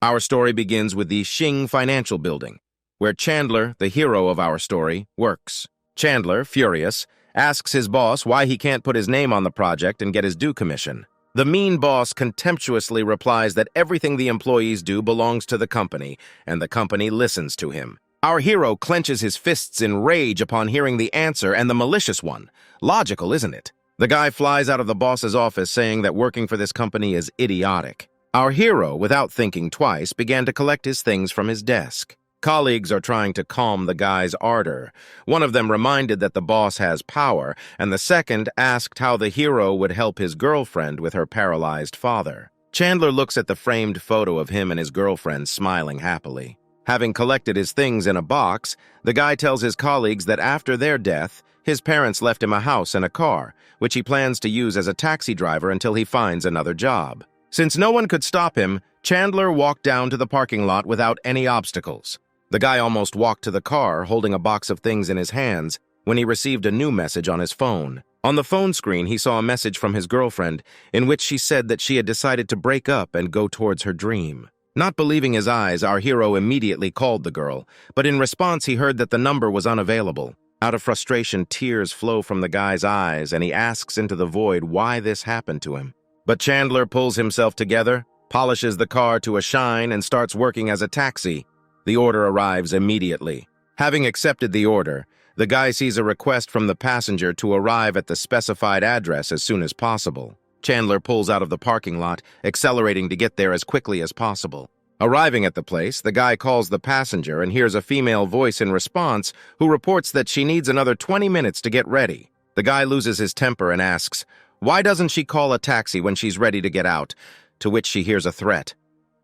Our story begins with the Xing Financial Building, where Chandler, the hero of our story, works. Chandler, furious, asks his boss why he can't put his name on the project and get his due commission. The mean boss contemptuously replies that everything the employees do belongs to the company, and the company listens to him. Our hero clenches his fists in rage upon hearing the answer, and the malicious one. Logical, isn't it? The guy flies out of the boss's office saying that working for this company is idiotic. Our hero, without thinking twice, began to collect his things from his desk. Colleagues are trying to calm the guy's ardor. One of them reminded that the boss has power, and the second asked how the hero would help his girlfriend with her paralyzed father. Chandler looks at the framed photo of him and his girlfriend smiling happily. Having collected his things in a box, the guy tells his colleagues that after their death, his parents left him a house and a car, which he plans to use as a taxi driver until he finds another job. Since no one could stop him, Chandler walked down to the parking lot without any obstacles. The guy almost walked to the car, holding a box of things in his hands, when he received a new message on his phone. On the phone screen, he saw a message from his girlfriend, in which she said that she had decided to break up and go towards her dream. Not believing his eyes, our hero immediately called the girl, but in response he heard that the number was unavailable. Out of frustration, tears flow from the guy's eyes, and he asks into the void why this happened to him. But Chandler pulls himself together, polishes the car to a shine, and starts working as a taxi. The order arrives immediately. Having accepted the order, the guy sees a request from the passenger to arrive at the specified address as soon as possible. Chandler pulls out of the parking lot, accelerating to get there as quickly as possible. Arriving at the place, the guy calls the passenger and hears a female voice in response who reports that she needs another 20 minutes to get ready. The guy loses his temper and asks, why doesn't she call a taxi when she's ready to get out? To which she hears a threat.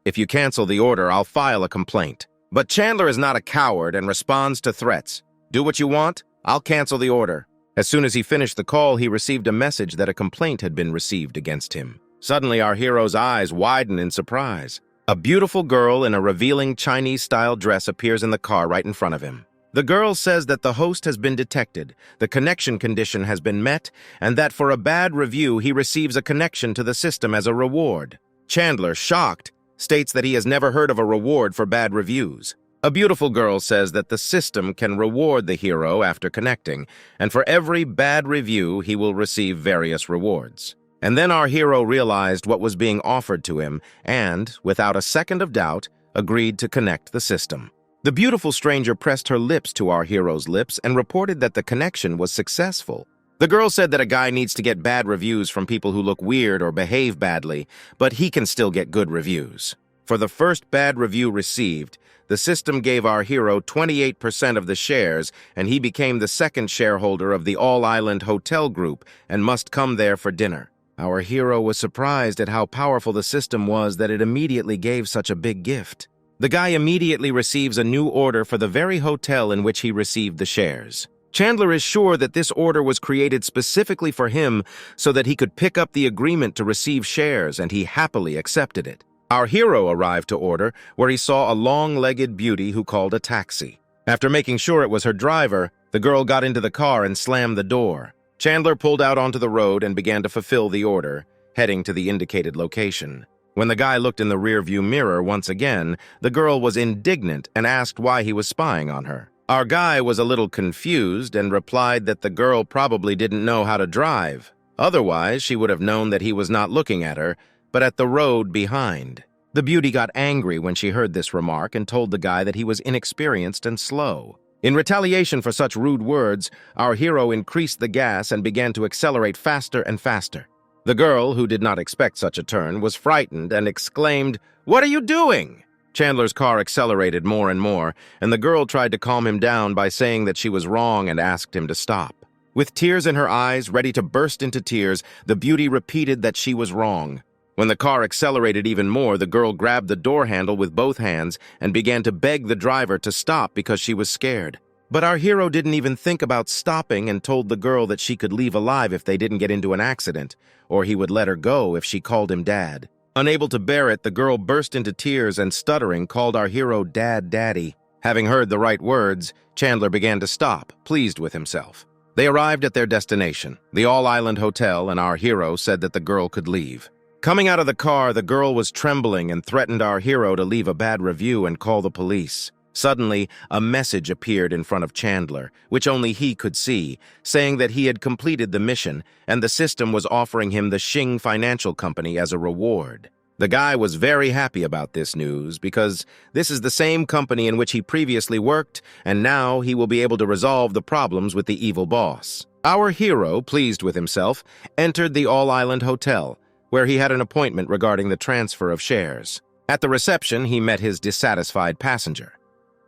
If you cancel the order, I'll file a complaint. But Chandler is not a coward and responds to threats. Do what you want, I'll cancel the order. As soon as he finished the call, he received a message that a complaint had been received against him. Suddenly, our hero's eyes widen in surprise. A beautiful girl in a revealing Chinese-style dress appears in the car right in front of him. The girl says that the host has been detected, the connection condition has been met, and that for a bad review he receives a connection to the system as a reward. Chandler, shocked, states that he has never heard of a reward for bad reviews. A beautiful girl says that the system can reward the hero after connecting, and for every bad review he will receive various rewards. And then our hero realized what was being offered to him and, without a second of doubt, agreed to connect the system. The beautiful stranger pressed her lips to our hero's lips and reported that the connection was successful. The girl said that a guy needs to get bad reviews from people who look weird or behave badly, but he can still get good reviews. For the first bad review received, the system gave our hero 28% of the shares, and he became the second shareholder of the All-Island Hotel Group and must come there for dinner. Our hero was surprised at how powerful the system was that it immediately gave such a big gift. The guy immediately receives a new order for the very hotel in which he received the shares. Chandler is sure that this order was created specifically for him so that he could pick up the agreement to receive shares, and he happily accepted it. Our hero arrived to order, where he saw a long-legged beauty who called a taxi. After making sure it was her driver, the girl got into the car and slammed the door. Chandler pulled out onto the road and began to fulfill the order, heading to the indicated location. When the guy looked in the rearview mirror once again, the girl was indignant and asked why he was spying on her. Our guy was a little confused and replied that the girl probably didn't know how to drive. Otherwise, she would have known that he was not looking at her, but at the road behind. The beauty got angry when she heard this remark and told the guy that he was inexperienced and slow. In retaliation for such rude words, our hero increased the gas and began to accelerate faster and faster. The girl, who did not expect such a turn, was frightened and exclaimed, "What are you doing?" Chandler's car accelerated more and more, and the girl tried to calm him down by saying that she was wrong and asked him to stop. With tears in her eyes, ready to burst into tears, the beauty repeated that she was wrong. When the car accelerated even more, the girl grabbed the door handle with both hands and began to beg the driver to stop because she was scared. But our hero didn't even think about stopping and told the girl that she could leave alive if they didn't get into an accident, or he would let her go if she called him Dad. Unable to bear it, the girl burst into tears and, stuttering, called our hero Daddy. Having heard the right words, Chandler began to stop, pleased with himself. They arrived at their destination, the All-Island Hotel, and our hero said that the girl could leave. Coming out of the car, the girl was trembling and threatened our hero to leave a bad review and call the police. Suddenly, a message appeared in front of Chandler, which only he could see, saying that he had completed the mission and the system was offering him the Xing Financial Company as a reward. The guy was very happy about this news because this is the same company in which he previously worked, and now he will be able to resolve the problems with the evil boss. Our hero, pleased with himself, entered the All-Island Hotel, where he had an appointment regarding the transfer of shares. At the reception, he met his dissatisfied passenger.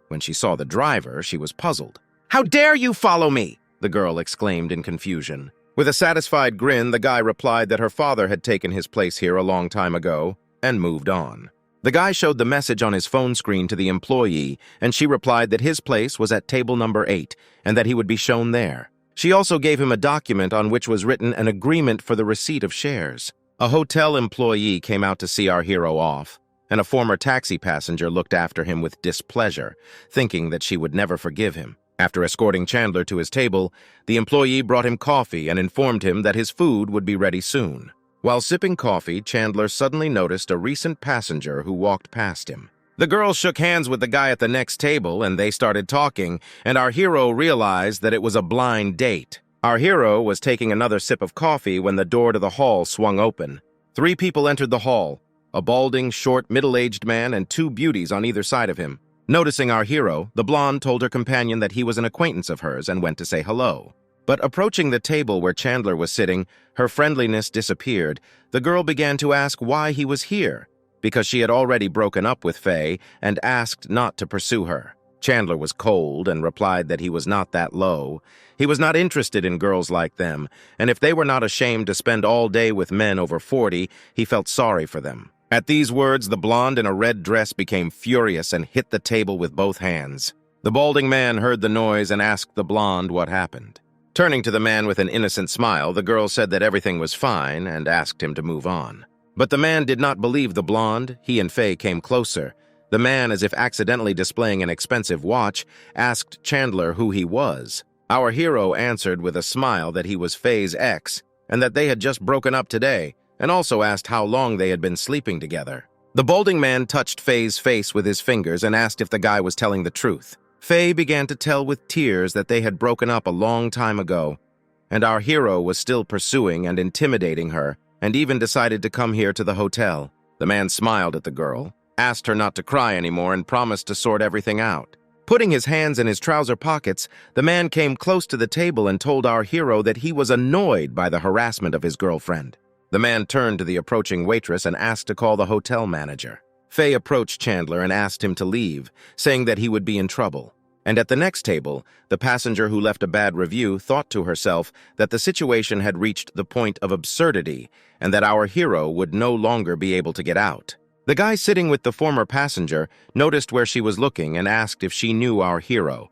When she saw the driver, she was puzzled. "How dare you follow me?" the girl exclaimed in confusion. With a satisfied grin, the guy replied that her father had taken his place here a long time ago and moved on. The guy showed the message on his phone screen to the employee, and she replied that his place was at table number 8 and that he would be shown there. She also gave him a document on which was written an agreement for the receipt of shares. A hotel employee came out to see our hero off, and a former taxi passenger looked after him with displeasure, thinking that she would never forgive him. After escorting Chandler to his table, the employee brought him coffee and informed him that his food would be ready soon. While sipping coffee, Chandler suddenly noticed a recent passenger who walked past him. The girl shook hands with the guy at the next table, and they started talking, and our hero realized that it was a blind date. Our hero was taking another sip of coffee when the door to the hall swung open. 3 people entered the hall, a balding, short, middle-aged man and 2 beauties on either side of him. Noticing our hero, the blonde told her companion that he was an acquaintance of hers and went to say hello. But approaching the table where Chandler was sitting, her friendliness disappeared. The girl began to ask why he was here, because she had already broken up with Faye and asked not to pursue her. Chandler was cold and replied that he was not that low. He was not interested in girls like them, and if they were not ashamed to spend all day with men over 40, he felt sorry for them. At these words, the blonde in a red dress became furious and hit the table with both hands. The balding man heard the noise and asked the blonde what happened. Turning to the man with an innocent smile, the girl said that everything was fine and asked him to move on. But the man did not believe the blonde. He and Faye came closer. The man, as if accidentally displaying an expensive watch, asked Chandler who he was. Our hero answered with a smile that he was Faye's ex and that they had just broken up today, and also asked how long they had been sleeping together. The balding man touched Faye's face with his fingers and asked if the guy was telling the truth. Faye began to tell with tears that they had broken up a long time ago, and our hero was still pursuing and intimidating her, and even decided to come here to the hotel. The man smiled at the girl, asked her not to cry anymore, and promised to sort everything out. Putting his hands in his trouser pockets, the man came close to the table and told our hero that he was annoyed by the harassment of his girlfriend. The man turned to the approaching waitress and asked to call the hotel manager. Faye approached Chandler and asked him to leave, saying that he would be in trouble. And at the next table, the passenger who left a bad review thought to herself that the situation had reached the point of absurdity and that our hero would no longer be able to get out. The guy sitting with the former passenger noticed where she was looking and asked if she knew our hero,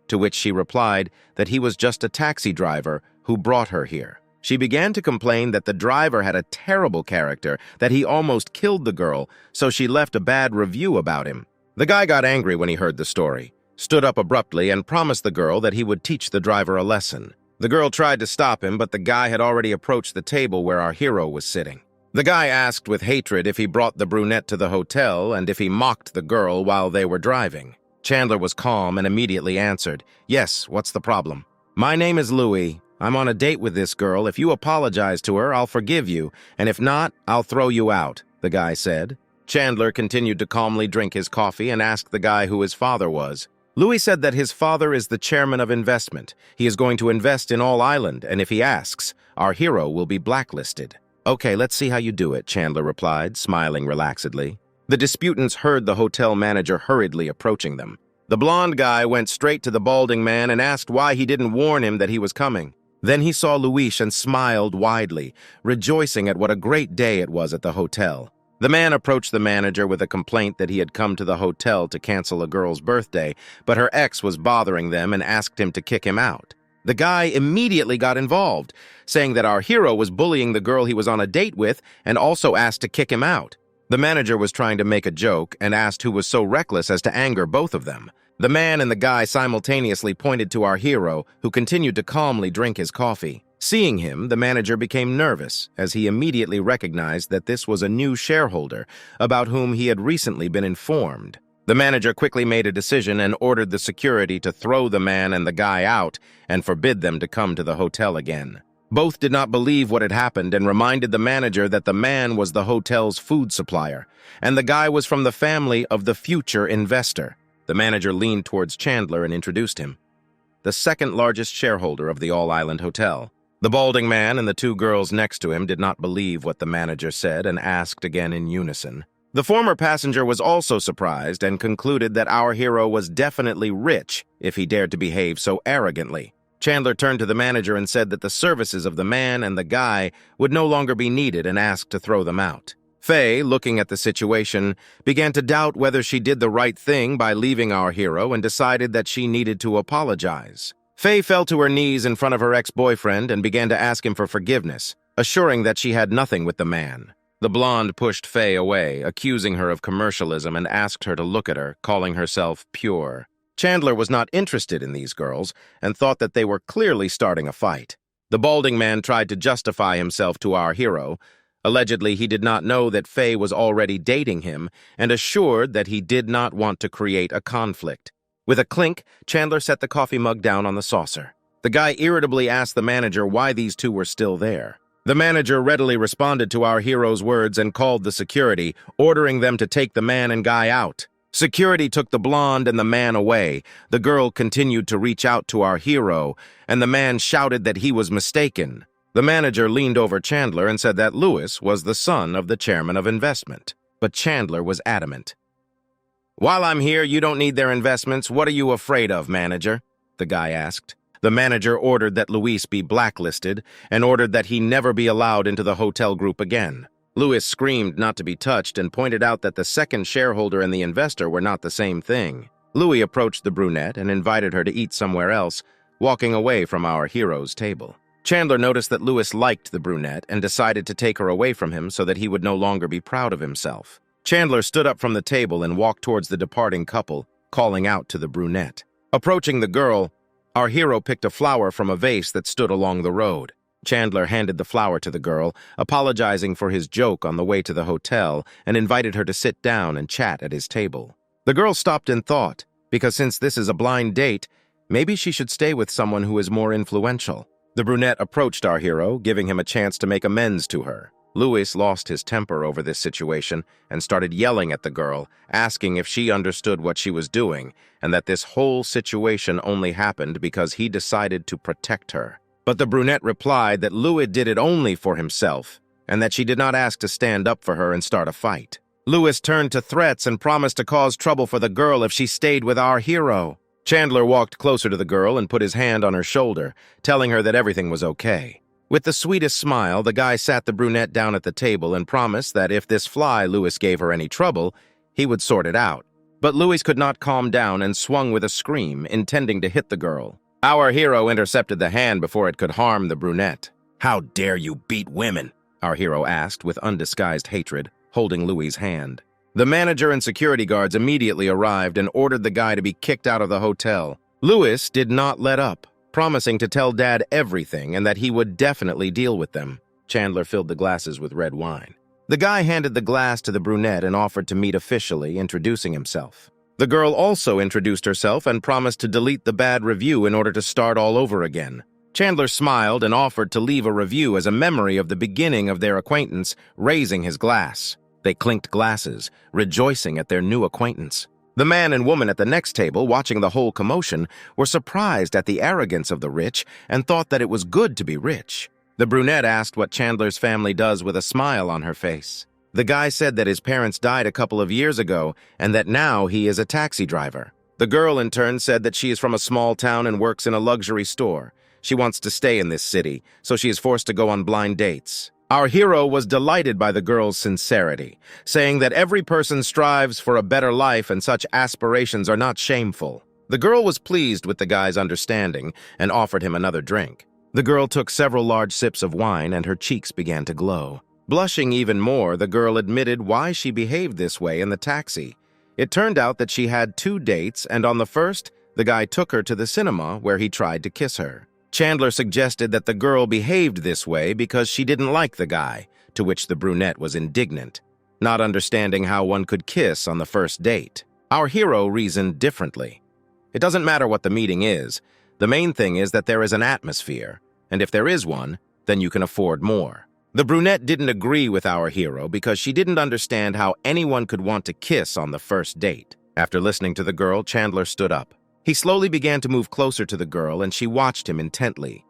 to which she replied that he was just a taxi driver who brought her here. She began to complain that the driver had a terrible character, that he almost killed the girl, so she left a bad review about him. The guy got angry when he heard the story, stood up abruptly, and promised the girl that he would teach the driver a lesson. The girl tried to stop him, but the guy had already approached the table where our hero was sitting. The guy asked with hatred if he brought the brunette to the hotel and if he mocked the girl while they were driving. Chandler was calm and immediately answered, "Yes, what's the problem?" "My name is Louis. I'm on a date with this girl. If you apologize to her, I'll forgive you, and if not, I'll throw you out," the guy said. Chandler continued to calmly drink his coffee and asked the guy who his father was. Louis said that his father is the chairman of investment. He is going to invest in All Island, and if he asks, our hero will be blacklisted. "Okay, let's see how you do it," Chandler replied, smiling relaxedly. The disputants heard the hotel manager hurriedly approaching them. The blonde guy went straight to the balding man and asked why he didn't warn him that he was coming. Then he saw Louis and smiled widely, rejoicing at what a great day it was at the hotel. The man approached the manager with a complaint that he had come to the hotel to cancel a girl's birthday, but her ex was bothering them and asked him to kick him out. The guy immediately got involved, saying that our hero was bullying the girl he was on a date with and also asked to kick him out. The manager was trying to make a joke and asked who was so reckless as to anger both of them. The man and the guy simultaneously pointed to our hero, who continued to calmly drink his coffee. Seeing him, the manager became nervous, as he immediately recognized that this was a new shareholder about whom he had recently been informed. The manager quickly made a decision and ordered the security to throw the man and the guy out and forbid them to come to the hotel again. Both did not believe what had happened and reminded the manager that the man was the hotel's food supplier, and the guy was from the family of the future investor. The manager leaned towards Chandler and introduced him, the second largest shareholder of the All-Island Hotel. The balding man and the two girls next to him did not believe what the manager said and asked again in unison. The former passenger was also surprised and concluded that our hero was definitely rich if he dared to behave so arrogantly. Chandler turned to the manager and said that the services of the man and the guy would no longer be needed and asked to throw them out. Faye, looking at the situation, began to doubt whether she did the right thing by leaving our hero and decided that she needed to apologize. Faye fell to her knees in front of her ex-boyfriend and began to ask him for forgiveness, assuring that she had nothing with the man. The blonde pushed Faye away, accusing her of commercialism, and asked her to look at her, calling herself pure. Chandler was not interested in these girls and thought that they were clearly starting a fight. The balding man tried to justify himself to our hero. Allegedly, he did not know that Faye was already dating him and assured that he did not want to create a conflict. With a clink, Chandler set the coffee mug down on the saucer. The guy irritably asked the manager why these two were still there. The manager readily responded to our hero's words and called the security, ordering them to take the man and guy out. Security took the blonde and the man away. The girl continued to reach out to our hero, and the man shouted that he was mistaken. The manager leaned over Chandler and said that Lewis was the son of the chairman of investment, but Chandler was adamant. "While I'm here, you don't need their investments. What are you afraid of, manager?" the guy asked. The manager ordered that Luis be blacklisted and ordered that he never be allowed into the hotel group again. Lewis screamed not to be touched and pointed out that the second shareholder and the investor were not the same thing. Louis approached the brunette and invited her to eat somewhere else, walking away from our hero's table. Chandler noticed that Lewis liked the brunette and decided to take her away from him so that he would no longer be proud of himself. Chandler stood up from the table and walked towards the departing couple, calling out to the brunette. Approaching the girl, our hero picked a flower from a vase that stood along the road. Chandler handed the flower to the girl, apologizing for his joke on the way to the hotel, and invited her to sit down and chat at his table. The girl stopped in thought, because since this is a blind date, maybe she should stay with someone who is more influential. The brunette approached our hero, giving him a chance to make amends to her. Louis lost his temper over this situation and started yelling at the girl, asking if she understood what she was doing and that this whole situation only happened because he decided to protect her. But the brunette replied that Louis did it only for himself and that she did not ask to stand up for her and start a fight. Louis turned to threats and promised to cause trouble for the girl if she stayed with our hero. Chandler walked closer to the girl and put his hand on her shoulder, telling her that everything was okay. With the sweetest smile, the guy sat the brunette down at the table and promised that if this fly Louis gave her any trouble, he would sort it out. But Louis could not calm down and swung with a scream, intending to hit the girl. Our hero intercepted the hand before it could harm the brunette. "How dare you beat women?" our hero asked with undisguised hatred, holding Louis' hand. The manager and security guards immediately arrived and ordered the guy to be kicked out of the hotel. Louis did not let up, promising to tell Dad everything and that he would definitely deal with them. Chandler filled the glasses with red wine. The guy handed the glass to the brunette and offered to meet officially, introducing himself. The girl also introduced herself and promised to delete the bad review in order to start all over again. Chandler smiled and offered to leave a review as a memory of the beginning of their acquaintance, raising his glass. They clinked glasses, rejoicing at their new acquaintance. The man and woman at the next table, watching the whole commotion, were surprised at the arrogance of the rich and thought that it was good to be rich. The brunette asked what Chandler's family does with a smile on her face. The guy said that his parents died a couple of years ago and that now he is a taxi driver. The girl, in turn, said that she is from a small town and works in a luxury store. She wants to stay in this city, so she is forced to go on blind dates. Our hero was delighted by the girl's sincerity, saying that every person strives for a better life and such aspirations are not shameful. The girl was pleased with the guy's understanding and offered him another drink. The girl took several large sips of wine and her cheeks began to glow. Blushing even more, the girl admitted why she behaved this way in the taxi. It turned out that she had 2 dates, and on the first, the guy took her to the cinema where he tried to kiss her. Chandler suggested that the girl behaved this way because she didn't like the guy, to which the brunette was indignant, not understanding how one could kiss on the first date. Our hero reasoned differently. It doesn't matter what the meeting is. The main thing is that there is an atmosphere, and if there is one, then you can afford more. The brunette didn't agree with our hero because she didn't understand how anyone could want to kiss on the first date. After listening to the girl, Chandler stood up. He slowly began to move closer to the girl, and she watched him intently.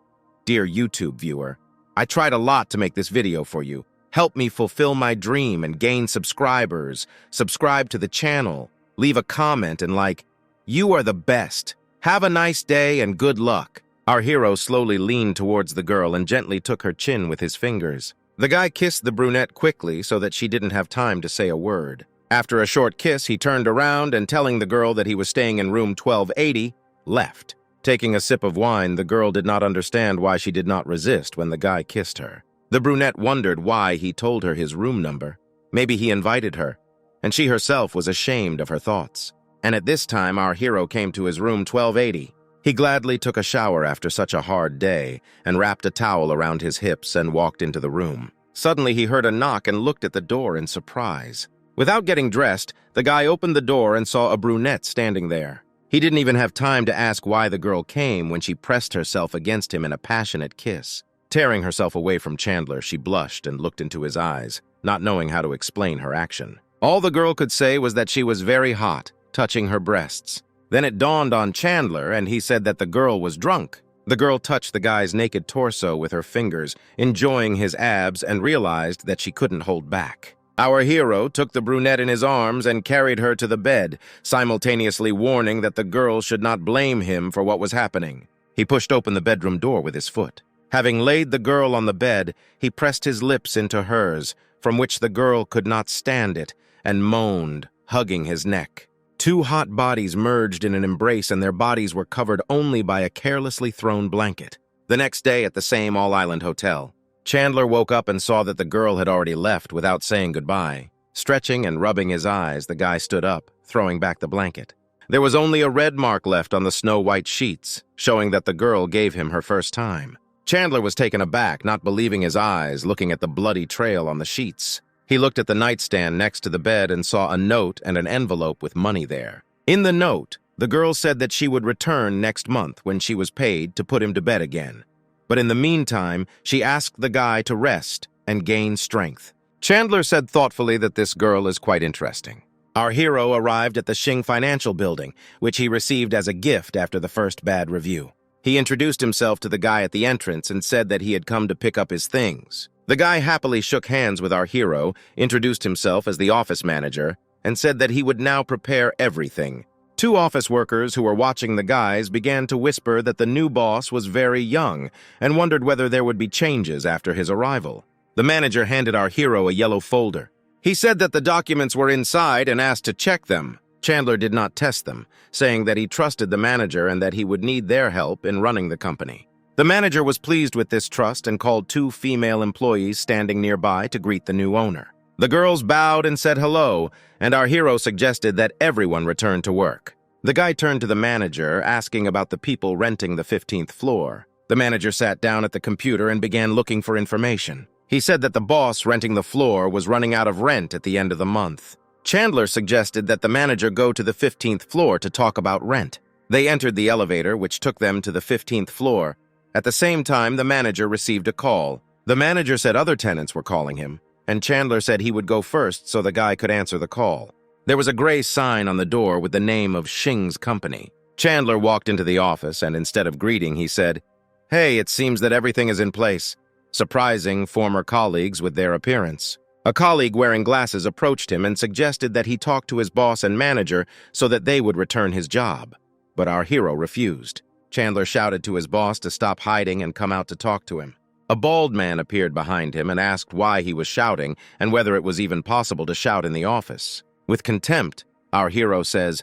"Dear YouTube viewer, I tried a lot to make this video for you. Help me fulfill my dream and gain subscribers. Subscribe to the channel. Leave a comment and like. You are the best. Have a nice day and good luck." Our hero slowly leaned towards the girl and gently took her chin with his fingers. The guy kissed the brunette quickly so that she didn't have time to say a word. After a short kiss, he turned around and, telling the girl that he was staying in room 1280, left. Taking a sip of wine, the girl did not understand why she did not resist when the guy kissed her. The brunette wondered why he told her his room number. Maybe he invited her, and she herself was ashamed of her thoughts. And at this time, our hero came to his room 1280. He gladly took a shower after such a hard day and wrapped a towel around his hips and walked into the room. Suddenly, he heard a knock and looked at the door in surprise. Without getting dressed, the guy opened the door and saw a brunette standing there. He didn't even have time to ask why the girl came when she pressed herself against him in a passionate kiss. Tearing herself away from Chandler, she blushed and looked into his eyes, not knowing how to explain her action. All the girl could say was that she was very hot, touching her breasts. Then it dawned on Chandler, and he said that the girl was drunk. The girl touched the guy's naked torso with her fingers, enjoying his abs, and realized that she couldn't hold back. Our hero took the brunette in his arms and carried her to the bed, simultaneously warning that the girl should not blame him for what was happening. He pushed open the bedroom door with his foot. Having laid the girl on the bed, he pressed his lips into hers, from which the girl could not stand it, and moaned, hugging his neck. Two hot bodies merged in an embrace, and their bodies were covered only by a carelessly thrown blanket. The next day at the same all-island hotel, Chandler woke up and saw that the girl had already left without saying goodbye. Stretching and rubbing his eyes, the guy stood up, throwing back the blanket. There was only a red mark left on the snow-white sheets, showing that the girl gave him her first time. Chandler was taken aback, not believing his eyes, looking at the bloody trail on the sheets. He looked at the nightstand next to the bed and saw a note and an envelope with money there. In the note, the girl said that she would return next month when she was paid to put him to bed again. But in the meantime, she asked the guy to rest and gain strength. Chandler said thoughtfully that this girl is quite interesting. Our hero arrived at the Xing Financial Building, which he received as a gift after the first bad review. He introduced himself to the guy at the entrance and said that he had come to pick up his things. The guy happily shook hands with our hero, introduced himself as the office manager, and said that he would now prepare everything. Two office workers who were watching the guys began to whisper that the new boss was very young and wondered whether there would be changes after his arrival. The manager handed our hero a yellow folder. He said that the documents were inside and asked to check them. Chandler did not test them, saying that he trusted the manager and that he would need their help in running the company. The manager was pleased with this trust and called two female employees standing nearby to greet the new owner. The girls bowed and said hello, and our hero suggested that everyone return to work. The guy turned to the manager, asking about the people renting the 15th floor. The manager sat down at the computer and began looking for information. He said that the boss renting the floor was running out of rent at the end of the month. Chandler suggested that the manager go to the 15th floor to talk about rent. They entered the elevator, which took them to the 15th floor. At the same time, the manager received a call. The manager said other tenants were calling him, and Chandler said he would go first so the guy could answer the call. There was a gray sign on the door with the name of Xing's company. Chandler walked into the office, and instead of greeting, he said, "Hey, it seems that everything is in place," surprising former colleagues with their appearance. A colleague wearing glasses approached him and suggested that he talk to his boss and manager so that they would return his job. But our hero refused. Chandler shouted to his boss to stop hiding and come out to talk to him. A bald man appeared behind him and asked why he was shouting and whether it was even possible to shout in the office. With contempt, our hero says,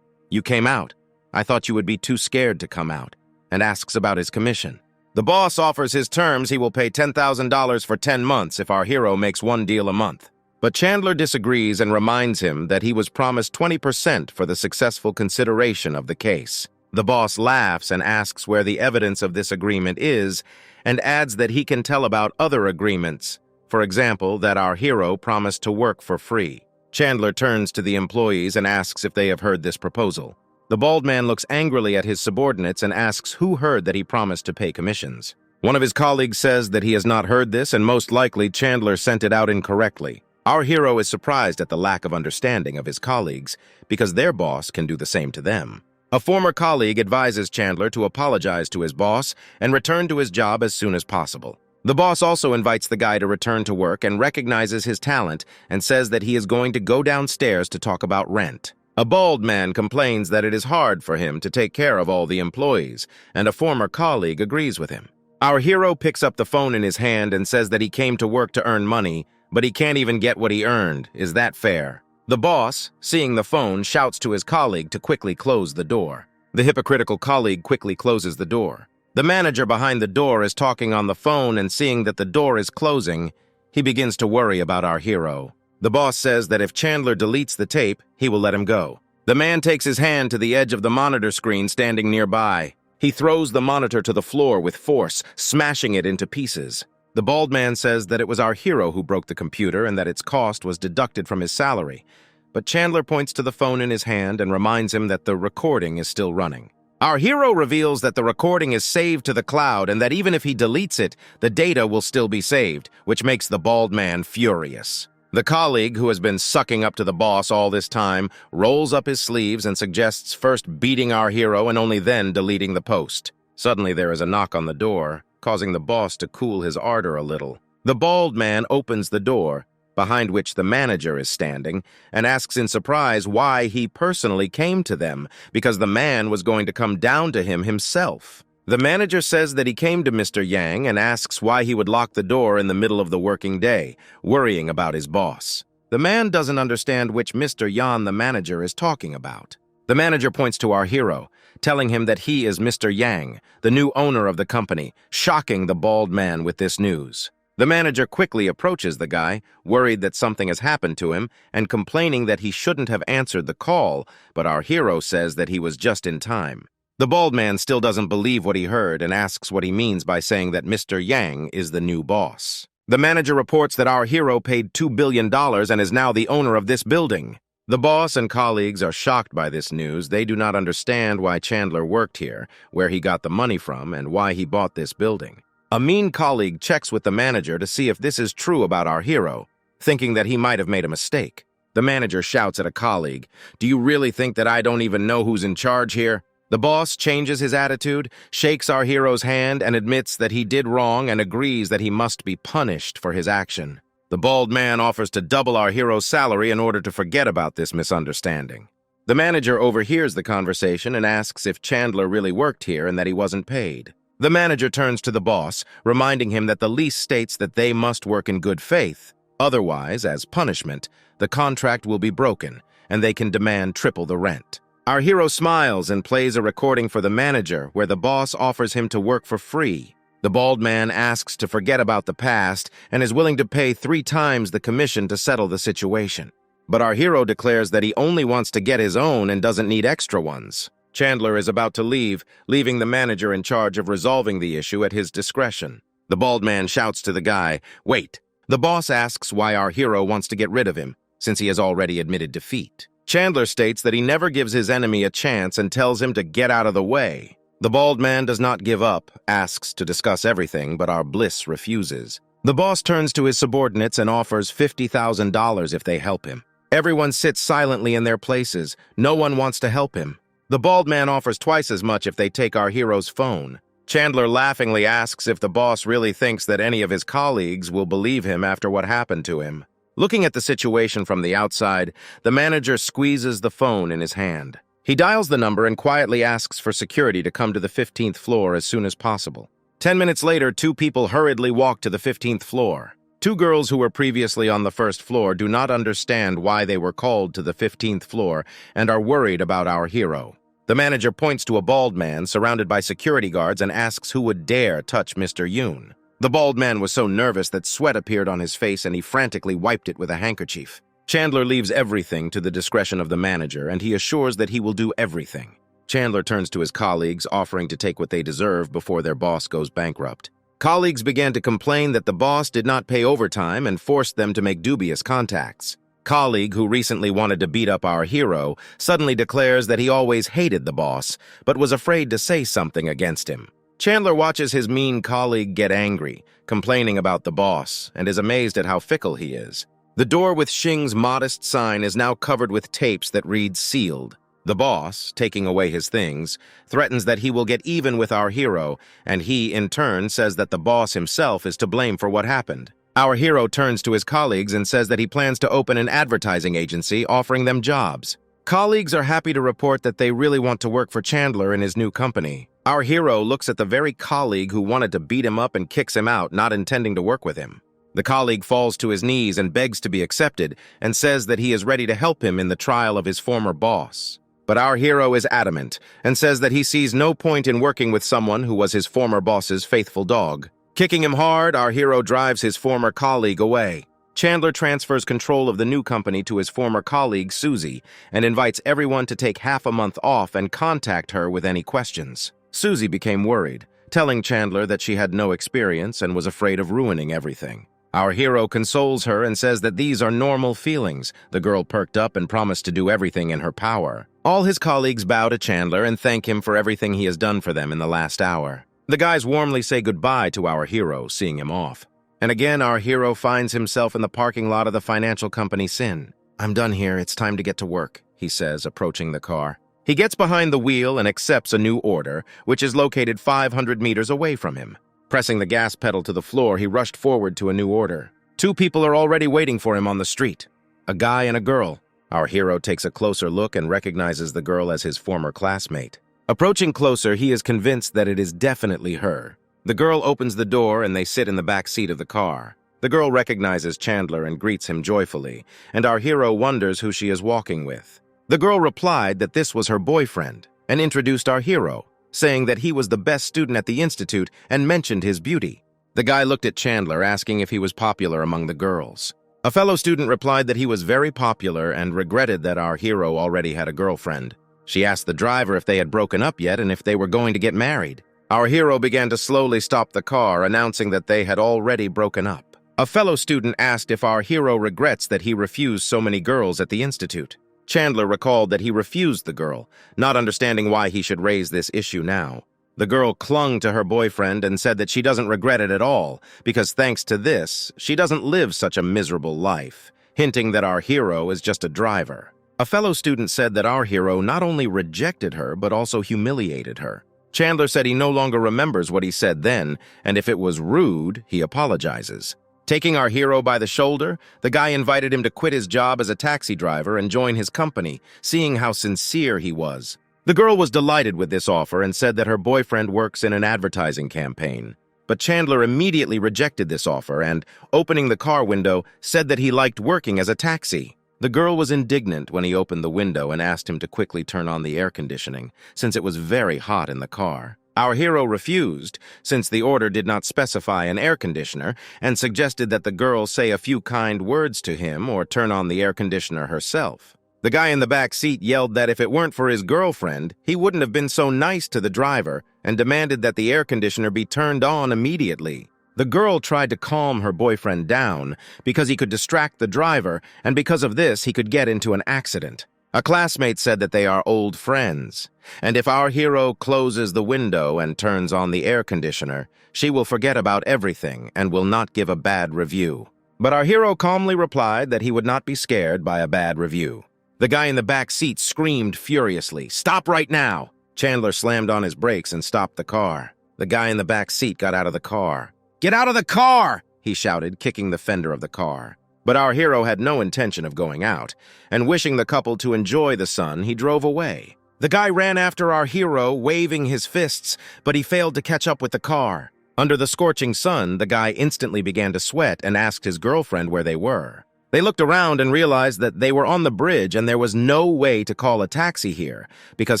"You came out. I thought you would be too scared to come out," and asks about his commission. The boss offers his terms. He will pay $10,000 for 10 months if our hero makes one deal a month. But Chandler disagrees and reminds him that he was promised 20% for the successful consideration of the case. The boss laughs and asks where the evidence of this agreement is, and adds that he can tell about other agreements, for example, that our hero promised to work for free. Chandler turns to the employees and asks if they have heard this proposal. The bald man looks angrily at his subordinates and asks who heard that he promised to pay commissions. One of his colleagues says that he has not heard this, and most likely Chandler sent it out incorrectly. Our hero is surprised at the lack of understanding of his colleagues, because their boss can do the same to them. A former colleague advises Chandler to apologize to his boss and return to his job as soon as possible. The boss also invites the guy to return to work and recognizes his talent and says that he is going to go downstairs to talk about rent. A bald man complains that it is hard for him to take care of all the employees, and a former colleague agrees with him. Our hero picks up the phone in his hand and says that he came to work to earn money, but he can't even get what he earned. Is that fair? The boss, seeing the phone, shouts to his colleague to quickly close the door. The hypocritical colleague quickly closes the door. The manager behind the door is talking on the phone, and seeing that the door is closing, he begins to worry about our hero. The boss says that if Chandler deletes the tape, he will let him go. The man takes his hand to the edge of the monitor screen standing nearby. He throws the monitor to the floor with force, smashing it into pieces. The bald man says that it was our hero who broke the computer and that its cost was deducted from his salary. But Chandler points to the phone in his hand and reminds him that the recording is still running. Our hero reveals that the recording is saved to the cloud and that even if he deletes it, the data will still be saved, which makes the bald man furious. The colleague, who has been sucking up to the boss all this time, rolls up his sleeves and suggests first beating our hero and only then deleting the post. Suddenly there is a knock on the door, causing the boss to cool his ardor a little. The bald man opens the door, behind which the manager is standing, and asks in surprise why he personally came to them, because the man was going to come down to him himself. The manager says that he came to Mr. Yang and asks why he would lock the door in the middle of the working day, worrying about his boss. The man doesn't understand which Mr. Yan the manager is talking about. The manager points to our hero, telling him that he is Mr. Yang, the new owner of the company, shocking the bald man with this news. The manager quickly approaches the guy, worried that something has happened to him, and complaining that he shouldn't have answered the call, but our hero says that he was just in time. The bald man still doesn't believe what he heard and asks what he means by saying that Mr. Yang is the new boss. The manager reports that our hero paid $2 billion and is now the owner of this building. The boss and colleagues are shocked by this news. They do not understand why Chandler worked here, where he got the money from, and why he bought this building. A mean colleague checks with the manager to see if this is true about our hero, thinking that he might have made a mistake. The manager shouts at a colleague, "Do you really think that I don't even know who's in charge here?" The boss changes his attitude, shakes our hero's hand, and admits that he did wrong and agrees that he must be punished for his action. The bald man offers to double our hero's salary in order to forget about this misunderstanding. The manager overhears the conversation and asks if Chandler really worked here and that he wasn't paid. The manager turns to the boss, reminding him that the lease states that they must work in good faith. Otherwise, as punishment, the contract will be broken, and they can demand triple the rent. Our hero smiles and plays a recording for the manager where the boss offers him to work for free. The bald man asks to forget about the past and is willing to pay 3 times the commission to settle the situation. But our hero declares that he only wants to get his own and doesn't need extra ones. Chandler is about to leave, leaving the manager in charge of resolving the issue at his discretion. The bald man shouts to the guy, "Wait." The boss asks why our hero wants to get rid of him, since he has already admitted defeat. Chandler states that he never gives his enemy a chance and tells him to get out of the way. The bald man does not give up, asks to discuss everything, but our Bliss refuses. The boss turns to his subordinates and offers $50,000 if they help him. Everyone sits silently in their places. No one wants to help him. The bald man offers twice as much if they take our hero's phone. Chandler laughingly asks if the boss really thinks that any of his colleagues will believe him after what happened to him. Looking at the situation from the outside, the manager squeezes the phone in his hand. He dials the number and quietly asks for security to come to the 15th floor as soon as possible. 10 minutes later, 2 people hurriedly walk to the 15th floor. 2 girls who were previously on the 1st floor do not understand why they were called to the 15th floor and are worried about our hero. The manager points to a bald man surrounded by security guards and asks who would dare touch Mr. Yoon. The bald man was so nervous that sweat appeared on his face and he frantically wiped it with a handkerchief. Chandler leaves everything to the discretion of the manager and he assures that he will do everything. Chandler turns to his colleagues, offering to take what they deserve before their boss goes bankrupt. Colleagues began to complain that the boss did not pay overtime and forced them to make dubious contacts. Colleague, who recently wanted to beat up our hero, suddenly declares that he always hated the boss, but was afraid to say something against him. Chandler watches his mean colleague get angry, complaining about the boss, and is amazed at how fickle he is. The door with Xing's modest sign is now covered with tapes that read sealed. The boss, taking away his things, threatens that he will get even with our hero, and he, in turn, says that the boss himself is to blame for what happened. Our hero turns to his colleagues and says that he plans to open an advertising agency, offering them jobs. Colleagues are happy to report that they really want to work for Chandler in his new company. Our hero looks at the very colleague who wanted to beat him up and kicks him out, not intending to work with him. The colleague falls to his knees and begs to be accepted, and says that he is ready to help him in the trial of his former boss. But our hero is adamant, and says that he sees no point in working with someone who was his former boss's faithful dog. Kicking him hard, our hero drives his former colleague away. Chandler transfers control of the new company to his former colleague, Susie, and invites everyone to take half a month off and contact her with any questions. Susie became worried, telling Chandler that she had no experience and was afraid of ruining everything. Our hero consoles her and says that these are normal feelings. The girl perked up and promised to do everything in her power. All his colleagues bow to Chandler and thank him for everything he has done for them in the last hour. The guys warmly say goodbye to our hero, seeing him off. And again, our hero finds himself in the parking lot of the financial company Sin. "I'm done here, it's time to get to work," he says, approaching the car. He gets behind the wheel and accepts a new order, which is located 500 meters away from him. Pressing the gas pedal to the floor, he rushed forward to a new order. 2 people are already waiting for him on the street. A guy and a girl. Our hero takes a closer look and recognizes the girl as his former classmate. Approaching closer, he is convinced that it is definitely her. The girl opens the door and they sit in the back seat of the car. The girl recognizes Chandler and greets him joyfully, and our hero wonders who she is walking with. The girl replied that this was her boyfriend and introduced our hero, saying that he was the best student at the institute and mentioned his beauty. The guy looked at Chandler, asking if he was popular among the girls. A fellow student replied that he was very popular and regretted that our hero already had a girlfriend. She asked the driver if they had broken up yet and if they were going to get married. Our hero began to slowly stop the car, announcing that they had already broken up. A fellow student asked if our hero regrets that he refused so many girls at the institute. Chandler recalled that he refused the girl, not understanding why he should raise this issue now. The girl clung to her boyfriend and said that she doesn't regret it at all, because thanks to this, she doesn't live such a miserable life, hinting that our hero is just a driver. A fellow student said that our hero not only rejected her, but also humiliated her. Chandler said he no longer remembers what he said then, and if it was rude, he apologizes. Taking our hero by the shoulder, the guy invited him to quit his job as a taxi driver and join his company, seeing how sincere he was. The girl was delighted with this offer and said that her boyfriend works in an advertising campaign. But Chandler immediately rejected this offer and, opening the car window, said that he liked working as a taxi. The girl was indignant when he opened the window and asked him to quickly turn on the air conditioning, since it was very hot in the car. Our hero refused, since the order did not specify an air conditioner, and suggested that the girl say a few kind words to him or turn on the air conditioner herself. The guy in the back seat yelled that if it weren't for his girlfriend, he wouldn't have been so nice to the driver, and demanded that the air conditioner be turned on immediately. The girl tried to calm her boyfriend down because he could distract the driver, and because of this, he could get into an accident. A classmate said that they are old friends, and if our hero closes the window and turns on the air conditioner, she will forget about everything and will not give a bad review. But our hero calmly replied that he would not be scared by a bad review. The guy in the back seat screamed furiously, "Stop right now!" Chandler slammed on his brakes and stopped the car. The guy in the back seat got out of the car. "Get out of the car!" he shouted, kicking the fender of the car. But our hero had no intention of going out, and wishing the couple to enjoy the sun, he drove away. The guy ran after our hero, waving his fists, but he failed to catch up with the car. Under the scorching sun, the guy instantly began to sweat and asked his girlfriend where they were. They looked around and realized that they were on the bridge and there was no way to call a taxi here, because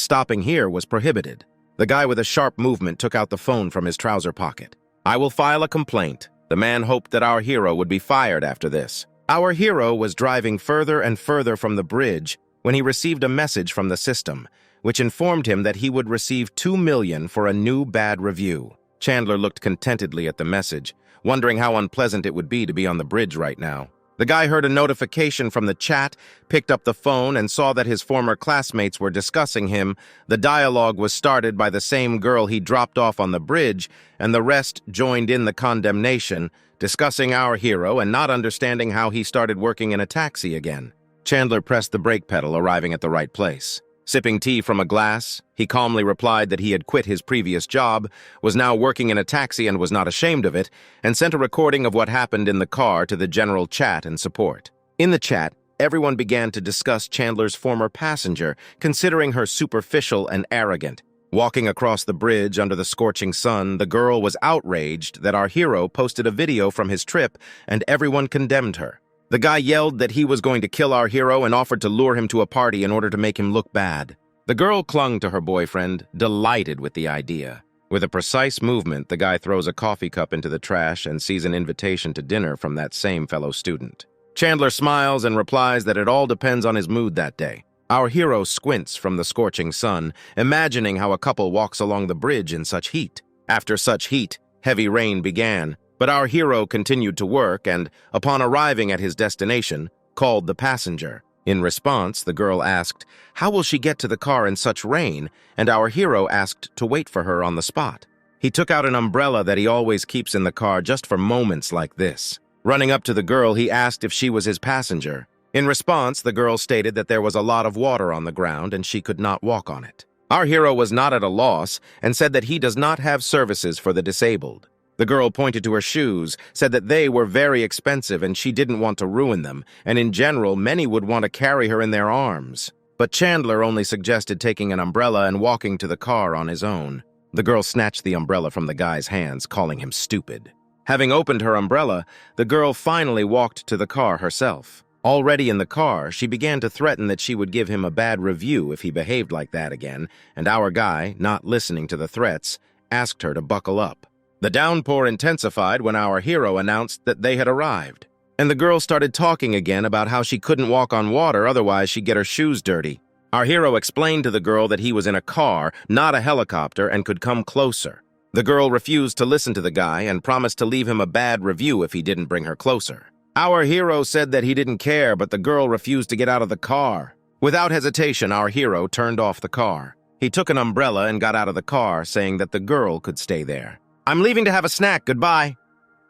stopping here was prohibited. The guy with a sharp movement took out the phone from his trouser pocket. "I will file a complaint." The man hoped that our hero would be fired after this. Our hero was driving further and further from the bridge when he received a message from the system, which informed him that he would receive $2 million for a new bad review. Chandler looked contentedly at the message, wondering how unpleasant it would be to be on the bridge right now. The guy heard a notification from the chat, picked up the phone, and saw that his former classmates were discussing him. The dialogue was started by the same girl he dropped off on the bridge, and the rest joined in the condemnation, discussing our hero and not understanding how he started working in a taxi again. Chandler pressed the brake pedal, arriving at the right place. Sipping tea from a glass, he calmly replied that he had quit his previous job, was now working in a taxi and was not ashamed of it, and sent a recording of what happened in the car to the general chat and support. In the chat, everyone began to discuss Chandler's former passenger, considering her superficial and arrogant. Walking across the bridge under the scorching sun, the girl was outraged that our hero posted a video from his trip, and everyone condemned her. The guy yelled that he was going to kill our hero and offered to lure him to a party in order to make him look bad. The girl clung to her boyfriend, delighted with the idea. With a precise movement, the guy throws a coffee cup into the trash and sees an invitation to dinner from that same fellow student. Chandler smiles and replies that it all depends on his mood that day. Our hero squints from the scorching sun, imagining how a couple walks along the bridge in such heat. After such heat, heavy rain began. But our hero continued to work and, upon arriving at his destination, called the passenger. In response, the girl asked, "How will she get to the car in such rain?" And our hero asked to wait for her on the spot. He took out an umbrella that he always keeps in the car just for moments like this. Running up to the girl, he asked if she was his passenger. In response, the girl stated that there was a lot of water on the ground and she could not walk on it. Our hero was not at a loss and said that he does not have services for the disabled. The girl pointed to her shoes, said that they were very expensive and she didn't want to ruin them, and in general, many would want to carry her in their arms. But Chandler only suggested taking an umbrella and walking to the car on his own. The girl snatched the umbrella from the guy's hands, calling him stupid. Having opened her umbrella, the girl finally walked to the car herself. Already in the car, she began to threaten that she would give him a bad review if he behaved like that again, and our guy, not listening to the threats, asked her to buckle up. The downpour intensified when our hero announced that they had arrived, and the girl started talking again about how she couldn't walk on water, otherwise she'd get her shoes dirty. Our hero explained to the girl that he was in a car, not a helicopter, and could come closer. The girl refused to listen to the guy and promised to leave him a bad review if he didn't bring her closer. Our hero said that he didn't care, but the girl refused to get out of the car. Without hesitation, our hero turned off the car. He took an umbrella and got out of the car, saying that the girl could stay there. "I'm leaving to have a snack, goodbye."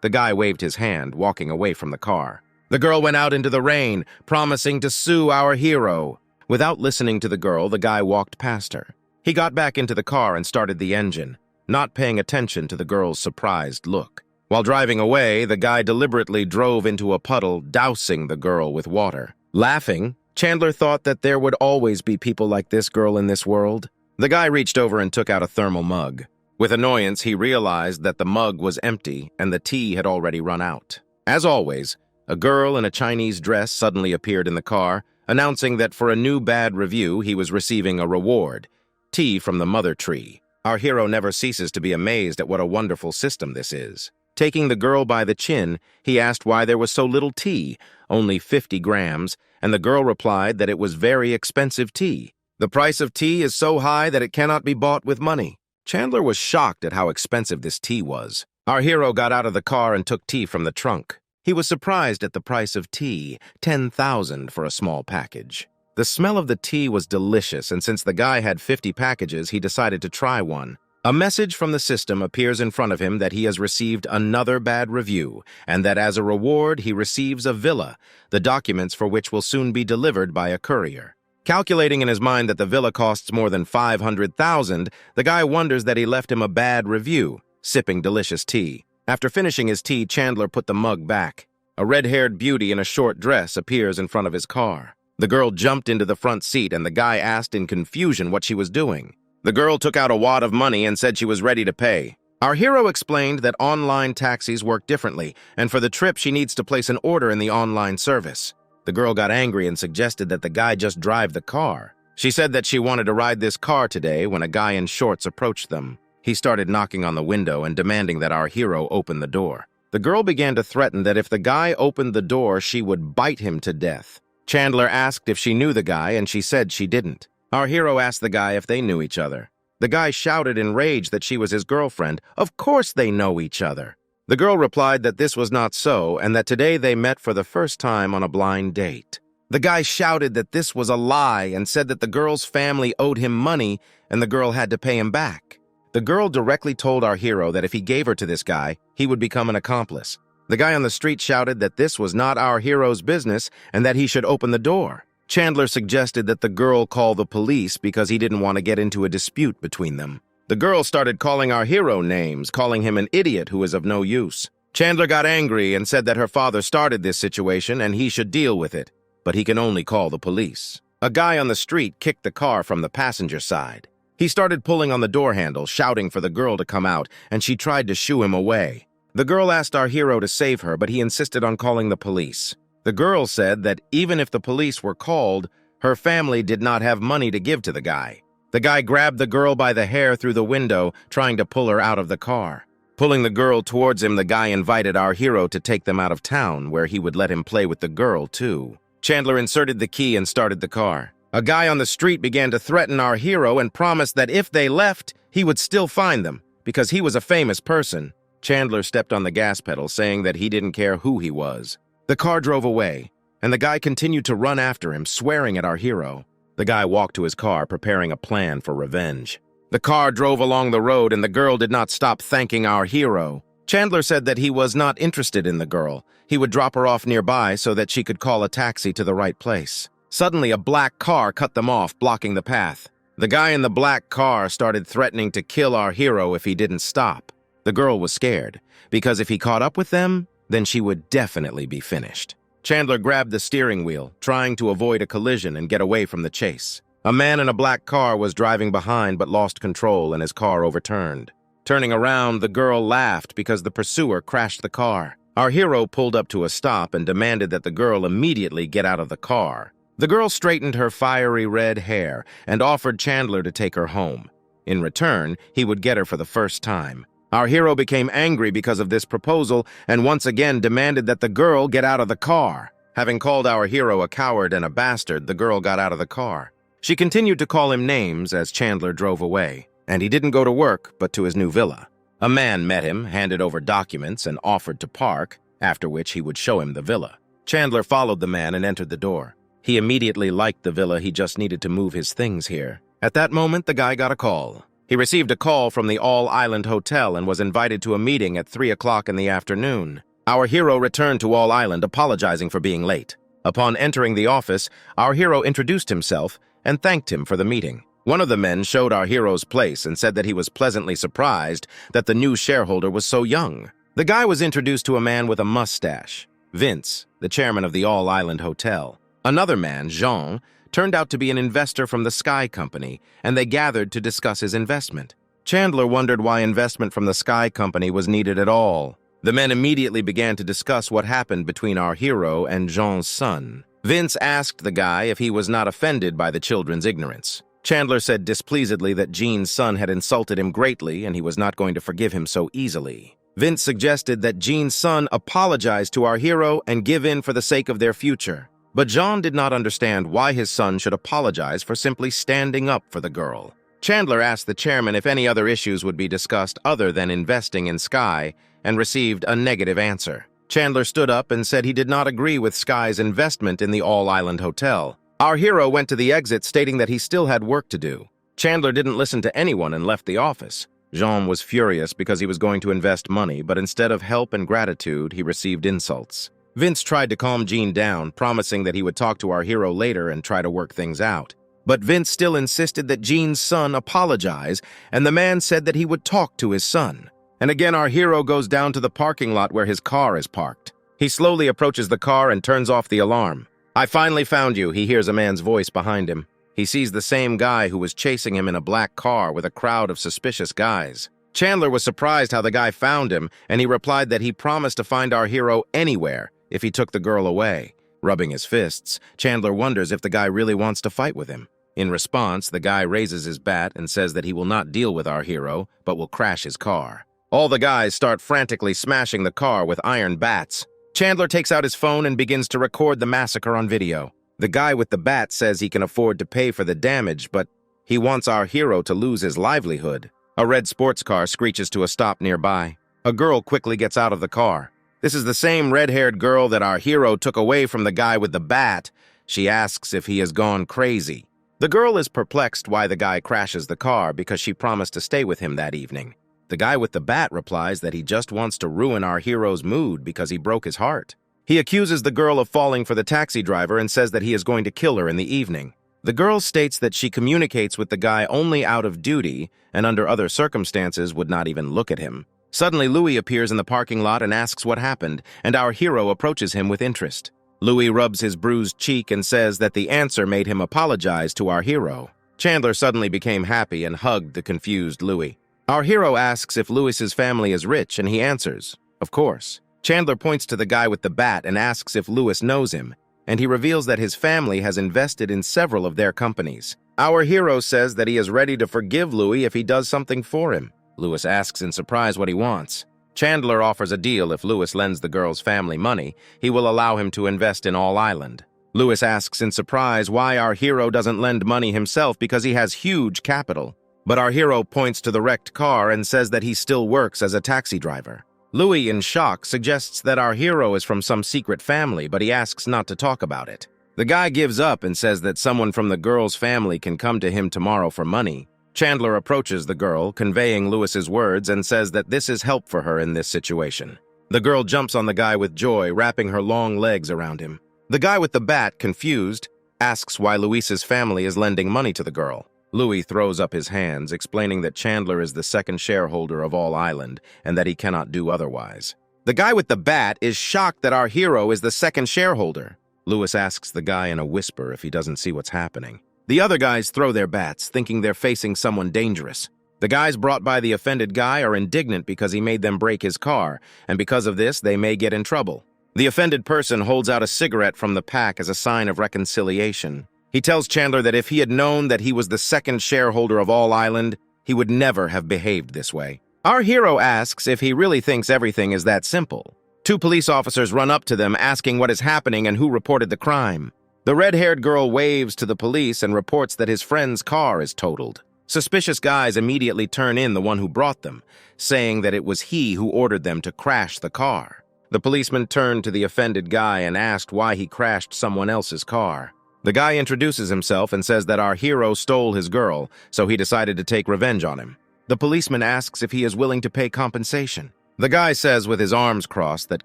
The guy waved his hand, walking away from the car. The girl went out into the rain, promising to sue our hero. Without listening to the girl, the guy walked past her. He got back into the car and started the engine, not paying attention to the girl's surprised look. While driving away, the guy deliberately drove into a puddle, dousing the girl with water. Laughing, Chandler thought that there would always be people like this girl in this world. The guy reached over and took out a thermal mug. With annoyance, he realized that the mug was empty and the tea had already run out. As always, a girl in a Chinese dress suddenly appeared in the car, announcing that for a new bad review, he was receiving a reward, tea from the mother tree. Our hero never ceases to be amazed at what a wonderful system this is. Taking the girl by the chin, he asked why there was so little tea, only 50 grams, and the girl replied that it was very expensive tea. The price of tea is so high that it cannot be bought with money. Chandler was shocked at how expensive this tea was. Our hero got out of the car and took tea from the trunk. He was surprised at the price of tea, $10,000 for a small package. The smell of the tea was delicious, and since the guy had 50 packages, he decided to try one. A message from the system appears in front of him that he has received another bad review, and that as a reward he receives a villa, the documents for which will soon be delivered by a courier. Calculating in his mind that the villa costs more than $500,000, the guy wonders that he left him a bad review, sipping delicious tea. After finishing his tea, Chandler put the mug back. A red-haired beauty in a short dress appears in front of his car. The girl jumped into the front seat, and the guy asked in confusion what she was doing. The girl took out a wad of money and said she was ready to pay. Our hero explained that online taxis work differently, and for the trip she needs to place an order in the online service. The girl got angry and suggested that the guy just drive the car. She said that she wanted to ride this car today when a guy in shorts approached them. He started knocking on the window and demanding that our hero open the door. The girl began to threaten that if the guy opened the door, she would bite him to death. Chandler asked if she knew the guy, and she said she didn't. Our hero asked the guy if they knew each other. The guy shouted in rage that she was his girlfriend. Of course they know each other. The girl replied that this was not so, and that today they met for the first time on a blind date. The guy shouted that this was a lie and said that the girl's family owed him money and the girl had to pay him back. The girl directly told our hero that if he gave her to this guy, he would become an accomplice. The guy on the street shouted that this was not our hero's business and that he should open the door. Chandler suggested that the girl call the police because he didn't want to get into a dispute between them. The girl started calling our hero names, calling him an idiot who is of no use. Chandler got angry and said that her father started this situation and he should deal with it, but he can only call the police. A guy on the street kicked the car from the passenger side. He started pulling on the door handle, shouting for the girl to come out, and she tried to shoo him away. The girl asked our hero to save her, but he insisted on calling the police. The girl said that even if the police were called, her family did not have money to give to the guy. The guy grabbed the girl by the hair through the window, trying to pull her out of the car. Pulling the girl towards him, the guy invited our hero to take them out of town, where he would let him play with the girl, too. Chandler inserted the key and started the car. A guy on the street began to threaten our hero and promised that if they left, he would still find them, because he was a famous person. Chandler stepped on the gas pedal, saying that he didn't care who he was. The car drove away, and the guy continued to run after him, swearing at our hero. The guy walked to his car, preparing a plan for revenge. The car drove along the road, and the girl did not stop thanking our hero. Chandler said that he was not interested in the girl. He would drop her off nearby so that she could call a taxi to the right place. Suddenly, a black car cut them off, blocking the path. The guy in the black car started threatening to kill our hero if he didn't stop. The girl was scared, because if he caught up with them, then she would definitely be finished. Chandler grabbed the steering wheel, trying to avoid a collision and get away from the chase. A man in a black car was driving behind but lost control and his car overturned. Turning around, the girl laughed because the pursuer crashed the car. Our hero pulled up to a stop and demanded that the girl immediately get out of the car. The girl straightened her fiery red hair and offered Chandler to take her home. In return, he would get her for the first time. Our hero became angry because of this proposal and once again demanded that the girl get out of the car. Having called our hero a coward and a bastard, the girl got out of the car. She continued to call him names as Chandler drove away, and he didn't go to work but to his new villa. A man met him, handed over documents, and offered to park, after which he would show him the villa. Chandler followed the man and entered the door. He immediately liked the villa, he just needed to move his things here. At that moment, the guy got a call. He received a call from the All-Island Hotel and was invited to a meeting at 3 o'clock in the afternoon. Our hero returned to All-Island, apologizing for being late. Upon entering the office, our hero introduced himself and thanked him for the meeting. One of the men showed our hero's place and said that he was pleasantly surprised that the new shareholder was so young. The guy was introduced to a man with a mustache, Vince, the chairman of the All-Island Hotel. Another man, Jean, turned out to be an investor from the Sky Company, and they gathered to discuss his investment. Chandler wondered why investment from the Sky Company was needed at all. The men immediately began to discuss what happened between our hero and Jean's son. Vince asked the guy if he was not offended by the children's ignorance. Chandler said displeasedly that Jean's son had insulted him greatly and he was not going to forgive him so easily. Vince suggested that Jean's son apologize to our hero and give in for the sake of their future. But Jean did not understand why his son should apologize for simply standing up for the girl. Chandler asked the chairman if any other issues would be discussed other than investing in Sky and received a negative answer. Chandler stood up and said he did not agree with Sky's investment in the All-Island Hotel. Our hero went to the exit stating that he still had work to do. Chandler didn't listen to anyone and left the office. Jean was furious because he was going to invest money, but instead of help and gratitude, he received insults. Vince tried to calm Jean down, promising that he would talk to our hero later and try to work things out. But Vince still insisted that Jean's son apologize, and the man said that he would talk to his son. And again, our hero goes down to the parking lot where his car is parked. He slowly approaches the car and turns off the alarm. "I finally found you," he hears a man's voice behind him. He sees the same guy who was chasing him in a black car with a crowd of suspicious guys. Chandler was surprised how the guy found him, and he replied that he promised to find our hero anywhere if he took the girl away. Rubbing his fists, Chandler wonders if the guy really wants to fight with him. In response, the guy raises his bat and says that he will not deal with our hero, but will crash his car. All the guys start frantically smashing the car with iron bats. Chandler takes out his phone and begins to record the massacre on video. The guy with the bat says he can afford to pay for the damage, but he wants our hero to lose his livelihood. A red sports car screeches to a stop nearby. A girl quickly gets out of the car. This is the same red-haired girl that our hero took away from the guy with the bat. She asks if he has gone crazy. The girl is perplexed why the guy crashes the car because she promised to stay with him that evening. The guy with the bat replies that he just wants to ruin our hero's mood because he broke his heart. He accuses the girl of falling for the taxi driver and says that he is going to kill her in the evening. The girl states that she communicates with the guy only out of duty and under other circumstances would not even look at him. Suddenly, Louis appears in the parking lot and asks what happened, and our hero approaches him with interest. Louis rubs his bruised cheek and says that the answer made him apologize to our hero. Chandler suddenly became happy and hugged the confused Louis. Our hero asks if Louis's family is rich, and he answers, of course. Chandler points to the guy with the bat and asks if Louis knows him, and he reveals that his family has invested in several of their companies. Our hero says that he is ready to forgive Louis if he does something for him. Louis asks in surprise what he wants. Chandler offers a deal if Louis lends the girl's family money, he will allow him to invest in All Island. Louis asks in surprise why our hero doesn't lend money himself because he has huge capital. But our hero points to the wrecked car and says that he still works as a taxi driver. Louis, in shock, suggests that our hero is from some secret family, but he asks not to talk about it. The guy gives up and says that someone from the girl's family can come to him tomorrow for money. Chandler approaches the girl, conveying Louis's words, and says that this is help for her in this situation. The girl jumps on the guy with joy, wrapping her long legs around him. The guy with the bat, confused, asks why Louis's family is lending money to the girl. Louis throws up his hands, explaining that Chandler is the second shareholder of All Island and that he cannot do otherwise. The guy with the bat is shocked that our hero is the second shareholder. Louis asks the guy in a whisper if he doesn't see what's happening. The other guys throw their bats, thinking they're facing someone dangerous. The guys brought by the offended guy are indignant because he made them break his car, and because of this, they may get in trouble. The offended person holds out a cigarette from the pack as a sign of reconciliation. He tells Chandler that if he had known that he was the second shareholder of All Island, he would never have behaved this way. Our hero asks if he really thinks everything is that simple. Two police officers run up to them asking what is happening and who reported the crime. The red-haired girl waves to the police and reports that his friend's car is totaled. Suspicious guys immediately turn in the one who brought them, saying that it was he who ordered them to crash the car. The policeman turned to the offended guy and asked why he crashed someone else's car. The guy introduces himself and says that our hero stole his girl, so he decided to take revenge on him. The policeman asks if he is willing to pay compensation. The guy says with his arms crossed that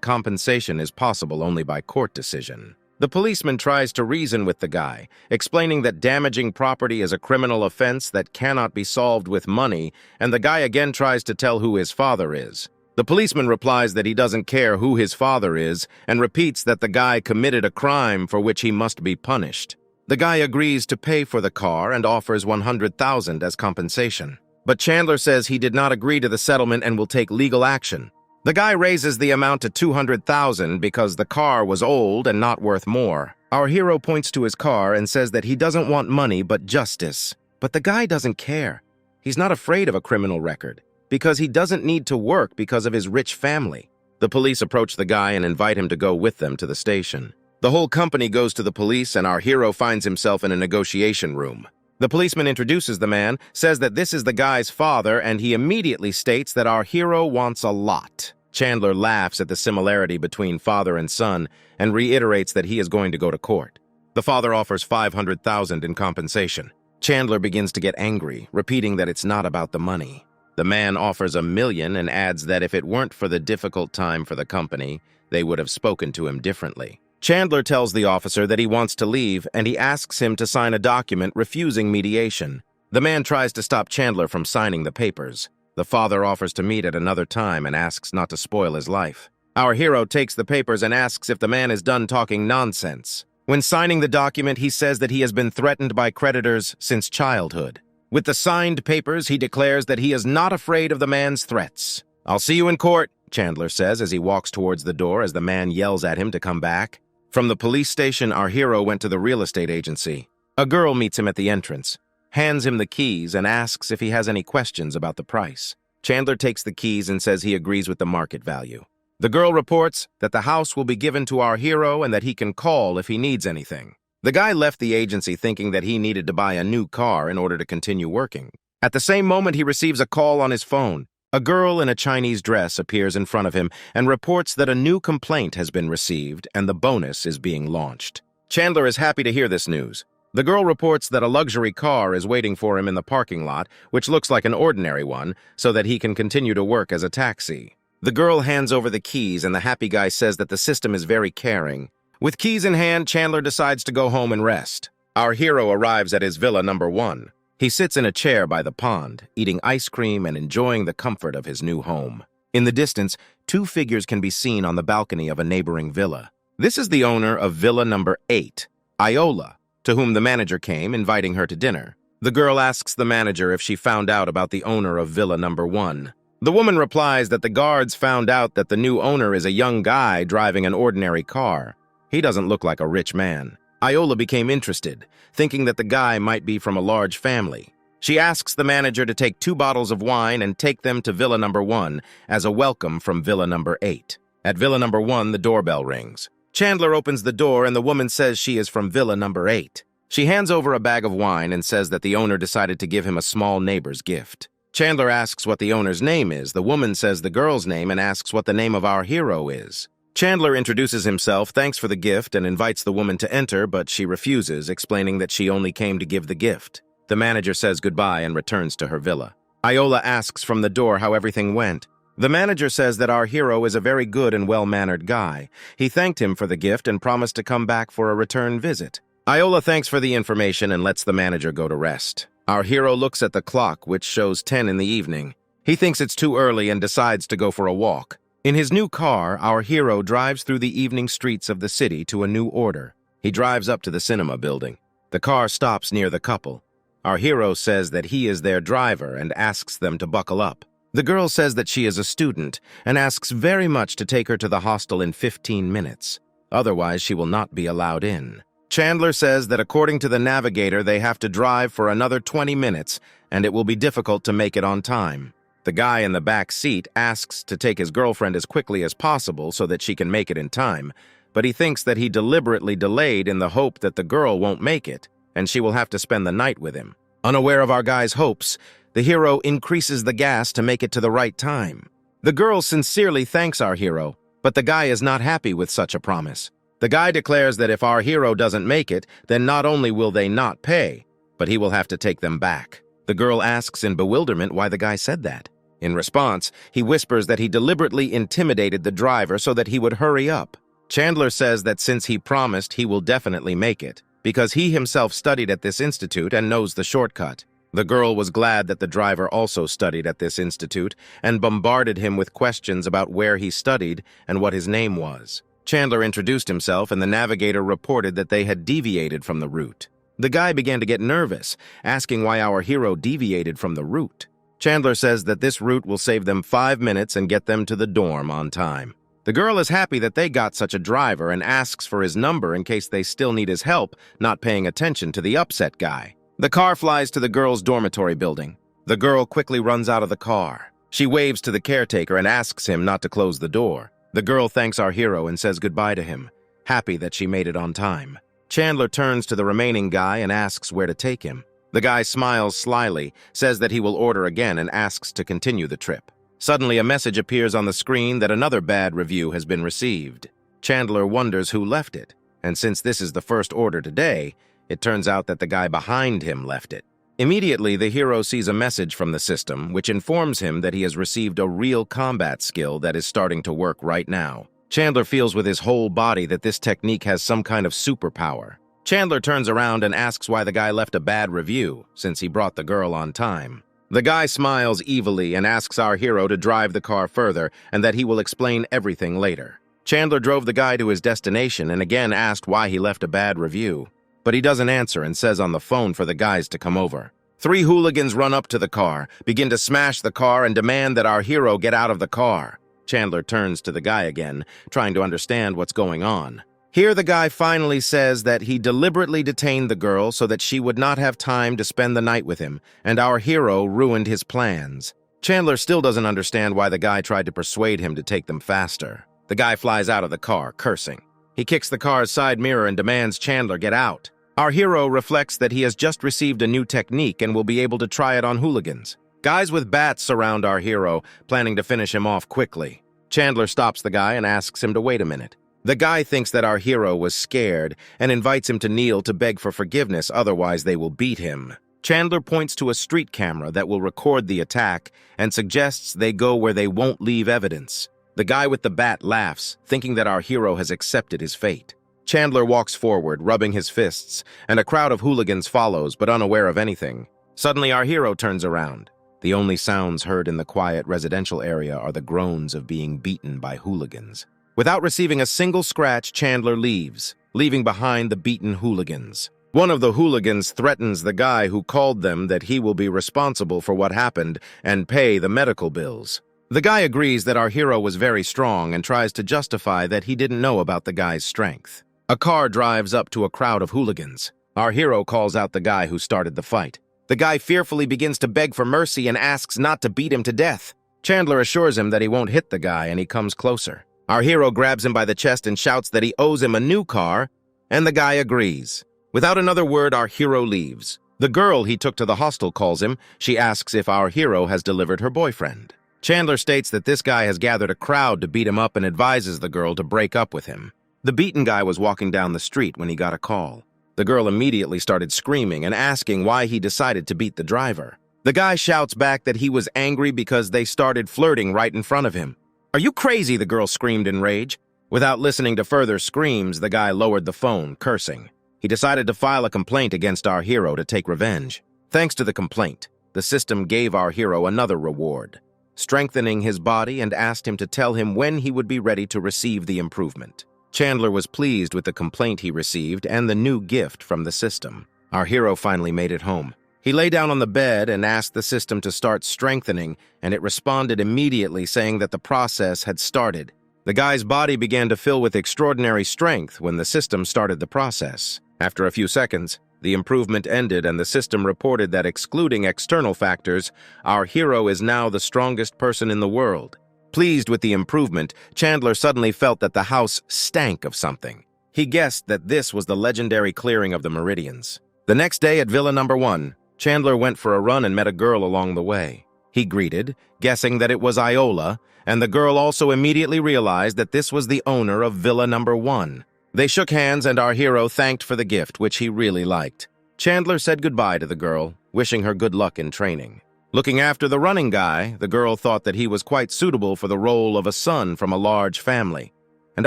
compensation is possible only by court decision. The policeman tries to reason with the guy, explaining that damaging property is a criminal offense that cannot be solved with money, and the guy again tries to tell who his father is. The policeman replies that he doesn't care who his father is and repeats that the guy committed a crime for which he must be punished. The guy agrees to pay for the car and offers $100,000 as compensation. But Chandler says he did not agree to the settlement and will take legal action. The guy raises the amount to $200,000 because the car was old and not worth more. Our hero points to his car and says that he doesn't want money but justice. But the guy doesn't care. He's not afraid of a criminal record, because he doesn't need to work because of his rich family. The police approach the guy and invite him to go with them to the station. The whole company goes to the police and our hero finds himself in a negotiation room. The policeman introduces the man, says that this is the guy's father, and he immediately states that our hero wants a lot. Chandler laughs at the similarity between father and son and reiterates that he is going to go to court. The father offers $500,000 in compensation. Chandler begins to get angry, repeating that it's not about the money. The man offers $1 million and adds that if it weren't for the difficult time for the company, they would have spoken to him differently. Chandler tells the officer that he wants to leave, and he asks him to sign a document refusing mediation. The man tries to stop Chandler from signing the papers. The father offers to meet at another time and asks not to spoil his life. Our hero takes the papers and asks if the man is done talking nonsense. When signing the document, he says that he has been threatened by creditors since childhood. With the signed papers, he declares that he is not afraid of the man's threats. "I'll see you in court," Chandler says as he walks towards the door as the man yells at him to come back. From the police station, our hero went to the real estate agency. A girl meets him at the entrance, hands him the keys, and asks if he has any questions about the price. Chandler takes the keys and says he agrees with the market value. The girl reports that the house will be given to our hero and that he can call if he needs anything. The guy left the agency thinking that he needed to buy a new car in order to continue working. At the same moment, he receives a call on his phone. A girl in a Chinese dress appears in front of him and reports that a new complaint has been received and the bonus is being launched. Chandler is happy to hear this news. The girl reports that a luxury car is waiting for him in the parking lot, which looks like an ordinary one, so that he can continue to work as a taxi. The girl hands over the keys and the happy guy says that the system is very caring. With keys in hand, Chandler decides to go home and rest. Our hero arrives at his villa number 1. He sits in a chair by the pond, eating ice cream and enjoying the comfort of his new home. In the distance, 2 figures can be seen on the balcony of a neighboring villa. This is the owner of villa number 8, Iola, to whom the manager came, inviting her to dinner. The girl asks the manager if she found out about the owner of villa number 1. The woman replies that the guards found out that the new owner is a young guy driving an ordinary car. He doesn't look like a rich man. Iola became interested, thinking that the guy might be from a large family. She asks the manager to take 2 bottles of wine and take them to villa number 1 as a welcome from villa number 8. At villa number 1, the doorbell rings. Chandler opens the door and the woman says she is from villa number 8. She hands over a bag of wine and says that the owner decided to give him a small neighbor's gift. Chandler asks what the owner's name is. The woman says the girl's name and asks what the name of our hero is. Chandler introduces himself, thanks for the gift, and invites the woman to enter, but she refuses, explaining that she only came to give the gift. The manager says goodbye and returns to her villa. Iola asks from the door how everything went. The manager says that our hero is a very good and well-mannered guy. He thanked him for the gift and promised to come back for a return visit. Iola thanks for the information and lets the manager go to rest. Our hero looks at the clock, which shows 10 in the evening. He thinks it's too early and decides to go for a walk. In his new car, our hero drives through the evening streets of the city to a new order. He drives up to the cinema building. The car stops near the couple. Our hero says that he is their driver and asks them to buckle up. The girl says that she is a student and asks very much to take her to the hostel in 15 minutes. Otherwise, she will not be allowed in. Chandler says that according to the navigator, they have to drive for another 20 minutes and it will be difficult to make it on time. The guy in the back seat asks to take his girlfriend as quickly as possible so that she can make it in time, but he thinks that he deliberately delayed in the hope that the girl won't make it, and she will have to spend the night with him. Unaware of our guy's hopes, the hero increases the gas to make it to the right time. The girl sincerely thanks our hero, but the guy is not happy with such a promise. The guy declares that if our hero doesn't make it, then not only will they not pay, but he will have to take them back. The girl asks in bewilderment why the guy said that. In response, he whispers that he deliberately intimidated the driver so that he would hurry up. Chandler says that since he promised, he will definitely make it, because he himself studied at this institute and knows the shortcut. The girl was glad that the driver also studied at this institute and bombarded him with questions about where he studied and what his name was. Chandler introduced himself and the navigator reported that they had deviated from the route. The guy began to get nervous, asking why our hero deviated from the route. Chandler says that this route will save them 5 minutes and get them to the dorm on time. The girl is happy that they got such a driver and asks for his number in case they still need his help, not paying attention to the upset guy. The car flies to the girl's dormitory building. The girl quickly runs out of the car. She waves to the caretaker and asks him not to close the door. The girl thanks our hero and says goodbye to him, happy that she made it on time. Chandler turns to the remaining guy and asks where to take him. The guy smiles slyly, says that he will order again and asks to continue the trip. Suddenly, a message appears on the screen that another bad review has been received. Chandler wonders who left it, and since this is the first order today, it turns out that the guy behind him left it. Immediately, the hero sees a message from the system, which informs him that he has received a real combat skill that is starting to work right now. Chandler feels with his whole body that this technique has some kind of superpower. Chandler turns around and asks why the guy left a bad review, since he brought the girl on time. The guy smiles evilly and asks our hero to drive the car further and that he will explain everything later. Chandler drove the guy to his destination and again asked why he left a bad review. But he doesn't answer and says on the phone for the guys to come over. 3 hooligans run up to the car, begin to smash the car and demand that our hero get out of the car. Chandler turns to the guy again, trying to understand what's going on. Here the guy finally says that he deliberately detained the girl so that she would not have time to spend the night with him, and our hero ruined his plans. Chandler still doesn't understand why the guy tried to persuade him to take them faster. The guy flies out of the car, cursing. He kicks the car's side mirror and demands Chandler get out. Our hero reflects that he has just received a new technique and will be able to try it on hooligans. Guys with bats surround our hero, planning to finish him off quickly. Chandler stops the guy and asks him to wait a minute. The guy thinks that our hero was scared and invites him to kneel to beg for forgiveness, otherwise they will beat him. Chandler points to a street camera that will record the attack and suggests they go where they won't leave evidence. The guy with the bat laughs, thinking that our hero has accepted his fate. Chandler walks forward, rubbing his fists, and a crowd of hooligans follows, but unaware of anything. Suddenly, our hero turns around. The only sounds heard in the quiet residential area are the groans of being beaten by hooligans. Without receiving a single scratch, Chandler leaves, leaving behind the beaten hooligans. One of the hooligans threatens the guy who called them that he will be responsible for what happened and pay the medical bills. The guy agrees that our hero was very strong and tries to justify that he didn't know about the guy's strength. A car drives up to a crowd of hooligans. Our hero calls out the guy who started the fight. The guy fearfully begins to beg for mercy and asks not to beat him to death. Chandler assures him that he won't hit the guy, and he comes closer. Our hero grabs him by the chest and shouts that he owes him a new car, and the guy agrees. Without another word, our hero leaves. The girl he took to the hostel calls him. She asks if our hero has delivered her boyfriend. Chandler states that this guy has gathered a crowd to beat him up and advises the girl to break up with him. The beaten guy was walking down the street when he got a call. The girl immediately started screaming and asking why he decided to beat the driver. The guy shouts back that he was angry because they started flirting right in front of him. "Are you crazy?" the girl screamed in rage. Without listening to further screams, the guy lowered the phone, cursing. He decided to file a complaint against our hero to take revenge. Thanks to the complaint, the system gave our hero another reward, strengthening his body, and asked him to tell him when he would be ready to receive the improvement. Chandler was pleased with the complaint he received and the new gift from the system. Our hero finally made it home. He lay down on the bed and asked the system to start strengthening, and it responded immediately, saying that the process had started. The guy's body began to fill with extraordinary strength when the system started the process. After a few seconds, the improvement ended, and the system reported that, excluding external factors, our hero is now the strongest person in the world. Pleased with the improvement, Chandler suddenly felt that the house stank of something. He guessed that this was the legendary clearing of the meridians. The next day at Villa Number 1, Chandler went for a run and met a girl along the way. He greeted, guessing that it was Iola, and the girl also immediately realized that this was the owner of Villa Number 1. They shook hands, and our hero thanked for the gift, which he really liked. Chandler said goodbye to the girl, wishing her good luck in training. Looking after the running guy, the girl thought that he was quite suitable for the role of a son from a large family. And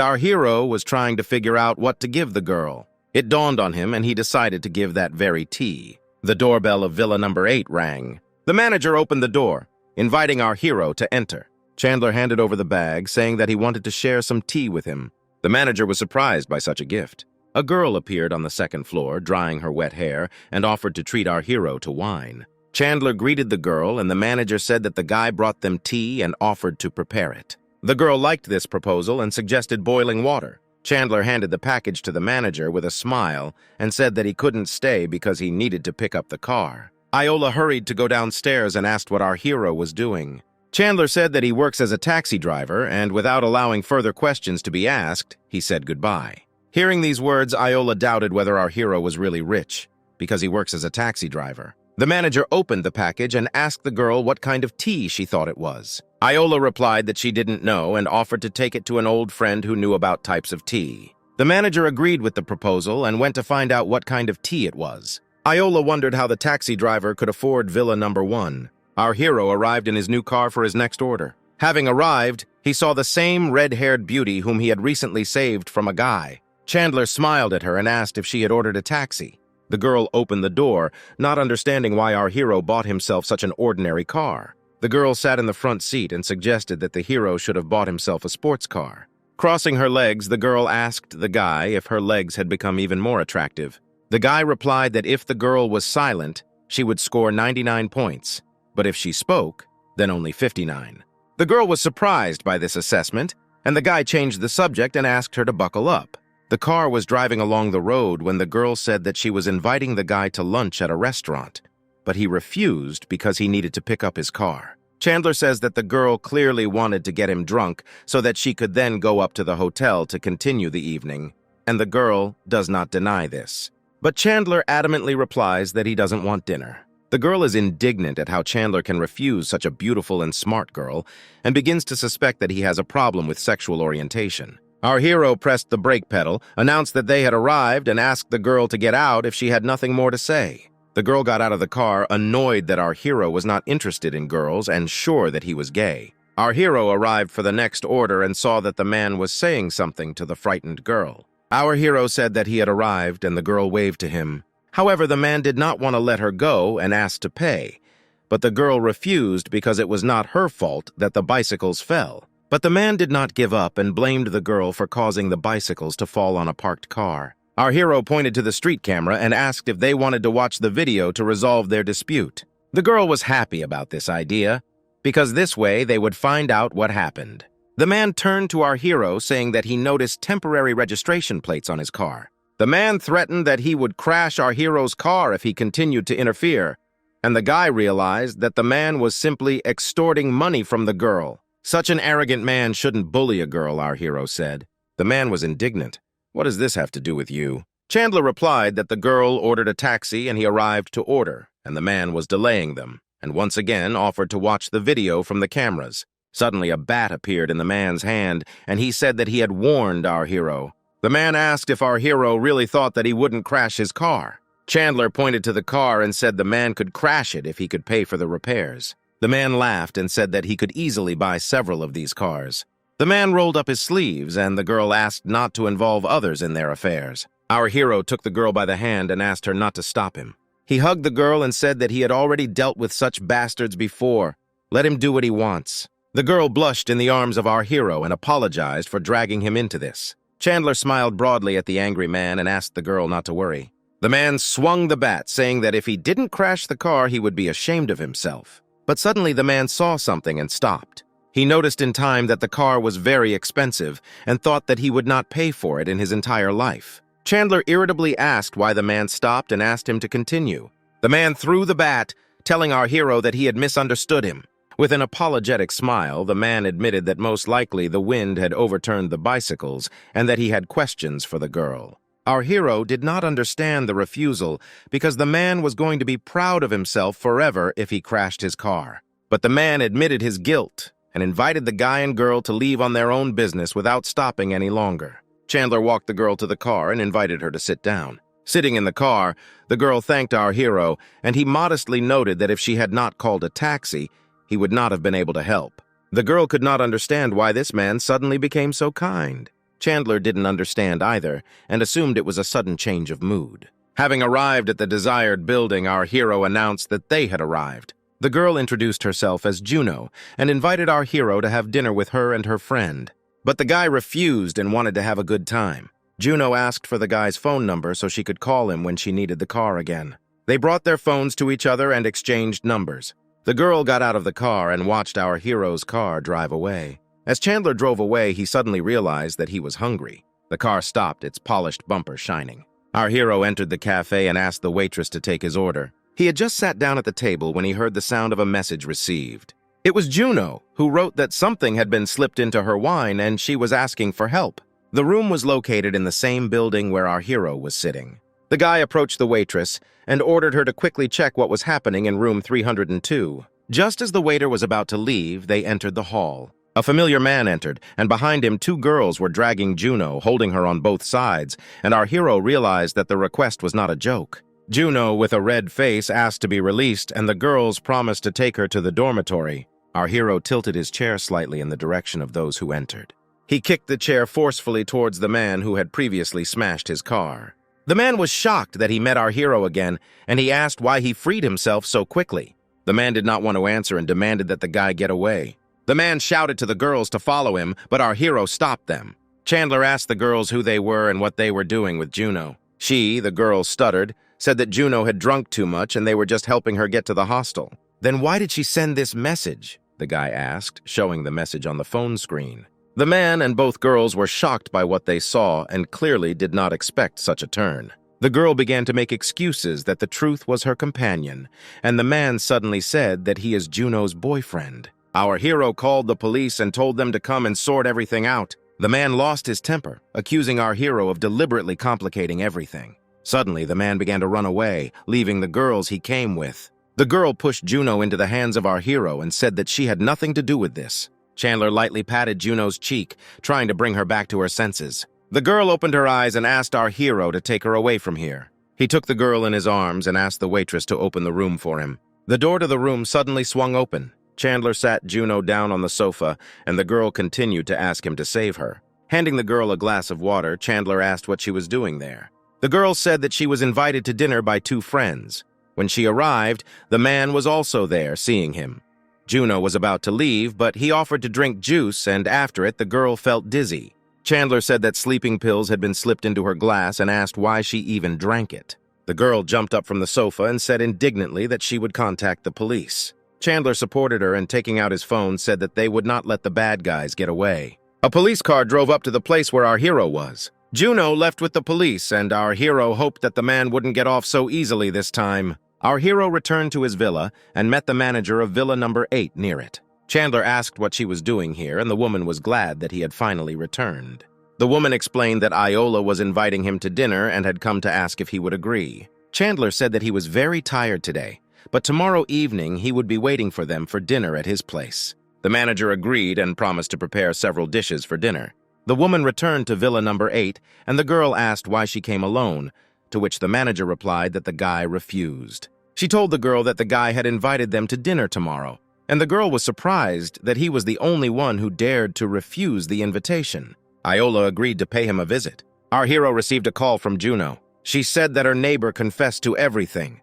our hero was trying to figure out what to give the girl. It dawned on him, and he decided to give that very tea. The doorbell of Villa Number 8 rang. The manager opened the door, inviting our hero to enter. Chandler handed over the bag, saying that he wanted to share some tea with him. The manager was surprised by such a gift. A girl appeared on the second floor, drying her wet hair, and offered to treat our hero to wine. Chandler greeted the girl, and the manager said that the guy brought them tea and offered to prepare it. The girl liked this proposal and suggested boiling water. Chandler handed the package to the manager with a smile and said that he couldn't stay because he needed to pick up the car. Iola hurried to go downstairs and asked what our hero was doing. Chandler said that he works as a taxi driver, and without allowing further questions to be asked, he said goodbye. Hearing these words, Iola doubted whether our hero was really rich, because he works as a taxi driver. The manager opened the package and asked the girl what kind of tea she thought it was. Iola replied that she didn't know and offered to take it to an old friend who knew about types of tea. The manager agreed with the proposal and went to find out what kind of tea it was. Iola wondered how the taxi driver could afford Villa Number 1. Our hero arrived in his new car for his next order. Having arrived, he saw the same red-haired beauty whom he had recently saved from a guy. Chandler smiled at her and asked if she had ordered a taxi. The girl opened the door, not understanding why our hero bought himself such an ordinary car. The girl sat in the front seat and suggested that the hero should have bought himself a sports car. Crossing her legs, the girl asked the guy if her legs had become even more attractive. The guy replied that if the girl was silent, she would score 99 points, but if she spoke, then only 59. The girl was surprised by this assessment, and the guy changed the subject and asked her to buckle up. The car was driving along the road when the girl said that she was inviting the guy to lunch at a restaurant, but he refused because he needed to pick up his car. Chandler says that the girl clearly wanted to get him drunk so that she could then go up to the hotel to continue the evening. and the girl does not deny this. But Chandler adamantly replies that he doesn't want dinner. The girl is indignant at how Chandler can refuse such a beautiful and smart girl and begins to suspect that he has a problem with sexual orientation. Our hero pressed the brake pedal, announced that they had arrived, and asked the girl to get out if she had nothing more to say. The girl got out of the car, annoyed that our hero was not interested in girls and sure that he was gay. Our hero arrived for the next order and saw that the man was saying something to the frightened girl. Our hero said that he had arrived and the girl waved to him. However, the man did not want to let her go and asked to pay. But the girl refused because it was not her fault that the bicycles fell. But the man did not give up and blamed the girl for causing the bicycles to fall on a parked car. Our hero pointed to the street camera and asked if they wanted to watch the video to resolve their dispute. The girl was happy about this idea, because this way they would find out what happened. The man turned to our hero saying that he noticed temporary registration plates on his car. The man threatened that he would crash our hero's car if he continued to interfere, and the guy realized that the man was simply extorting money from the girl. Such an arrogant man shouldn't bully a girl, our hero said. The man was indignant. What does this have to do with you? Chandler replied that the girl ordered a taxi and he arrived to order, and the man was delaying them, and once again offered to watch the video from the cameras. Suddenly a bat appeared in the man's hand, and he said that he had warned our hero. The man asked if our hero really thought that he wouldn't crash his car. Chandler pointed to the car and said the man could crash it if he could pay for the repairs. The man laughed and said that he could easily buy several of these cars. The man rolled up his sleeves, and the girl asked not to involve others in their affairs. Our hero took the girl by the hand and asked her not to stop him. He hugged the girl and said that he had already dealt with such bastards before. Let him do what he wants. The girl blushed in the arms of our hero and apologized for dragging him into this. Chandler smiled broadly at the angry man and asked the girl not to worry. The man swung the bat, saying that if he didn't crash the car, he would be ashamed of himself. But suddenly the man saw something and stopped. He noticed in time that the car was very expensive and thought that he would not pay for it in his entire life. Chandler irritably asked why the man stopped and asked him to continue. The man threw the bat, telling our hero that he had misunderstood him. With an apologetic smile, the man admitted that most likely the wind had overturned the bicycles and that he had questions for the girl. Our hero did not understand the refusal because the man was going to be proud of himself forever if he crashed his car. But the man admitted his guilt and invited the guy and girl to leave on their own business without stopping any longer. Chandler walked the girl to the car and invited her to sit down. Sitting in the car, the girl thanked our hero, and he modestly noted that if she had not called a taxi, he would not have been able to help. The girl could not understand why this man suddenly became so kind. Chandler didn't understand either, and assumed it was a sudden change of mood. Having arrived at the desired building, our hero announced that they had arrived. The girl introduced herself as Juno and invited our hero to have dinner with her and her friend. But the guy refused and wanted to have a good time. Juno asked for the guy's phone number so she could call him when she needed the car again. They brought their phones to each other and exchanged numbers. The girl got out of the car and watched our hero's car drive away. As Chandler drove away, he suddenly realized that he was hungry. The car stopped, its polished bumper shining. Our hero entered the cafe and asked the waitress to take his order. He had just sat down at the table when he heard the sound of a message received. It was Juno, who wrote that something had been slipped into her wine and she was asking for help. The room was located in the same building where our hero was sitting. The guy approached the waitress and ordered her to quickly check what was happening in room 302. Just as the waiter was about to leave, they entered the hall. A familiar man entered, and behind him 2 girls were dragging Juno, holding her on both sides, and our hero realized that the request was not a joke. Juno, with a red face, asked to be released, and the girls promised to take her to the dormitory. Our hero tilted his chair slightly in the direction of those who entered. He kicked the chair forcefully towards the man who had previously smashed his car. The man was shocked that he met our hero again, and he asked why he freed himself so quickly. The man did not want to answer and demanded that the guy get away. The man shouted to the girls to follow him, but our hero stopped them. Chandler asked the girls who they were and what they were doing with Juno. She, the girl, stuttered, said that Juno had drunk too much and they were just helping her get to the hostel. Then why did she send this message? The guy asked, showing the message on the phone screen. The man and both girls were shocked by what they saw and clearly did not expect such a turn. The girl began to make excuses that the truth was her companion, and the man suddenly said that he is Juno's boyfriend. Our hero called the police and told them to come and sort everything out. The man lost his temper, accusing our hero of deliberately complicating everything. Suddenly, the man began to run away, leaving the girls he came with. The girl pushed Juno into the hands of our hero and said that she had nothing to do with this. Chandler lightly patted Juno's cheek, trying to bring her back to her senses. The girl opened her eyes and asked our hero to take her away from here. He took the girl in his arms and asked the waitress to open the room for him. The door to the room suddenly swung open. Chandler sat Juno down on the sofa, and the girl continued to ask him to save her. Handing the girl a glass of water, Chandler asked what she was doing there. The girl said that she was invited to dinner by 2 friends. When she arrived, the man was also there, seeing him. Juno was about to leave, but he offered to drink juice, and after it, the girl felt dizzy. Chandler said that sleeping pills had been slipped into her glass and asked why she even drank it. The girl jumped up from the sofa and said indignantly that she would contact the police. Chandler supported her and, taking out his phone, said that they would not let the bad guys get away. A police car drove up to the place where our hero was. Juno left with the police, and our hero hoped that the man wouldn't get off so easily this time. Our hero returned to his villa and met the manager of Villa number 8 near it. Chandler asked what she was doing here, and the woman was glad that he had finally returned. The woman explained that Iola was inviting him to dinner and had come to ask if he would agree. Chandler said that he was very tired today, but tomorrow evening he would be waiting for them for dinner at his place. The manager agreed and promised to prepare several dishes for dinner. The woman returned to Villa number 8, and the girl asked why she came alone, to which the manager replied that the guy refused. She told the girl that the guy had invited them to dinner tomorrow, and the girl was surprised that he was the only one who dared to refuse the invitation. Iola agreed to pay him a visit. Our hero received a call from Juno. She said that her neighbor confessed to everything,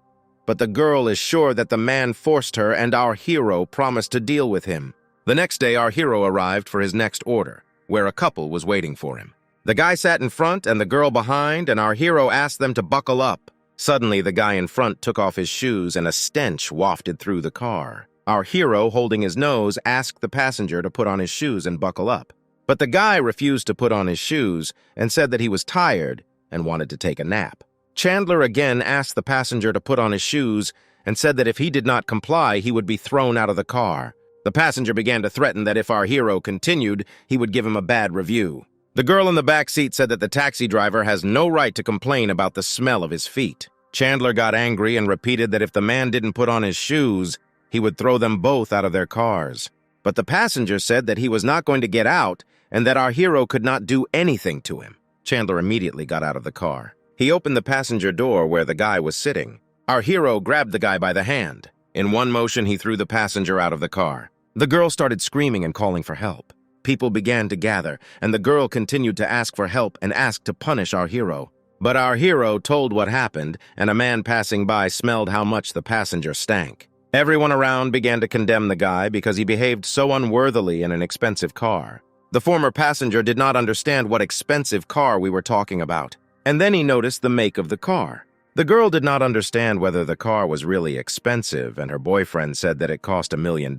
but the girl is sure that the man forced her, and our hero promised to deal with him. The next day, our hero arrived for his next order, where a couple was waiting for him. The guy sat in front and the girl behind, and our hero asked them to buckle up. Suddenly, the guy in front took off his shoes and a stench wafted through the car. Our hero, holding his nose, asked the passenger to put on his shoes and buckle up. But the guy refused to put on his shoes and said that he was tired and wanted to take a nap. Chandler again asked the passenger to put on his shoes and said that if he did not comply, he would be thrown out of the car. The passenger began to threaten that if our hero continued, he would give him a bad review. The girl in the back seat said that the taxi driver has no right to complain about the smell of his feet. Chandler got angry and repeated that if the man didn't put on his shoes, he would throw them both out of their cars. But the passenger said that he was not going to get out and that our hero could not do anything to him. Chandler immediately got out of the car. He opened the passenger door where the guy was sitting. Our hero grabbed the guy by the hand. In one motion, he threw the passenger out of the car. The girl started screaming and calling for help. People began to gather, and the girl continued to ask for help and asked to punish our hero. But our hero told what happened, and a man passing by smelled how much the passenger stank. Everyone around began to condemn the guy because he behaved so unworthily in an expensive car. The former passenger did not understand what expensive car we were talking about, and then he noticed the make of the car. The girl did not understand whether the car was really expensive, and her boyfriend said that it cost $1 million.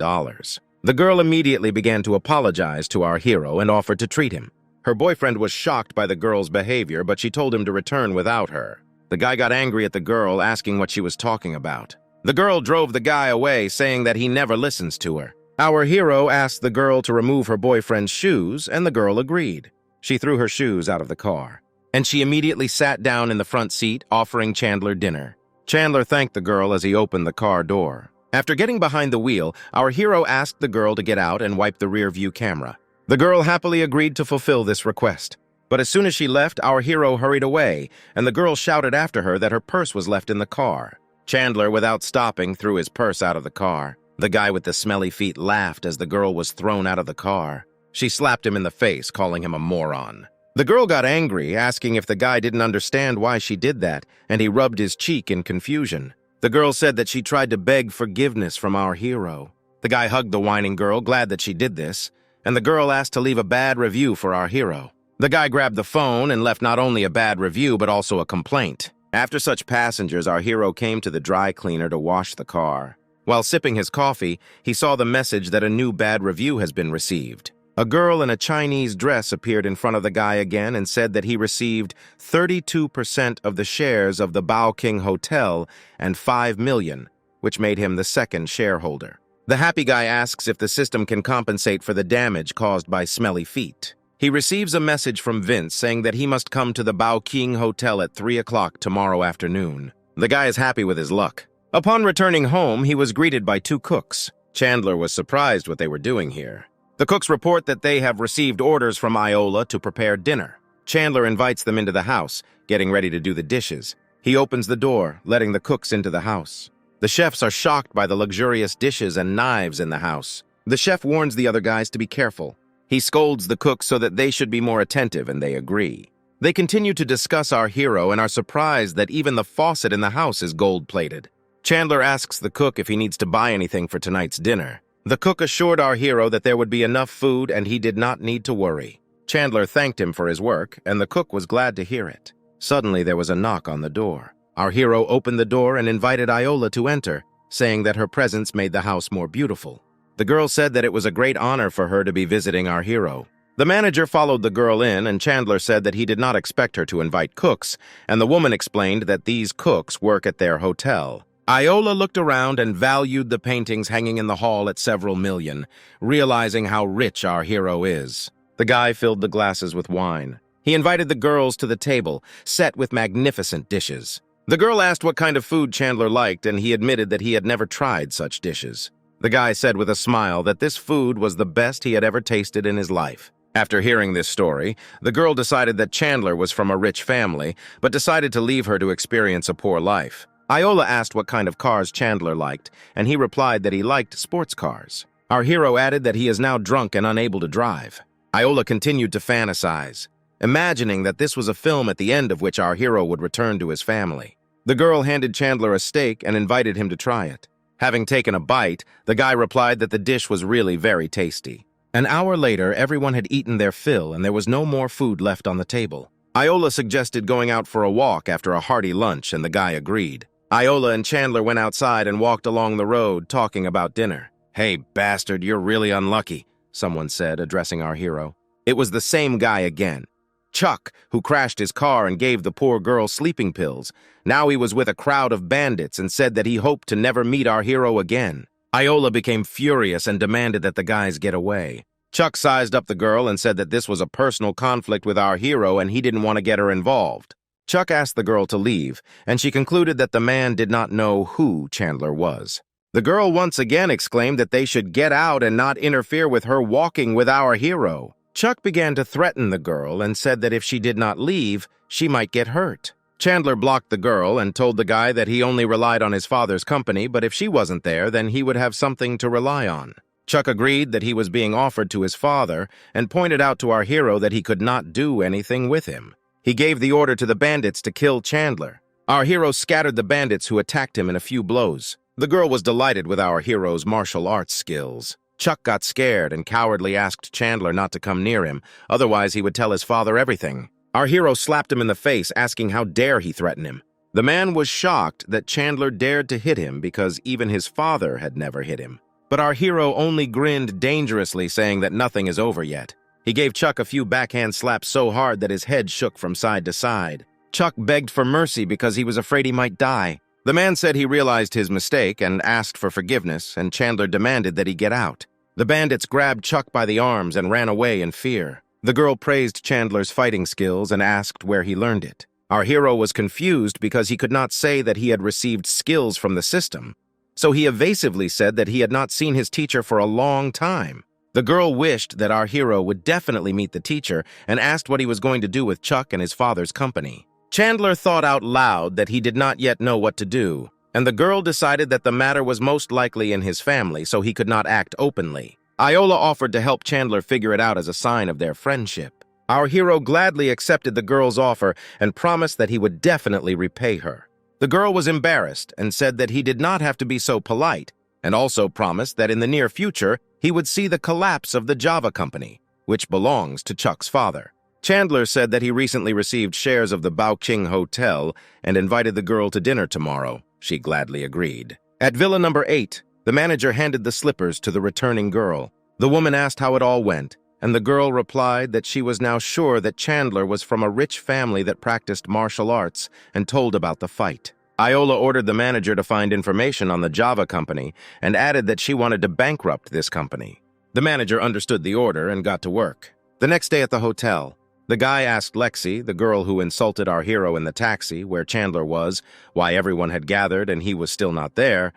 The girl immediately began to apologize to our hero and offered to treat him. Her boyfriend was shocked by the girl's behavior, but she told him to return without her. The guy got angry at the girl, asking what she was talking about. The girl drove the guy away, saying that he never listens to her. Our hero asked the girl to remove her boyfriend's shoes, and the girl agreed. She threw her shoes out of the car, and she immediately sat down in the front seat, offering Chandler dinner. Chandler thanked the girl as he opened the car door. After getting behind the wheel, our hero asked the girl to get out and wipe the rear-view camera. The girl happily agreed to fulfill this request. But as soon as she left, our hero hurried away, and the girl shouted after her that her purse was left in the car. Chandler, without stopping, threw his purse out of the car. The guy with the smelly feet laughed as the girl was thrown out of the car. She slapped him in the face, calling him a moron. The girl got angry, asking if the guy didn't understand why she did that, and he rubbed his cheek in confusion. The girl said that she tried to beg forgiveness from our hero. The guy hugged the whining girl, glad that she did this, and the girl asked to leave a bad review for our hero. The guy grabbed the phone and left not only a bad review but also a complaint. After such passengers, our hero came to the dry cleaner to wash the car. While sipping his coffee, he saw the message that a new bad review has been received. A girl in a Chinese dress appeared in front of the guy again and said that he received 32% of the shares of the Bao King Hotel and $5 million, which made him the second shareholder. The happy guy asks if the system can compensate for the damage caused by smelly feet. He receives a message from Vince saying that he must come to the Baoqing Hotel at 3 o'clock tomorrow afternoon. The guy is happy with his luck. Upon returning home, he was greeted by two cooks. Chandler was surprised what they were doing here. The cooks report that they have received orders from Iola to prepare dinner. Chandler invites them into the house, getting ready to do the dishes. He opens the door, letting the cooks into the house. The chefs are shocked by the luxurious dishes and knives in the house. The chef warns the other guys to be careful. He scolds the cooks so that they should be more attentive, and they agree. They continue to discuss our hero and are surprised that even the faucet in the house is gold-plated. Chandler asks the cook if he needs to buy anything for tonight's dinner. The cook assured our hero that there would be enough food and he did not need to worry. Chandler thanked him for his work, and the cook was glad to hear it. Suddenly, there was a knock on the door. Our hero opened the door and invited Iola to enter, saying that her presence made the house more beautiful. The girl said that it was a great honor for her to be visiting our hero. The manager followed the girl in, and Chandler said that he did not expect her to invite cooks, and the woman explained that these cooks work at their hotel. Iola looked around and valued the paintings hanging in the hall at several million, realizing how rich our hero is. The guy filled the glasses with wine. He invited the girls to the table, set with magnificent dishes. The girl asked what kind of food Chandler liked, and he admitted that he had never tried such dishes. The guy said with a smile that this food was the best he had ever tasted in his life. After hearing this story, the girl decided that Chandler was from a rich family, but decided to leave her to experience a poor life. Iola asked what kind of cars Chandler liked, and he replied that he liked sports cars. Our hero added that he is now drunk and unable to drive. Iola continued to fantasize, imagining that this was a film at the end of which our hero would return to his family. The girl handed Chandler a steak and invited him to try it. Having taken a bite, the guy replied that the dish was really very tasty. An hour later, everyone had eaten their fill and there was no more food left on the table. Iola suggested going out for a walk after a hearty lunch, and the guy agreed. Iola and Chandler went outside and walked along the road, talking about dinner. "Hey, bastard, you're really unlucky," someone said, addressing our hero. It was the same guy again. Chuck, who crashed his car and gave the poor girl sleeping pills. Now he was with a crowd of bandits and said that he hoped to never meet our hero again. Iola became furious and demanded that the guys get away. Chuck sized up the girl and said that this was a personal conflict with our hero and he didn't want to get her involved. Chuck asked the girl to leave, and she concluded that the man did not know who Chandler was. The girl once again exclaimed that they should get out and not interfere with her walking with our hero. Chuck began to threaten the girl and said that if she did not leave, she might get hurt. Chandler blocked the girl and told the guy that he only relied on his father's company, but if she wasn't there, then he would have something to rely on. Chuck agreed that he was being offered to his father and pointed out to our hero that he could not do anything with him. He gave the order to the bandits to kill Chandler. Our hero scattered the bandits who attacked him in a few blows. The girl was delighted with our hero's martial arts skills. Chuck got scared and cowardly asked Chandler not to come near him, otherwise he would tell his father everything. Our hero slapped him in the face, asking how dare he threaten him. The man was shocked that Chandler dared to hit him because even his father had never hit him. But our hero only grinned dangerously, saying that nothing is over yet. He gave Chuck a few backhand slaps so hard that his head shook from side to side. Chuck begged for mercy because he was afraid he might die. The man said he realized his mistake and asked for forgiveness, and Chandler demanded that he get out. The bandits grabbed Chuck by the arms and ran away in fear. The girl praised Chandler's fighting skills and asked where he learned it. Our hero was confused because he could not say that he had received skills from the system, so he evasively said that he had not seen his teacher for a long time. The girl wished that our hero would definitely meet the teacher and asked what he was going to do with Chuck and his father's company. Chandler thought out loud that he did not yet know what to do, and the girl decided that the matter was most likely in his family, so he could not act openly. Iola offered to help Chandler figure it out as a sign of their friendship. Our hero gladly accepted the girl's offer and promised that he would definitely repay her. The girl was embarrassed and said that he did not have to be so polite, and also promised that in the near future he would see the collapse of the Java company, which belongs to Chuck's father. Chandler said that he recently received shares of the Baoqing Hotel and invited the girl to dinner tomorrow. She gladly agreed. At Villa number 8, the manager handed the slippers to the returning girl. The woman asked how it all went, and the girl replied that she was now sure that Chandler was from a rich family that practiced martial arts and told about the fight. Iola ordered the manager to find information on the Java company and added that she wanted to bankrupt this company. The manager understood the order and got to work. The next day at the hotel, the guy asked Lexi, the girl who insulted our hero in the taxi where Chandler was, why everyone had gathered and he was still not there.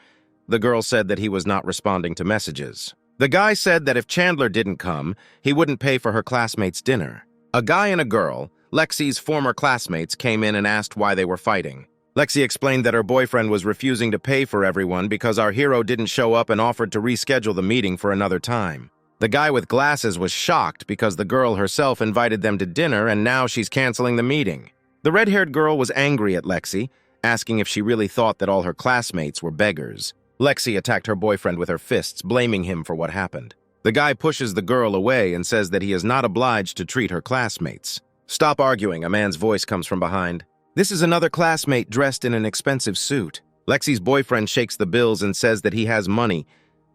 The girl said that he was not responding to messages. The guy said that if Chandler didn't come, he wouldn't pay for her classmates' dinner. A guy and a girl, Lexi's former classmates, came in and asked why they were fighting. Lexi explained that her boyfriend was refusing to pay for everyone because our hero didn't show up and offered to reschedule the meeting for another time. The guy with glasses was shocked because the girl herself invited them to dinner and now she's canceling the meeting. The red-haired girl was angry at Lexi, asking if she really thought that all her classmates were beggars. Lexi attacked her boyfriend with her fists, blaming him for what happened. The guy pushes the girl away and says that he is not obliged to treat her classmates. "Stop arguing," a man's voice comes from behind. This is another classmate dressed in an expensive suit. Lexi's boyfriend shakes the bills and says that he has money,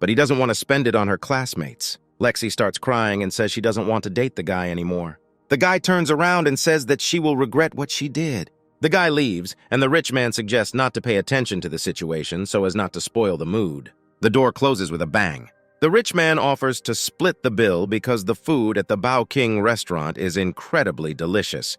but he doesn't want to spend it on her classmates. Lexi starts crying and says she doesn't want to date the guy anymore. The guy turns around and says that she will regret what she did. The guy leaves, and the rich man suggests not to pay attention to the situation so as not to spoil the mood. The door closes with a bang. The rich man offers to split the bill because the food at the Bao King restaurant is incredibly delicious.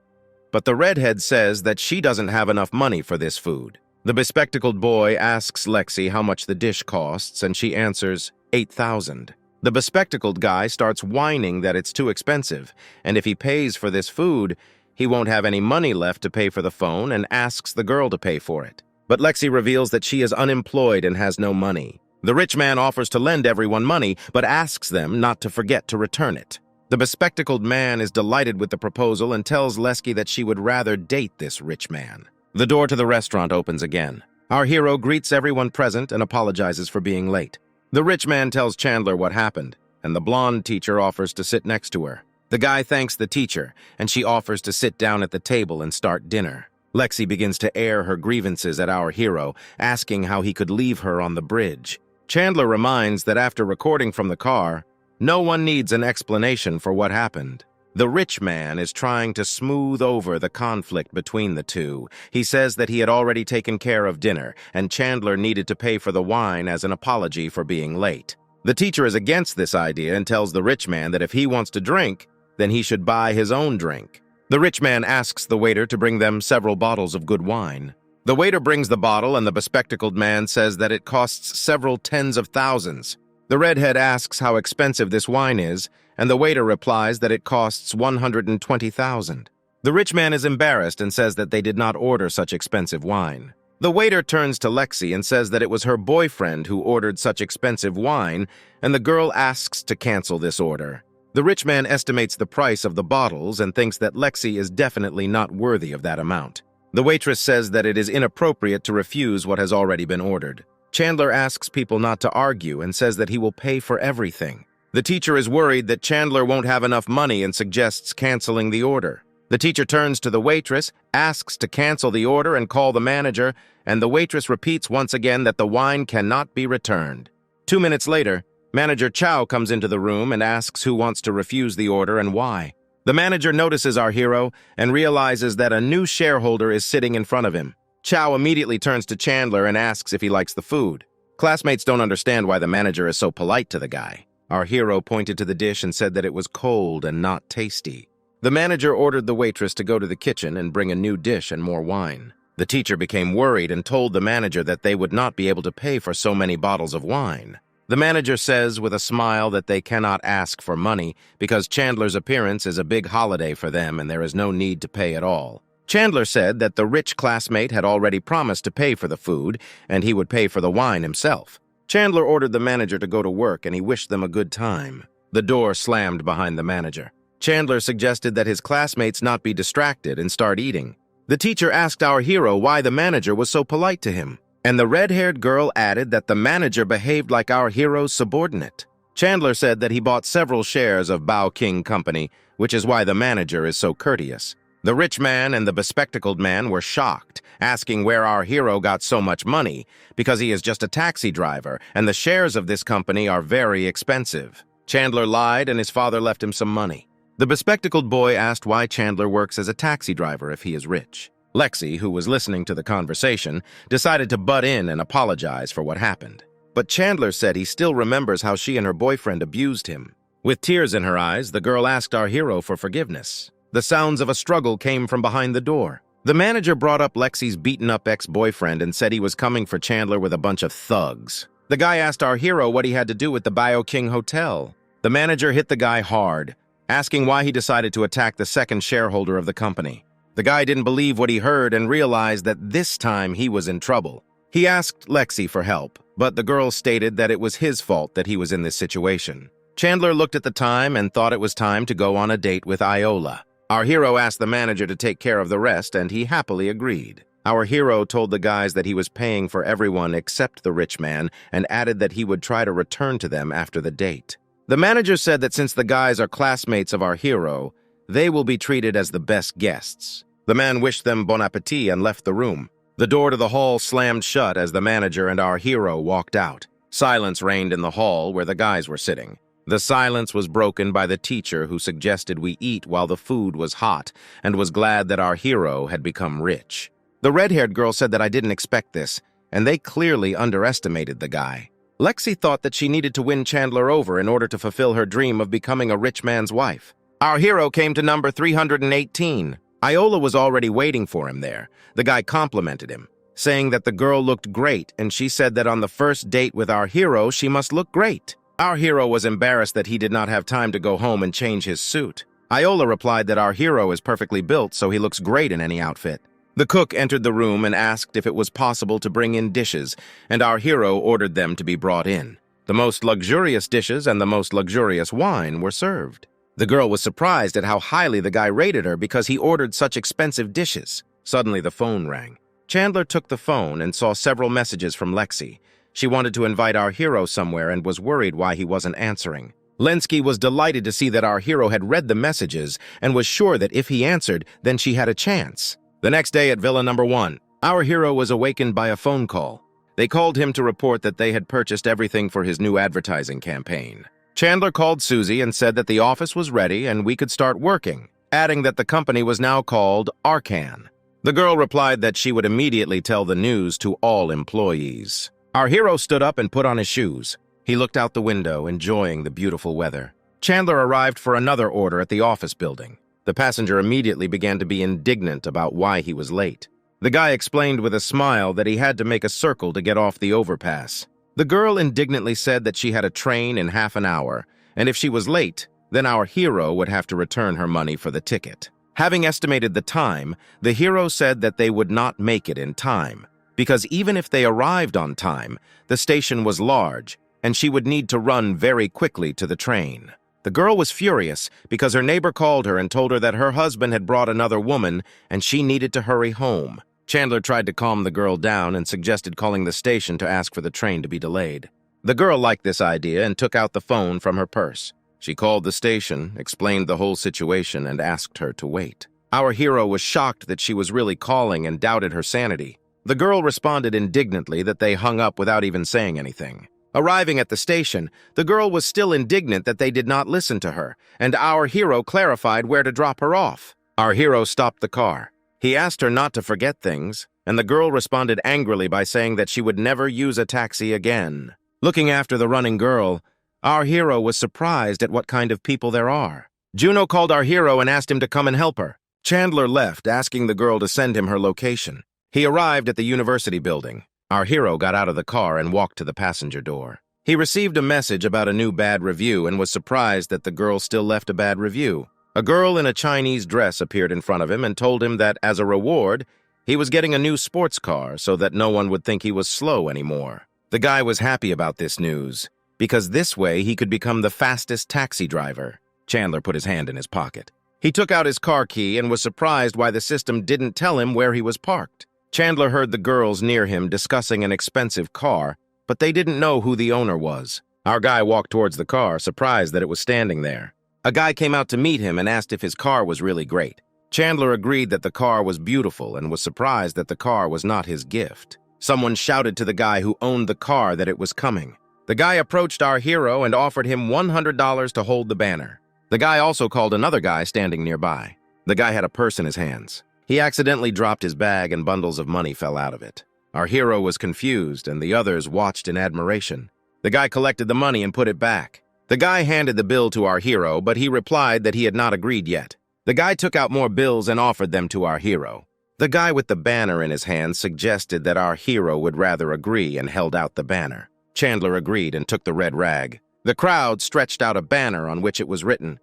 But the redhead says that she doesn't have enough money for this food. The bespectacled boy asks Lexi how much the dish costs, and she answers, $8,000. The bespectacled guy starts whining that it's too expensive, and if he pays for this food, he won't have any money left to pay for the phone and asks the girl to pay for it. But Lexi reveals that she is unemployed and has no money. The rich man offers to lend everyone money, but asks them not to forget to return it. The bespectacled man is delighted with the proposal and tells Lexi that she would rather date this rich man. The door to the restaurant opens again. Our hero greets everyone present and apologizes for being late. The rich man tells Chandler what happened, and the blonde teacher offers to sit next to her. The guy thanks the teacher, and she offers to sit down at the table and start dinner. Lexi begins to air her grievances at our hero, asking how he could leave her on the bridge. Chandler reminds that after recording from the car, no one needs an explanation for what happened. The rich man is trying to smooth over the conflict between the two. He says that he had already taken care of dinner, and Chandler needed to pay for the wine as an apology for being late. The teacher is against this idea and tells the rich man that if he wants to drink, then he should buy his own drink. The rich man asks the waiter to bring them several bottles of good wine. The waiter brings the bottle, and the bespectacled man says that it costs several tens of thousands. The redhead asks how expensive this wine is, and the waiter replies that it costs $120,000. The rich man is embarrassed and says that they did not order such expensive wine. The waiter turns to Lexi and says that it was her boyfriend who ordered such expensive wine, and the girl asks to cancel this order. The rich man estimates the price of the bottles and thinks that Lexi is definitely not worthy of that amount. The waitress says that it is inappropriate to refuse what has already been ordered. Chandler asks people not to argue and says that he will pay for everything. The teacher is worried that Chandler won't have enough money and suggests canceling the order. The teacher turns to the waitress, asks to cancel the order and call the manager, and the waitress repeats once again that the wine cannot be returned. 2 minutes later, Manager Chow comes into the room and asks who wants to refuse the order and why. The manager notices our hero and realizes that a new shareholder is sitting in front of him. Chow immediately turns to Chandler and asks if he likes the food. Classmates don't understand why the manager is so polite to the guy. Our hero pointed to the dish and said that it was cold and not tasty. The manager ordered the waitress to go to the kitchen and bring a new dish and more wine. The teacher became worried and told the manager that they would not be able to pay for so many bottles of wine. The manager says with a smile that they cannot ask for money because Chandler's appearance is a big holiday for them and there is no need to pay at all. Chandler said that the rich classmate had already promised to pay for the food and he would pay for the wine himself. Chandler ordered the manager to go to work and he wished them a good time. The door slammed behind the manager. Chandler suggested that his classmates not be distracted and start eating. The teacher asked our hero why the manager was so polite to him, and the red-haired girl added that the manager behaved like our hero's subordinate. Chandler said that he bought several shares of Bao King Company, which is why the manager is so courteous. The rich man and the bespectacled man were shocked, asking where our hero got so much money, because he is just a taxi driver, and the shares of this company are very expensive. Chandler lied, and his father left him some money. The bespectacled boy asked why Chandler works as a taxi driver if he is rich. Lexi, who was listening to the conversation, decided to butt in and apologize for what happened. But Chandler said he still remembers how she and her boyfriend abused him. With tears in her eyes, the girl asked our hero for forgiveness. The sounds of a struggle came from behind the door. The manager brought up Lexi's beaten-up ex-boyfriend and said he was coming for Chandler with a bunch of thugs. The guy asked our hero what he had to do with the Bioking Hotel. The manager hit the guy hard, asking why he decided to attack the second shareholder of the company. The guy didn't believe what he heard and realized that this time he was in trouble. He asked Lexi for help, but the girl stated that it was his fault that he was in this situation. Chandler looked at the time and thought it was time to go on a date with Iola. Our hero asked the manager to take care of the rest, and he happily agreed. Our hero told the guys that he was paying for everyone except the rich man and added that he would try to return to them after the date. The manager said that since the guys are classmates of our hero, they will be treated as the best guests. The man wished them bon appetit and left the room. The door to the hall slammed shut as the manager and our hero walked out. Silence reigned in the hall where the guys were sitting. The silence was broken by the teacher who suggested we eat while the food was hot and was glad that our hero had become rich. The red-haired girl said that I didn't expect this, and they clearly underestimated the guy. Lexi thought that she needed to win Chandler over in order to fulfill her dream of becoming a rich man's wife. Our hero came to number 318. Iola was already waiting for him there. The guy complimented him, saying that the girl looked great, and she said that on the first date with our hero, she must look great. Our hero was embarrassed that he did not have time to go home and change his suit. Iola replied that our hero is perfectly built, so he looks great in any outfit. The cook entered the room and asked if it was possible to bring in dishes, and our hero ordered them to be brought in. The most luxurious dishes and the most luxurious wine were served. The girl was surprised at how highly the guy rated her because he ordered such expensive dishes. Suddenly, the phone rang. Chandler took the phone and saw several messages from Lexi. She wanted to invite our hero somewhere and was worried why he wasn't answering. Lenski was delighted to see that our hero had read the messages and was sure that if he answered, then she had a chance. The next day at Villa Number 1, our hero was awakened by a phone call. They called him to report that they had purchased everything for his new advertising campaign. Chandler called Susie and said that the office was ready and we could start working, adding that the company was now called Arcan. The girl replied that she would immediately tell the news to all employees. Our hero stood up and put on his shoes. He looked out the window, enjoying the beautiful weather. Chandler arrived for another order at the office building. The passenger immediately began to be indignant about why he was late. The guy explained with a smile that he had to make a circle to get off the overpass. The girl indignantly said that she had a train in half an hour, and if she was late, then our hero would have to return her money for the ticket. Having estimated the time, the hero said that they would not make it in time, because even if they arrived on time, the station was large, and she would need to run very quickly to the train. The girl was furious because her neighbor called her and told her that her husband had brought another woman and she needed to hurry home. Chandler tried to calm the girl down and suggested calling the station to ask for the train to be delayed. The girl liked this idea and took out the phone from her purse. She called the station, explained the whole situation, and asked her to wait. Our hero was shocked that she was really calling and doubted her sanity. The girl responded indignantly that they hung up without even saying anything. Arriving at the station, the girl was still indignant that they did not listen to her, and our hero clarified where to drop her off. Our hero stopped the car. He asked her not to forget things, and the girl responded angrily by saying that she would never use a taxi again. Looking after the running girl, our hero was surprised at what kind of people there are. Juno called our hero and asked him to come and help her. Chandler left, asking the girl to send him her location. He arrived at the university building. Our hero got out of the car and walked to the passenger door. He received a message about a new bad review and was surprised that the girl still left a bad review. A girl in a Chinese dress appeared in front of him and told him that, as a reward, he was getting a new sports car so that no one would think he was slow anymore. The guy was happy about this news, because this way he could become the fastest taxi driver. Chandler put his hand in his pocket. He took out his car key and was surprised why the system didn't tell him where he was parked. Chandler heard the girls near him discussing an expensive car, but they didn't know who the owner was. Our guy walked towards the car, surprised that it was standing there. A guy came out to meet him and asked if his car was really great. Chandler agreed that the car was beautiful and was surprised that the car was not his gift. Someone shouted to the guy who owned the car that it was coming. The guy approached our hero and offered him $100 to hold the banner. The guy also called another guy standing nearby. The guy had a purse in his hands. He accidentally dropped his bag and bundles of money fell out of it. Our hero was confused and the others watched in admiration. The guy collected the money and put it back. The guy handed the bill to our hero, but he replied that he had not agreed yet. The guy took out more bills and offered them to our hero. The guy with the banner in his hand suggested that our hero would rather agree and held out the banner. Chandler agreed and took the red rag. The crowd stretched out a banner on which it was written,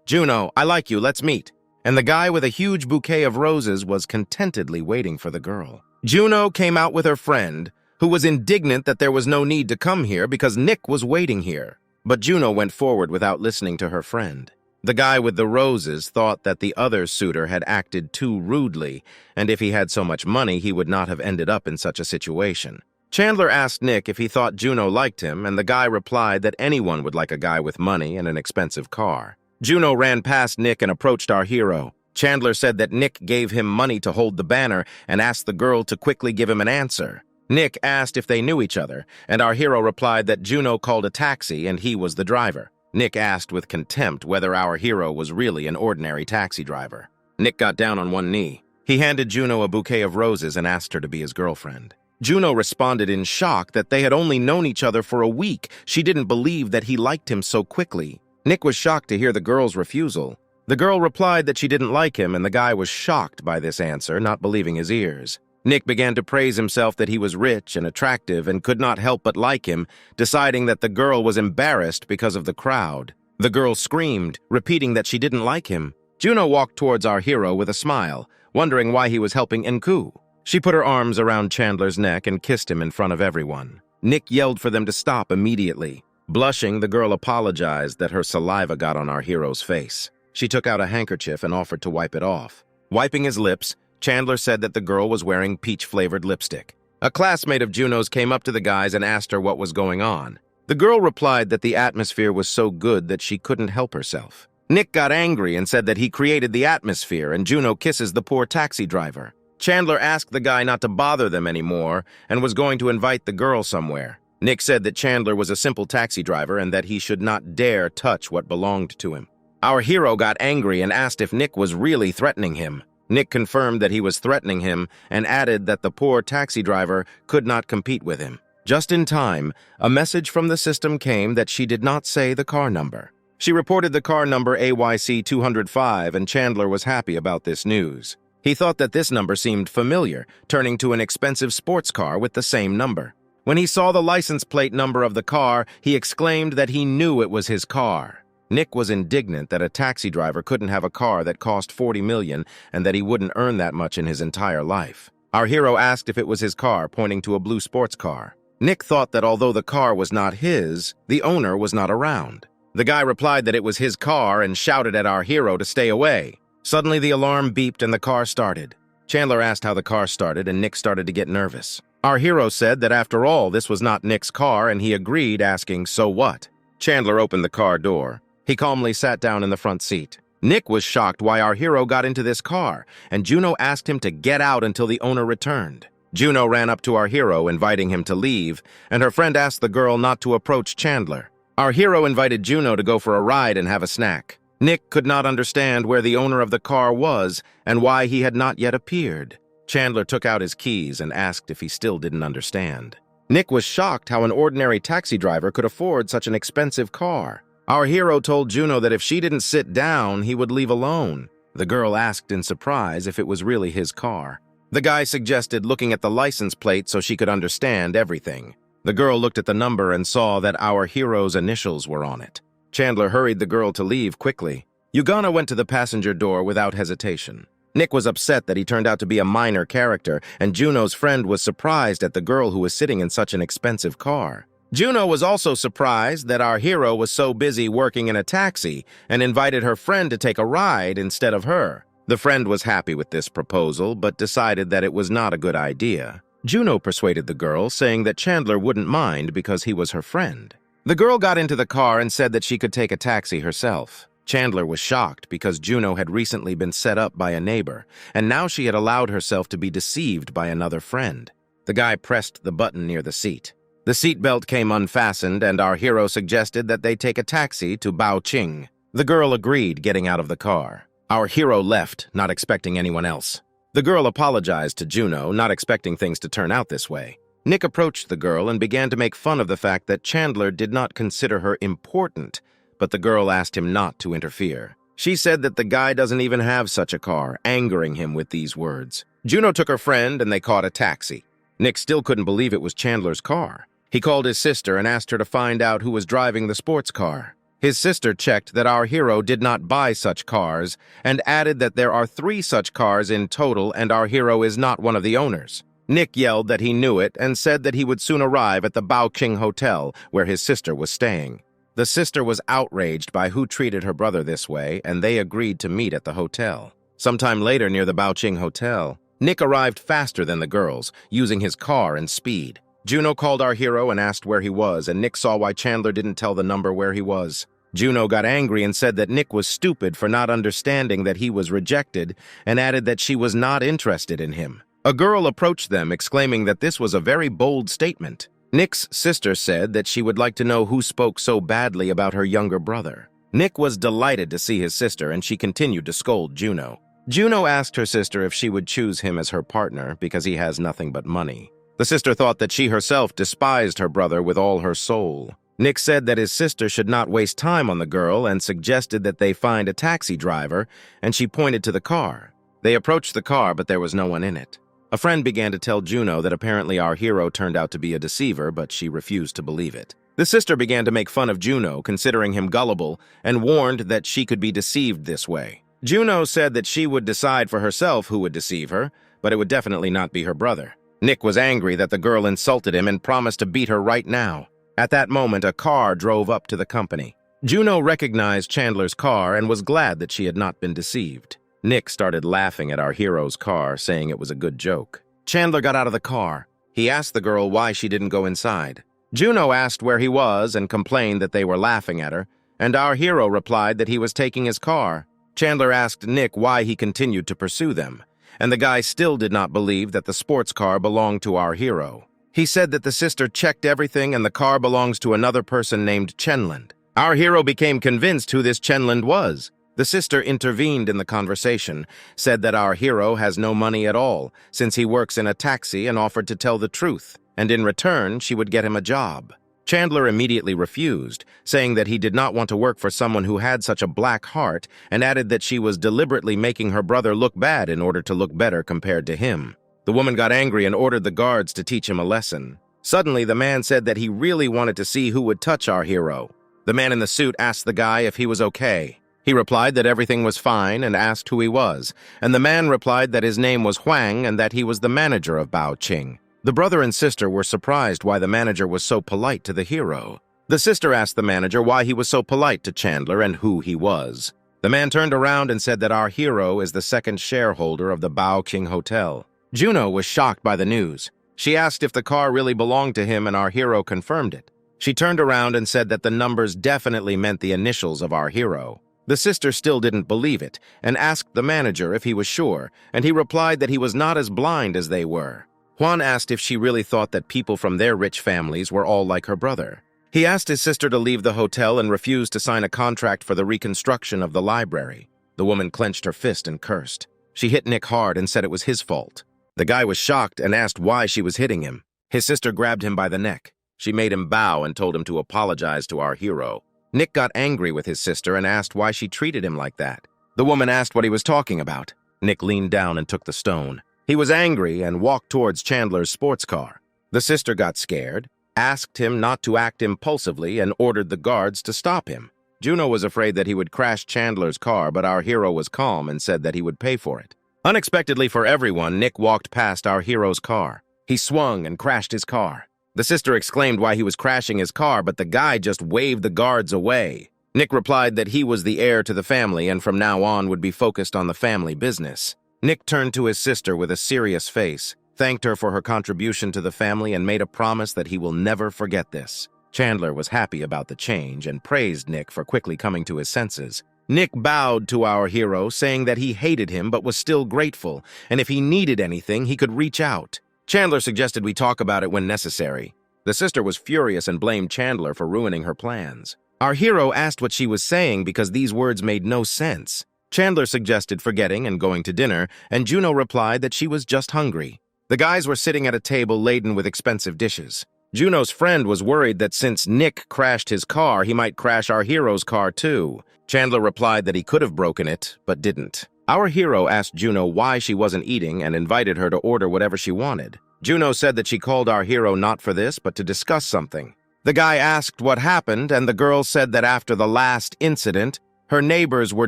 "Juno, I like you, let's meet." And the guy with a huge bouquet of roses was contentedly waiting for the girl. Juno came out with her friend, who was indignant that there was no need to come here because Nick was waiting here. But Juno went forward without listening to her friend. The guy with the roses thought that the other suitor had acted too rudely, and if he had so much money, he would not have ended up in such a situation. Chandler asked Nick if he thought Juno liked him, and the guy replied that anyone would like a guy with money and an expensive car. Juno ran past Nick and approached our hero. Chandler said that Nick gave him money to hold the banner and asked the girl to quickly give him an answer. Nick asked if they knew each other, and our hero replied that Juno called a taxi and he was the driver. Nick asked with contempt whether our hero was really an ordinary taxi driver. Nick got down on one knee. He handed Juno a bouquet of roses and asked her to be his girlfriend. Juno responded in shock that they had only known each other for a week. She didn't believe that he liked him so quickly. Nick was shocked to hear the girl's refusal. The girl replied that she didn't like him, and the guy was shocked by this answer, not believing his ears. Nick began to praise himself that he was rich and attractive and could not help but like him, deciding that the girl was embarrassed because of the crowd. The girl screamed, repeating that she didn't like him. Juno walked towards our hero with a smile, wondering why he was helping Enku. She put her arms around Chandler's neck and kissed him in front of everyone. Nick yelled for them to stop immediately. Blushing, the girl apologized that her saliva got on our hero's face. She took out a handkerchief and offered to wipe it off. Wiping his lips, Chandler said that the girl was wearing peach-flavored lipstick. A classmate of Juno's came up to the guys and asked her what was going on. The girl replied that the atmosphere was so good that she couldn't help herself. Nick got angry and said that he created the atmosphere and Juno kisses the poor taxi driver. Chandler asked the guy not to bother them anymore and was going to invite the girl somewhere. Nick said that Chandler was a simple taxi driver and that he should not dare touch what belonged to him. Our hero got angry and asked if Nick was really threatening him. Nick confirmed that he was threatening him and added that the poor taxi driver could not compete with him. Just in time, a message from the system came that she did not say the car number. She reported the car number AYC 205, and Chandler was happy about this news. He thought that this number seemed familiar, turning to an expensive sports car with the same number. When he saw the license plate number of the car, he exclaimed that he knew it was his car. Nick was indignant that a taxi driver couldn't have a car that cost $40 million and that he wouldn't earn that much in his entire life. Our hero asked if it was his car, pointing to a blue sports car. Nick thought that although the car was not his, the owner was not around. The guy replied that it was his car and shouted at our hero to stay away. Suddenly, the alarm beeped and the car started. Chandler asked how the car started, and Nick started to get nervous. Our hero said that after all, this was not Nick's car, and he agreed, asking, "So what?" Chandler opened the car door. He calmly sat down in the front seat. Nick was shocked why our hero got into this car, and Juno asked him to get out until the owner returned. Juno ran up to our hero, inviting him to leave, and her friend asked the girl not to approach Chandler. Our hero invited Juno to go for a ride and have a snack. Nick could not understand where the owner of the car was and why he had not yet appeared. Chandler took out his keys and asked if he still didn't understand. Nick was shocked how an ordinary taxi driver could afford such an expensive car. Our hero told Juno that if she didn't sit down, he would leave alone. The girl asked in surprise if it was really his car. The guy suggested looking at the license plate so she could understand everything. The girl looked at the number and saw that our hero's initials were on it. Chandler hurried the girl to leave quickly. Ugana went to the passenger door without hesitation. Nick was upset that he turned out to be a minor character, and Juno's friend was surprised at the girl who was sitting in such an expensive car. Juno was also surprised that our hero was so busy working in a taxi and invited her friend to take a ride instead of her. The friend was happy with this proposal, but decided that it was not a good idea. Juno persuaded the girl, saying that Chandler wouldn't mind because he was her friend. The girl got into the car and said that she could take a taxi herself. Chandler was shocked because Juno had recently been set up by a neighbor, and now she had allowed herself to be deceived by another friend. The guy pressed the button near the seat. The seatbelt came unfastened, and our hero suggested that they take a taxi to Baoqing. The girl agreed, getting out of the car. Our hero left, not expecting anyone else. The girl apologized to Juno, not expecting things to turn out this way. Nick approached the girl and began to make fun of the fact that Chandler did not consider her important, but the girl asked him not to interfere. She said that the guy doesn't even have such a car, angering him with these words. Juno took her friend and they caught a taxi. Nick still couldn't believe it was Chandler's car. He called his sister and asked her to find out who was driving the sports car. His sister checked that our hero did not buy such cars and added that there are 3 such cars in total and our hero is not one of the owners. Nick yelled that he knew it and said that he would soon arrive at the Baoqing Hotel where his sister was staying. The sister was outraged by who treated her brother this way, and they agreed to meet at the hotel. Sometime later near the Baoqing Hotel, Nick arrived faster than the girls, using his car and speed. Juno called our hero and asked where he was, and Nick saw why Chandler didn't tell the number where he was. Juno got angry and said that Nick was stupid for not understanding that he was rejected, and added that she was not interested in him. A girl approached them, exclaiming that this was a very bold statement. Nick's sister said that she would like to know who spoke so badly about her younger brother. Nick was delighted to see his sister, and she continued to scold Juno. Juno asked her sister if she would choose him as her partner because he has nothing but money. The sister thought that she herself despised her brother with all her soul. Nick said that his sister should not waste time on the girl and suggested that they find a taxi driver, and she pointed to the car. They approached the car, but there was no one in it. A friend began to tell Juno that apparently our hero turned out to be a deceiver, but she refused to believe it. The sister began to make fun of Juno, considering him gullible, and warned that she could be deceived this way. Juno said that she would decide for herself who would deceive her, but it would definitely not be her brother. Nick was angry that the girl insulted him and promised to beat her right now. At that moment, a car drove up to the company. Juno recognized Chandler's car and was glad that she had not been deceived. Nick started laughing at our hero's car, saying it was a good joke. Chandler got out of the car. He asked the girl why she didn't go inside. Juno asked where he was and complained that they were laughing at her, and our hero replied that he was taking his car. Chandler asked Nick why he continued to pursue them, and the guy still did not believe that the sports car belonged to our hero. He said that the sister checked everything and the car belongs to another person named Chenland. Our hero became convinced who this Chenland was. The sister intervened in the conversation, said that our hero has no money at all, since he works in a taxi, and offered to tell the truth, and in return she would get him a job. Chandler immediately refused, saying that he did not want to work for someone who had such a black heart, and added that she was deliberately making her brother look bad in order to look better compared to him. The woman got angry and ordered the guards to teach him a lesson. Suddenly, the man said that he really wanted to see who would touch our hero. The man in the suit asked the guy if he was okay. He replied that everything was fine and asked who he was, and the man replied that his name was Huang and that he was the manager of Baoqing. The brother and sister were surprised why the manager was so polite to the hero. The sister asked the manager why he was so polite to Chandler and who he was. The man turned around and said that our hero is the second shareholder of the Baoqing Hotel. Juno was shocked by the news. She asked if the car really belonged to him, and our hero confirmed it. She turned around and said that the numbers definitely meant the initials of our hero. The sister still didn't believe it and asked the manager if he was sure, and he replied that he was not as blind as they were. Juan asked if she really thought that people from their rich families were all like her brother. He asked his sister to leave the hotel and refused to sign a contract for the reconstruction of the library. The woman clenched her fist and cursed. She hit Nick hard and said it was his fault. The guy was shocked and asked why she was hitting him. His sister grabbed him by the neck. She made him bow and told him to apologize to our hero. Nick got angry with his sister and asked why she treated him like that. The woman asked what he was talking about. Nick leaned down and took the stone. He was angry and walked towards Chandler's sports car. The sister got scared, asked him not to act impulsively, and ordered the guards to stop him. Juno was afraid that he would crash Chandler's car, but our hero was calm and said that he would pay for it. Unexpectedly for everyone, Nick walked past our hero's car. He swung and crashed his car. The sister exclaimed why he was crashing his car, but the guy just waved the guards away. Nick replied that he was the heir to the family and from now on would be focused on the family business. Nick turned to his sister with a serious face, thanked her for her contribution to the family, and made a promise that he will never forget this. Chandler was happy about the change and praised Nick for quickly coming to his senses. Nick bowed to our hero, saying that he hated him but was still grateful, and if he needed anything, he could reach out. Chandler suggested we talk about it when necessary. The sister was furious and blamed Chandler for ruining her plans. Our hero asked what she was saying because these words made no sense. Chandler suggested forgetting and going to dinner, and Juno replied that she was just hungry. The guys were sitting at a table laden with expensive dishes. Juno's friend was worried that since Nick crashed his car, he might crash our hero's car too. Chandler replied that he could have broken it, but didn't. Our hero asked Juno why she wasn't eating and invited her to order whatever she wanted. Juno said that she called our hero not for this, but to discuss something. The guy asked what happened, and the girl said that after the last incident, her neighbors were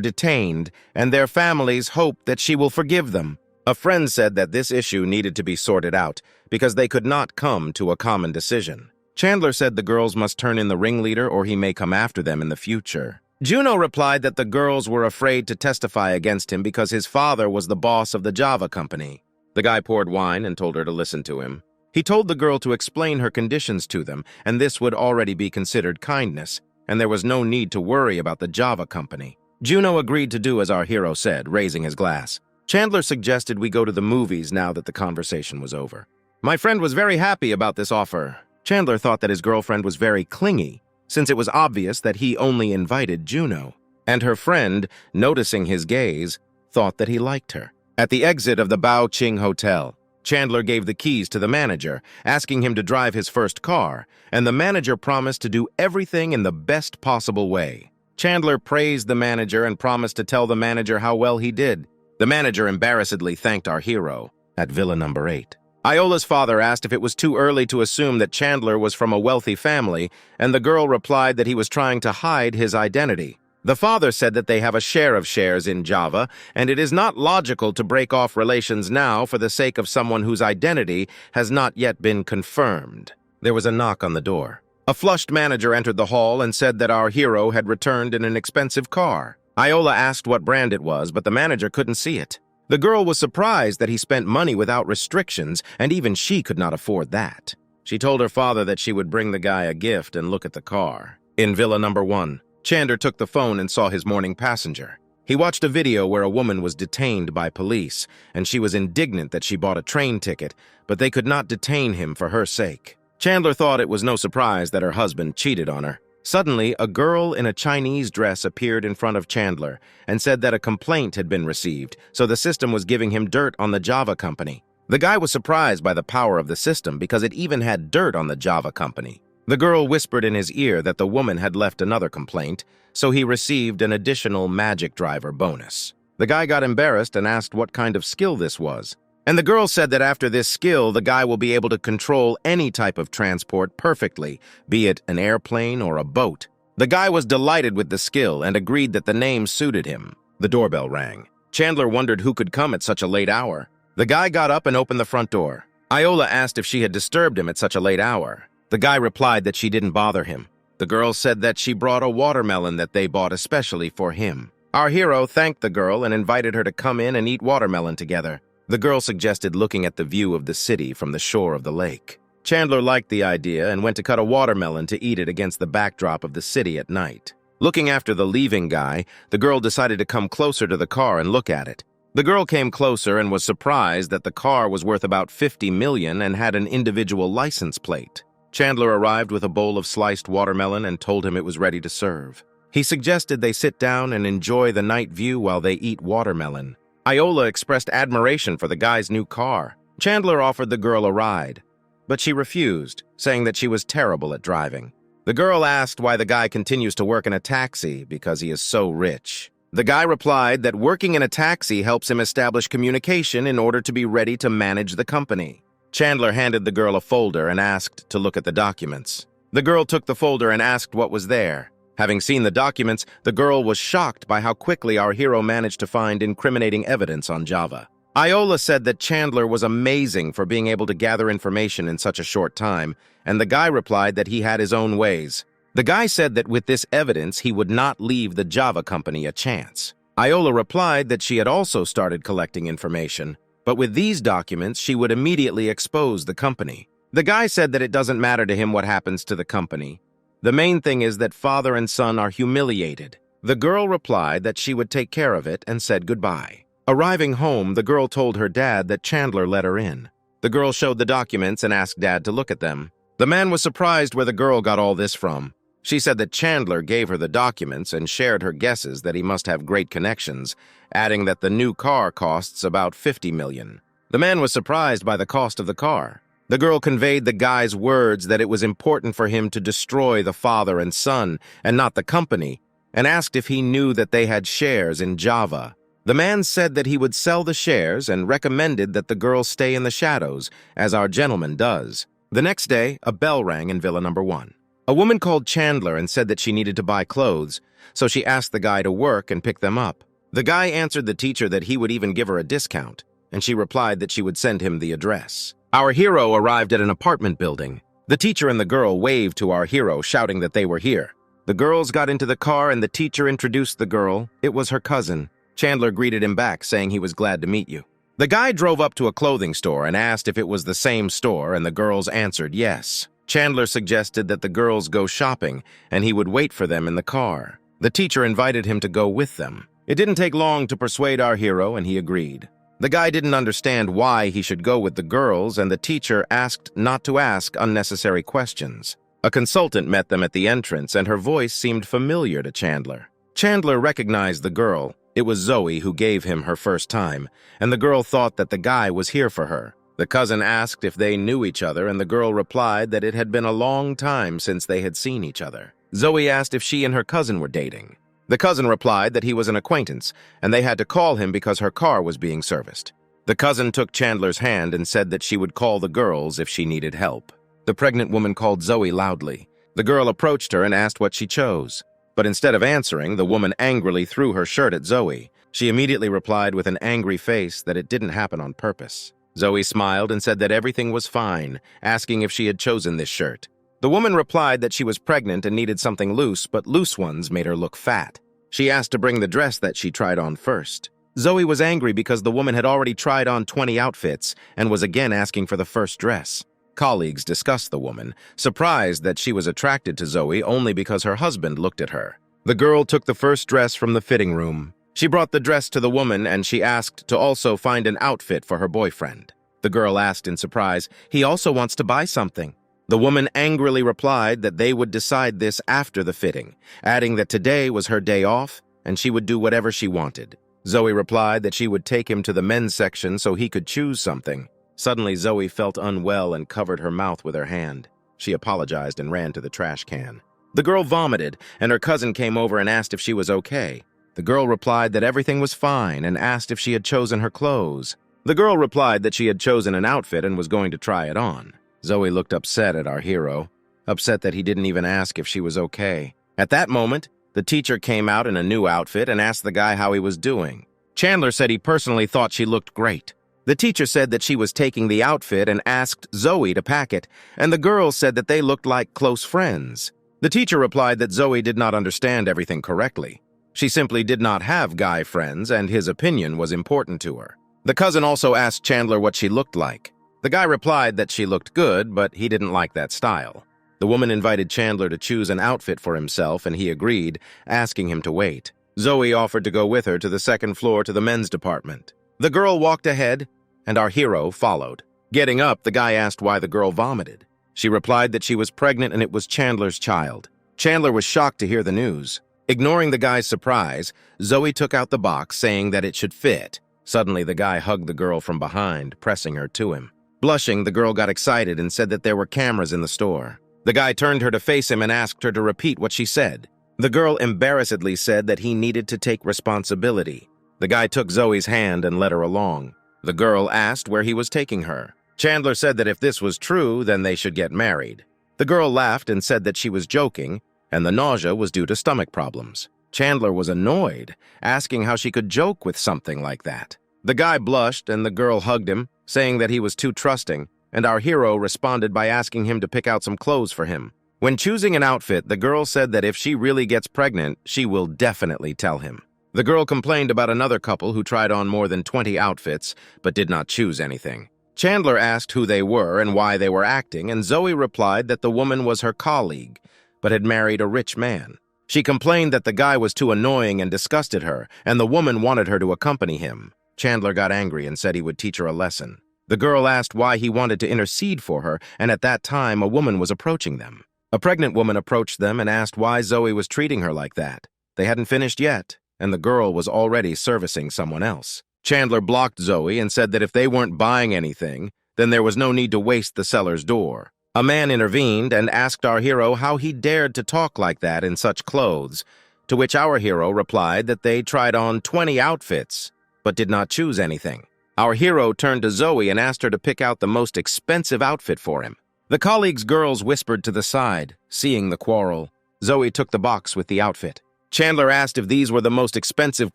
detained, and their families hope that she will forgive them. A friend said that this issue needed to be sorted out because they could not come to a common decision. Chandler said the girls must turn in the ringleader or he may come after them in the future. Juno replied that the girls were afraid to testify against him because his father was the boss of the Java company. The guy poured wine and told her to listen to him. He told the girl to explain her conditions to them, and this would already be considered kindness, and there was no need to worry about the Java company. Juno agreed to do as our hero said, raising his glass. Chandler suggested we go to the movies now that the conversation was over. My friend was very happy about this offer. Chandler thought that his girlfriend was very clingy, since it was obvious that he only invited Juno. And her friend, noticing his gaze, thought that he liked her. At the exit of the Bao Ching Hotel, Chandler gave the keys to the manager, asking him to drive his first car, and the manager promised to do everything in the best possible way. Chandler praised the manager and promised to tell the manager how well he did. The manager embarrassedly thanked our hero at Villa Number 8. Iola's father asked if it was too early to assume that Chandler was from a wealthy family, and the girl replied that he was trying to hide his identity. The father said that they have a share of shares in Java, and it is not logical to break off relations now for the sake of someone whose identity has not yet been confirmed. There was a knock on the door. A flushed manager entered the hall and said that our hero had returned in an expensive car. Iola asked what brand it was, but the manager couldn't see it. The girl was surprised that he spent money without restrictions, and even she could not afford that. She told her father that she would bring the guy a gift and look at the car. In Villa Number 1, Chandler took the phone and saw his morning passenger. He watched a video where a woman was detained by police, and she was indignant that she bought a train ticket, but they could not detain him for her sake. Chandler thought it was no surprise that her husband cheated on her. Suddenly, a girl in a Chinese dress appeared in front of Chandler and said that a complaint had been received, so the system was giving him dirt on the Java company. The guy was surprised by the power of the system because it even had dirt on the Java company. The girl whispered in his ear that the woman had left another complaint, so he received an additional magic driver bonus. The guy got embarrassed and asked what kind of skill this was. And the girl said that after this skill, the guy will be able to control any type of transport perfectly, be it an airplane or a boat. The guy was delighted with the skill and agreed that the name suited him. The doorbell rang. Chandler wondered who could come at such a late hour. The guy got up and opened the front door. Iola asked if she had disturbed him at such a late hour. The guy replied that she didn't bother him. The girl said that she brought a watermelon that they bought especially for him. Our hero thanked the girl and invited her to come in and eat watermelon together. The girl suggested looking at the view of the city from the shore of the lake. Chandler liked the idea and went to cut a watermelon to eat it against the backdrop of the city at night. Looking after the leaving guy, the girl decided to come closer to the car and look at it. The girl came closer and was surprised that the car was worth about $50 million and had an individual license plate. Chandler arrived with a bowl of sliced watermelon and told him it was ready to serve. He suggested they sit down and enjoy the night view while they eat watermelon. Iola expressed admiration for the guy's new car. Chandler offered the girl a ride, but she refused, saying that she was terrible at driving. The girl asked why the guy continues to work in a taxi because he is so rich. The guy replied that working in a taxi helps him establish communication in order to be ready to manage the company. Chandler handed the girl a folder and asked to look at the documents. The girl took the folder and asked what was there. Having seen the documents, the girl was shocked by how quickly our hero managed to find incriminating evidence on Java. Iola said that Chandler was amazing for being able to gather information in such a short time, and the guy replied that he had his own ways. The guy said that with this evidence, he would not leave the Java company a chance. Iola replied that she had also started collecting information, but with these documents, she would immediately expose the company. The guy said that it doesn't matter to him what happens to the company. The main thing is that father and son are humiliated. The girl replied that she would take care of it and said goodbye. Arriving home, the girl told her dad that Chandler let her in. The girl showed the documents and asked Dad to look at them. The man was surprised where the girl got all this from. She said that Chandler gave her the documents and shared her guesses that he must have great connections, adding that the new car costs about $50 million. The man was surprised by the cost of the car. The girl conveyed the guy's words that it was important for him to destroy the father and son, and not the company, and asked if he knew that they had shares in Java. The man said that he would sell the shares and recommended that the girl stay in the shadows, as our gentleman does. The next day, a bell rang in Villa Number 1. A woman called Chandler and said that she needed to buy clothes, so she asked the guy to work and pick them up. The guy answered the teacher that he would even give her a discount, and she replied that she would send him the address. Our hero arrived at an apartment building. The teacher and the girl waved to our hero, shouting that they were here. The girls got into the car and the teacher introduced the girl. It was her cousin. Chandler greeted him back, saying he was glad to meet you. The guy drove up to a clothing store and asked if it was the same store, and the girls answered yes. Chandler suggested that the girls go shopping, and he would wait for them in the car. The teacher invited him to go with them. It didn't take long to persuade our hero, and he agreed. The guy didn't understand why he should go with the girls, and the teacher asked not to ask unnecessary questions. A consultant met them at the entrance, and her voice seemed familiar to Chandler. Chandler recognized the girl. It was Zoe who gave him her first time, and the girl thought that the guy was here for her. The cousin asked if they knew each other, and the girl replied that it had been a long time since they had seen each other. Zoe asked if she and her cousin were dating. The cousin replied that he was an acquaintance, and they had to call him because her car was being serviced. The cousin took Chandler's hand and said that she would call the girls if she needed help. The pregnant woman called Zoe loudly. The girl approached her and asked what she chose. But instead of answering, the woman angrily threw her shirt at Zoe. She immediately replied with an angry face that it didn't happen on purpose. Zoe smiled and said that everything was fine, asking if she had chosen this shirt. The woman replied that she was pregnant and needed something loose, but loose ones made her look fat. She asked to bring the dress that she tried on first. Zoe was angry because the woman had already tried on 20 outfits and was again asking for the first dress. Colleagues discussed the woman, surprised that she was attracted to Zoe only because her husband looked at her. The girl took the first dress from the fitting room. She brought the dress to the woman and she asked to also find an outfit for her boyfriend. The girl asked in surprise, "He also wants to buy something." The woman angrily replied that they would decide this after the fitting, adding that today was her day off and she would do whatever she wanted. Zoe replied that she would take him to the men's section so he could choose something. Suddenly, Zoe felt unwell and covered her mouth with her hand. She apologized and ran to the trash can. The girl vomited, and her cousin came over and asked if she was okay. The girl replied that everything was fine and asked if she had chosen her clothes. The girl replied that she had chosen an outfit and was going to try it on. Zoe looked upset at our hero, upset that he didn't even ask if she was okay. At that moment, the teacher came out in a new outfit and asked the guy how he was doing. Chandler said he personally thought she looked great. The teacher said that she was taking the outfit and asked Zoe to pack it, and the girl said that they looked like close friends. The teacher replied that Zoe did not understand everything correctly. She simply did not have guy friends, and his opinion was important to her. The cousin also asked Chandler what she looked like. The guy replied that she looked good, but he didn't like that style. The woman invited Chandler to choose an outfit for himself, and he agreed, asking him to wait. Zoe offered to go with her to the second floor to the men's department. The girl walked ahead, and our hero followed. Getting up, the guy asked why the girl vomited. She replied that she was pregnant and it was Chandler's child. Chandler was shocked to hear the news. Ignoring the guy's surprise, Zoe took out the box, saying that it should fit. Suddenly, the guy hugged the girl from behind, pressing her to him. Blushing, the girl got excited and said that there were cameras in the store. The guy turned her to face him and asked her to repeat what she said. The girl embarrassedly said that he needed to take responsibility. The guy took Zoe's hand and led her along. The girl asked where he was taking her. Chandler said that if this was true, then they should get married. The girl laughed and said that she was joking, and the nausea was due to stomach problems. Chandler was annoyed, asking how she could joke with something like that. The guy blushed and the girl hugged him, saying that he was too trusting, and our hero responded by asking him to pick out some clothes for him. When choosing an outfit, the girl said that if she really gets pregnant, she will definitely tell him. The girl complained about another couple who tried on more than 20 outfits, but did not choose anything. Chandler asked who they were and why they were acting, and Zoe replied that the woman was her colleague, but had married a rich man. She complained that the guy was too annoying and disgusted her, and the woman wanted her to accompany him. Chandler got angry and said he would teach her a lesson. The girl asked why he wanted to intercede for her, and at that time a woman was approaching them. A pregnant woman approached them and asked why Zoe was treating her like that. They hadn't finished yet, and the girl was already servicing someone else. Chandler blocked Zoe and said that if they weren't buying anything, then there was no need to waste the seller's door. A man intervened and asked our hero how he dared to talk like that in such clothes, to which our hero replied that they tried on 20 outfits, but did not choose anything. Our hero turned to Zoe and asked her to pick out the most expensive outfit for him. The colleagues' girls whispered to the side, seeing the quarrel. Zoe took the box with the outfit. Chandler asked if these were the most expensive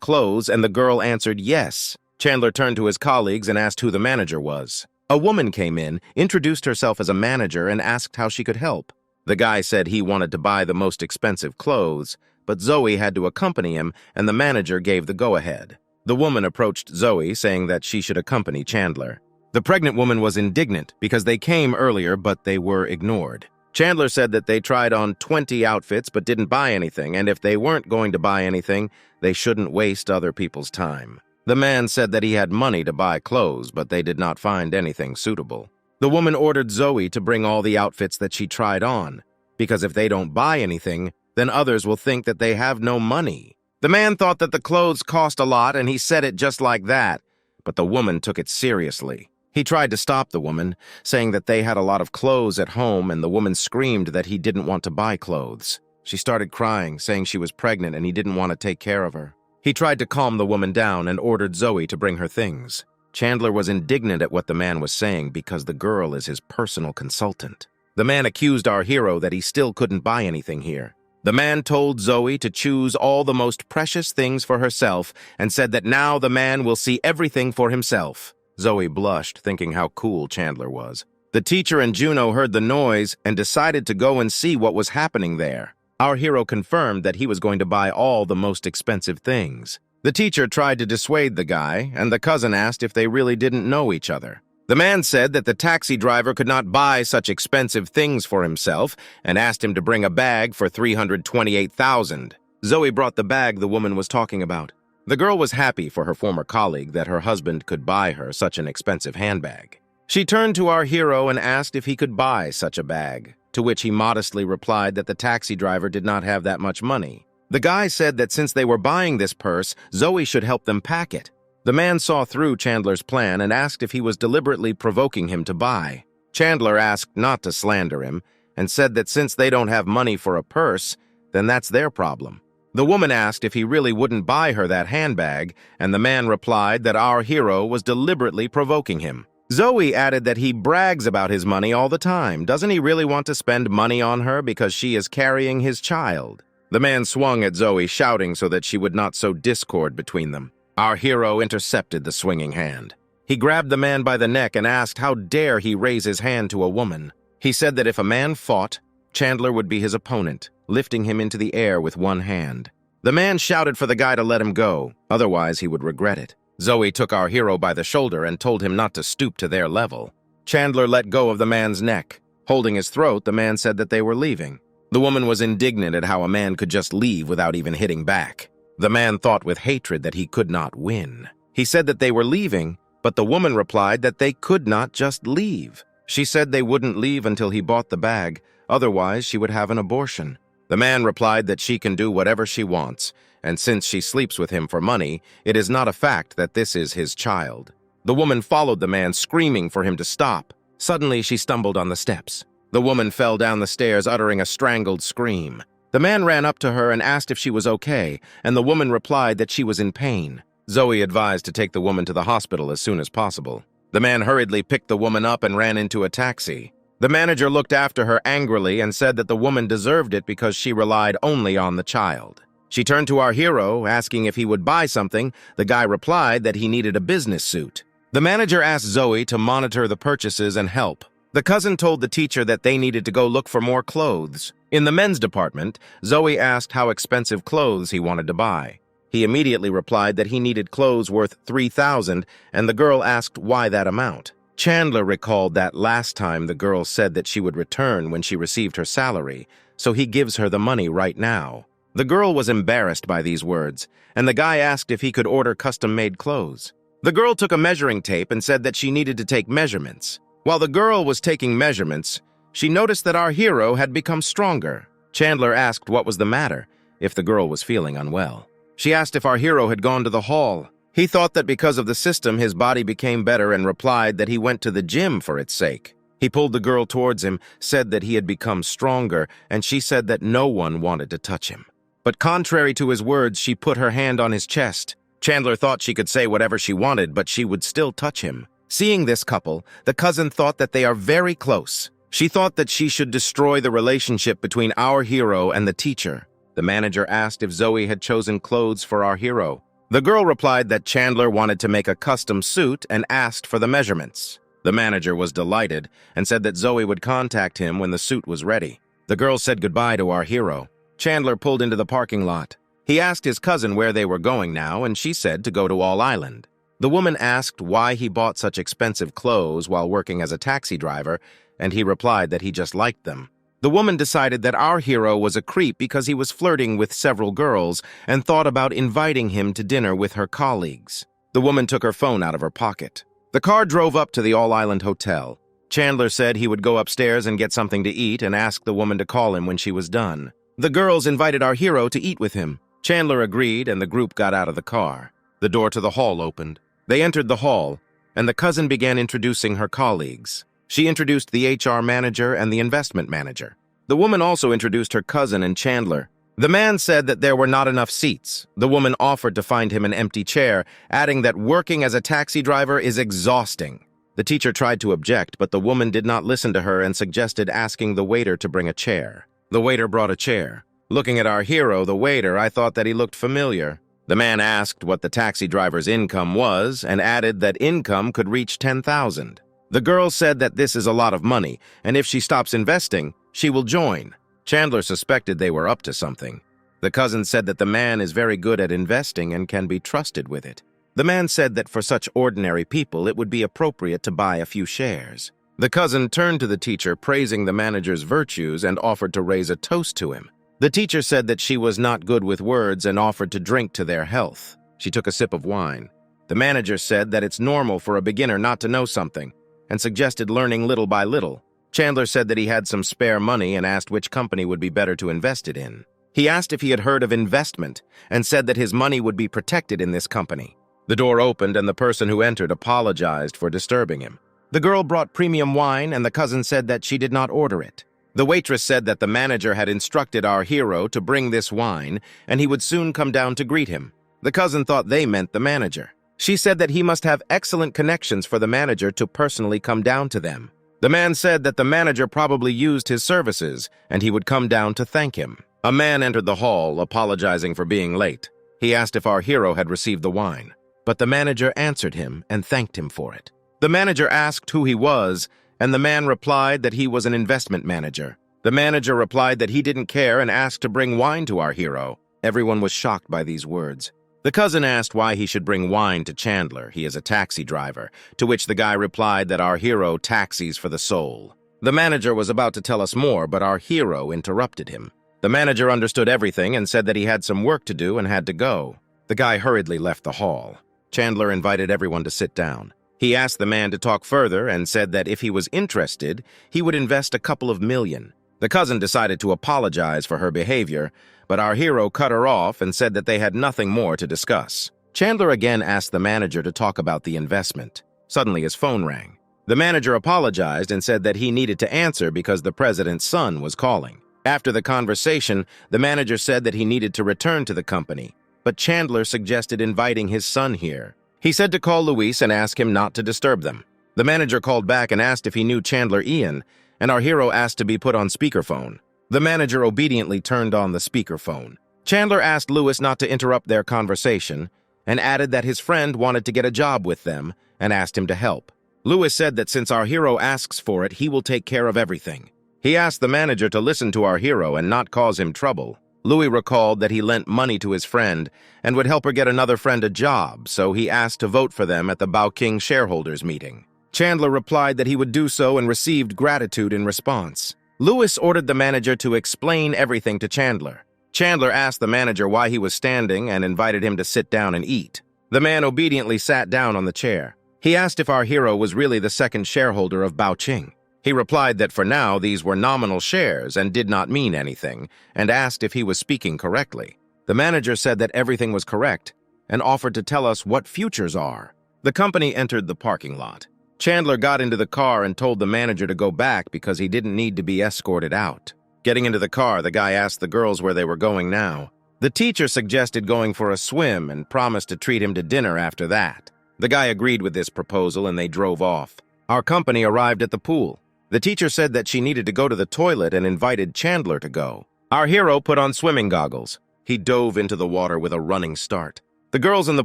clothes, and the girl answered yes. Chandler turned to his colleagues and asked who the manager was. A woman came in, introduced herself as a manager, and asked how she could help. The guy said he wanted to buy the most expensive clothes, but Zoe had to accompany him, and the manager gave the go-ahead. The woman approached Zoe, saying that she should accompany Chandler. The pregnant woman was indignant because they came earlier, but they were ignored. Chandler said that they tried on 20 outfits but didn't buy anything, and if they weren't going to buy anything, they shouldn't waste other people's time. The man said that he had money to buy clothes, but they did not find anything suitable. The woman ordered Zoe to bring all the outfits that she tried on, because if they don't buy anything, then others will think that they have no money. The man thought that the clothes cost a lot, and he said it just like that, but the woman took it seriously. He tried to stop the woman, saying that they had a lot of clothes at home, and the woman screamed that he didn't want to buy clothes. She started crying, saying she was pregnant and he didn't want to take care of her. He tried to calm the woman down and ordered Zoe to bring her things. Chandler was indignant at what the man was saying because the girl is his personal consultant. The man accused our hero that he still couldn't buy anything here. The man told Zoe to choose all the most precious things for herself and said that now the man will see everything for himself. Zoe blushed, thinking how cool Chandler was. The teacher and Juno heard the noise and decided to go and see what was happening there. Our hero confirmed that he was going to buy all the most expensive things. The teacher tried to dissuade the guy, and the cousin asked if they really didn't know each other. The man said that the taxi driver could not buy such expensive things for himself and asked him to bring a bag for $328,000. Zoe brought the bag the woman was talking about. The girl was happy for her former colleague that her husband could buy her such an expensive handbag. She turned to our hero and asked if he could buy such a bag, to which he modestly replied that the taxi driver did not have that much money. The guy said that since they were buying this purse, Zoe should help them pack it. The man saw through Chandler's plan and asked if he was deliberately provoking him to buy. Chandler asked not to slander him and said that since they don't have money for a purse, then that's their problem. The woman asked if he really wouldn't buy her that handbag, and the man replied that our hero was deliberately provoking him. Zoe added that he brags about his money all the time. Doesn't he really want to spend money on her because she is carrying his child? The man swung at Zoe, shouting so that she would not sow discord between them. Our hero intercepted the swinging hand. He grabbed the man by the neck and asked how dare he raise his hand to a woman. He said that if a man fought, Chandler would be his opponent, lifting him into the air with one hand. The man shouted for the guy to let him go, otherwise he would regret it. Zoe took our hero by the shoulder and told him not to stoop to their level. Chandler let go of the man's neck. Holding his throat, the man said that they were leaving. The woman was indignant at how a man could just leave without even hitting back. The man thought with hatred that he could not win. He said that they were leaving, but the woman replied that they could not just leave. She said they wouldn't leave until he bought the bag, otherwise she would have an abortion. The man replied that she can do whatever she wants, and since she sleeps with him for money, it is not a fact that this is his child. The woman followed the man, screaming for him to stop. Suddenly, she stumbled on the steps. The woman fell down the stairs, uttering a strangled scream. The man ran up to her and asked if she was okay, and the woman replied that she was in pain. Zoe advised to take the woman to the hospital as soon as possible. The man hurriedly picked the woman up and ran into a taxi. The manager looked after her angrily and said that the woman deserved it because she relied only on the child. She turned to our hero, asking if he would buy something. The guy replied that he needed a business suit. The manager asked Zoe to monitor the purchases and help. The cousin told the teacher that they needed to go look for more clothes. In the men's department, Zoe asked how expensive clothes he wanted to buy. He immediately replied that he needed clothes worth $3,000, and the girl asked why that amount. Chandler recalled that last time the girl said that she would return when she received her salary, so he gives her the money right now. The girl was embarrassed by these words, and the guy asked if he could order custom-made clothes. The girl took a measuring tape and said that she needed to take measurements. While the girl was taking measurements, she noticed that our hero had become stronger. Chandler asked what was the matter, if the girl was feeling unwell. She asked if our hero had gone to the hall. He thought that because of the system, his body became better and replied that he went to the gym for its sake. He pulled the girl towards him, said that he had become stronger, and she said that no one wanted to touch him. But contrary to his words, she put her hand on his chest. Chandler thought she could say whatever she wanted, but she would still touch him. Seeing this couple, the cousin thought that they are very close. She thought that she should destroy the relationship between our hero and the teacher. The manager asked if Zoe had chosen clothes for our hero. The girl replied that Chandler wanted to make a custom suit and asked for the measurements. The manager was delighted and said that Zoe would contact him when the suit was ready. The girl said goodbye to our hero. Chandler pulled into the parking lot. He asked his cousin where they were going now, and she said to go to All Island. The woman asked why he bought such expensive clothes while working as a taxi driver, and he replied that he just liked them. The woman decided that our hero was a creep because he was flirting with several girls and thought about inviting him to dinner with her colleagues. The woman took her phone out of her pocket. The car drove up to the All Island Hotel. Chandler said he would go upstairs and get something to eat and asked the woman to call him when she was done. The girls invited our hero to eat with him. Chandler agreed, and the group got out of the car. The door to the hall opened. They entered the hall, and the cousin began introducing her colleagues. She introduced the HR manager and the investment manager. The woman also introduced her cousin and Chandler. The man said that there were not enough seats. The woman offered to find him an empty chair, adding that working as a taxi driver is exhausting. The teacher tried to object, but the woman did not listen to her and suggested asking the waiter to bring a chair. The waiter brought a chair. Looking at our hero, the waiter, I thought that he looked familiar. The man asked what the taxi driver's income was and added that income could reach $10,000. The girl said that this is a lot of money, and if she stops investing, she will join. Chandler suspected they were up to something. The cousin said that the man is very good at investing and can be trusted with it. The man said that for such ordinary people, it would be appropriate to buy a few shares. The cousin turned to the teacher, praising the manager's virtues, and offered to raise a toast to him. The teacher said that she was not good with words and offered to drink to their health. She took a sip of wine. The manager said that it's normal for a beginner not to know something, and suggested learning little by little. Chandler said that he had some spare money and asked which company would be better to invest it in. He asked if he had heard of investment and said that his money would be protected in this company. The door opened and the person who entered apologized for disturbing him. The girl brought premium wine and the cousin said that she did not order it. The waitress said that the manager had instructed our hero to bring this wine and he would soon come down to greet him. The cousin thought they meant the manager. She said that he must have excellent connections for the manager to personally come down to them. The man said that the manager probably used his services and he would come down to thank him. A man entered the hall, apologizing for being late. He asked if our hero had received the wine, but the manager answered him and thanked him for it. The manager asked who he was, and the man replied that he was an investment manager. The manager replied that he didn't care and asked to bring wine to our hero. Everyone was shocked by these words. The cousin asked why he should bring wine to Chandler. He is a taxi driver, to which the guy replied that our hero taxis for the soul. The manager was about to tell us more, but our hero interrupted him. The manager understood everything and said that he had some work to do and had to go. The guy hurriedly left the hall. Chandler invited everyone to sit down. He asked the man to talk further and said that if he was interested, he would invest a couple of million. The cousin decided to apologize for her behavior, but our hero cut her off and said that they had nothing more to discuss. Chandler again asked the manager to talk about the investment. Suddenly his phone rang. The manager apologized and said that he needed to answer because the president's son was calling. After the conversation, the manager said that he needed to return to the company, but Chandler suggested inviting his son here. He said to call Luis and ask him not to disturb them. The manager called back and asked if he knew Chandler Ian, and our hero asked to be put on speakerphone. The manager obediently turned on the speakerphone. Chandler asked Luis not to interrupt their conversation and added that his friend wanted to get a job with them and asked him to help. Luis said that since our hero asks for it, he will take care of everything. He asked the manager to listen to our hero and not cause him trouble. Louis recalled that he lent money to his friend and would help her get another friend a job, so he asked to vote for them at the Baoking shareholders meeting. Chandler replied that he would do so and received gratitude in response. Louis ordered the manager to explain everything to Chandler. Chandler asked the manager why he was standing and invited him to sit down and eat. The man obediently sat down on the chair. He asked if our hero was really the second shareholder of Baoqing. He replied that for now these were nominal shares and did not mean anything, and asked if he was speaking correctly. The manager said that everything was correct, and offered to tell us what futures are. The company entered the parking lot. Chandler got into the car and told the manager to go back because he didn't need to be escorted out. Getting into the car, the guy asked the girls where they were going now. The teacher suggested going for a swim and promised to treat him to dinner after that. The guy agreed with this proposal and they drove off. Our company arrived at the pool. The teacher said that she needed to go to the toilet and invited Chandler to go. Our hero put on swimming goggles. He dove into the water with a running start. The girls in the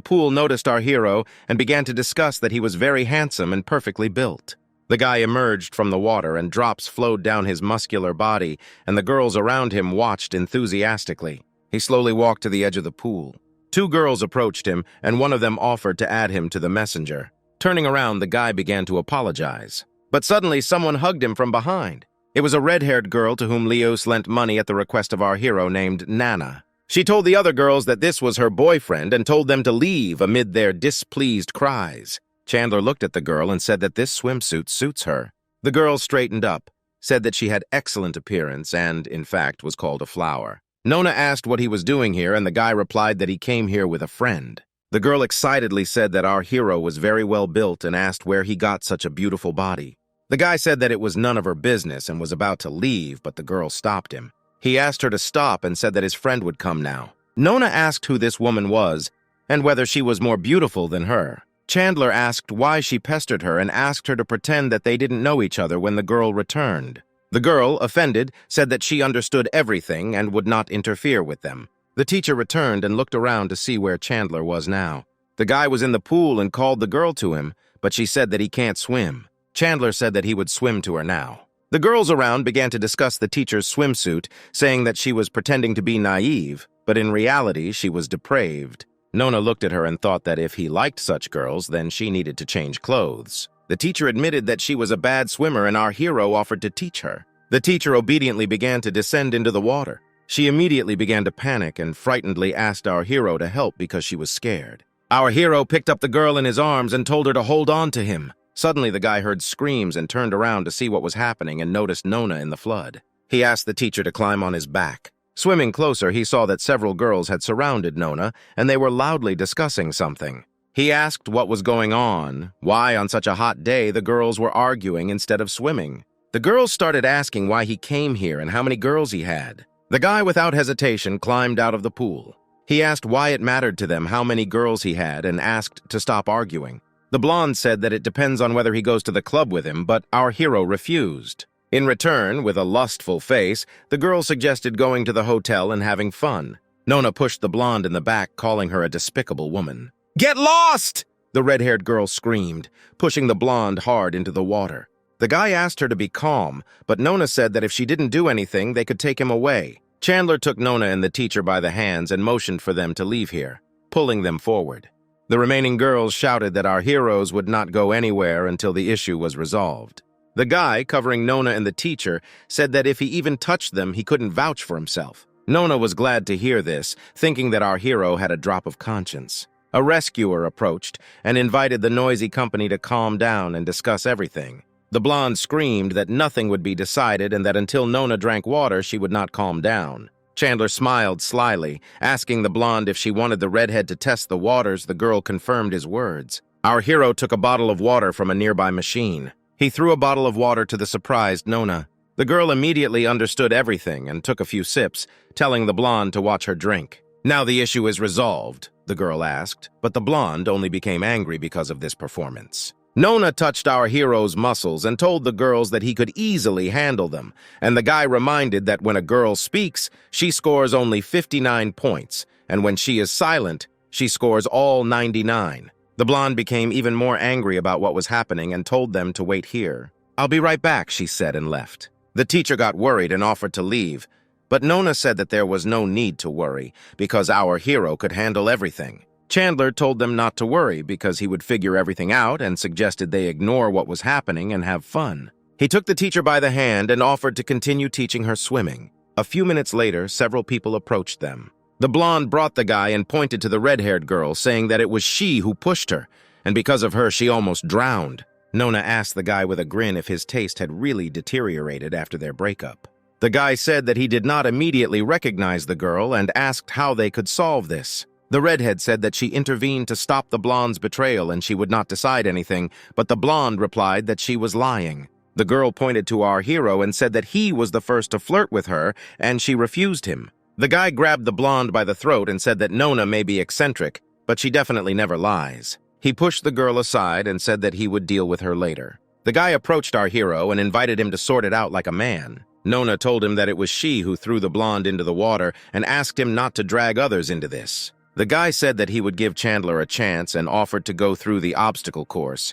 pool noticed our hero and began to discuss that he was very handsome and perfectly built. The guy emerged from the water and drops flowed down his muscular body, and the girls around him watched enthusiastically. He slowly walked to the edge of the pool. Two girls approached him, and one of them offered to add him to the messenger. Turning around, the guy began to apologize. But suddenly, someone hugged him from behind. It was a red-haired girl to whom Leos lent money at the request of our hero named Nana. She told the other girls that this was her boyfriend and told them to leave amid their displeased cries. Chandler looked at the girl and said that this swimsuit suits her. The girl straightened up, said that she had excellent appearance and, in fact, was called a flower. Nona asked what he was doing here, and the guy replied that he came here with a friend. The girl excitedly said that our hero was very well built and asked where he got such a beautiful body. The guy said that it was none of her business and was about to leave, but the girl stopped him. He asked her to stop and said that his friend would come now. Nona asked who this woman was and whether she was more beautiful than her. Chandler asked why she pestered her and asked her to pretend that they didn't know each other when the girl returned. The girl, offended, said that she understood everything and would not interfere with them. The teacher returned and looked around to see where Chandler was now. The guy was in the pool and called the girl to him, but she said that he can't swim. Chandler said that he would swim to her now. The girls around began to discuss the teacher's swimsuit, saying that she was pretending to be naive, but in reality she was depraved. Nona looked at her and thought that if he liked such girls, then she needed to change clothes. The teacher admitted that she was a bad swimmer and our hero offered to teach her. The teacher obediently began to descend into the water. She immediately began to panic and frightenedly asked our hero to help because she was scared. Our hero picked up the girl in his arms and told her to hold on to him. Suddenly, the guy heard screams and turned around to see what was happening and noticed Nona in the flood. He asked the teacher to climb on his back. Swimming closer, he saw that several girls had surrounded Nona, and they were loudly discussing something. He asked what was going on, why on such a hot day the girls were arguing instead of swimming. The girls started asking why he came here and how many girls he had. The guy, without hesitation, climbed out of the pool. He asked why it mattered to them how many girls he had and asked to stop arguing. The blonde said that it depends on whether he goes to the club with him, but our hero refused. In return, with a lustful face, the girl suggested going to the hotel and having fun. Nona pushed the blonde in the back, calling her a despicable woman. "Get lost!" the red-haired girl screamed, pushing the blonde hard into the water. The guy asked her to be calm, but Nona said that if she didn't do anything, they could take him away. Chandler took Nona and the teacher by the hands and motioned for them to leave here, pulling them forward. The remaining girls shouted that our heroes would not go anywhere until the issue was resolved. The guy, covering Nona and the teacher, said that if he even touched them, he couldn't vouch for himself. Nona was glad to hear this, thinking that our hero had a drop of conscience. A rescuer approached and invited the noisy company to calm down and discuss everything. The blonde screamed that nothing would be decided and that until Nona drank water, she would not calm down. Chandler smiled slyly, asking the blonde if she wanted the redhead to test the waters. The girl confirmed his words. Our hero took a bottle of water from a nearby machine. He threw a bottle of water to the surprised Nona. The girl immediately understood everything and took a few sips, telling the blonde to watch her drink. "Now the issue is resolved," the girl asked, but the blonde only became angry because of this performance. Nona touched our hero's muscles and told the girls that he could easily handle them, and the guy reminded that when a girl speaks, she scores only 59 points, and when she is silent, she scores all 99. The blonde became even more angry about what was happening and told them to wait here. "I'll be right back," she said and left. The teacher got worried and offered to leave, but Nona said that there was no need to worry because our hero could handle everything. Chandler told them not to worry because he would figure everything out and suggested they ignore what was happening and have fun. He took the teacher by the hand and offered to continue teaching her swimming. A few minutes later, several people approached them. The blonde brought the guy and pointed to the red-haired girl, saying that it was she who pushed her, and because of her, she almost drowned. Nona asked the guy with a grin if his taste had really deteriorated after their breakup. The guy said that he did not immediately recognize the girl and asked how they could solve this. The redhead said that she intervened to stop the blonde's betrayal and she would not decide anything, but the blonde replied that she was lying. The girl pointed to our hero and said that he was the first to flirt with her, and she refused him. The guy grabbed the blonde by the throat and said that Nona may be eccentric, but she definitely never lies. He pushed the girl aside and said that he would deal with her later. The guy approached our hero and invited him to sort it out like a man. Nona told him that it was she who threw the blonde into the water and asked him not to drag others into this. The guy said that he would give Chandler a chance and offered to go through the obstacle course.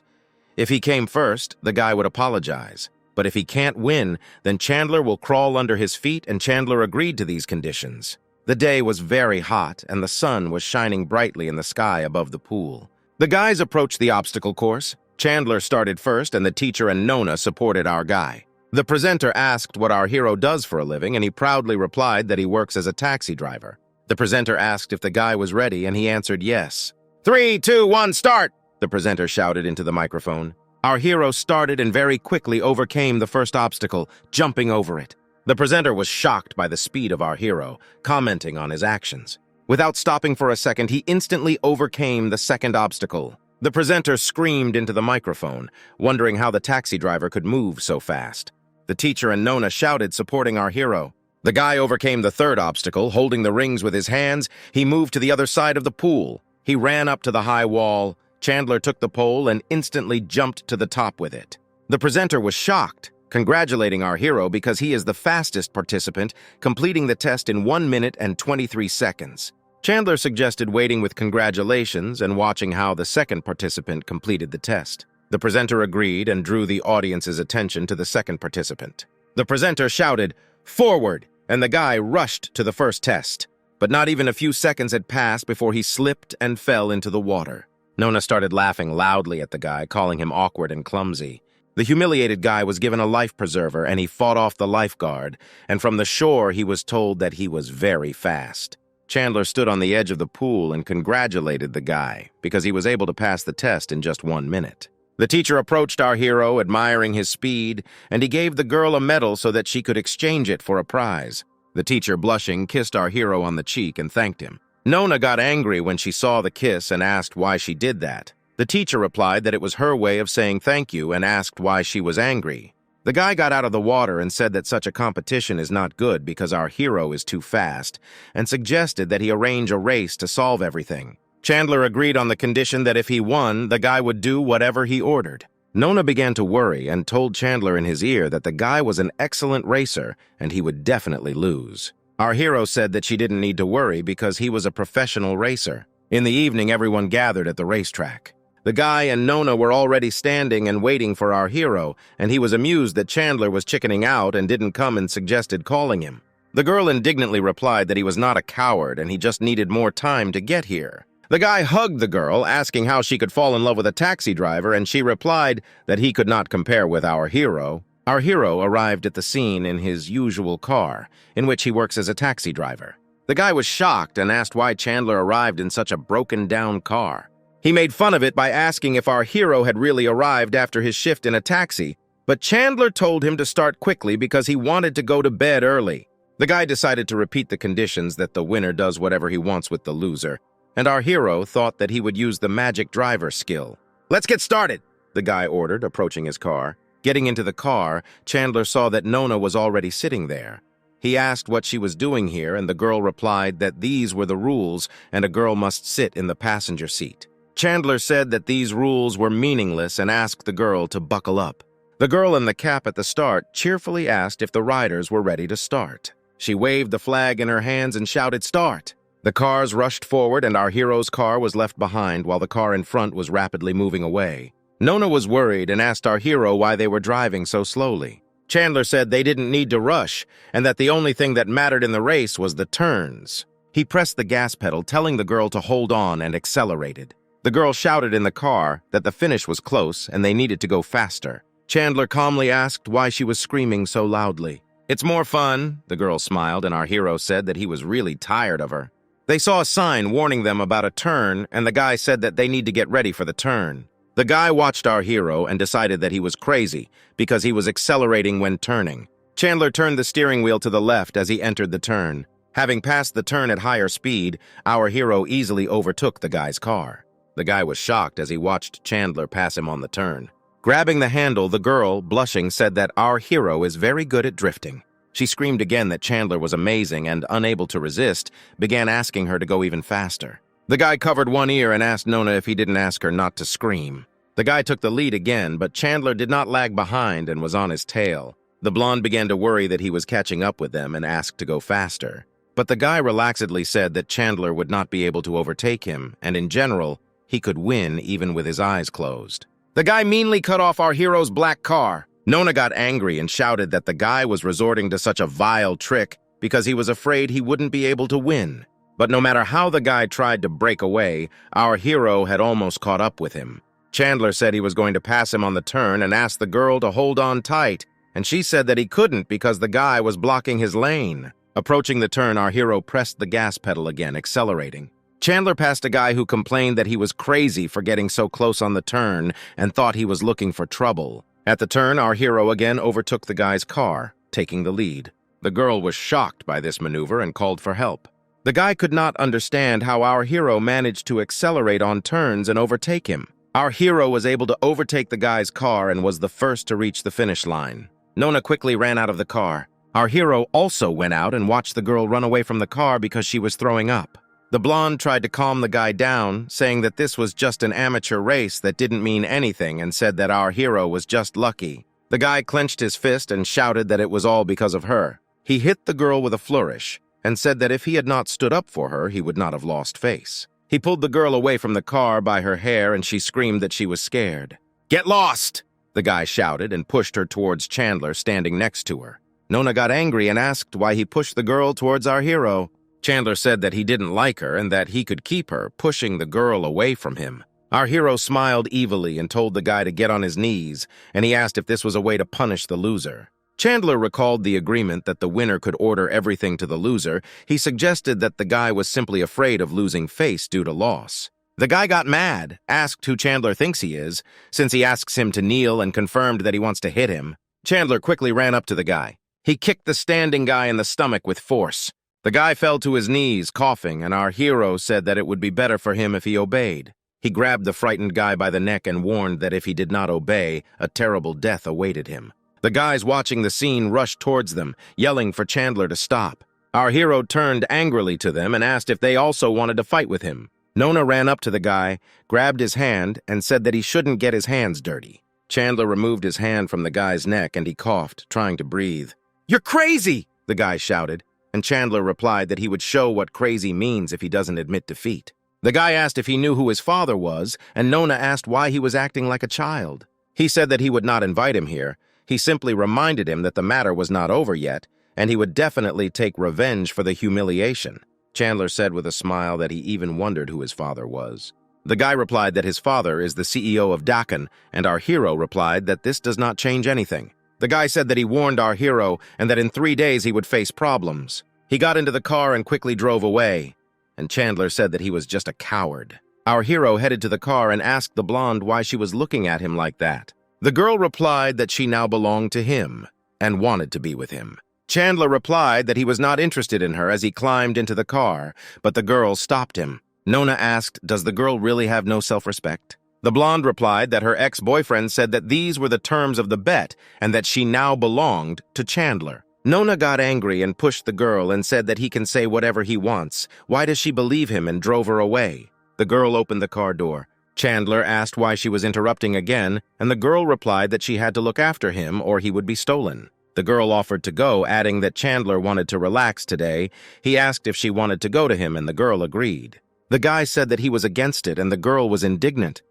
If he came first, the guy would apologize. But if he can't win, then Chandler will crawl under his feet, and Chandler agreed to these conditions. The day was very hot, and the sun was shining brightly in the sky above the pool. The guys approached the obstacle course. Chandler started first, and the teacher and Nona supported our guy. The presenter asked what our hero does for a living, and he proudly replied that he works as a taxi driver. The presenter asked if the guy was ready, and he answered yes. 3, 2, 1, start! The presenter shouted into the microphone. Our hero started and very quickly overcame the first obstacle, jumping over it. The presenter was shocked by the speed of our hero, commenting on his actions. Without stopping for a second, he instantly overcame the second obstacle. The presenter screamed into the microphone, wondering how the taxi driver could move so fast. The teacher and Nona shouted, supporting our hero. The guy overcame the third obstacle, holding the rings with his hands. He moved to the other side of the pool. He ran up to the high wall. Chandler took the pole and instantly jumped to the top with it. The presenter was shocked, congratulating our hero because he is the fastest participant, completing the test in 1 minute and 23 seconds. Chandler suggested waiting with congratulations and watching how the second participant completed the test. The presenter agreed and drew the audience's attention to the second participant. The presenter shouted, "Forward!" and the guy rushed to the first test. But not even a few seconds had passed before he slipped and fell into the water. Nona started laughing loudly at the guy, calling him awkward and clumsy. The humiliated guy was given a life preserver, and he fought off the lifeguard, and from the shore he was told that he was very fast. Chandler stood on the edge of the pool and congratulated the guy because he was able to pass the test in just 1 minute. The teacher approached our hero, admiring his speed, and he gave the girl a medal so that she could exchange it for a prize. The teacher, blushing, kissed our hero on the cheek and thanked him. Nona got angry when she saw the kiss and asked why she did that. The teacher replied that it was her way of saying thank you and asked why she was angry. The guy got out of the water and said that such a competition is not good because our hero is too fast, and suggested that he arrange a race to solve everything. Chandler agreed on the condition that if he won, the guy would do whatever he ordered. Nona began to worry and told Chandler in his ear that the guy was an excellent racer and he would definitely lose. Our hero said that she didn't need to worry because he was a professional racer. In the evening, everyone gathered at the racetrack. The guy and Nona were already standing and waiting for our hero, and he was amused that Chandler was chickening out and didn't come and suggested calling him. The girl indignantly replied that he was not a coward and he just needed more time to get here. The guy hugged the girl, asking how she could fall in love with a taxi driver, and she replied that he could not compare with our hero. Our hero arrived at the scene in his usual car, in which he works as a taxi driver. The guy was shocked and asked why Chandler arrived in such a broken-down car. He made fun of it by asking if our hero had really arrived after his shift in a taxi, but Chandler told him to start quickly because he wanted to go to bed early. The guy decided to repeat the conditions that the winner does whatever he wants with the loser, and our hero thought that he would use the magic driver skill. "Let's get started," the guy ordered, approaching his car. Getting into the car, Chandler saw that Nona was already sitting there. He asked what she was doing here, and the girl replied that these were the rules and a girl must sit in the passenger seat. Chandler said that these rules were meaningless and asked the girl to buckle up. The girl in the cap at the start cheerfully asked if the riders were ready to start. She waved the flag in her hands and shouted, "Start!" The cars rushed forward and our hero's car was left behind while the car in front was rapidly moving away. Nona was worried and asked our hero why they were driving so slowly. Chandler said they didn't need to rush and that the only thing that mattered in the race was the turns. He pressed the gas pedal, telling the girl to hold on, and accelerated. The girl shouted in the car that the finish was close and they needed to go faster. Chandler calmly asked why she was screaming so loudly. "It's more fun," the girl smiled, and our hero said that he was really tired of her. They saw a sign warning them about a turn, and the guy said that they need to get ready for the turn. The guy watched our hero and decided that he was crazy because he was accelerating when turning. Chandler turned the steering wheel to the left as he entered the turn. Having passed the turn at higher speed, our hero easily overtook the guy's car. The guy was shocked as he watched Chandler pass him on the turn. Grabbing the handle, the girl, blushing, said that our hero is very good at drifting. She screamed again that Chandler was amazing and, unable to resist, began asking her to go even faster. The guy covered one ear and asked Nona if he didn't ask her not to scream. The guy took the lead again, but Chandler did not lag behind and was on his tail. The blonde began to worry that he was catching up with them and asked to go faster. But the guy relaxedly said that Chandler would not be able to overtake him, and in general, he could win even with his eyes closed. The guy meanly cut off our hero's black car. Nona got angry and shouted that the guy was resorting to such a vile trick because he was afraid he wouldn't be able to win. But no matter how the guy tried to break away, our hero had almost caught up with him. Chandler said he was going to pass him on the turn and asked the girl to hold on tight, and she said that he couldn't because the guy was blocking his lane. Approaching the turn, our hero pressed the gas pedal again, accelerating. Chandler passed a guy who complained that he was crazy for getting so close on the turn and thought he was looking for trouble. At the turn, our hero again overtook the guy's car, taking the lead. The girl was shocked by this maneuver and called for help. The guy could not understand how our hero managed to accelerate on turns and overtake him. Our hero was able to overtake the guy's car and was the first to reach the finish line. Nona quickly ran out of the car. Our hero also went out and watched the girl run away from the car because she was throwing up. The blonde tried to calm the guy down, saying that this was just an amateur race that didn't mean anything and said that our hero was just lucky. The guy clenched his fist and shouted that it was all because of her. He hit the girl with a flourish and said that if he had not stood up for her, he would not have lost face. He pulled the girl away from the car by her hair and she screamed that she was scared. "Get lost!" the guy shouted and pushed her towards Chandler, standing next to her. Nona got angry and asked why he pushed the girl towards our hero. Chandler said that he didn't like her and that he could keep her, pushing the girl away from him. Our hero smiled evilly and told the guy to get on his knees, and he asked if this was a way to punish the loser. Chandler recalled the agreement that the winner could order everything to the loser. He suggested that the guy was simply afraid of losing face due to loss. The guy got mad, asked who Chandler thinks he is, since he asks him to kneel and confirmed that he wants to hit him. Chandler quickly ran up to the guy. He kicked the standing guy in the stomach with force. The guy fell to his knees, coughing, and our hero said that it would be better for him if he obeyed. He grabbed the frightened guy by the neck and warned that if he did not obey, a terrible death awaited him. The guys watching the scene rushed towards them, yelling for Chandler to stop. Our hero turned angrily to them and asked if they also wanted to fight with him. Nona ran up to the guy, grabbed his hand, and said that he shouldn't get his hands dirty. Chandler removed his hand from the guy's neck and he coughed, trying to breathe. "You're crazy!" the guy shouted, and Chandler replied that he would show what crazy means if he doesn't admit defeat. The guy asked if he knew who his father was, and Nona asked why he was acting like a child. He said that he would not invite him here. He simply reminded him that the matter was not over yet, and he would definitely take revenge for the humiliation. Chandler said with a smile that he even wondered who his father was. The guy replied that his father is the CEO of Dakan, and our hero replied that this does not change anything. The guy said that he warned our hero and that in 3 days he would face problems. He got into the car and quickly drove away, and Chandler said that he was just a coward. Our hero headed to the car and asked the blonde why she was looking at him like that. The girl replied that she now belonged to him and wanted to be with him. Chandler replied that he was not interested in her as he climbed into the car, but the girl stopped him. Nona asked, does the girl really have no self-respect? The blonde replied that her ex-boyfriend said that these were the terms of the bet and that she now belonged to Chandler. Nona got angry and pushed the girl and said that he can say whatever he wants. Why does she believe him, and drove her away? The girl opened the car door. Chandler asked why she was interrupting again, and the girl replied that she had to look after him or he would be stolen. The girl offered to go, adding that Chandler wanted to relax today. He asked if she wanted to go to him, and the girl agreed. The guy said that he was against it, and the girl was indignant.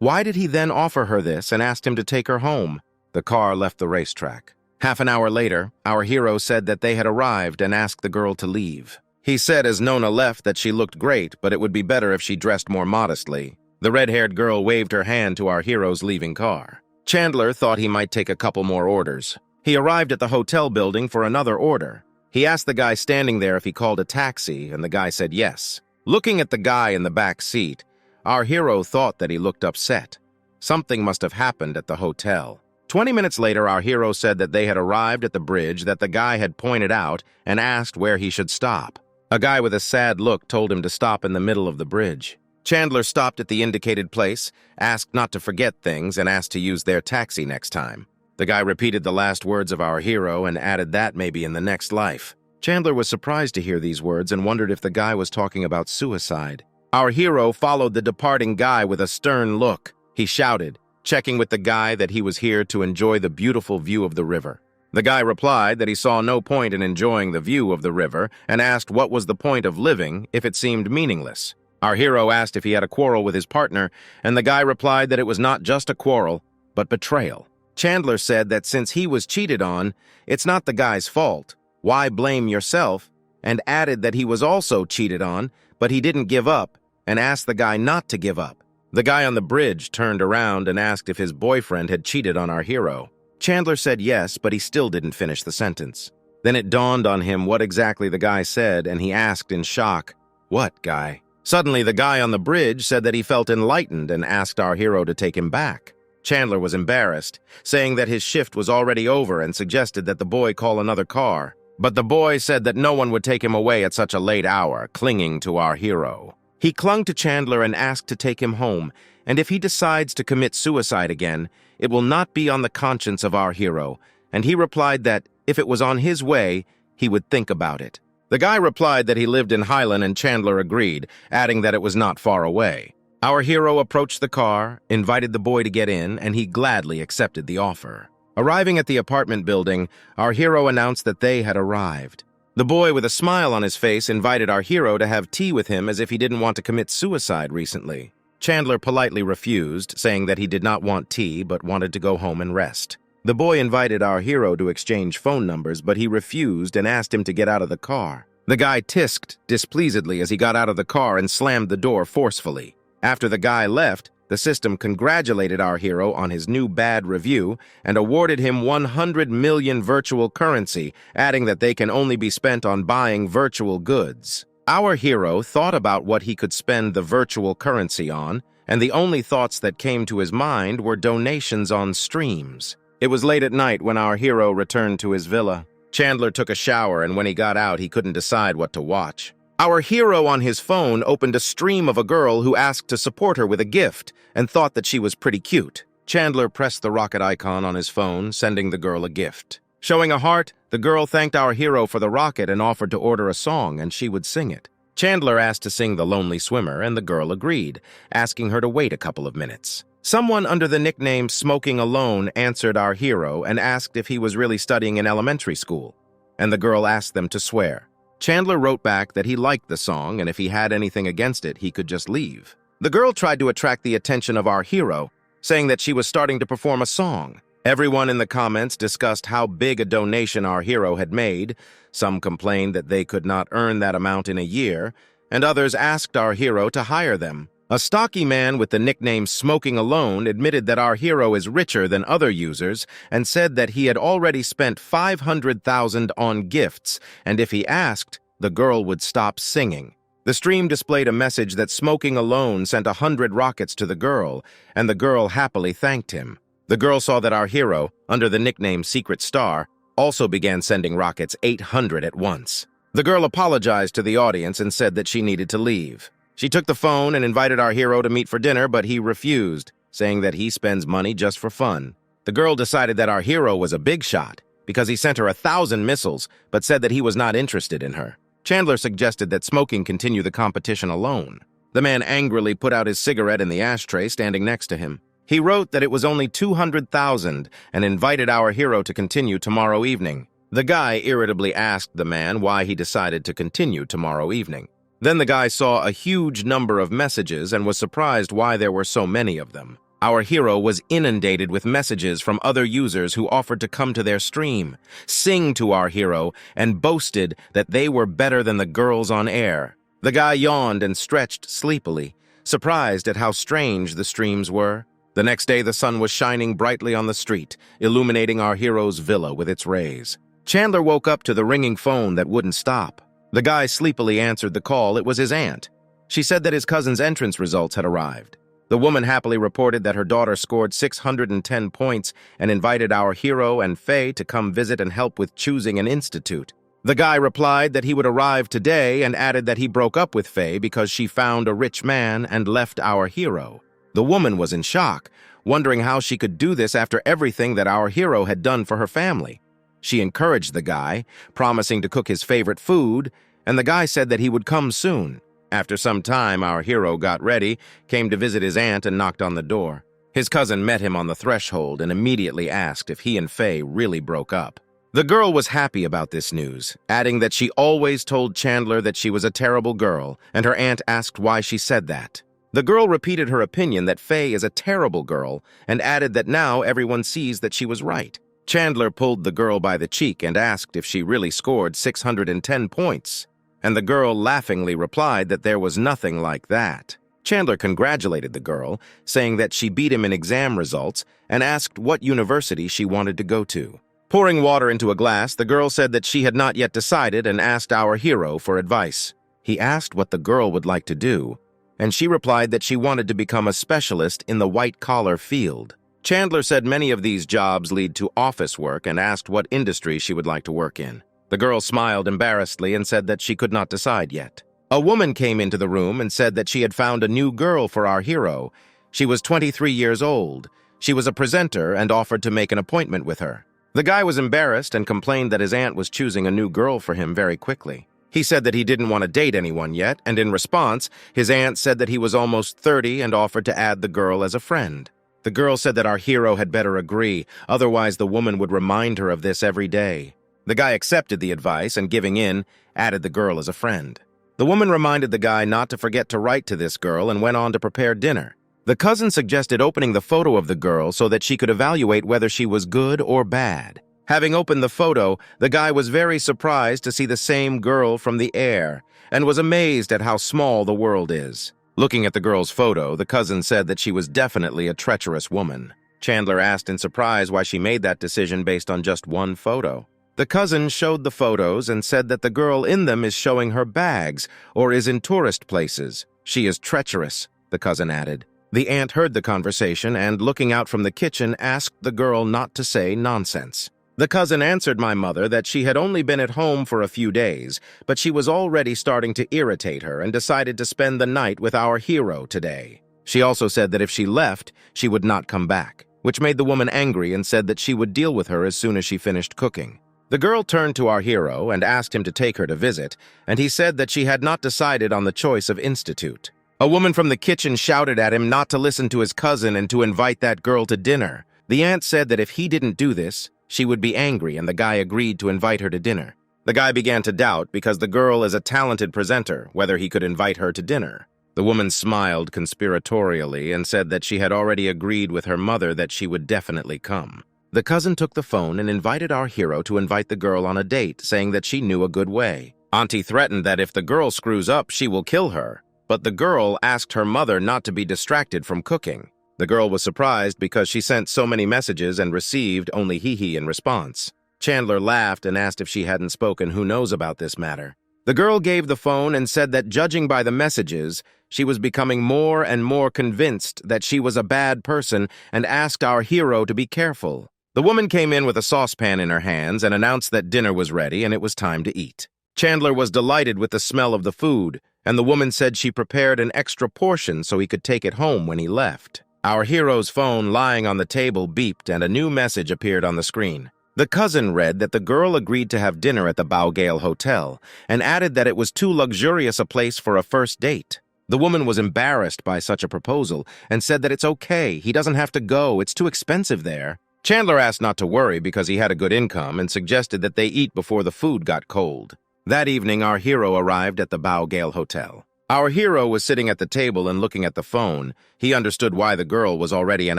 Why did he then offer her this and asked him to take her home? The car left the racetrack. Half an hour later, our hero said that they had arrived and asked the girl to leave. He said as Nona left that she looked great, but it would be better if she dressed more modestly. The red-haired girl waved her hand to our hero's leaving car. Chandler thought he might take a couple more orders. He arrived at the hotel building for another order. He asked the guy standing there if he called a taxi, and the guy said yes. Looking at the guy in the back seat, our hero thought that he looked upset. Something must have happened at the hotel. 20 minutes later, our hero said that they had arrived at the bridge that the guy had pointed out and asked where he should stop. A guy with a sad look told him to stop in the middle of the bridge. Chandler stopped at the indicated place, asked not to forget things, and asked to use their taxi next time. The guy repeated the last words of our hero and added that maybe in the next life. Chandler was surprised to hear these words and wondered if the guy was talking about suicide. Our hero followed the departing guy with a stern look. He shouted, checking with the guy that he was here to enjoy the beautiful view of the river. The guy replied that he saw no point in enjoying the view of the river and asked what was the point of living if it seemed meaningless. Our hero asked if he had a quarrel with his partner, and the guy replied that it was not just a quarrel, but betrayal. Chandler said that since he was cheated on, it's not the guy's fault. Why blame yourself? And added that he was also cheated on, but he didn't give up, and asked the guy not to give up. The guy on the bridge turned around and asked if his boyfriend had cheated on our hero. Chandler said yes, but he still didn't finish the sentence. Then it dawned on him what exactly the guy said, and he asked in shock, "What guy?" Suddenly, the guy on the bridge said that he felt enlightened and asked our hero to take him back. Chandler was embarrassed, saying that his shift was already over and suggested that the boy call another car. But the boy said that no one would take him away at such a late hour, clinging to our hero. He clung to Chandler and asked to take him home, and if he decides to commit suicide again, it will not be on the conscience of our hero, and he replied that if it was on his way, he would think about it. The guy replied that he lived in Highland, and Chandler agreed, adding that it was not far away. Our hero approached the car, invited the boy to get in, and he gladly accepted the offer. Arriving at the apartment building, our hero announced that they had arrived. The boy, with a smile on his face, invited our hero to have tea with him as if he didn't want to commit suicide recently. Chandler politely refused, saying that he did not want tea but wanted to go home and rest. The boy invited our hero to exchange phone numbers, but he refused and asked him to get out of the car. The guy tisked displeasedly as he got out of the car and slammed the door forcefully. After the guy left, the system congratulated our hero on his new bad review and awarded him 100 million virtual currency, adding that they can only be spent on buying virtual goods. Our hero thought about what he could spend the virtual currency on, and the only thoughts that came to his mind were donations on streams. It was late at night when our hero returned to his villa. Chandler took a shower, and when he got out, he couldn't decide what to watch. Our hero on his phone opened a stream of a girl who asked to support her with a gift and thought that she was pretty cute. Chandler pressed the rocket icon on his phone, sending the girl a gift. Showing a heart, the girl thanked our hero for the rocket and offered to order a song, and she would sing it. Chandler asked to sing The Lonely Swimmer, and the girl agreed, asking her to wait a couple of minutes. Someone under the nickname Smoking Alone answered our hero and asked if he was really studying in elementary school, and the girl asked them to swear. Chandler wrote back that he liked the song, and if he had anything against it, he could just leave. The girl tried to attract the attention of our hero, saying that she was starting to perform a song. Everyone in the comments discussed how big a donation our hero had made. Some complained that they could not earn that amount in a year, and others asked our hero to hire them. A stocky man with the nickname Smoking Alone admitted that our hero is richer than other users and said that he had already spent 500,000 on gifts, and if he asked, the girl would stop singing. The stream displayed a message that Smoking Alone sent 100 rockets to the girl, and the girl happily thanked him. The girl saw that our hero, under the nickname Secret Star, also began sending rockets 800 at once. The girl apologized to the audience and said that she needed to leave. She took the phone and invited our hero to meet for dinner, but he refused, saying that he spends money just for fun. The girl decided that our hero was a big shot because he sent her 1,000 missiles, but said that he was not interested in her. Chandler suggested that Smoking continue the competition alone. The man angrily put out his cigarette in the ashtray standing next to him. He wrote that it was only 200,000 and invited our hero to continue tomorrow evening. The guy irritably asked the man why he decided to continue tomorrow evening. Then the guy saw a huge number of messages and was surprised why there were so many of them. Our hero was inundated with messages from other users who offered to come to their stream, sing to our hero, and boasted that they were better than the girls on air. The guy yawned and stretched sleepily, surprised at how strange the streams were. The next day the sun was shining brightly on the street, illuminating our hero's villa with its rays. Chandler woke up to the ringing phone that wouldn't stop. The guy sleepily answered the call. It was his aunt. She said that his cousin's entrance results had arrived. The woman happily reported that her daughter scored 610 points and invited our hero and Faye to come visit and help with choosing an institute. The guy replied that he would arrive today and added that he broke up with Faye because she found a rich man and left our hero. The woman was in shock, wondering how she could do this after everything that our hero had done for her family. She encouraged the guy, promising to cook his favorite food, and the guy said that he would come soon. After some time, our hero got ready, came to visit his aunt, and knocked on the door. His cousin met him on the threshold and immediately asked if he and Faye really broke up. The girl was happy about this news, adding that she always told Chandler that she was a terrible girl, and her aunt asked why she said that. The girl repeated her opinion that Faye is a terrible girl and added that now everyone sees that she was right. Chandler pulled the girl by the cheek and asked if she really scored 610 points, and the girl laughingly replied that there was nothing like that. Chandler congratulated the girl, saying that she beat him in exam results, and asked what university she wanted to go to. Pouring water into a glass, the girl said that she had not yet decided and asked our hero for advice. He asked what the girl would like to do, and she replied that she wanted to become a specialist in the white-collar field. Chandler said many of these jobs lead to office work and asked what industry she would like to work in. The girl smiled embarrassedly and said that she could not decide yet. A woman came into the room and said that she had found a new girl for our hero. She was 23 years old. She was a presenter and offered to make an appointment with her. The guy was embarrassed and complained that his aunt was choosing a new girl for him very quickly. He said that he didn't want to date anyone yet, and in response, his aunt said that he was almost 30 and offered to add the girl as a friend. The girl said that our hero had better agree, otherwise the woman would remind her of this every day. The guy accepted the advice and, giving in, added the girl as a friend. The woman reminded the guy not to forget to write to this girl and went on to prepare dinner. The cousin suggested opening the photo of the girl so that she could evaluate whether she was good or bad. Having opened the photo, the guy was very surprised to see the same girl from the air and was amazed at how small the world is. Looking at the girl's photo, the cousin said that she was definitely a treacherous woman. Chandler asked in surprise why she made that decision based on just one photo. The cousin showed the photos and said that the girl in them is showing her bags or is in tourist places. She is treacherous, the cousin added. The aunt heard the conversation and, looking out from the kitchen, asked the girl not to say nonsense. The cousin answered my mother that she had only been at home for a few days, but she was already starting to irritate her and decided to spend the night with our hero today. She also said that if she left, she would not come back, which made the woman angry and said that she would deal with her as soon as she finished cooking. The girl turned to our hero and asked him to take her to visit, and he said that she had not decided on the choice of institute. A woman from the kitchen shouted at him not to listen to his cousin and to invite that girl to dinner. The aunt said that if he didn't do this, she would be angry, and the guy agreed to invite her to dinner. The guy began to doubt because the girl is a talented presenter, whether he could invite her to dinner. The woman smiled conspiratorially and said that she had already agreed with her mother that she would definitely come. The cousin took the phone and invited our hero to invite the girl on a date, saying that she knew a good way. Auntie threatened that if the girl screws up, she will kill her. But the girl asked her mother not to be distracted from cooking. The girl was surprised because she sent so many messages and received only hee-hee in response. Chandler laughed and asked if she hadn't spoken who knows about this matter. The girl gave the phone and said that judging by the messages, she was becoming more and more convinced that she was a bad person and asked our hero to be careful. The woman came in with a saucepan in her hands and announced that dinner was ready and it was time to eat. Chandler was delighted with the smell of the food, and the woman said she prepared an extra portion so he could take it home when he left. Our hero's phone lying on the table beeped and a new message appeared on the screen. The cousin read that the girl agreed to have dinner at the Baugale Hotel and added that it was too luxurious a place for a first date. The woman was embarrassed by such a proposal and said that it's okay, he doesn't have to go, it's too expensive there. Chandler asked not to worry because he had a good income and suggested that they eat before the food got cold. That evening, our hero arrived at the Baugale Hotel. Our hero was sitting at the table and looking at the phone. He understood why the girl was already an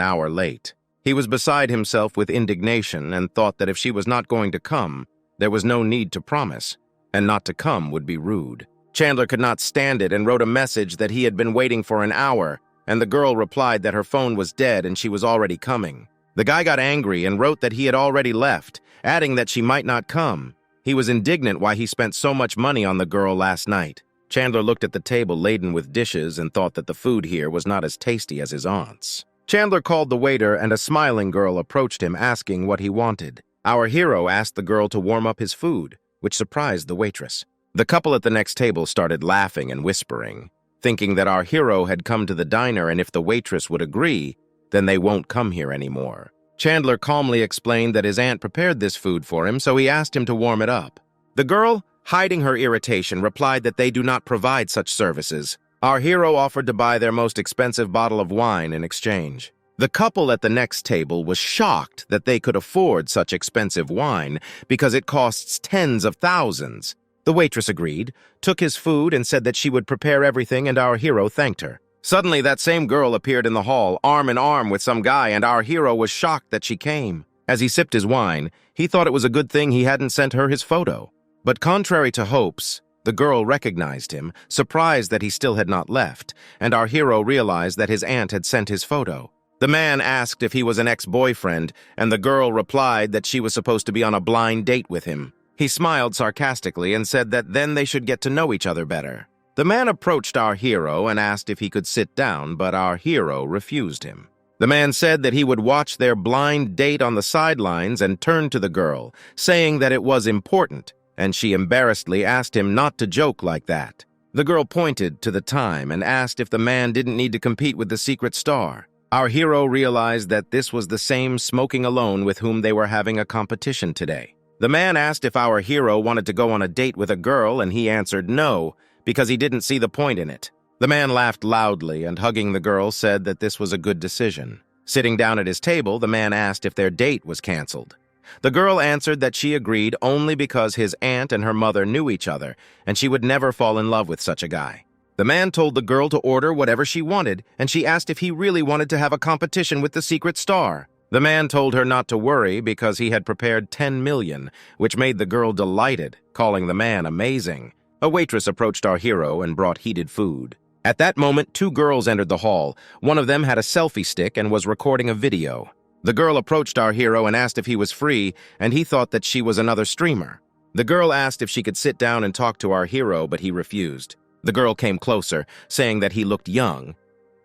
hour late. He was beside himself with indignation and thought that if she was not going to come, there was no need to promise, and not to come would be rude. Chandler could not stand it and wrote a message that he had been waiting for an hour, and the girl replied that her phone was dead and she was already coming. The guy got angry and wrote that he had already left, adding that she might not come. He was indignant why he spent so much money on the girl last night. Chandler looked at the table laden with dishes and thought that the food here was not as tasty as his aunt's. Chandler called the waiter and a smiling girl approached him asking what he wanted. Our hero asked the girl to warm up his food. which surprised the waitress. The couple at the next table started laughing and whispering, thinking that our hero had come to the diner and if the waitress would agree, then they won't come here anymore. Chandler calmly explained that his aunt prepared this food for him, so he asked him to warm it up. The girl, hiding her irritation, replied that they do not provide such services. Our hero offered to buy their most expensive bottle of wine in exchange. The couple at the next table was shocked that they could afford such expensive wine because it costs tens of thousands. The waitress agreed, took his food, and said that she would prepare everything, and our hero thanked her. Suddenly, that same girl appeared in the hall, arm in arm with some guy, and our hero was shocked that she came. As he sipped his wine, he thought it was a good thing he hadn't sent her his photo. But contrary to hopes, the girl recognized him, surprised that he still had not left, and our hero realized that his aunt had sent his photo. The man asked if he was an ex-boyfriend, and the girl replied that she was supposed to be on a blind date with him. He smiled sarcastically and said that then they should get to know each other better. The man approached our hero and asked if he could sit down, but our hero refused him. The man said that he would watch their blind date on the sidelines and turned to the girl, saying that it was important, and she embarrassedly asked him not to joke like that. The girl pointed to the time and asked if the man didn't need to compete with the secret star. Our hero realized that this was the same smoking alone with whom they were having a competition today. The man asked if our hero wanted to go on a date with a girl, and he answered no, because he didn't see the point in it. The man laughed loudly and, hugging the girl, said that this was a good decision. Sitting down at his table, the man asked if their date was canceled. The girl answered that she agreed only because his aunt and her mother knew each other, and she would never fall in love with such a guy. The man told the girl to order whatever she wanted, and she asked if he really wanted to have a competition with the secret star. The man told her not to worry because he had prepared 10 million, which made the girl delighted, calling the man amazing. A waitress approached our hero and brought heated food. At that moment, two girls entered the hall. One of them had a selfie stick and was recording a video. The girl approached our hero and asked if he was free, and he thought that she was another streamer. The girl asked if she could sit down and talk to our hero, but he refused. The girl came closer, saying that he looked young.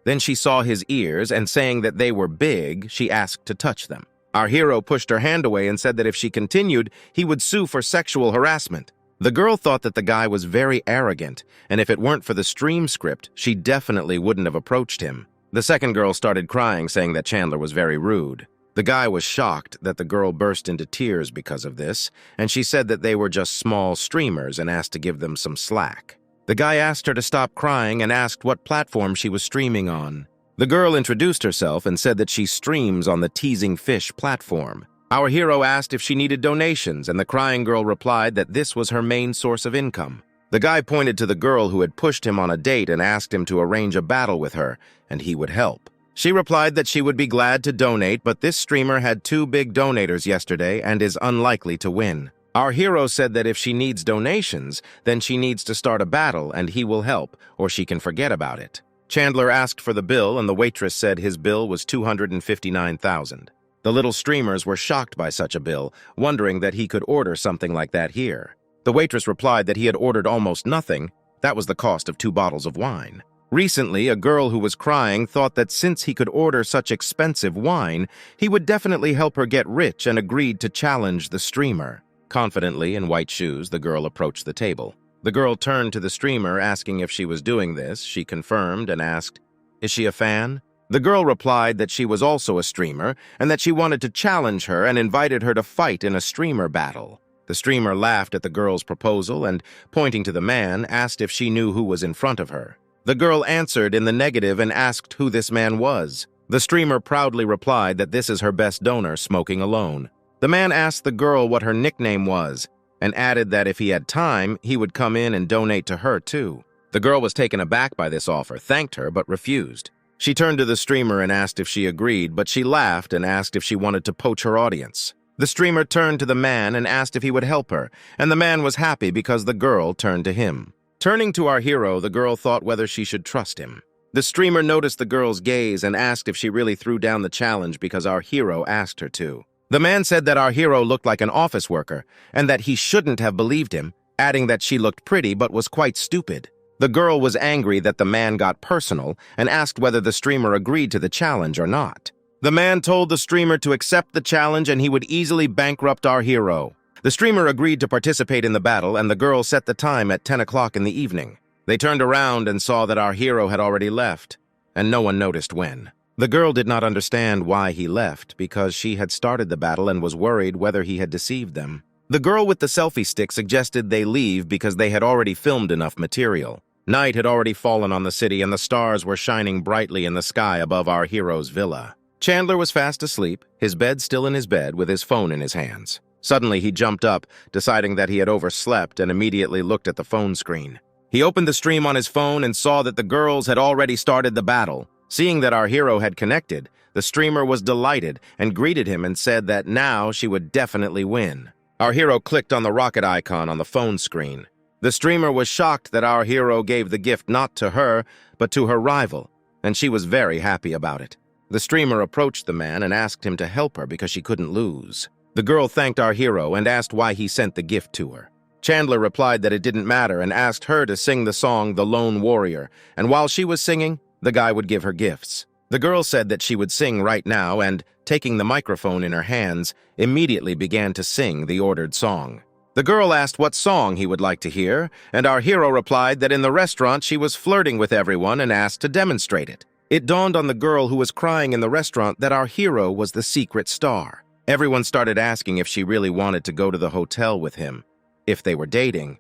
Then she saw his ears, and saying that they were big, she asked to touch them. Our hero pushed her hand away and said that if she continued, he would sue for sexual harassment. The girl thought that the guy was very arrogant, and if it weren't for the stream script, she definitely wouldn't have approached him. The second girl started crying, saying that Chandler was very rude. The guy was shocked that the girl burst into tears because of this, and she said that they were just small streamers and asked to give them some slack. The guy asked her to stop crying and asked what platform she was streaming on. The girl introduced herself and said that she streams on the Teasing Fish platform. Our hero asked if she needed donations, and the crying girl replied that this was her main source of income. The guy pointed to the girl who had pushed him on a date and asked him to arrange a battle with her, and he would help. She replied that she would be glad to donate, but this streamer had 2 big donators yesterday and is unlikely to win. Our hero said that if she needs donations, then she needs to start a battle and he will help, or she can forget about it. Chandler asked for the bill, and the waitress said his bill was $259,000. The little streamers were shocked by such a bill, wondering that he could order something like that here. The waitress replied that he had ordered almost nothing. That was the cost of 2 bottles of wine. Recently, a girl who was crying thought that since he could order such expensive wine, he would definitely help her get rich and agreed to challenge the streamer. Confidently, in white shoes, the girl approached the table. The girl turned to the streamer, asking if she was doing this. She confirmed and asked, "Is she a fan?" The girl replied that she was also a streamer and that she wanted to challenge her and invited her to fight in a streamer battle. The streamer laughed at the girl's proposal and, pointing to the man, asked if she knew who was in front of her. The girl answered in the negative and asked who this man was. The streamer proudly replied that this is her best donor, Smoking Alone. The man asked the girl what her nickname was and added that if he had time, he would come in and donate to her too. The girl was taken aback by this offer, thanked her, but refused. She turned to the streamer and asked if she agreed, but she laughed and asked if she wanted to poach her audience. The streamer turned to the man and asked if he would help her, and the man was happy because the girl turned to him. Turning to our hero, the girl thought whether she should trust him. The streamer noticed the girl's gaze and asked if she really threw down the challenge because our hero asked her to. The man said that our hero looked like an office worker and that he shouldn't have believed him, adding that she looked pretty but was quite stupid. The girl was angry that the man got personal and asked whether the streamer agreed to the challenge or not. The man told the streamer to accept the challenge and he would easily bankrupt our hero. The streamer agreed to participate in the battle, and the girl set the time at 10 o'clock in the evening. They turned around and saw that our hero had already left, and no one noticed when. The girl did not understand why he left, because she had started the battle and was worried whether he had deceived them. The girl with the selfie stick suggested they leave because they had already filmed enough material. Night had already fallen on the city, and the stars were shining brightly in the sky above our hero's villa. Chandler was fast asleep, his bed still in his bed, with his phone in his hands. Suddenly, he jumped up, deciding that he had overslept, and immediately looked at the phone screen. He opened the stream on his phone and saw that the girls had already started the battle. Seeing that our hero had connected, the streamer was delighted and greeted him and said that now she would definitely win. Our hero clicked on the rocket icon on the phone screen. The streamer was shocked that our hero gave the gift not to her, but to her rival, and she was very happy about it. The streamer approached the man and asked him to help her because she couldn't lose. The girl thanked our hero and asked why he sent the gift to her. Chandler replied that it didn't matter and asked her to sing the song The Lone Warrior, and while she was singing, the guy would give her gifts. The girl said that she would sing right now and, taking the microphone in her hands, immediately began to sing the ordered song. The girl asked what song he would like to hear, and our hero replied that in the restaurant she was flirting with everyone and asked to demonstrate it. It dawned on the girl who was crying in the restaurant that our hero was the secret star. Everyone started asking if she really wanted to go to the hotel with him, if they were dating,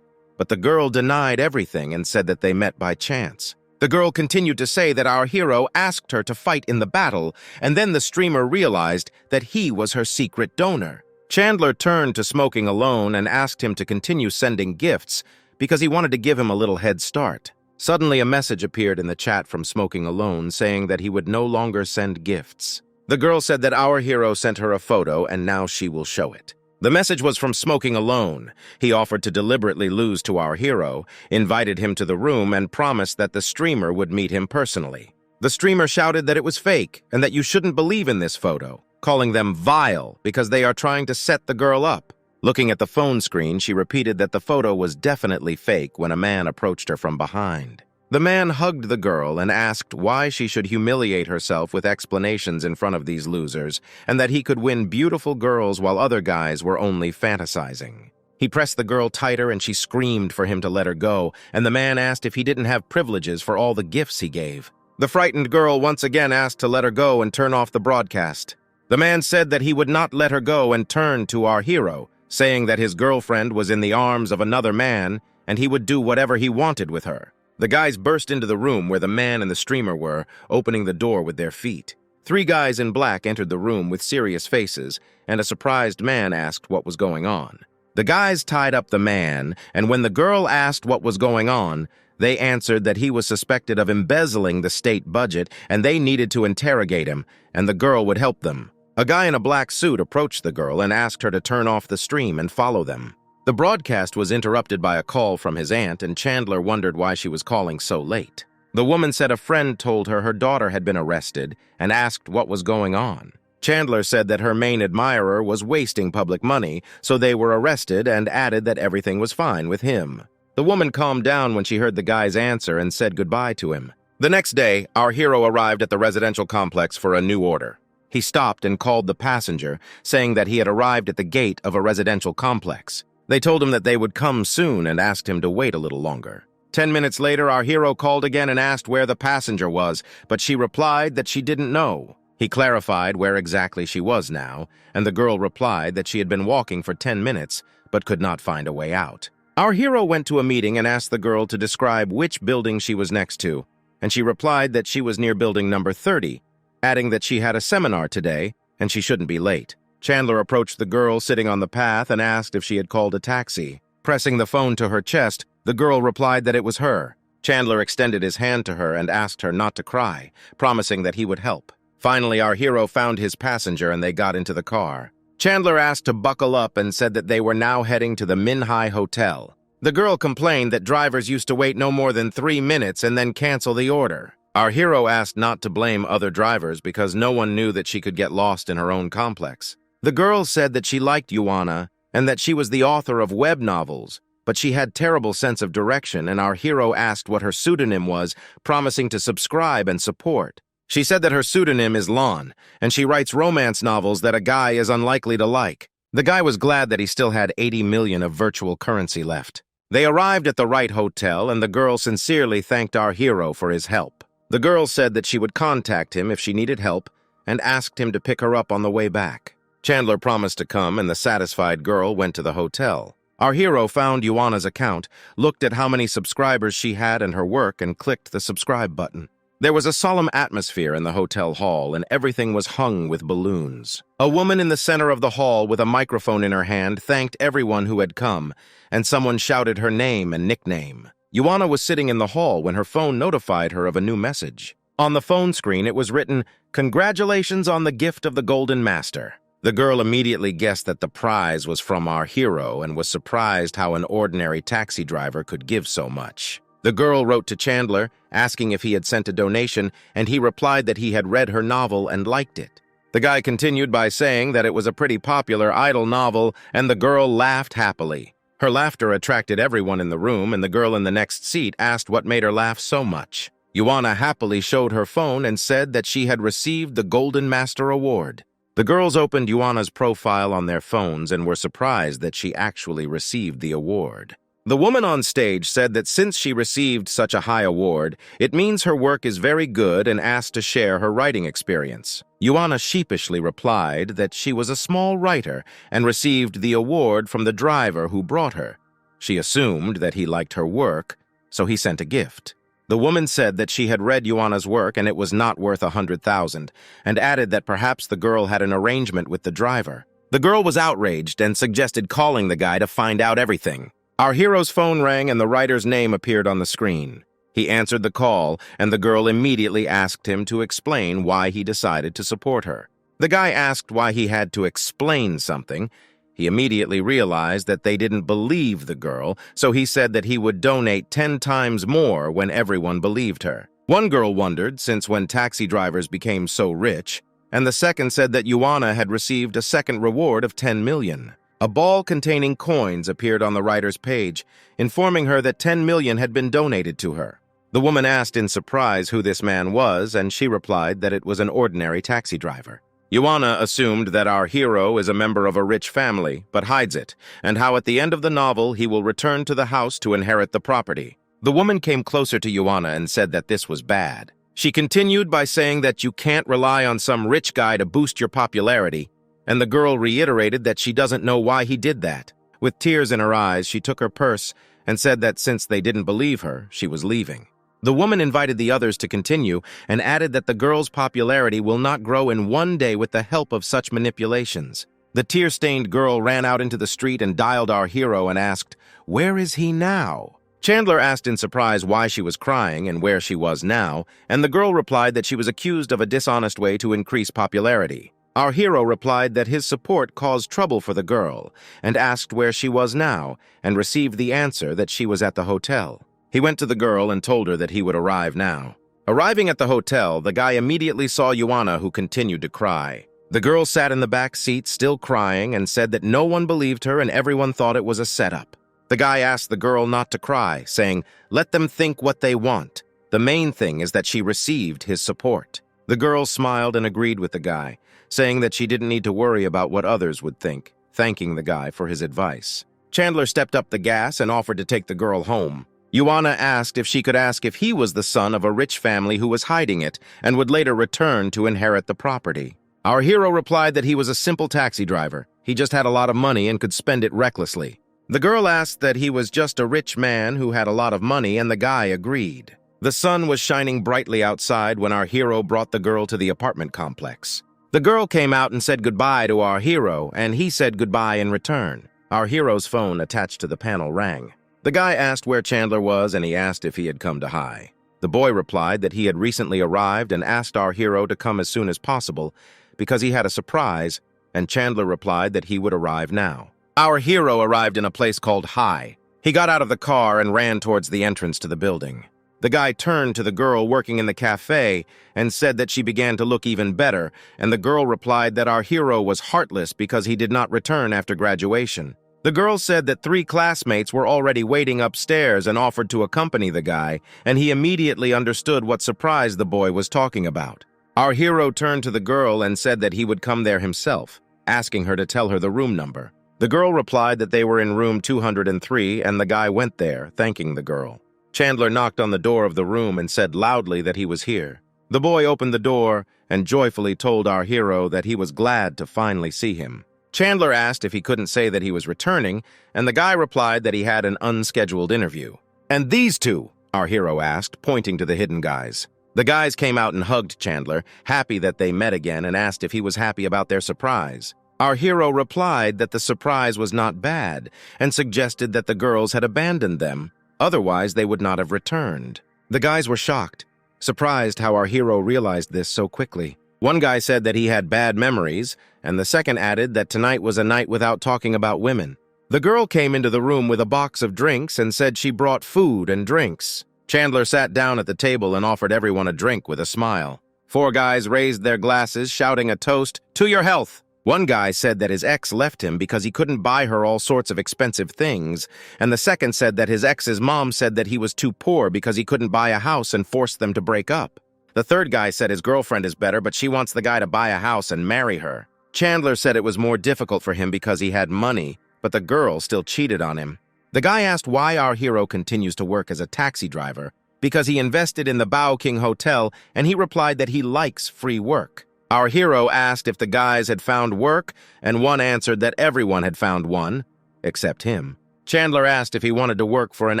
but the girl denied everything and said that they met by chance. The girl continued to say that our hero asked her to fight in the battle, and then the streamer realized that he was her secret donor. Chandler turned to Smoking Alone and asked him to continue sending gifts because he wanted to give him a little head start. Suddenly, a message appeared in the chat from Smoking Alone saying that he would no longer send gifts. The girl said that our hero sent her a photo and now she will show it. The message was from Smoking Alone. He offered to deliberately lose to our hero, invited him to the room, and promised that the streamer would meet him personally. The streamer shouted that it was fake and that you shouldn't believe in this photo, calling them vile because they are trying to set the girl up. Looking at the phone screen, she repeated that the photo was definitely fake when a man approached her from behind. The man hugged the girl and asked why she should humiliate herself with explanations in front of these losers, and that he could win beautiful girls while other guys were only fantasizing. He pressed the girl tighter and she screamed for him to let her go, and the man asked if he didn't have privileges for all the gifts he gave. The frightened girl once again asked to let her go and turn off the broadcast. The man said that he would not let her go and turned to our hero, saying that his girlfriend was in the arms of another man and he would do whatever he wanted with her. The guys burst into the room where the man and the streamer were, opening the door with their feet. 3 guys in black entered the room with serious faces, and a surprised man asked what was going on. The guys tied up the man, and when the girl asked what was going on, they answered that he was suspected of embezzling the state budget and they needed to interrogate him, and the girl would help them. A guy in a black suit approached the girl and asked her to turn off the stream and follow them. The broadcast was interrupted by a call from his aunt, and Chandler wondered why she was calling so late. The woman said a friend told her daughter had been arrested and asked what was going on. Chandler said that her main admirer was wasting public money, so they were arrested, and added that everything was fine with him. The woman calmed down when she heard the guy's answer and said goodbye to him. The next day, our hero arrived at the residential complex for a new order. He stopped and called the passenger, saying that he had arrived at the gate of a residential complex. They told him that they would come soon and asked him to wait a little longer. 10 minutes later, our hero called again and asked where the passenger was, but she replied that she didn't know. He clarified where exactly she was now, and the girl replied that she had been walking for 10 minutes, but could not find a way out. Our hero went to a meeting and asked the girl to describe which building she was next to, and she replied that she was near building number 30, adding that she had a seminar today and she shouldn't be late. Chandler approached the girl sitting on the path and asked if she had called a taxi. Pressing the phone to her chest, the girl replied that it was her. Chandler extended his hand to her and asked her not to cry, promising that he would help. Finally, our hero found his passenger and they got into the car. Chandler asked to buckle up and said that they were now heading to the MANHUA hotel. The girl complained that drivers used to wait no more than 3 minutes and then cancel the order. Our hero asked not to blame other drivers because no one knew that she could get lost in her own complex. The girl said that she liked Iola and that she was the author of web novels, but she had terrible sense of direction, and our hero asked what her pseudonym was, promising to subscribe and support. She said that her pseudonym is Lon, and she writes romance novels that a guy is unlikely to like. The guy was glad that he still had 80 million of virtual currency left. They arrived at the right hotel, and the girl sincerely thanked our hero for his help. The girl said that she would contact him if she needed help and asked him to pick her up on the way back. Chandler promised to come, and the satisfied girl went to the hotel. Our hero found Iola's account, looked at how many subscribers she had and her work, and clicked the subscribe button. There was a solemn atmosphere in the hotel hall, and everything was hung with balloons. A woman in the center of the hall with a microphone in her hand thanked everyone who had come, and someone shouted her name and nickname. Iola was sitting in the hall when her phone notified her of a new message. On the phone screen, it was written, "Congratulations on the gift of the Golden Master." The girl immediately guessed that the prize was from our hero and was surprised how an ordinary taxi driver could give so much. The girl wrote to Chandler, asking if he had sent a donation, and he replied that he had read her novel and liked it. The guy continued by saying that it was a pretty popular idol novel, and the girl laughed happily. Her laughter attracted everyone in the room, and the girl in the next seat asked what made her laugh so much. Iola happily showed her phone and said that she had received the Golden Master Award. The girls opened Iola's profile on their phones and were surprised that she actually received the award. The woman on stage said that since she received such a high award, it means her work is very good and asked to share her writing experience. Iola sheepishly replied that she was a small writer and received the award from the driver who brought her. She assumed that he liked her work, so he sent a gift. The woman said that she had read Iola's work and it was not worth 100,000, and added that perhaps the girl had an arrangement with the driver. The girl was outraged and suggested calling the guy to find out everything. Our hero's phone rang and the writer's name appeared on the screen. He answered the call, and the girl immediately asked him to explain why he decided to support her. The guy asked why he had to explain something. He immediately realized that they didn't believe the girl, so he said that he would donate 10 times more when everyone believed her. One girl wondered, since when taxi drivers became so rich, and the second said that Iola had received a second reward of 10 million. A ball containing coins appeared on the writer's page, informing her that 10 million had been donated to her. The woman asked in surprise who this man was, and she replied that it was an ordinary taxi driver. Iola assumed that our hero is a member of a rich family, but hides it, and how at the end of the novel he will return to the house to inherit the property. The woman came closer to Iola and said that this was bad. She continued by saying that you can't rely on some rich guy to boost your popularity, and the girl reiterated that she doesn't know why he did that. With tears in her eyes, she took her purse and said that since they didn't believe her, she was leaving. The woman invited the others to continue and added that the girl's popularity will not grow in one day with the help of such manipulations. The tear-stained girl ran out into the street and dialed our hero and asked, "Where is he now?" Chandler asked in surprise why she was crying and where she was now, and the girl replied that she was accused of a dishonest way to increase popularity. Our hero replied that his support caused trouble for the girl and asked where she was now and received the answer that she was at the hotel. He went to the girl and told her that he would arrive now. Arriving at the hotel, the guy immediately saw Iola, who continued to cry. The girl sat in the back seat still crying and said that no one believed her and everyone thought it was a setup. The guy asked the girl not to cry, saying, "Let them think what they want. The main thing is that she received his support." The girl smiled and agreed with the guy, saying that she didn't need to worry about what others would think, thanking the guy for his advice. Chandler stepped up the gas and offered to take the girl home. Iola asked if she could ask if he was the son of a rich family who was hiding it and would later return to inherit the property. Our hero replied that he was a simple taxi driver. He just had a lot of money and could spend it recklessly. The girl asked that he was just a rich man who had a lot of money, and the guy agreed. The sun was shining brightly outside when our hero brought the girl to the apartment complex. The girl came out and said goodbye to our hero, and he said goodbye in return. Our hero's phone attached to the panel rang. The guy asked where Chandler was, and he asked if he had come to High. The boy replied that he had recently arrived and asked our hero to come as soon as possible because he had a surprise, and Chandler replied that he would arrive now. Our hero arrived in a place called High. He got out of the car and ran towards the entrance to the building. The guy turned to the girl working in the cafe and said that she began to look even better, and the girl replied that our hero was heartless because he did not return after graduation. The girl said that 3 classmates were already waiting upstairs and offered to accompany the guy, and he immediately understood what surprise the boy was talking about. Our hero turned to the girl and said that he would come there himself. asking her to tell her the room number. The girl replied that they were in room 203, and the guy went there, thanking the girl. Chandler knocked on the door of the room and said loudly that he was here. The boy opened the door and joyfully told our hero that he was glad to finally see him. Chandler asked if he couldn't say that he was returning, and the guy replied that he had an unscheduled interview. "And these two?" our hero asked, pointing to the hidden guys. The guys came out and hugged Chandler, happy that they met again, and asked if he was happy about their surprise. Our hero replied that the surprise was not bad, and suggested that the girls had abandoned them. Otherwise, they would not have returned. The guys were shocked, surprised how our hero realized this so quickly. One guy said that he had bad memories, and the second added that tonight was a night without talking about women. The girl came into the room with a box of drinks and said she brought food and drinks. Chandler sat down at the table and offered everyone a drink with a smile. 4 guys raised their glasses, shouting a toast, "To your health!" One guy said that his ex left him because he couldn't buy her all sorts of expensive things, and the second said that his ex's mom said that he was too poor because he couldn't buy a house and forced them to break up. The third guy said his girlfriend is better, but she wants the guy to buy a house and marry her. Chandler said it was more difficult for him because he had money, but the girl still cheated on him. The guy asked why our hero continues to work as a taxi driver, because he invested in the Bao King Hotel, and he replied that he likes free work. Our hero asked if the guys had found work, and one answered that everyone had found one, except him. Chandler asked if he wanted to work for an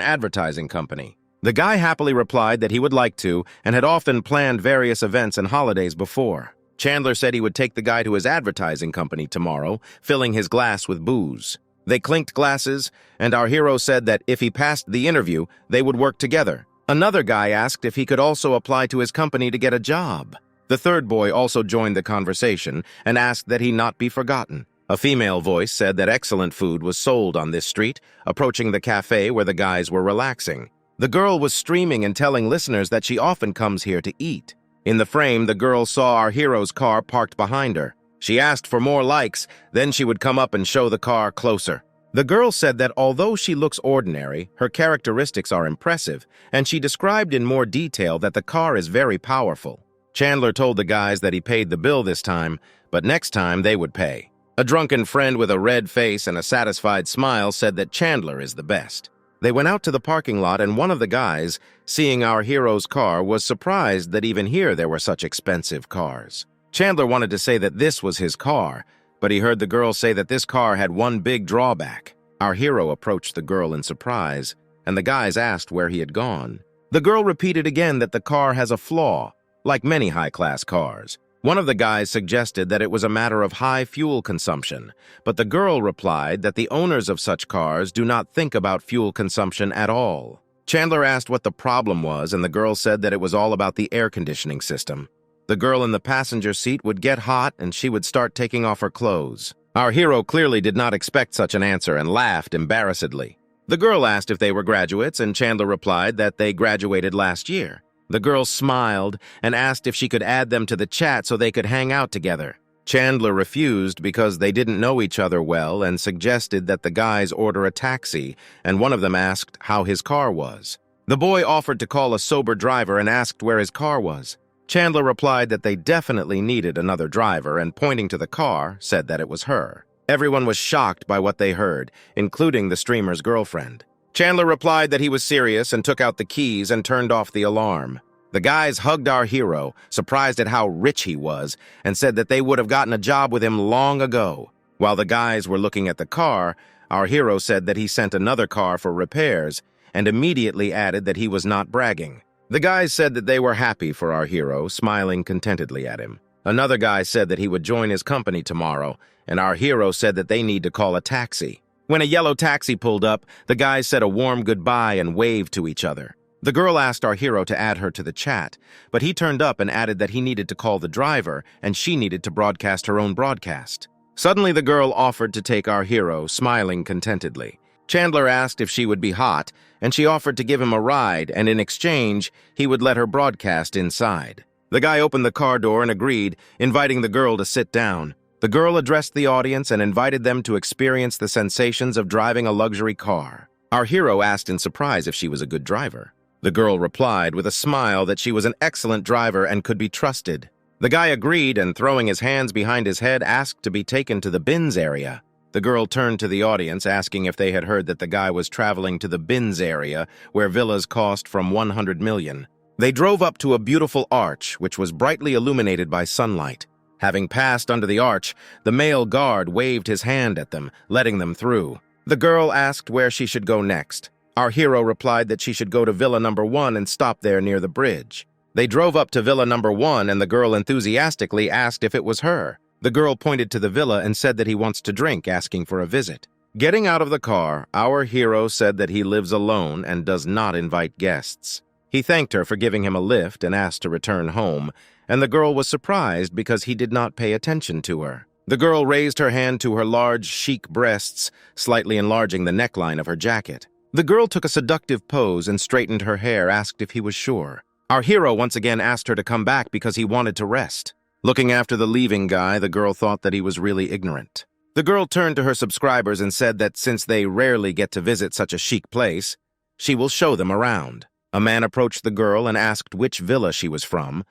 advertising company. The guy happily replied that he would like to, and had often planned various events and holidays before. Chandler said he would take the guy to his advertising company tomorrow, filling his glass with booze. They clinked glasses, and our hero said that if he passed the interview, they would work together. Another guy asked if he could also apply to his company to get a job. The third boy also joined the conversation and asked that he not be forgotten. A female voice said that excellent food was sold on this street, approaching the cafe where the guys were relaxing. The girl was streaming and telling listeners that she often comes here to eat. In the frame, the girl saw our hero's car parked behind her. She asked for more likes, then she would come up and show the car closer. The girl said that although she looks ordinary, her characteristics are impressive, and she described in more detail that the car is very powerful. Chandler told the guys that he paid the bill this time, but next time they would pay. A drunken friend with a red face and a satisfied smile said that Chandler is the best. They went out to the parking lot, and one of the guys, seeing our hero's car, was surprised that even here there were such expensive cars. Chandler wanted to say that this was his car, but he heard the girl say that this car had one big drawback. Our hero approached the girl in surprise, and the guys asked where he had gone. The girl repeated again that the car has a flaw, like many high-class cars. One of the guys suggested that it was a matter of high fuel consumption, but the girl replied that the owners of such cars do not think about fuel consumption at all. Chandler asked what the problem was, and the girl said that it was all about the air conditioning system. The girl in the passenger seat would get hot, and she would start taking off her clothes. Our hero clearly did not expect such an answer and laughed embarrassedly. The girl asked if they were graduates, and Chandler replied that they graduated last year. The girl smiled and asked if she could add them to the chat so they could hang out together. Chandler refused because they didn't know each other well and suggested that the guys order a taxi, and one of them asked how his car was. The boy offered to call a sober driver and asked where his car was. Chandler replied that they definitely needed another driver, and pointing to the car, said that it was her. Everyone was shocked by what they heard, including the streamer's girlfriend. Chandler replied that he was serious and took out the keys and turned off the alarm. The guys hugged our hero, surprised at how rich he was, and said that they would have gotten a job with him long ago. While the guys were looking at the car, our hero said that he sent another car for repairs, and immediately added that he was not bragging. The guys said that they were happy for our hero, smiling contentedly at him. Another guy said that he would join his company tomorrow, and our hero said that they need to call a taxi. When a yellow taxi pulled up, the guys said a warm goodbye and waved to each other. The girl asked our hero to add her to the chat, but he turned up and added that he needed to call the driver and she needed to broadcast her own broadcast. Suddenly, the girl offered to take our hero, smiling contentedly. Chandler asked if she would be hot, and she offered to give him a ride, and in exchange, he would let her broadcast inside. The guy opened the car door and agreed, inviting the girl to sit down. The girl addressed the audience and invited them to experience the sensations of driving a luxury car. Our hero asked in surprise if she was a good driver. The girl replied with a smile that she was an excellent driver and could be trusted. The guy agreed and, throwing his hands behind his head, asked to be taken to the bins area. The girl turned to the audience, asking if they had heard that the guy was traveling to the bins area, where villas cost from 100 million. They drove up to a beautiful arch, which was brightly illuminated by sunlight. Having passed under the arch, the male guard waved his hand at them, letting them through. The girl asked where she should go next. Our hero replied that she should go to Villa Number 1 and stop there near the bridge. They drove up to Villa Number 1, and the girl enthusiastically asked if it was her. The girl pointed to the villa and said that he wants to drink, asking for a visit. Getting out of the car, our hero said that he lives alone and does not invite guests. He thanked her for giving him a lift and asked to return home, and the girl was surprised because he did not pay attention to her. The girl raised her hand to her large, chic breasts, slightly enlarging the neckline of her jacket. The girl took a seductive pose and straightened her hair, asked if he was sure. Our hero once again asked her to come back because he wanted to rest. Looking after the leaving guy, the girl thought that he was really ignorant. The girl turned to her subscribers and said that since they rarely get to visit such a chic place, she will show them around. A man approached the girl and asked which villa she was from.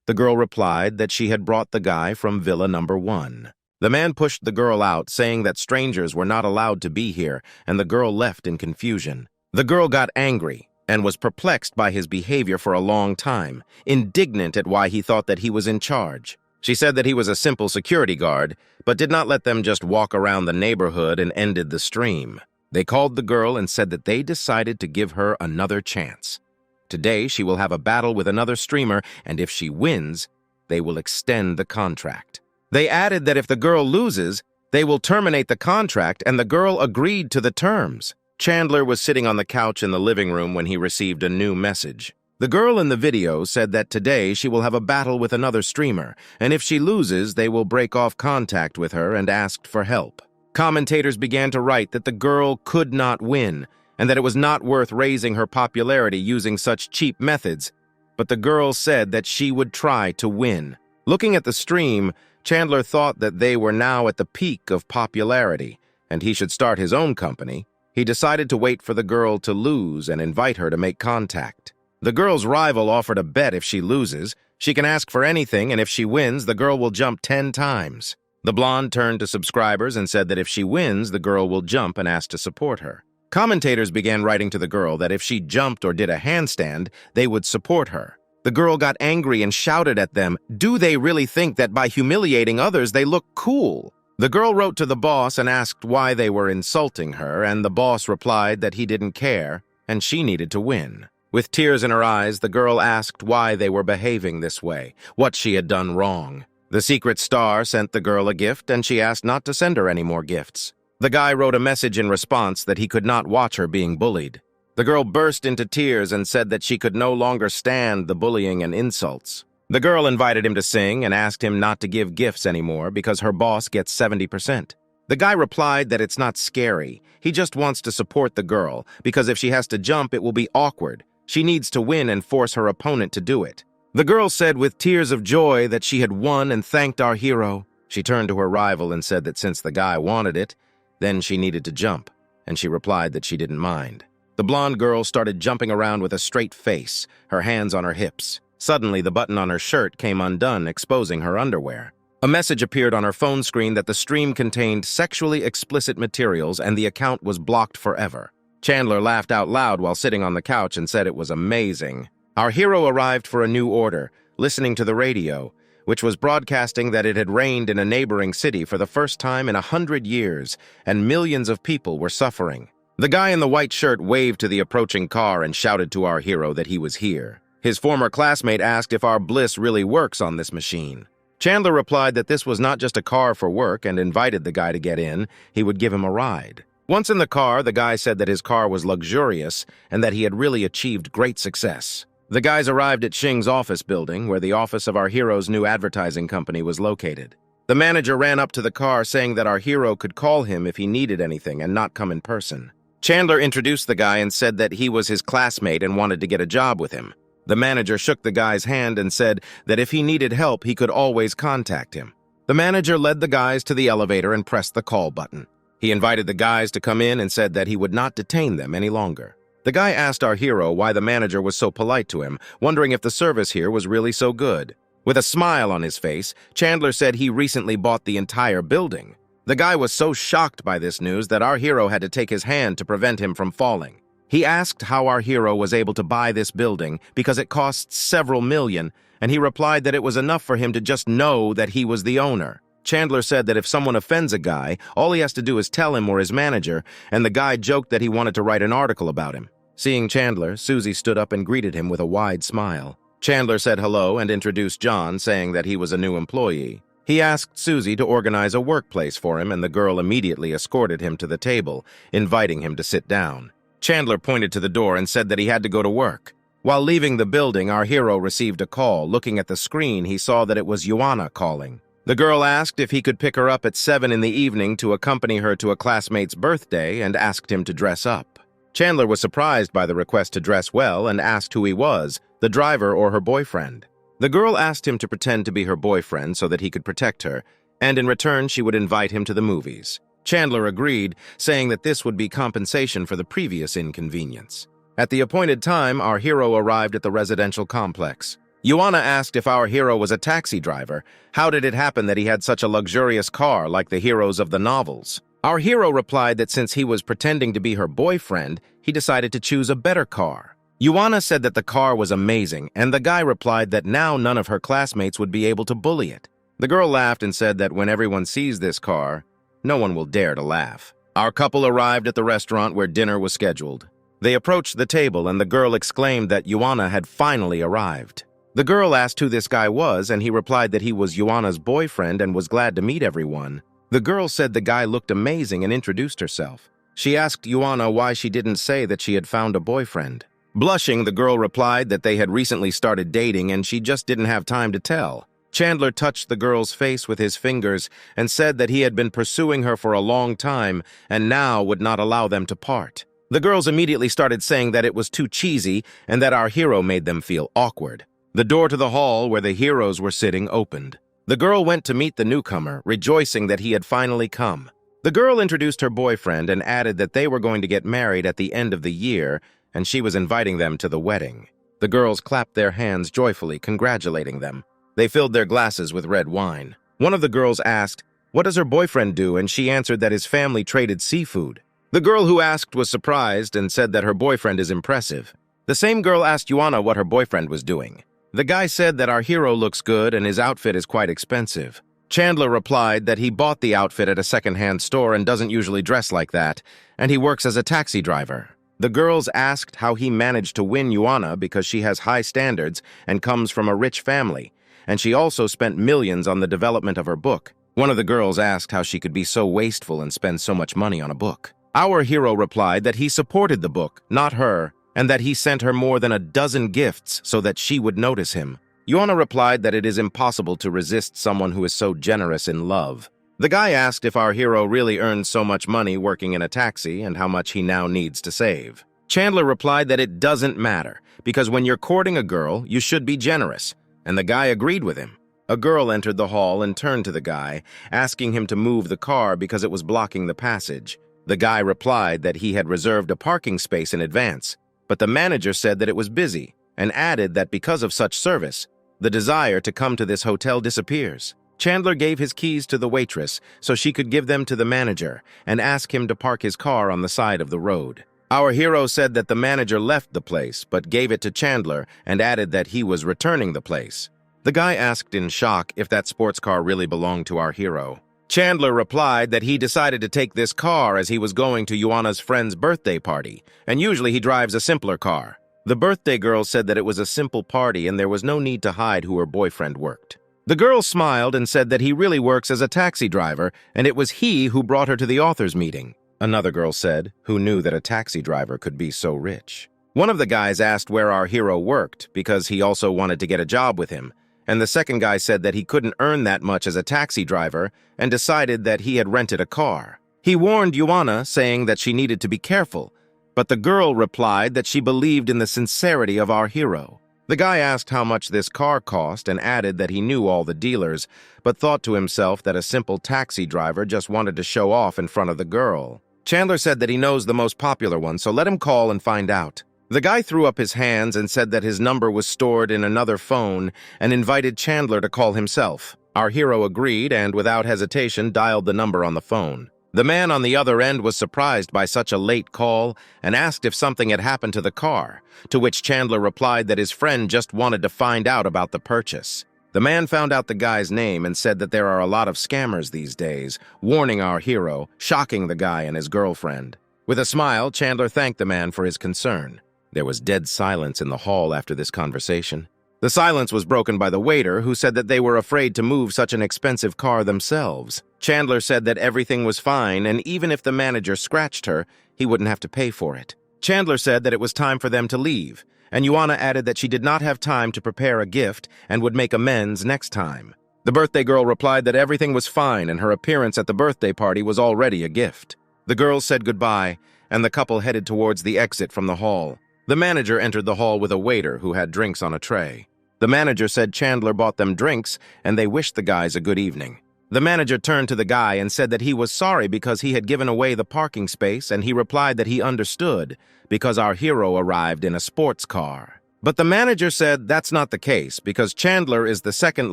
The girl replied that she had brought the guy from Villa Number 1. The man pushed the girl out, saying that strangers were not allowed to be here, and the girl left in confusion. The girl got angry and was perplexed by his behavior for a long time, indignant at why he thought that he was in charge. She said that he was a simple security guard, but did not let them just walk around the neighborhood and ended the stream. They called the girl and said that they decided to give her another chance. Today, she will have a battle with another streamer, and if she wins, they will extend the contract. They added that if the girl loses, they will terminate the contract, and the girl agreed to the terms. Chandler was sitting on the couch in the living room when he received a new message. The girl in the video said that today she will have a battle with another streamer, and if she loses, they will break off contact with her and asked for help. Commentators began to write that the girl could not win, and that it was not worth raising her popularity using such cheap methods, but the girl said that she would try to win. Looking at the stream, Chandler thought that they were now at the peak of popularity, and he should start his own company. He decided to wait for the girl to lose and invite her to make contact. The girl's rival offered a bet if she loses. She can ask for anything, and if she wins, the girl will jump 10 times. The blonde turned to subscribers and said that if she wins, the girl will jump and ask to support her. Commentators began writing to the girl that if she jumped or did a handstand, they would support her. The girl got angry and shouted at them, "Do they really think that by humiliating others they look cool?" The girl wrote to the boss and asked why they were insulting her, and the boss replied that he didn't care, and she needed to win. With tears in her eyes, the girl asked why they were behaving this way, what she had done wrong. The secret star sent the girl a gift, and she asked not to send her any more gifts. The guy wrote a message in response that he could not watch her being bullied. The girl burst into tears and said that she could no longer stand the bullying and insults. The girl invited him to sing and asked him not to give gifts anymore because her boss gets 70%. The guy replied that it's not scary. He just wants to support the girl because if she has to jump, it will be awkward. She needs to win and force her opponent to do it. The girl said with tears of joy that she had won and thanked our hero. She turned to her rival and said that since the guy wanted it, then she needed to jump, and she replied that she didn't mind. The blonde girl started jumping around with a straight face, her hands on her hips. Suddenly, the button on her shirt came undone, exposing her underwear. A message appeared on her phone screen that the stream contained sexually explicit materials and the account was blocked forever. Chandler laughed out loud while sitting on the couch and said it was amazing. Our hero arrived for a new order, listening to the radio, which was broadcasting that it had rained in a neighboring city for the first time in 100 years, and millions of people were suffering. The guy in the white shirt waved to the approaching car and shouted to our hero that he was here. His former classmate asked if our bliss really works on this machine. Chandler replied that this was not just a car for work and invited the guy to get in. He would give him a ride. Once in the car, the guy said that his car was luxurious and that he had really achieved great success. The guys arrived at Xing's office building, where the office of our hero's new advertising company was located. The manager ran up to the car saying that our hero could call him if he needed anything and not come in person. Chandler introduced the guy and said that he was his classmate and wanted to get a job with him. The manager shook the guy's hand and said that if he needed help, he could always contact him. The manager led the guys to the elevator and pressed the call button. He invited the guys to come in and said that he would not detain them any longer. The guy asked our hero why the manager was so polite to him, wondering if the service here was really so good. With a smile on his face, Chandler said he recently bought the entire building. The guy was so shocked by this news that our hero had to take his hand to prevent him from falling. He asked how our hero was able to buy this building because it costs several million, and he replied that it was enough for him to just know that he was the owner. Chandler said that if someone offends a guy, all he has to do is tell him or his manager, and the guy joked that he wanted to write an article about him. Seeing Chandler, Susie stood up and greeted him with a wide smile. Chandler said hello and introduced John, saying that he was a new employee. He asked Susie to organize a workplace for him, and the girl immediately escorted him to the table, inviting him to sit down. Chandler pointed to the door and said that he had to go to work. While leaving the building, our hero received a call. Looking at the screen, he saw that it was Iola calling. The girl asked if he could pick her up at 7 in the evening to accompany her to a classmate's birthday and asked him to dress up. Chandler was surprised by the request to dress well and asked who he was, the driver or her boyfriend. The girl asked him to pretend to be her boyfriend so that he could protect her, and in return she would invite him to the movies. Chandler agreed, saying that this would be compensation for the previous inconvenience. At the appointed time, our hero arrived at the residential complex. Iola asked if our hero was a taxi driver. How did it happen that he had such a luxurious car like the heroes of the novels? Our hero replied that since he was pretending to be her boyfriend, he decided to choose a better car. Iola said that the car was amazing, and the guy replied that now none of her classmates would be able to bully it. The girl laughed and said that when everyone sees this car, no one will dare to laugh. Our couple arrived at the restaurant where dinner was scheduled. They approached the table, and the girl exclaimed that Iola had finally arrived. The girl asked who this guy was, and he replied that he was Iola's boyfriend and was glad to meet everyone. The girl said the guy looked amazing and introduced herself. She asked Iola why she didn't say that she had found a boyfriend. Blushing, the girl replied that they had recently started dating and she just didn't have time to tell. Chandler touched the girl's face with his fingers and said that he had been pursuing her for a long time and now would not allow them to part. The girls immediately started saying that it was too cheesy and that our hero made them feel awkward. The door to the hall where the heroes were sitting opened. The girl went to meet the newcomer, rejoicing that he had finally come. The girl introduced her boyfriend and added that they were going to get married at the end of the year, and she was inviting them to the wedding. The girls clapped their hands joyfully, congratulating them. They filled their glasses with red wine. One of the girls asked, "What does her boyfriend do?" and she answered that his family traded seafood. The girl who asked was surprised and said that her boyfriend is impressive. The same girl asked Iola what her boyfriend was doing. The guy said that our hero looks good and his outfit is quite expensive. Chandler replied that he bought the outfit at a second-hand store and doesn't usually dress like that, and he works as a taxi driver. The girls asked how he managed to win Iola because she has high standards and comes from a rich family, and she also spent millions on the development of her book. One of the girls asked how she could be so wasteful and spend so much money on a book. Our hero replied that he supported the book, not her, and that he sent her more than a dozen gifts so that she would notice him. Iola replied that it is impossible to resist someone who is so generous in love. The guy asked if our hero really earns so much money working in a taxi and how much he now needs to save. Chandler replied that it doesn't matter, because when you're courting a girl, you should be generous, and the guy agreed with him. A girl entered the hall and turned to the guy, asking him to move the car because it was blocking the passage. The guy replied that he had reserved a parking space in advance, but the manager said that it was busy, and added that because of such service, the desire to come to this hotel disappears. Chandler gave his keys to the waitress so she could give them to the manager and ask him to park his car on the side of the road. Our hero said that the manager left the place but gave it to Chandler and added that he was returning the place. The guy asked in shock if that sports car really belonged to our hero. Chandler replied that he decided to take this car as he was going to Iola's friend's birthday party, and usually he drives a simpler car. The birthday girl said that it was a simple party and there was no need to hide who her boyfriend worked. The girl smiled and said that he really works as a taxi driver, and it was he who brought her to the authors' meeting. Another girl said, who knew that a taxi driver could be so rich. One of the guys asked where our hero worked because he also wanted to get a job with him, and the second guy said that he couldn't earn that much as a taxi driver and decided that he had rented a car. He warned Iola, saying that she needed to be careful, but the girl replied that she believed in the sincerity of our hero. The guy asked how much this car cost and added that he knew all the dealers, but thought to himself that a simple taxi driver just wanted to show off in front of the girl. Chandler said that he knows the most popular one, so let him call and find out. The guy threw up his hands and said that his number was stored in another phone and invited Chandler to call himself. Our hero agreed and, without hesitation, dialed the number on the phone. The man on the other end was surprised by such a late call and asked if something had happened to the car, to which Chandler replied that his friend just wanted to find out about the purchase. The man found out the guy's name and said that there are a lot of scammers these days, warning our hero, shocking the guy and his girlfriend. With a smile, Chandler thanked the man for his concern. There was dead silence in the hall after this conversation. The silence was broken by the waiter, who said that they were afraid to move such an expensive car themselves. Chandler said that everything was fine, and even if the manager scratched her, he wouldn't have to pay for it. Chandler said that it was time for them to leave, and Iola added that she did not have time to prepare a gift and would make amends next time. The birthday girl replied that everything was fine and her appearance at the birthday party was already a gift. The girls said goodbye, and the couple headed towards the exit from the hall. The manager entered the hall with a waiter who had drinks on a tray. The manager said Chandler bought them drinks, and they wished the guys a good evening. The manager turned to the guy and said that he was sorry because he had given away the parking space, and he replied that he understood because our hero arrived in a sports car. But the manager said that's not the case because Chandler is the second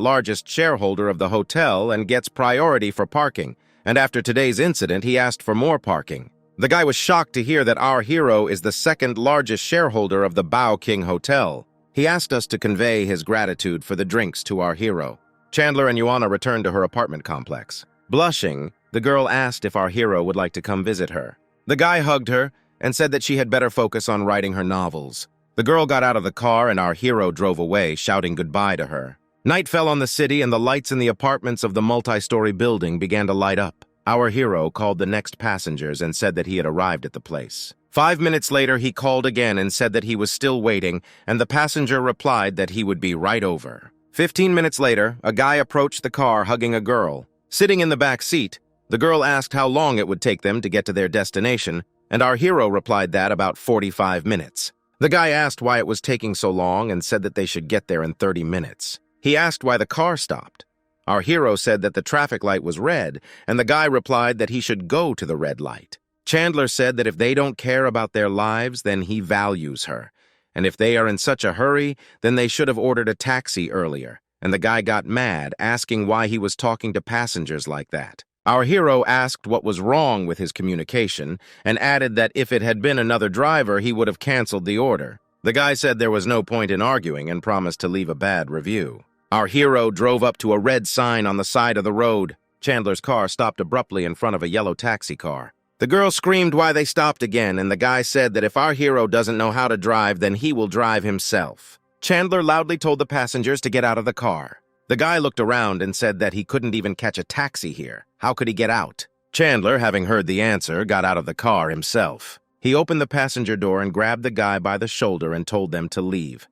largest shareholder of the hotel and gets priority for parking, and after today's incident he asked for more parking. The guy was shocked to hear that our hero is the second largest shareholder of the Bao King Hotel. He asked us to convey his gratitude for the drinks to our hero. Chandler and Iola returned to her apartment complex. Blushing, the girl asked if our hero would like to come visit her. The guy hugged her and said that she had better focus on writing her novels. The girl got out of the car and our hero drove away, shouting goodbye to her. Night fell on the city and the lights in the apartments of the multi-story building began to light up. Our hero called the next passengers and said that he had arrived at the place. 5 minutes later, he called again and said that he was still waiting, and the passenger replied that he would be right over. 15 minutes later, a guy approached the car hugging a girl. Sitting in the back seat, the girl asked how long it would take them to get to their destination, and our hero replied that about 45 minutes. The guy asked why it was taking so long and said that they should get there in 30 minutes. He asked why the car stopped. Our hero said that the traffic light was red, and the guy replied that he should go to the red light. Chandler said that if they don't care about their lives, then he values her. And if they are in such a hurry, then they should have ordered a taxi earlier. And the guy got mad, asking why he was talking to passengers like that. Our hero asked what was wrong with his communication, and added that if it had been another driver, he would have canceled the order. The guy said there was no point in arguing and promised to leave a bad review. Our hero drove up to a red sign on the side of the road. Chandler's car stopped abruptly in front of a yellow taxi car. The girl screamed why they stopped again, and the guy said that if our hero doesn't know how to drive, then he will drive himself. Chandler loudly told the passengers to get out of the car. The guy looked around and said that he couldn't even catch a taxi here. How could he get out? Chandler, having heard the answer, got out of the car himself. He opened the passenger door and grabbed the guy by the shoulder and told them to leave.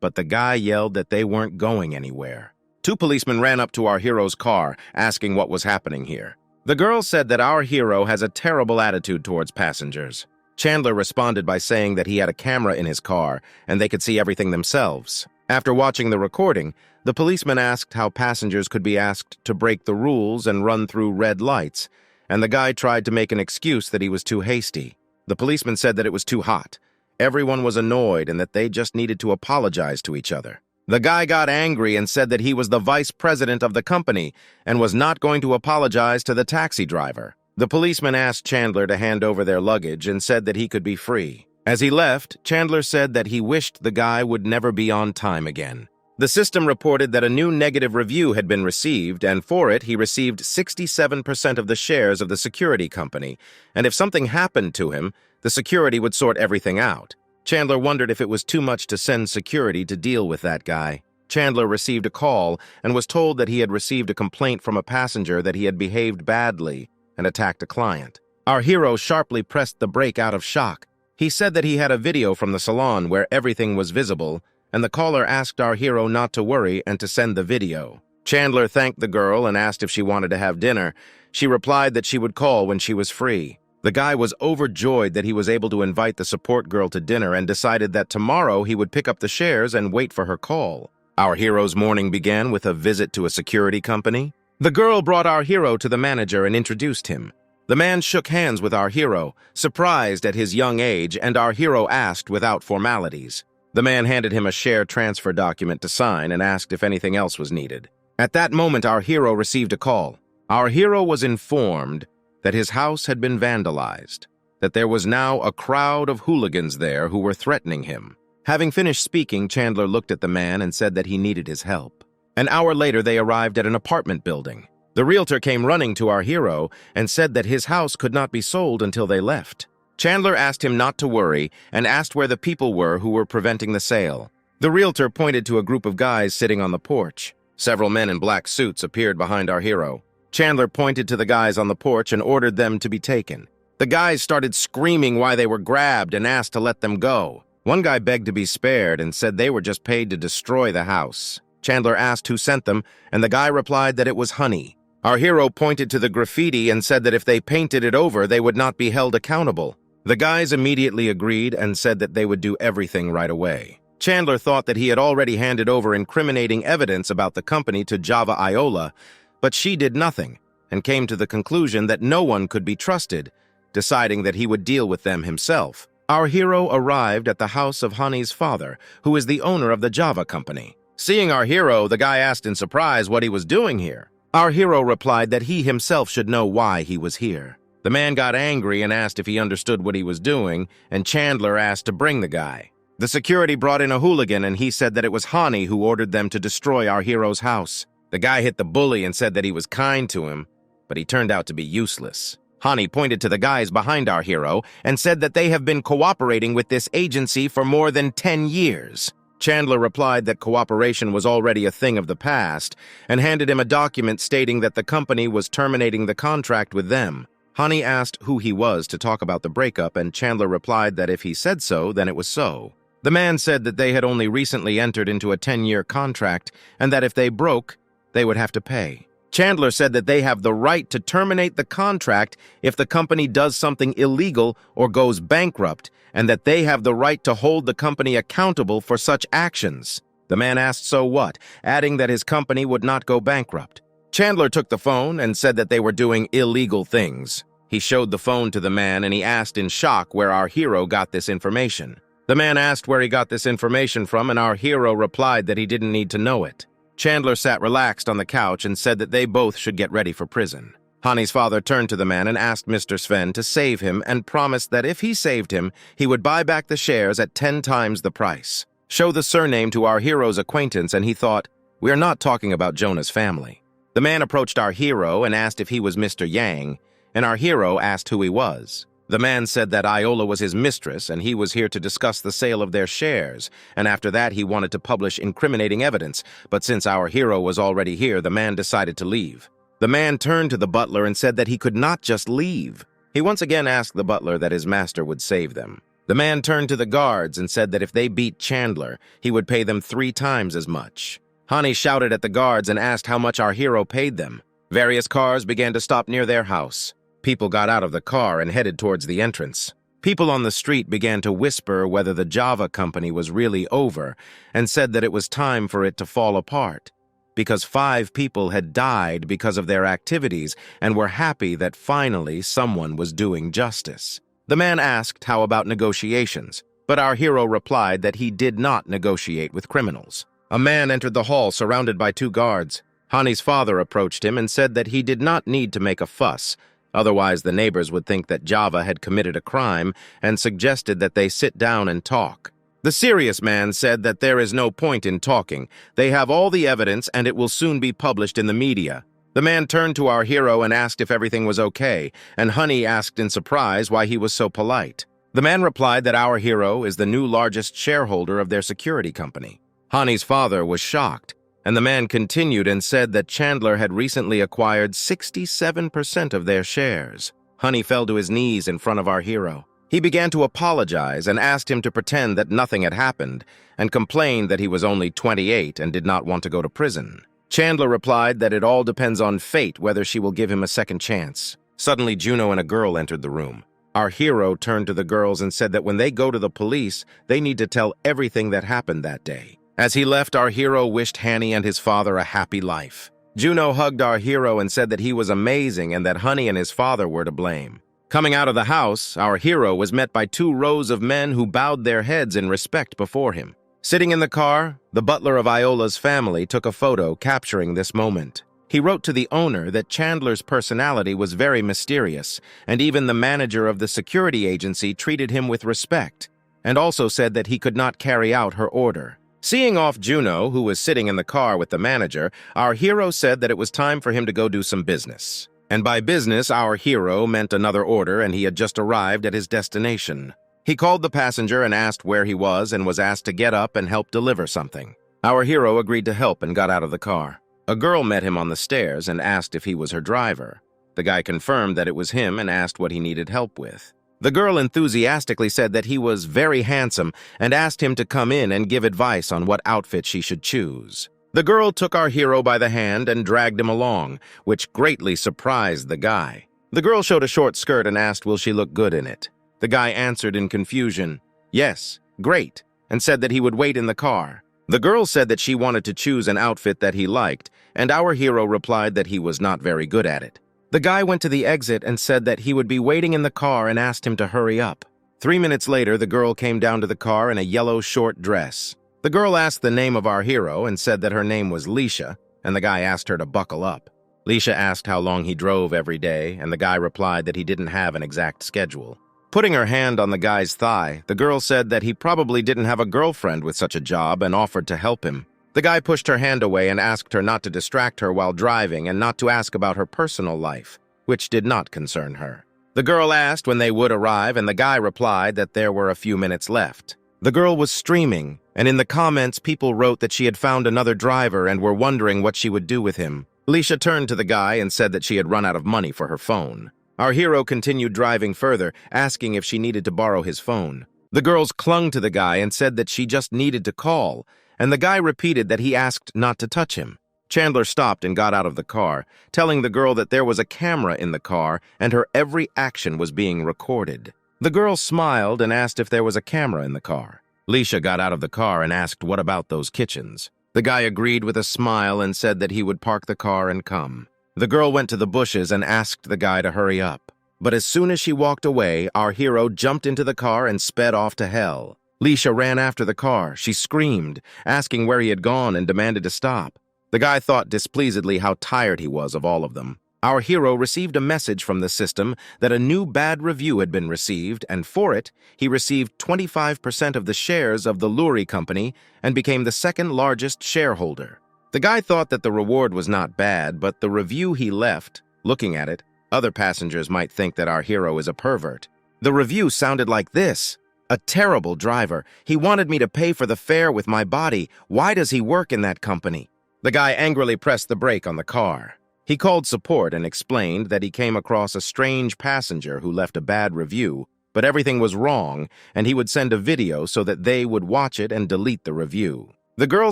But the guy yelled that they weren't going anywhere. 2 policemen ran up to our hero's car, asking what was happening here. The girl said that our hero has a terrible attitude towards passengers. Chandler responded by saying that he had a camera in his car and they could see everything themselves. After watching the recording, the policeman asked how passengers could be asked to break the rules and run through red lights, and the guy tried to make an excuse that he was too hasty. The policeman said that it was too hot. Everyone was annoyed and that they just needed to apologize to each other. The guy got angry and said that he was the vice president of the company and was not going to apologize to the taxi driver. The policeman asked Chandler to hand over their luggage and said that he could be free. As he left, Chandler said that he wished the guy would never be on time again. The system reported that a new negative review had been received, and for it, he received 67% of the shares of the security company, and if something happened to him, the security would sort everything out. Chandler wondered if it was too much to send security to deal with that guy. Chandler received a call and was told that he had received a complaint from a passenger that he had behaved badly and attacked a client. Our hero sharply pressed the brake out of shock. He said that he had a video from the salon where everything was visible, and the caller asked our hero not to worry and to send the video. Chandler thanked the girl and asked if she wanted to have dinner. She replied that she would call when she was free. The guy was overjoyed that he was able to invite the support girl to dinner and decided that tomorrow he would pick up the shares and wait for her call. Our hero's morning began with a visit to a security company. The girl brought our hero to the manager and introduced him. The man shook hands with our hero, surprised at his young age, and our hero asked without formalities. The man handed him a share transfer document to sign and asked if anything else was needed. At that moment, our hero received a call. Our hero was informed that his house had been vandalized, that there was now a crowd of hooligans there who were threatening him. Having finished speaking, Chandler looked at the man and said that he needed his help. An hour later, they arrived at an apartment building. The realtor came running to our hero and said that his house could not be sold until they left. Chandler asked him not to worry and asked where the people were who were preventing the sale. The realtor pointed to a group of guys sitting on the porch. Several men in black suits appeared behind our hero. Chandler pointed to the guys on the porch and ordered them to be taken. The guys started screaming why they were grabbed and asked to let them go. One guy begged to be spared and said they were just paid to destroy the house. Chandler asked who sent them, and the guy replied that it was Honey. Our hero pointed to the graffiti and said that if they painted it over, they would not be held accountable. The guys immediately agreed and said that they would do everything right away. Chandler thought that he had already handed over incriminating evidence about the company to Java Iola, but she did nothing and came to the conclusion that no one could be trusted, deciding that he would deal with them himself. Our hero arrived at the house of Honey's father, who is the owner of the Java company. Seeing our hero, the guy asked in surprise what he was doing here. Our hero replied that he himself should know why he was here. The man got angry and asked if he understood what he was doing, and Chandler asked to bring the guy. The security brought in a hooligan, and he said that it was Hani who ordered them to destroy our hero's house. The guy hit the bully and said that he was kind to him, but he turned out to be useless. Hani pointed to the guys behind our hero and said that they have been cooperating with this agency for more than 10 years. Chandler replied that cooperation was already a thing of the past and handed him a document stating that the company was terminating the contract with them. Hani asked who he was to talk about the breakup, and Chandler replied that if he said so, then it was so. The man said that they had only recently entered into a 10-year contract and that if they broke, they would have to pay. Chandler said that they have the right to terminate the contract if the company does something illegal or goes bankrupt, and that they have the right to hold the company accountable for such actions. The man asked so what, adding that his company would not go bankrupt. Chandler took the phone and said that they were doing illegal things. He showed the phone to the man and he asked in shock where our hero got this information. The man asked where he got this information from, and our hero replied that he didn't need to know it. Chandler sat relaxed on the couch and said that they both should get ready for prison. Hani's father turned to the man and asked Mr. Sven to save him and promised that if he saved him, he would buy back the shares at 10 times the price. Show the surname to our hero's acquaintance, and he thought, we are not talking about Jonah's family. The man approached our hero and asked if he was Mr. Yang, and our hero asked who he was. The man said that Iola was his mistress and he was here to discuss the sale of their shares, and after that he wanted to publish incriminating evidence, but since our hero was already here, the man decided to leave. The man turned to the butler and said that he could not just leave. He once again asked the butler that his master would save them. The man turned to the guards and said that if they beat Chandler, he would pay them 3 times as much. Hani shouted at the guards and asked how much our hero paid them. Various cars began to stop near their house. People got out of the car and headed towards the entrance. People on the street began to whisper whether the Java company was really over and said that it was time for it to fall apart, because 5 people had died because of their activities and were happy that finally someone was doing justice. The man asked how about negotiations, but our hero replied that he did not negotiate with criminals. A man entered the hall surrounded by 2 guards. Hani's father approached him and said that he did not need to make a fuss, otherwise the neighbors would think that Java had committed a crime, and suggested that they sit down and talk. The serious man said that there is no point in talking. They have all the evidence and it will soon be published in the media. The man turned to our hero and asked if everything was okay, and Honey asked in surprise why he was so polite. The man replied that our hero is the new largest shareholder of their security company. Honey's father was shocked, and the man continued and said that Chandler had recently acquired 67% of their shares. Honey fell to his knees in front of our hero. He began to apologize and asked him to pretend that nothing had happened, and complained that he was only 28 and did not want to go to prison. Chandler replied that it all depends on fate whether she will give him a second chance. Suddenly, Juno and a girl entered the room. Our hero turned to the girls and said that when they go to the police, they need to tell everything that happened that day. As he left, our hero wished Hani and his father a happy life. Juno hugged our hero and said that he was amazing and that Honey and his father were to blame. Coming out of the house, our hero was met by 2 rows of men who bowed their heads in respect before him. Sitting in the car, the butler of Iola's family took a photo capturing this moment. He wrote to the owner that Chandler's personality was very mysterious, and even the manager of the security agency treated him with respect, and also said that he could not carry out her order. Seeing off Juno, who was sitting in the car with the manager, our hero said that it was time for him to go do some business. And by business, our hero meant another order, and he had just arrived at his destination. He called the passenger and asked where he was and was asked to get up and help deliver something. Our hero agreed to help and got out of the car. A girl met him on the stairs and asked if he was her driver. The guy confirmed that it was him and asked what he needed help with. The girl enthusiastically said that he was very handsome and asked him to come in and give advice on what outfit she should choose. The girl took our hero by the hand and dragged him along, which greatly surprised the guy. The girl showed a short skirt and asked, "Will she look good in it?" The guy answered in confusion, "Yes, great," and said that he would wait in the car. The girl said that she wanted to choose an outfit that he liked, and our hero replied that he was not very good at it. The guy went to the exit and said that he would be waiting in the car and asked him to hurry up. 3 minutes later, the girl came down to the car in a yellow short dress. The girl asked the name of our hero and said that her name was Leisha, and the guy asked her to buckle up. Leisha asked how long he drove every day, and the guy replied that he didn't have an exact schedule. Putting her hand on the guy's thigh, the girl said that he probably didn't have a girlfriend with such a job and offered to help him. The guy pushed her hand away and asked her not to distract her while driving and not to ask about her personal life, which did not concern her. The girl asked when they would arrive, and the guy replied that there were a few minutes left. The girl was streaming, and in the comments people wrote that she had found another driver and were wondering what she would do with him. Leisha turned to the guy and said that she had run out of money for her phone. Our hero continued driving further, asking if she needed to borrow his phone. The girls clung to the guy and said that she just needed to call, and the guy repeated that he asked not to touch him. Chandler stopped and got out of the car, telling the girl that there was a camera in the car and her every action was being recorded. The girl smiled and asked if there was a camera in the car. Leisha got out of the car and asked what about those kitchens. The guy agreed with a smile and said that he would park the car and come. The girl went to the bushes and asked the guy to hurry up. But as soon as she walked away, our hero jumped into the car and sped off to hell. Leisha ran after the car. She screamed, asking where he had gone and demanded to stop. The guy thought displeasedly how tired he was of all of them. Our hero received a message from the system that a new bad review had been received, and for it, he received 25% of the shares of the Luri company and became the second largest shareholder. The guy thought that the reward was not bad, but the review he left, looking at it, other passengers might think that our hero is a pervert. The review sounded like this: "A terrible driver. He wanted me to pay for the fare with my body. Why does he work in that company?" The guy angrily pressed the brake on the car. He called support and explained that he came across a strange passenger who left a bad review, but everything was wrong, and he would send a video so that they would watch it and delete the review. The girl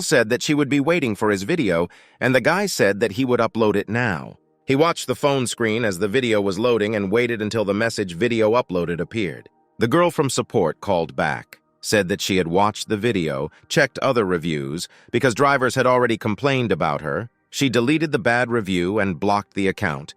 said that she would be waiting for his video, and the guy said that he would upload it now. He watched the phone screen as the video was loading and waited until the message "video uploaded" appeared. The girl from support called back, said that she had watched the video, checked other reviews, because drivers had already complained about her. She deleted the bad review and blocked the account.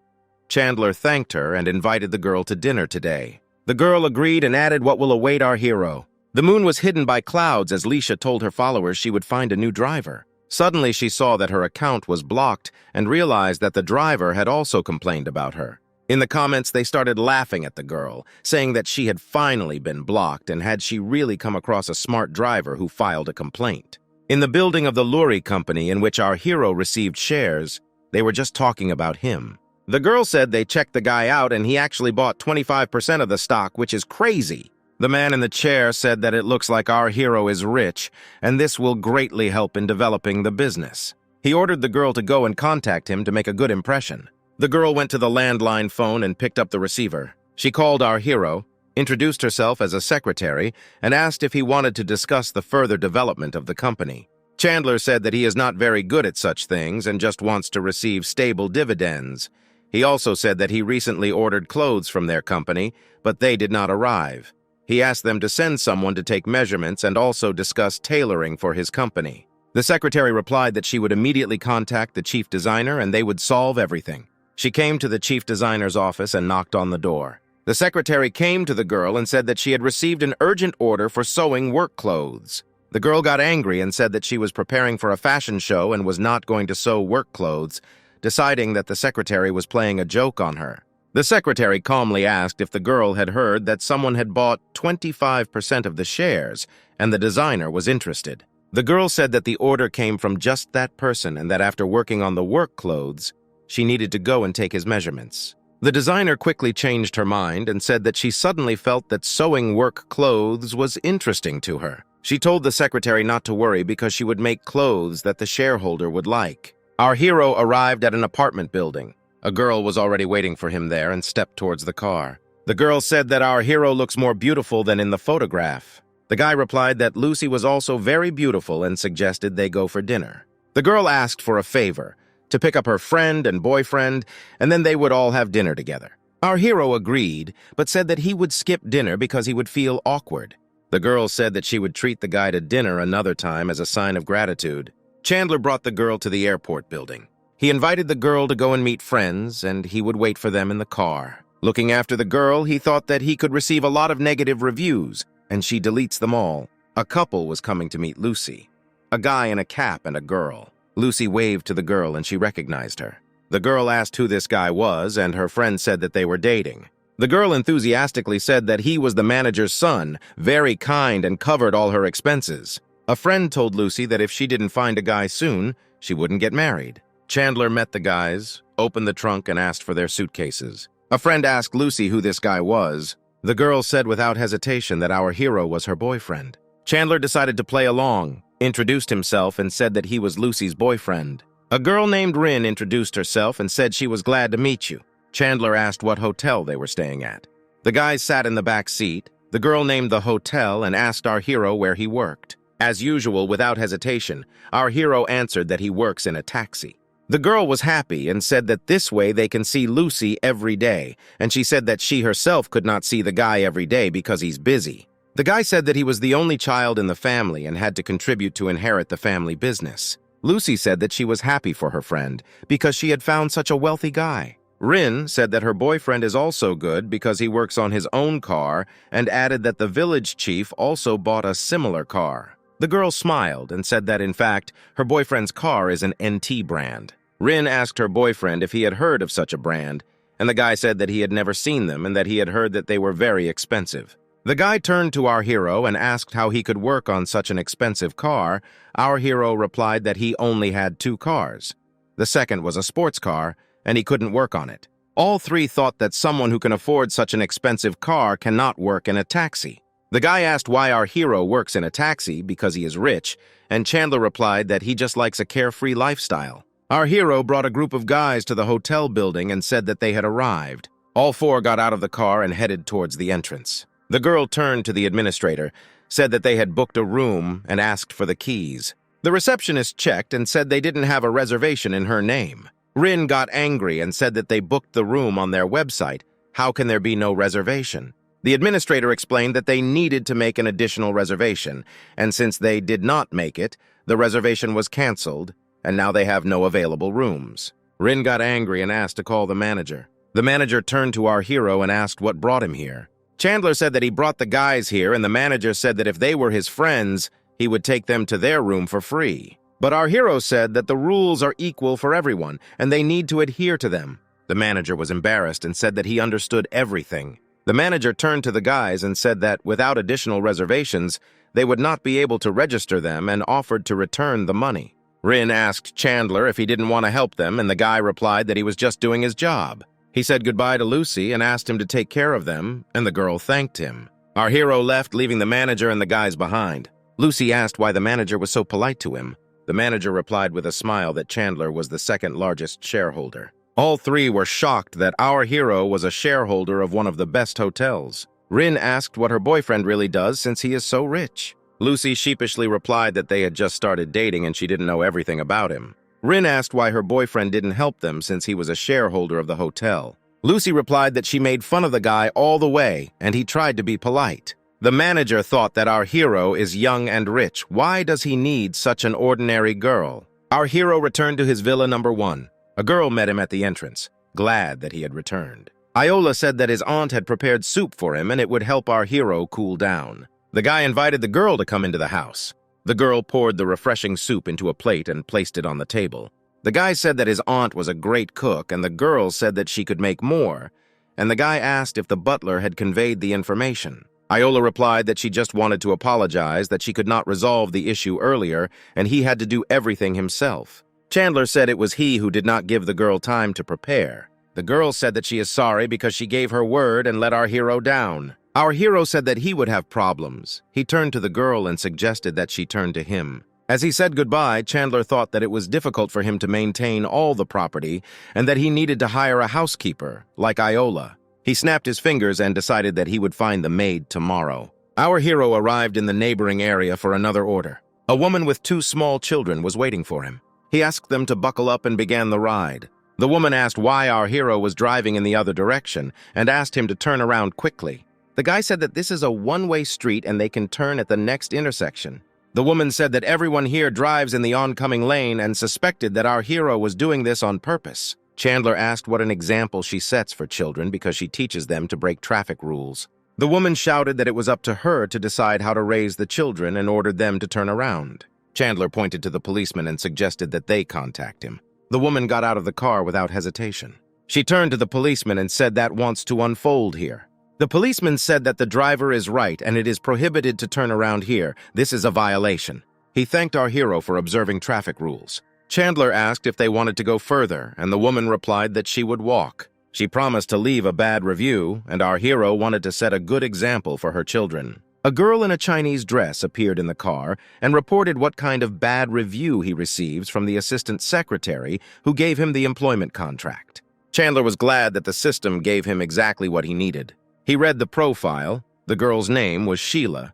Chandler thanked her and invited the girl to dinner today. The girl agreed and added what will await our hero. The moon was hidden by clouds as Leisha told her followers she would find a new driver. Suddenly she saw that her account was blocked and realized that the driver had also complained about her. In the comments, they started laughing at the girl, saying that she had finally been blocked and had she really come across a smart driver who filed a complaint. In the building of the Luri company in which our hero received shares, they were just talking about him. The girl said they checked the guy out and he actually bought 25% of the stock, which is crazy. The man in the chair said that it looks like our hero is rich, and this will greatly help in developing the business. He ordered the girl to go and contact him to make a good impression. The girl went to the landline phone and picked up the receiver. She called our hero, introduced herself as a secretary, and asked if he wanted to discuss the further development of the company. Chandler said that he is not very good at such things and just wants to receive stable dividends. He also said that he recently ordered clothes from their company, but they did not arrive. He asked them to send someone to take measurements and also discuss tailoring for his company. The secretary replied that she would immediately contact the chief designer and they would solve everything. She came to the chief designer's office and knocked on the door. The secretary came to the girl and said that she had received an urgent order for sewing work clothes. The girl got angry and said that she was preparing for a fashion show and was not going to sew work clothes, deciding that the secretary was playing a joke on her. The secretary calmly asked if the girl had heard that someone had bought 25% of the shares and the designer was interested. The girl said that the order came from just that person and that after working on the work clothes, she needed to go and take his measurements. The designer quickly changed her mind and said that she suddenly felt that sewing work clothes was interesting to her. She told the secretary not to worry because she would make clothes that the shareholder would like. Our hero arrived at an apartment building. A girl was already waiting for him there and stepped towards the car. The girl said that our hero looks more beautiful than in the photograph. The guy replied that Lucy was also very beautiful and suggested they go for dinner. The girl asked for a favor, to pick up her friend and boyfriend, and then they would all have dinner together. Our hero agreed, but said that he would skip dinner because he would feel awkward. The girl said that she would treat the guy to dinner another time as a sign of gratitude. Chandler brought the girl to the airport building. He invited the girl to go and meet friends, and he would wait for them in the car. Looking after the girl, he thought that he could receive a lot of negative reviews, and she deletes them all. A couple was coming to meet Lucy. A guy in a cap and a girl. Lucy waved to the girl and she recognized her. The girl asked who this guy was, and her friend said that they were dating. The girl enthusiastically said that he was the manager's son, very kind and covered all her expenses. A friend told Lucy that if she didn't find a guy soon, she wouldn't get married. Chandler met the guys, opened the trunk, and asked for their suitcases. A friend asked Lucy who this guy was. The girl said without hesitation that our hero was her boyfriend. Chandler decided to play along, introduced himself, and said that he was Lucy's boyfriend. A girl named Rin introduced herself and said she was glad to meet you. Chandler asked what hotel they were staying at. The guys sat in the back seat. The girl named the hotel and asked our hero where he worked. As usual, without hesitation, our hero answered that he works in a taxi. The girl was happy and said that this way they can see Lucy every day, and she said that she herself could not see the guy every day because he's busy. The guy said that he was the only child in the family and had to contribute to inherit the family business. Lucy said that she was happy for her friend because she had found such a wealthy guy. Rin said that her boyfriend is also good because he works on his own car and added that the village chief also bought a similar car. The girl smiled and said that, in fact, her boyfriend's car is an NT brand. Rin asked her boyfriend if he had heard of such a brand, and the guy said that he had never seen them and that he had heard that they were very expensive. The guy turned to our hero and asked how he could work on such an expensive car. Our hero replied that he only had 2 cars. The second was a sports car, and he couldn't work on it. All three thought that someone who can afford such an expensive car cannot work in a taxi. The guy asked why our hero works in a taxi because he is rich, and Chandler replied that he just likes a carefree lifestyle. Our hero brought a group of guys to the hotel building and said that they had arrived. All 4 got out of the car and headed towards the entrance. The girl turned to the administrator, said that they had booked a room, and asked for the keys. The receptionist checked and said they didn't have a reservation in her name. Rin got angry and said that they booked the room on their website. How can there be no reservation? The administrator explained that they needed to make an additional reservation, and since they did not make it, the reservation was canceled, and now they have no available rooms. Rin got angry and asked to call the manager. The manager turned to our hero and asked what brought him here. Chandler said that he brought the guys here, and the manager said that if they were his friends, he would take them to their room for free. But our hero said that the rules are equal for everyone, and they need to adhere to them. The manager was embarrassed and said that he understood everything. The manager turned to the guys and said that without additional reservations, they would not be able to register them and offered to return the money. Rin asked Chandler if he didn't want to help them, and the guy replied that he was just doing his job. He said goodbye to Lucy and asked him to take care of them, and the girl thanked him. Our hero left, leaving the manager and the guys behind. Lucy asked why the manager was so polite to him. The manager replied with a smile that Chandler was the second largest shareholder. All 3 were shocked that our hero was a shareholder of one of the best hotels. Rin asked what her boyfriend really does since he is so rich. Lucy sheepishly replied that they had just started dating and she didn't know everything about him. Rin asked why her boyfriend didn't help them since he was a shareholder of the hotel. Lucy replied that she made fun of the guy all the way and he tried to be polite. The manager thought that our hero is young and rich. Why does he need such an ordinary girl? Our hero returned to his villa number 1. A girl met him at the entrance, glad that he had returned. Iola said that his aunt had prepared soup for him and it would help our hero cool down. The guy invited the girl to come into the house. The girl poured the refreshing soup into a plate and placed it on the table. The guy said that his aunt was a great cook and the girl said that she could make more, and the guy asked if the butler had conveyed the information. Iola replied that she just wanted to apologize, that she could not resolve the issue earlier, and he had to do everything himself. Chandler said it was he who did not give the girl time to prepare. The girl said that she is sorry because she gave her word and let our hero down. Our hero said that he would have problems. He turned to the girl and suggested that she turn to him. As he said goodbye, Chandler thought that it was difficult for him to maintain all the property and that he needed to hire a housekeeper, like Iola. He snapped his fingers and decided that he would find the maid tomorrow. Our hero arrived in the neighboring area for another order. A woman with 2 small children was waiting for him. He asked them to buckle up and began the ride. The woman asked why our hero was driving in the other direction and asked him to turn around quickly. The guy said that this is a one-way street and they can turn at the next intersection. The woman said that everyone here drives in the oncoming lane and suspected that our hero was doing this on purpose. Chandler asked what an example she sets for children because she teaches them to break traffic rules. The woman shouted that it was up to her to decide how to raise the children and ordered them to turn around. Chandler pointed to the policeman and suggested that they contact him. The woman got out of the car without hesitation. She turned to the policeman and said that wants to unfold here. The policeman said that the driver is right and it is prohibited to turn around here. This is a violation. He thanked our hero for observing traffic rules. Chandler asked if they wanted to go further, and the woman replied that she would walk. She promised to leave a bad review, and our hero wanted to set a good example for her children. A girl in a Chinese dress appeared in the car and reported what kind of bad review he receives from the assistant secretary who gave him the employment contract. Chandler was glad that the system gave him exactly what he needed. He read the profile. The girl's name was Sheila.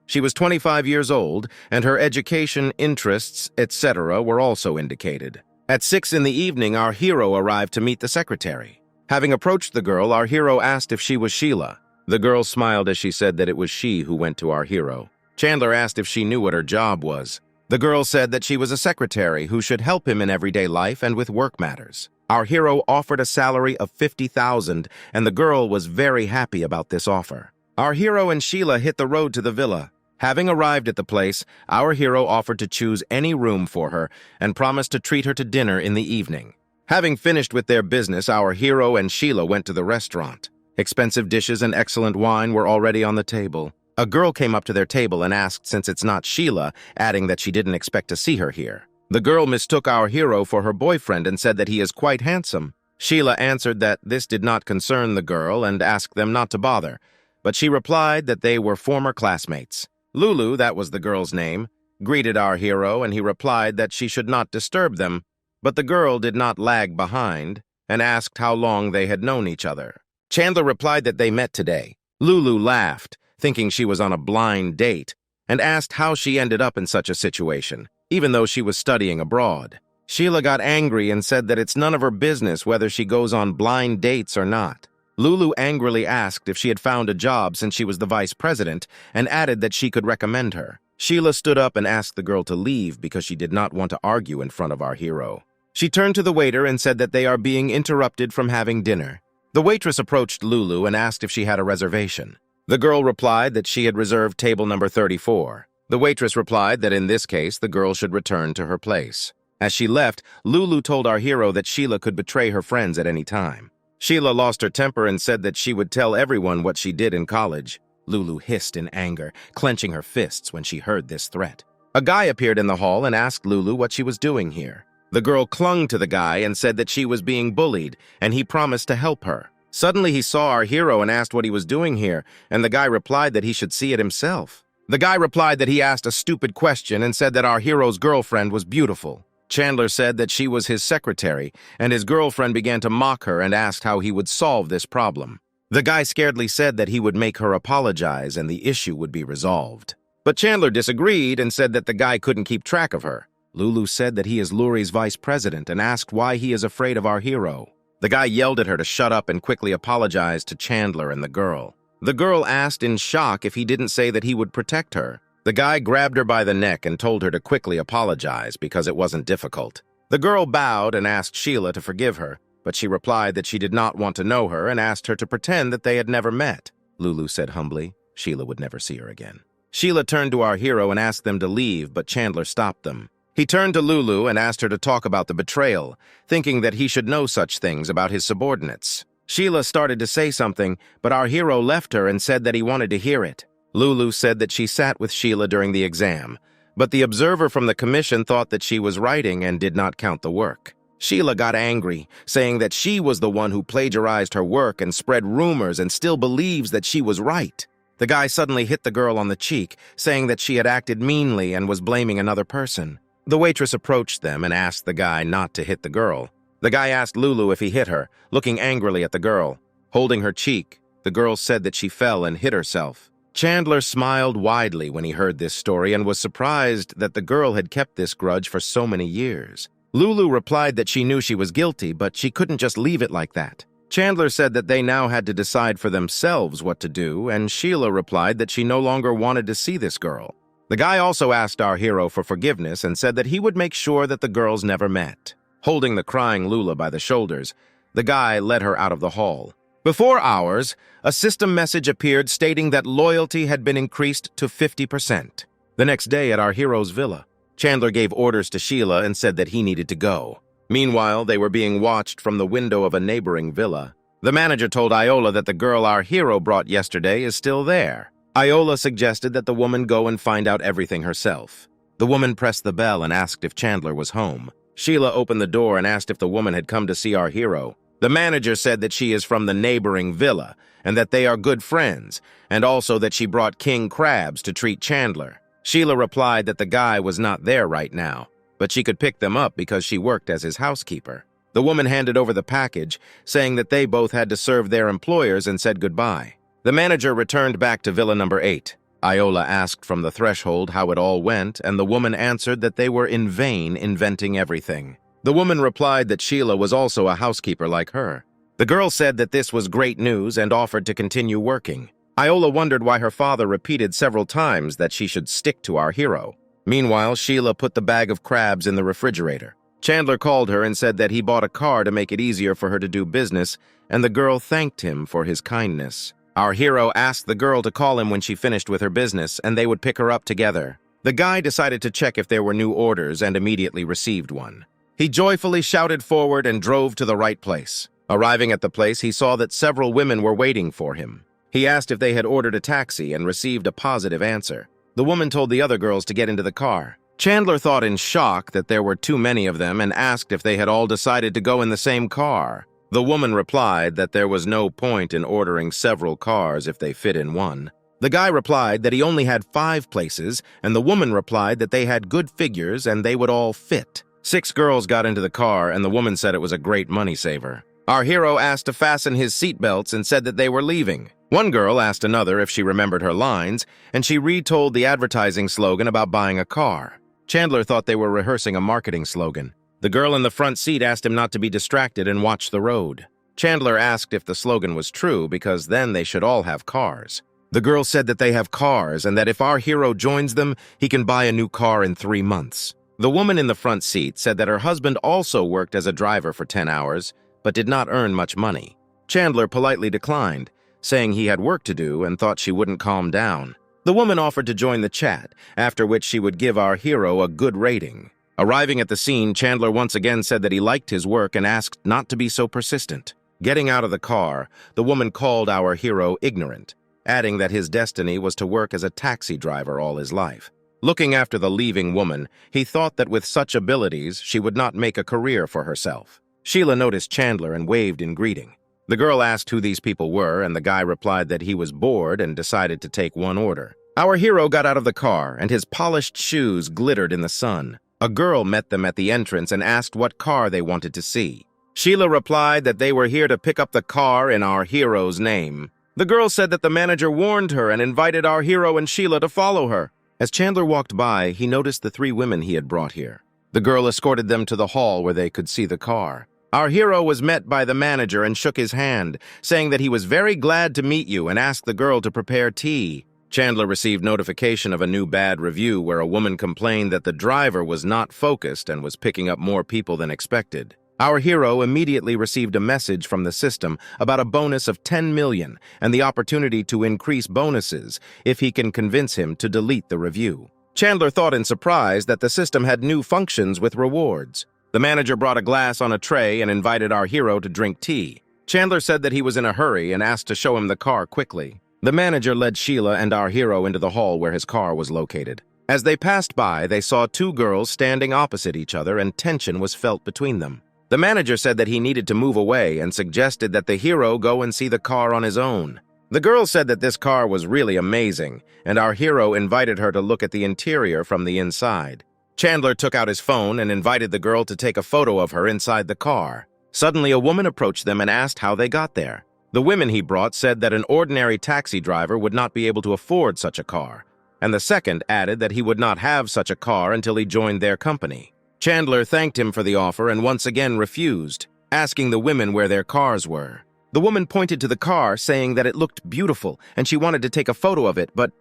She was 25 years old, and her education, interests, etc. were also indicated. At 6 in the evening, our hero arrived to meet the secretary. Having approached the girl, our hero asked if she was Sheila. The girl smiled as she said that it was she who went to our hero. Chandler asked if she knew what her job was. The girl said that she was a secretary who should help him in everyday life and with work matters. Our hero offered a salary of $50,000, and the girl was very happy about this offer. Our hero and Sheila hit the road to the villa. Having arrived at the place, our hero offered to choose any room for her and promised to treat her to dinner in the evening. Having finished with their business, our hero and Sheila went to the restaurant. Expensive dishes and excellent wine were already on the table. A girl came up to their table and asked since it's not Sheila, adding that she didn't expect to see her here. The girl mistook our hero for her boyfriend and said that he is quite handsome. Sheila answered that this did not concern the girl and asked them not to bother, but she replied that they were former classmates. Lulu, that was the girl's name, greeted our hero and he replied that she should not disturb them, but the girl did not lag behind and asked how long they had known each other. Chandler replied that they met today. Lulu laughed, thinking she was on a blind date, and asked how she ended up in such a situation, even though she was studying abroad. Sheila got angry and said that it's none of her business whether she goes on blind dates or not. Lulu angrily asked if she had found a job since she was the vice president and added that she could recommend her. Sheila stood up and asked the girl to leave because she did not want to argue in front of our hero. She turned to the waiter and said that they are being interrupted from having dinner. The waitress approached Lulu and asked if she had a reservation. The girl replied that she had reserved table number 34. The waitress replied that in this case, the girl should return to her place. As she left, Lulu told our hero that Sheila could betray her friends at any time. Sheila lost her temper and said that she would tell everyone what she did in college. Lulu hissed in anger, clenching her fists when she heard this threat. A guy appeared in the hall and asked Lulu what she was doing here. The girl clung to the guy and said that she was being bullied, and he promised to help her. Suddenly, he saw our hero and asked what he was doing here, and the guy replied that he should see it himself. The guy replied that he asked a stupid question and said that our hero's girlfriend was beautiful. Chandler said that she was his secretary, and his girlfriend began to mock her and asked how he would solve this problem. The guy scaredly said that he would make her apologize and the issue would be resolved. But Chandler disagreed and said that the guy couldn't keep track of her. Lulu said that he is Luri's vice president and asked why he is afraid of our hero. The guy yelled at her to shut up and quickly apologized to Chandler and the girl. The girl asked in shock if he didn't say that he would protect her. The guy grabbed her by the neck and told her to quickly apologize because it wasn't difficult. The girl bowed and asked Sheila to forgive her, but she replied that she did not want to know her and asked her to pretend that they had never met. Lulu said humbly Sheila would never see her again. Sheila turned to our hero and asked them to leave, but Chandler stopped them. He turned to Lulu and asked her to talk about the betrayal, thinking that he should know such things about his subordinates. Sheila started to say something, but our hero left her and said that he wanted to hear it. Lulu said that she sat with Sheila during the exam, but the observer from the commission thought that she was writing and did not count the work. Sheila got angry, saying that she was the one who plagiarized her work and spread rumors and still believes that she was right. The guy suddenly hit the girl on the cheek, saying that she had acted meanly and was blaming another person. The waitress approached them and asked the guy not to hit the girl. The guy asked Lulu if he hit her, looking angrily at the girl. Holding her cheek, the girl said that she fell and hit herself. Chandler smiled widely when he heard this story and was surprised that the girl had kept this grudge for so many years. Lulu replied that she knew she was guilty, but she couldn't just leave it like that. Chandler said that they now had to decide for themselves what to do, and Sheila replied that she no longer wanted to see this girl. The guy also asked our hero for forgiveness and said that he would make sure that the girls never met. Holding the crying Lula by the shoulders, the guy led her out of the hall. Before hours, a system message appeared stating that loyalty had been increased to 50%. The next day at our hero's villa, Chandler gave orders to Sheila and said that he needed to go. Meanwhile, they were being watched from the window of a neighboring villa. The manager told Iola that the girl our hero brought yesterday is still there. Iola suggested that the woman go and find out everything herself. The woman pressed the bell and asked if Chandler was home. Sheila opened the door and asked if the woman had come to see our hero. The manager said that she is from the neighboring villa and that they are good friends, and also that she brought king crabs to treat Chandler. Sheila replied that the guy was not there right now, but she could pick them up because she worked as his housekeeper. The woman handed over the package, saying that they both had to serve their employers and said goodbye. The manager returned back to Villa number 8. Iola asked from the threshold how it all went, and the woman answered that they were in vain inventing everything. The woman replied that Sheila was also a housekeeper like her. The girl said that this was great news and offered to continue working. Iola wondered why her father repeated several times that she should stick to our hero. Meanwhile, Sheila put the bag of crabs in the refrigerator. Chandler called her and said that he bought a car to make it easier for her to do business, and the girl thanked him for his kindness. Our hero asked the girl to call him when she finished with her business, and they would pick her up together. The guy decided to check if there were new orders and immediately received one. He joyfully shouted forward and drove to the right place. Arriving at the place, he saw that several women were waiting for him. He asked if they had ordered a taxi and received a positive answer. The woman told the other girls to get into the car. Chandler thought in shock that there were too many of them and asked if they had all decided to go in the same car. The woman replied that there was no point in ordering several cars if they fit in one. The guy replied that he only had 5 places, and the woman replied that they had good figures and they would all fit. 6 girls got into the car, and the woman said it was a great money saver. Our hero asked to fasten his seatbelts and said that they were leaving. One girl asked another if she remembered her lines, and she retold the advertising slogan about buying a car. Chandler thought they were rehearsing a marketing slogan. The girl in the front seat asked him not to be distracted and watch the road. Chandler asked if the slogan was true because then they should all have cars. The girl said that they have cars and that if our hero joins them, he can buy a new car in 3 months. The woman in the front seat said that her husband also worked as a driver for 10 hours, but did not earn much money. Chandler politely declined, saying he had work to do and thought she wouldn't calm down. The woman offered to join the chat, after which she would give our hero a good rating. Arriving at the scene, Chandler once again said that he liked his work and asked not to be so persistent. Getting out of the car, the woman called our hero ignorant, adding that his destiny was to work as a taxi driver all his life. Looking after the leaving woman, he thought that with such abilities, she would not make a career for herself. Sheila noticed Chandler and waved in greeting. The girl asked who these people were, and the guy replied that he was bored and decided to take one order. Our hero got out of the car, and his polished shoes glittered in the sun. A girl met them at the entrance and asked what car they wanted to see. Sheila replied that they were here to pick up the car in our hero's name. The girl said that the manager warned her and invited our hero and Sheila to follow her. As Chandler walked by, he noticed the 3 women he had brought here. The girl escorted them to the hall where they could see the car. Our hero was met by the manager and shook his hand, saying that he was very glad to meet you and asked the girl to prepare tea. Chandler received notification of a new bad review where a woman complained that the driver was not focused and was picking up more people than expected. Our hero immediately received a message from the system about a bonus of 10 million and the opportunity to increase bonuses if he can convince him to delete the review. Chandler thought in surprise that the system had new functions with rewards. The manager brought a glass on a tray and invited our hero to drink tea. Chandler said that he was in a hurry and asked to show him the car quickly. The manager led Sheila and our hero into the hall where his car was located. As they passed by, they saw two girls standing opposite each other and tension was felt between them. The manager said that he needed to move away and suggested that the hero go and see the car on his own. The girl said that this car was really amazing, and our hero invited her to look at the interior from the inside. Chandler took out his phone and invited the girl to take a photo of her inside the car. Suddenly, a woman approached them and asked how they got there. The women he brought said that an ordinary taxi driver would not be able to afford such a car, and the second added that he would not have such a car until he joined their company. Chandler thanked him for the offer and once again refused, asking the women where their cars were. The woman pointed to the car, saying that it looked beautiful and she wanted to take a photo of it, but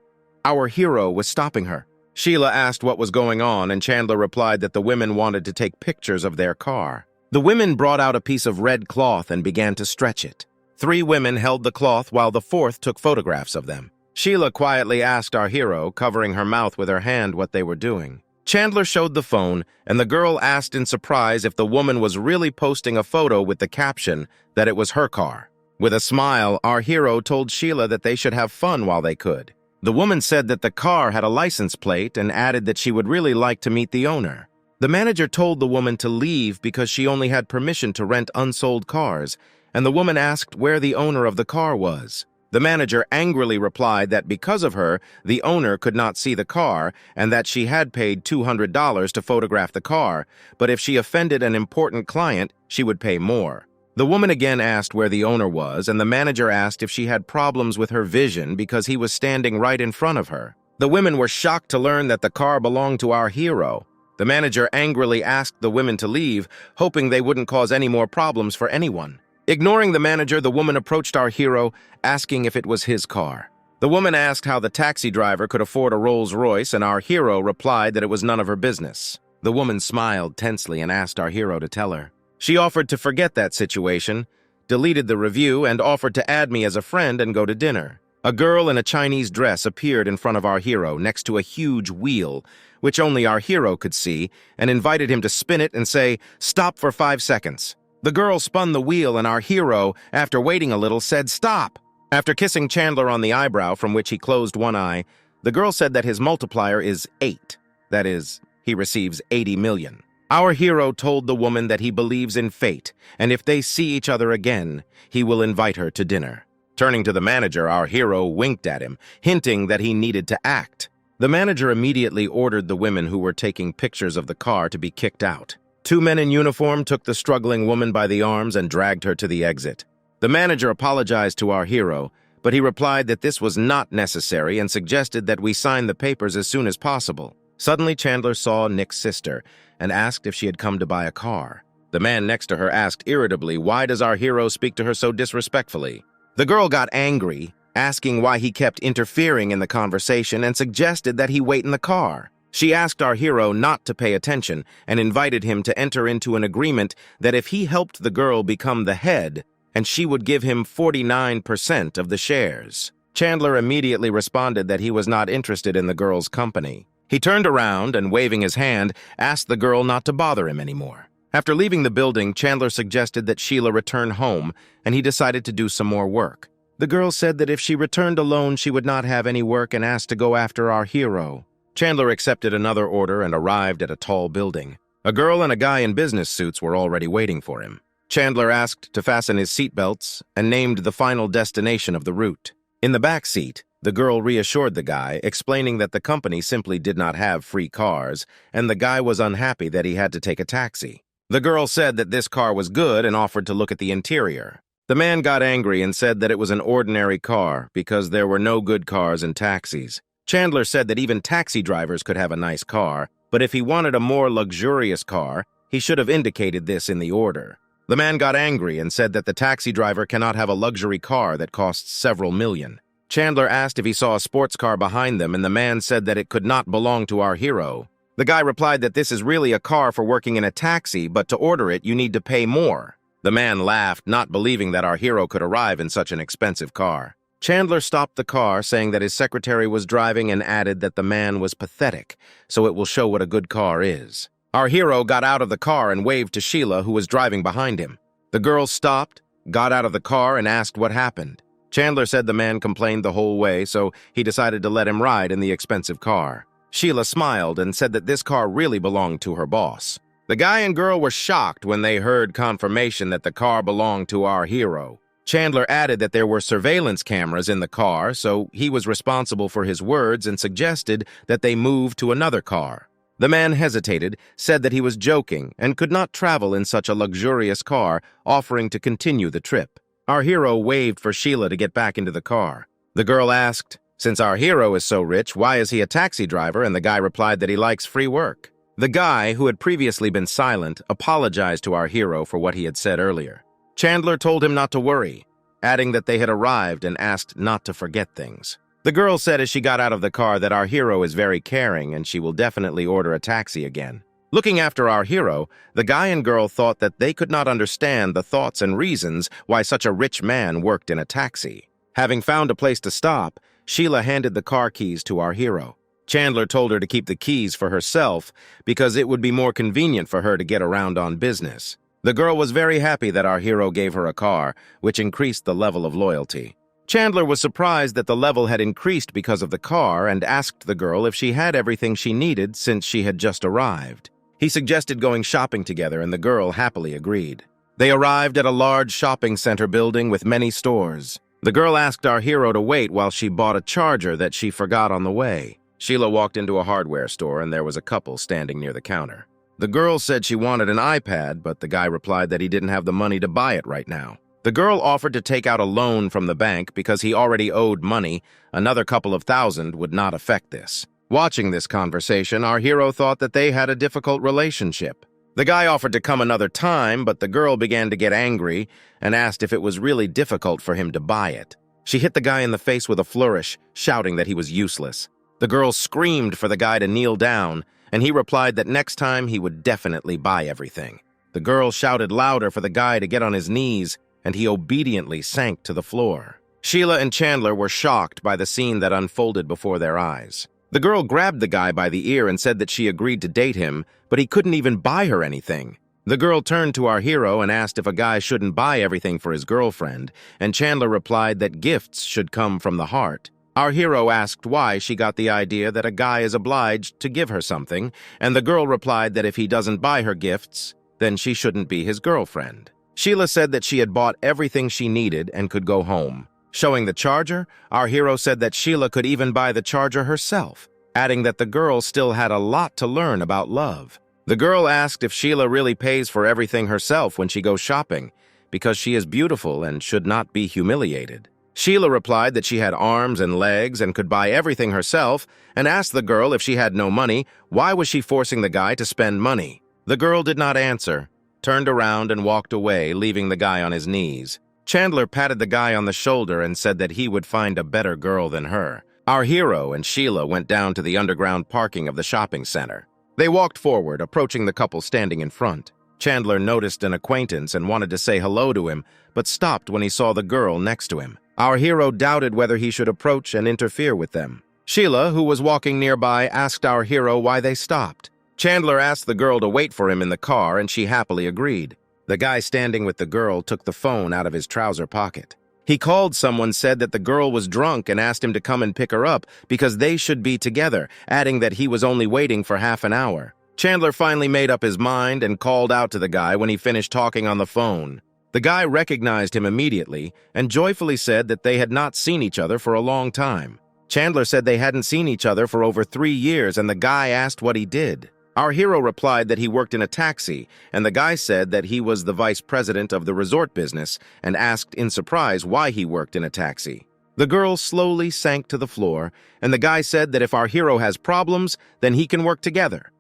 our hero was stopping her. Sheila asked what was going on, and Chandler replied that the women wanted to take pictures of their car. The women brought out a piece of red cloth and began to stretch it. 3 women held the cloth while the 4th took photographs of them. Sheila quietly asked our hero, covering her mouth with her hand, what they were doing. Chandler showed the phone, and the girl asked in surprise if the woman was really posting a photo with the caption that it was her car. With a smile, our hero told Sheila that they should have fun while they could. The woman said that the car had a license plate and added that she would really like to meet the owner. The manager told the woman to leave because she only had permission to rent unsold cars, and the woman asked where the owner of the car was. The manager angrily replied that because of her, the owner could not see the car and that she had paid $200 to photograph the car, but if she offended an important client, she would pay more. The woman again asked where the owner was, and the manager asked if she had problems with her vision because he was standing right in front of her. The women were shocked to learn that the car belonged to our hero. The manager angrily asked the women to leave, hoping they wouldn't cause any more problems for anyone. Ignoring the manager, the woman approached our hero, asking if it was his car. The woman asked how the taxi driver could afford a Rolls-Royce, and our hero replied that it was none of her business. The woman smiled tensely and asked our hero to tell her. She offered to forget that situation, deleted the review, and offered to add me as a friend and go to dinner. A girl in a Chinese dress appeared in front of our hero next to a huge wheel, which only our hero could see, and invited him to spin it and say, "Stop for 5 seconds." The girl spun the wheel, and our hero, after waiting a little, said, "Stop." After kissing Chandler on the eyebrow, from which he closed one eye, the girl said that his multiplier is 8. That is, he receives 80 million. Our hero told the woman that he believes in fate, and if they see each other again, he will invite her to dinner. Turning to the manager, our hero winked at him, hinting that he needed to act. The manager immediately ordered the women who were taking pictures of the car to be kicked out. 2 men in uniform took the struggling woman by the arms and dragged her to the exit. The manager apologized to our hero, but he replied that this was not necessary and suggested that we sign the papers as soon as possible. Suddenly, Chandler saw Nick's sister and asked if she had come to buy a car. The man next to her asked irritably, why does our hero speak to her so disrespectfully? The girl got angry, asking why he kept interfering in the conversation and suggested that he wait in the car. She asked our hero not to pay attention and invited him to enter into an agreement that if he helped the girl become the head, and she would give him 49% of the shares. Chandler immediately responded that he was not interested in the girl's company. He turned around and, waving his hand, asked the girl not to bother him anymore. After leaving the building, Chandler suggested that Sheila return home, and he decided to do some more work. The girl said that if she returned alone, she would not have any work and asked to go after our hero. Chandler accepted another order and arrived at a tall building. A girl and a guy in business suits were already waiting for him. Chandler asked to fasten his seatbelts and named the final destination of the route. In the back seat, the girl reassured the guy, explaining that the company simply did not have free cars, and the guy was unhappy that he had to take a taxi. The girl said that this car was good and offered to look at the interior. The man got angry and said that it was an ordinary car because there were no good cars in taxis. Chandler said that even taxi drivers could have a nice car, but if he wanted a more luxurious car, he should have indicated this in the order. The man got angry and said that the taxi driver cannot have a luxury car that costs several million. Chandler asked if he saw a sports car behind them, and the man said that it could not belong to our hero. The guy replied that this is really a car for working in a taxi, but to order it, you need to pay more. The man laughed, not believing that our hero could arrive in such an expensive car. Chandler stopped the car, saying that his secretary was driving, and added that the man was pathetic, so it will show what a good car is. Our hero got out of the car and waved to Sheila, who was driving behind him. The girl stopped, got out of the car, and asked what happened. Chandler said the man complained the whole way, so he decided to let him ride in the expensive car. Sheila smiled and said that this car really belonged to her boss. The guy and girl were shocked when they heard confirmation that the car belonged to our hero. Chandler added that there were surveillance cameras in the car, so he was responsible for his words and suggested that they move to another car. The man hesitated, said that he was joking and could not travel in such a luxurious car, offering to continue the trip. Our hero waved for Sheila to get back into the car. The girl asked, "Since our hero is so rich, why is he a taxi driver?" And the guy replied that he likes free work. The guy, who had previously been silent, apologized to our hero for what he had said earlier. Chandler told him not to worry, adding that they had arrived and asked not to forget things. The girl said as she got out of the car that our hero is very caring and she will definitely order a taxi again. Looking after our hero, the guy and girl thought that they could not understand the thoughts and reasons why such a rich man worked in a taxi. Having found a place to stop, Sheila handed the car keys to our hero. Chandler told her to keep the keys for herself because it would be more convenient for her to get around on business. The girl was very happy that our hero gave her a car, which increased the level of loyalty. Chandler was surprised that the level had increased because of the car and asked the girl if she had everything she needed since she had just arrived. He suggested going shopping together, and the girl happily agreed. They arrived at a large shopping center building with many stores. The girl asked our hero to wait while she bought a charger that she forgot on the way. Sheila walked into a hardware store, and there was a couple standing near the counter. The girl said she wanted an iPad, but the guy replied that he didn't have the money to buy it right now. The girl offered to take out a loan from the bank because he already owed money. Another couple of thousand would not affect this. Watching this conversation, our hero thought that they had a difficult relationship. The guy offered to come another time, but the girl began to get angry and asked if it was really difficult for him to buy it. She hit the guy in the face with a flourish, shouting that he was useless. The girl screamed for the guy to kneel down, and he replied that next time he would definitely buy everything. The girl shouted louder for the guy to get on his knees, and he obediently sank to the floor. Sheila and Chandler were shocked by the scene that unfolded before their eyes. The girl grabbed the guy by the ear and said that she agreed to date him, but he couldn't even buy her anything. The girl turned to our hero and asked if a guy shouldn't buy everything for his girlfriend, and Chandler replied that gifts should come from the heart. Our hero asked why she got the idea that a guy is obliged to give her something, and the girl replied that if he doesn't buy her gifts, then she shouldn't be his girlfriend. Sheila said that she had bought everything she needed and could go home. Showing the charger, our hero said that Sheila could even buy the charger herself, adding that the girl still had a lot to learn about love. The girl asked if Sheila really pays for everything herself when she goes shopping, because she is beautiful and should not be humiliated. Sheila replied that she had arms and legs and could buy everything herself, and asked the girl if she had no money, why was she forcing the guy to spend money? The girl did not answer, turned around and walked away, leaving the guy on his knees. Chandler patted the guy on the shoulder and said that he would find a better girl than her. Our hero and Sheila went down to the underground parking of the shopping center. They walked forward, approaching the couple standing in front. Chandler noticed an acquaintance and wanted to say hello to him, but stopped when he saw the girl next to him. Our hero doubted whether he should approach and interfere with them. Sheila, who was walking nearby, asked our hero why they stopped. Chandler asked the girl to wait for him in the car, and she happily agreed. The guy standing with the girl took the phone out of his trouser pocket. He called someone, said that the girl was drunk, and asked him to come and pick her up because they should be together, adding that he was only waiting for half an hour. Chandler finally made up his mind and called out to the guy when he finished talking on the phone. The guy recognized him immediately and joyfully said that they had not seen each other for a long time. Chandler said they hadn't seen each other for over 3 years, and the guy asked what he did. Our hero replied that he worked in a taxi, and the guy said that he was the vice president of the resort business and asked in surprise why he worked in a taxi. The girl slowly sank to the floor, and the guy said that if our hero has problems, then he can work together.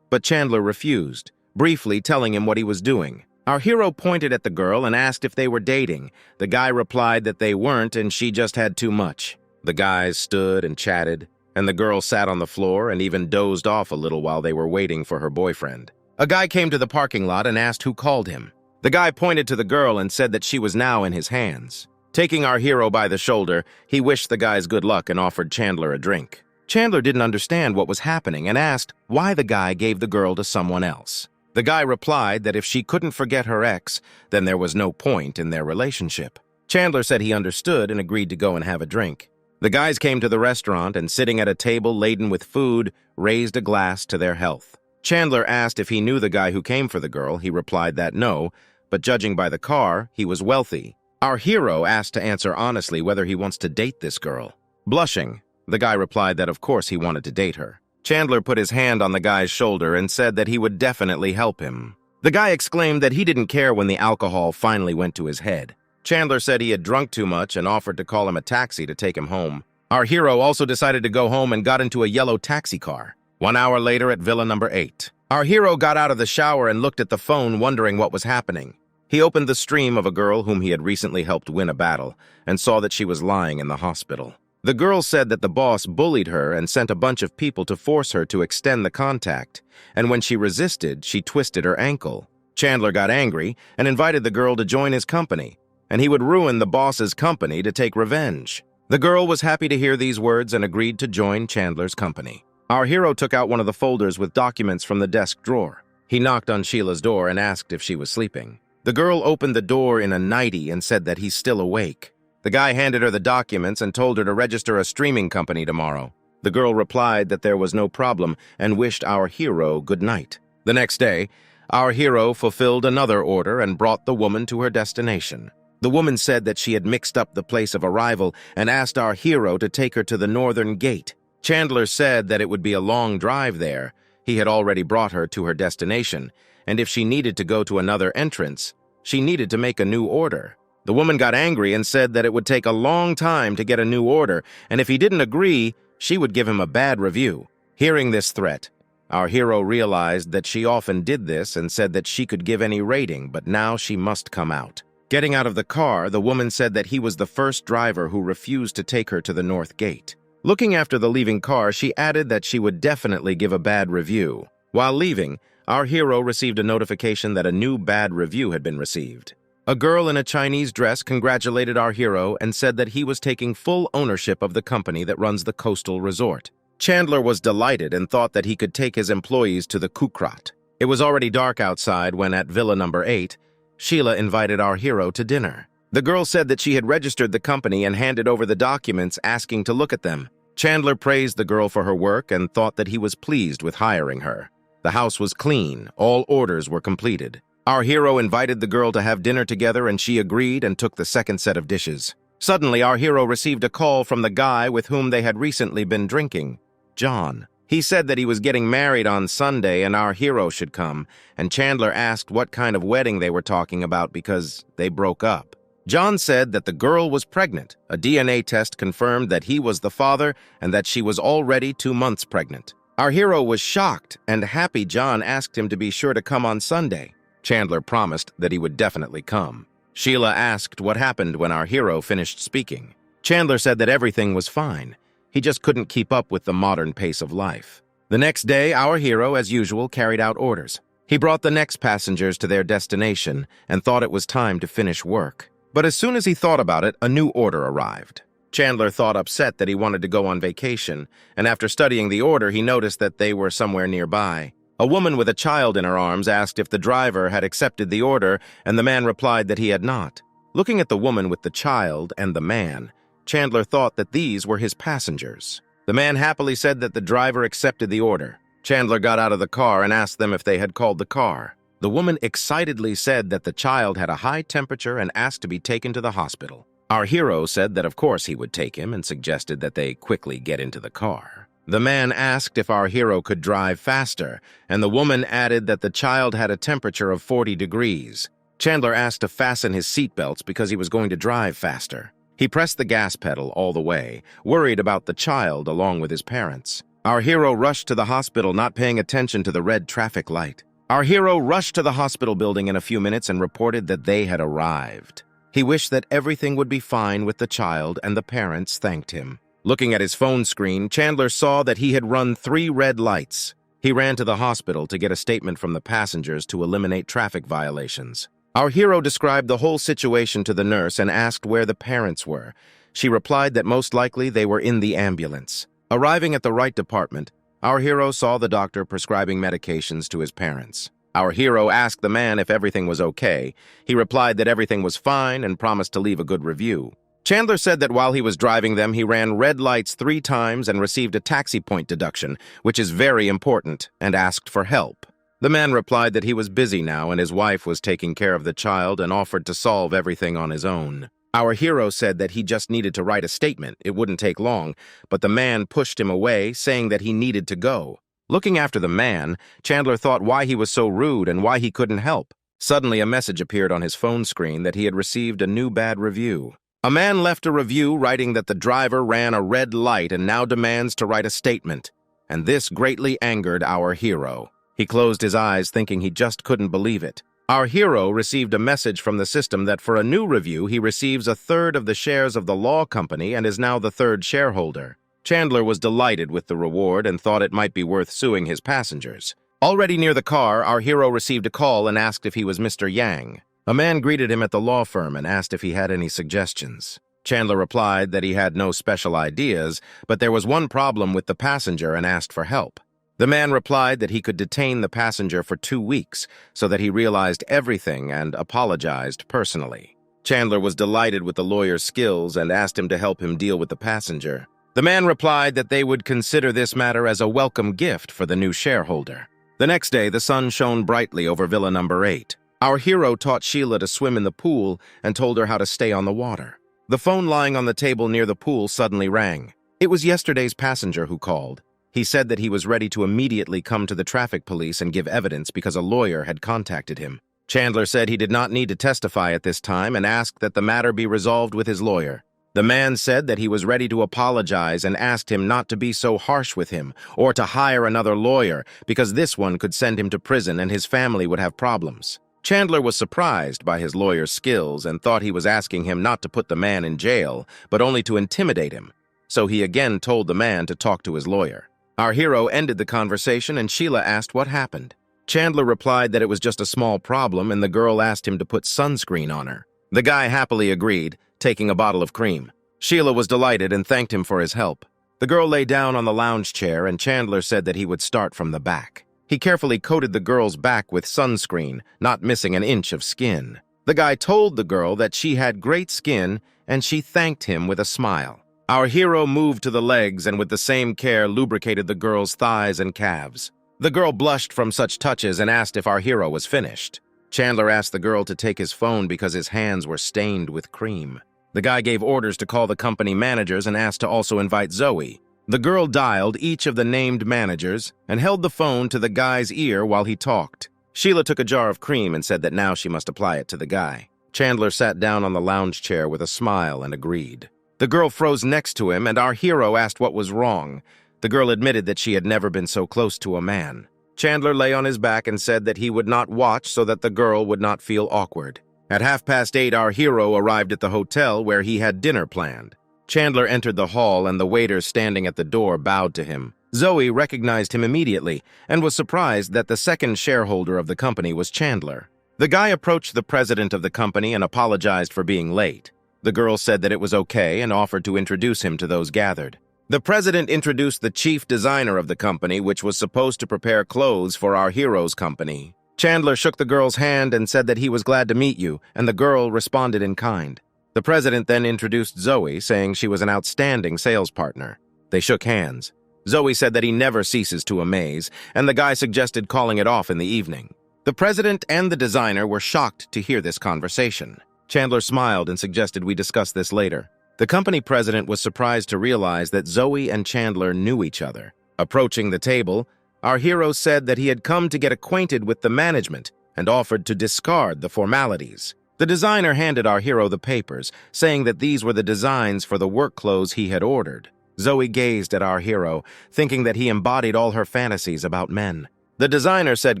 But Chandler refused, briefly telling him what he was doing. Our hero pointed at the girl and asked if they were dating. The guy replied that they weren't and she just had too much. The guys stood and chatted, and the girl sat on the floor and even dozed off a little while they were waiting for her boyfriend. A guy came to the parking lot and asked who called him. The guy pointed to the girl and said that she was now in his hands. Taking our hero by the shoulder, he wished the guys good luck and offered Chandler a drink. Chandler didn't understand what was happening and asked why the guy gave the girl to someone else. The guy replied that if she couldn't forget her ex, then there was no point in their relationship. Chandler said he understood and agreed to go and have a drink. The guys came to the restaurant and, sitting at a table laden with food, raised a glass to their health. Chandler asked if he knew the guy who came for the girl. He replied that no, but judging by the car, he was wealthy. Our hero asked to answer honestly whether he wants to date this girl. Blushing, the guy replied that of course he wanted to date her. Chandler put his hand on the guy's shoulder and said that he would definitely help him. The guy exclaimed that he didn't care when the alcohol finally went to his head. Chandler said he had drunk too much and offered to call him a taxi to take him home. Our hero also decided to go home and got into a yellow taxi car. 1 hour later at Villa number 8. Our hero got out of the shower and looked at the phone, wondering what was happening. He opened the stream of a girl whom he had recently helped win a battle and saw that she was lying in the hospital. The girl said that the boss bullied her and sent a bunch of people to force her to extend the contact, and when she resisted, she twisted her ankle. Chandler got angry and invited the girl to join his company, and he would ruin the boss's company to take revenge. The girl was happy to hear these words and agreed to join Chandler's company. Our hero took out one of the folders with documents from the desk drawer. He knocked on Sheila's door and asked if she was sleeping. The girl opened the door in a nightie and said that he's still awake. The guy handed her the documents and told her to register a streaming company tomorrow. The girl replied that there was no problem and wished our hero good night. The next day, our hero fulfilled another order and brought the woman to her destination. The woman said that she had mixed up the place of arrival and asked our hero to take her to the northern gate. Chandler said that it would be a long drive there. He had already brought her to her destination, and if she needed to go to another entrance, she needed to make a new order. The woman got angry and said that it would take a long time to get a new order, and if he didn't agree, she would give him a bad review. Hearing this threat, our hero realized that she often did this and said that she could give any rating, but now she must come out. Getting out of the car, the woman said that he was the first driver who refused to take her to the north gate. Looking after the leaving car, she added that she would definitely give a bad review. While leaving, our hero received a notification that a new bad review had been received. A girl in a Chinese dress congratulated our hero and said that he was taking full ownership of the company that runs the coastal resort. Chandler was delighted and thought that he could take his employees to the Kukrat. It was already dark outside when, at Villa number 8, Sheila invited our hero to dinner. The girl said that she had registered the company and handed over the documents, asking to look at them. Chandler praised the girl for her work and thought that he was pleased with hiring her. The house was clean, all orders were completed. Our hero invited the girl to have dinner together and she agreed and took the second set of dishes. Suddenly, our hero received a call from the guy with whom they had recently been drinking, John. He said that he was getting married on Sunday and our hero should come, and Chandler asked what kind of wedding they were talking about because they broke up. John said that the girl was pregnant. A DNA test confirmed that he was the father and that she was already 2 months pregnant. Our hero was shocked and happy John asked him to be sure to come on Sunday. Chandler promised that he would definitely come. Sheila asked what happened when our hero finished speaking. Chandler said that everything was fine. He just couldn't keep up with the modern pace of life. The next day, our hero, as usual, carried out orders. He brought the next passengers to their destination and thought it was time to finish work. But as soon as he thought about it, a new order arrived. Chandler thought upset that he wanted to go on vacation, and after studying the order, he noticed that they were somewhere nearby. A woman with a child in her arms asked if the driver had accepted the order, and the man replied that he had not. Looking at the woman with the child and the man, Chandler thought that these were his passengers. The man happily said that the driver accepted the order. Chandler got out of the car and asked them if they had called the car. The woman excitedly said that the child had a high temperature and asked to be taken to the hospital. Our hero said that of course he would take him and suggested that they quickly get into the car. The man asked if our hero could drive faster, and the woman added that the child had a temperature of 40 degrees. Chandler asked to fasten his seatbelts because he was going to drive faster. He pressed the gas pedal all the way, worried about the child along with his parents. Our hero rushed to the hospital, not paying attention to the red traffic light. Our hero rushed to the hospital building in a few minutes and reported that they had arrived. He wished that everything would be fine with the child, and the parents thanked him. Looking at his phone screen, Chandler saw that he had run 3 red lights. He ran to the hospital to get a statement from the passengers to eliminate traffic violations. Our hero described the whole situation to the nurse and asked where the parents were. She replied that most likely they were in the ambulance. Arriving at the right department, our hero saw the doctor prescribing medications to his parents. Our hero asked the man if everything was okay. He replied that everything was fine and promised to leave a good review. Chandler said that while he was driving them, he ran red lights 3 times and received a taxi point deduction, which is very important, and asked for help. The man replied that he was busy now and his wife was taking care of the child and offered to solve everything on his own. Our hero said that he just needed to write a statement. It wouldn't take long, but the man pushed him away, saying that he needed to go. Looking after the man, Chandler thought why he was so rude and why he couldn't help. Suddenly, a message appeared on his phone screen that he had received a new bad review. A man left a review writing that the driver ran a red light and now demands to write a statement, and this greatly angered our hero. He closed his eyes, thinking he just couldn't believe it. Our hero received a message from the system that for a new review, he receives 1/3 of the shares of the law company and is now the 3rd shareholder. Chandler was delighted with the reward and thought it might be worth suing his passengers. Already near the car, our hero received a call and asked if he was Mr. Yang. A man greeted him at the law firm and asked if he had any suggestions. Chandler replied that he had no special ideas, but there was one problem with the passenger and asked for help. The man replied that he could detain the passenger for 2 weeks so that he realized everything and apologized personally. Chandler was delighted with the lawyer's skills and asked him to help him deal with the passenger. The man replied that they would consider this matter as a welcome gift for the new shareholder. The next day, the sun shone brightly over Villa Number 8. Our hero taught Sheila to swim in the pool and told her how to stay on the water. The phone lying on the table near the pool suddenly rang. It was yesterday's passenger who called. He said that he was ready to immediately come to the traffic police and give evidence because a lawyer had contacted him. Chandler said he did not need to testify at this time and asked that the matter be resolved with his lawyer. The man said that he was ready to apologize and asked him not to be so harsh with him or to hire another lawyer because this one could send him to prison and his family would have problems. Chandler was surprised by his lawyer's skills and thought he was asking him not to put the man in jail, but only to intimidate him. So he again told the man to talk to his lawyer. Our hero ended the conversation and Sheila asked what happened. Chandler replied that it was just a small problem and the girl asked him to put sunscreen on her. The guy happily agreed, taking a bottle of cream. Sheila was delighted and thanked him for his help. The girl lay down on the lounge chair and Chandler said that he would start from the back. He carefully coated the girl's back with sunscreen, not missing an inch of skin. The guy told the girl that she had great skin and she thanked him with a smile. Our hero moved to the legs and with the same care lubricated the girl's thighs and calves. The girl blushed from such touches and asked if our hero was finished. Chandler asked the girl to take his phone because his hands were stained with cream. The guy gave orders to call the company managers and asked to also invite Zoe. The girl dialed each of the named managers and held the phone to the guy's ear while he talked. Sheila took a jar of cream and said that now she must apply it to the guy. Chandler sat down on the lounge chair with a smile and agreed. The girl froze next to him and our hero asked what was wrong. The girl admitted that she had never been so close to a man. Chandler lay on his back and said that he would not watch so that the girl would not feel awkward. At 8:30, our hero arrived at the hotel where he had dinner planned. Chandler entered the hall and the waiter standing at the door bowed to him. Zoe recognized him immediately and was surprised that the second shareholder of the company was Chandler. The guy approached the president of the company and apologized for being late. The girl said that it was okay and offered to introduce him to those gathered. The president introduced the chief designer of the company, which was supposed to prepare clothes for our hero's company. Chandler shook the girl's hand and said that he was glad to meet you, and the girl responded in kind. The president then introduced Zoe, saying she was an outstanding sales partner. They shook hands. Zoe said that he never ceases to amaze, and the guy suggested calling it off in the evening. The president and the designer were shocked to hear this conversation. Chandler smiled and suggested we discuss this later. The company president was surprised to realize that Zoe and Chandler knew each other. Approaching the table, our hero said that he had come to get acquainted with the management and offered to discard the formalities. The designer handed our hero the papers, saying that these were the designs for the work clothes he had ordered. Zoe gazed at our hero, thinking that he embodied all her fantasies about men. The designer said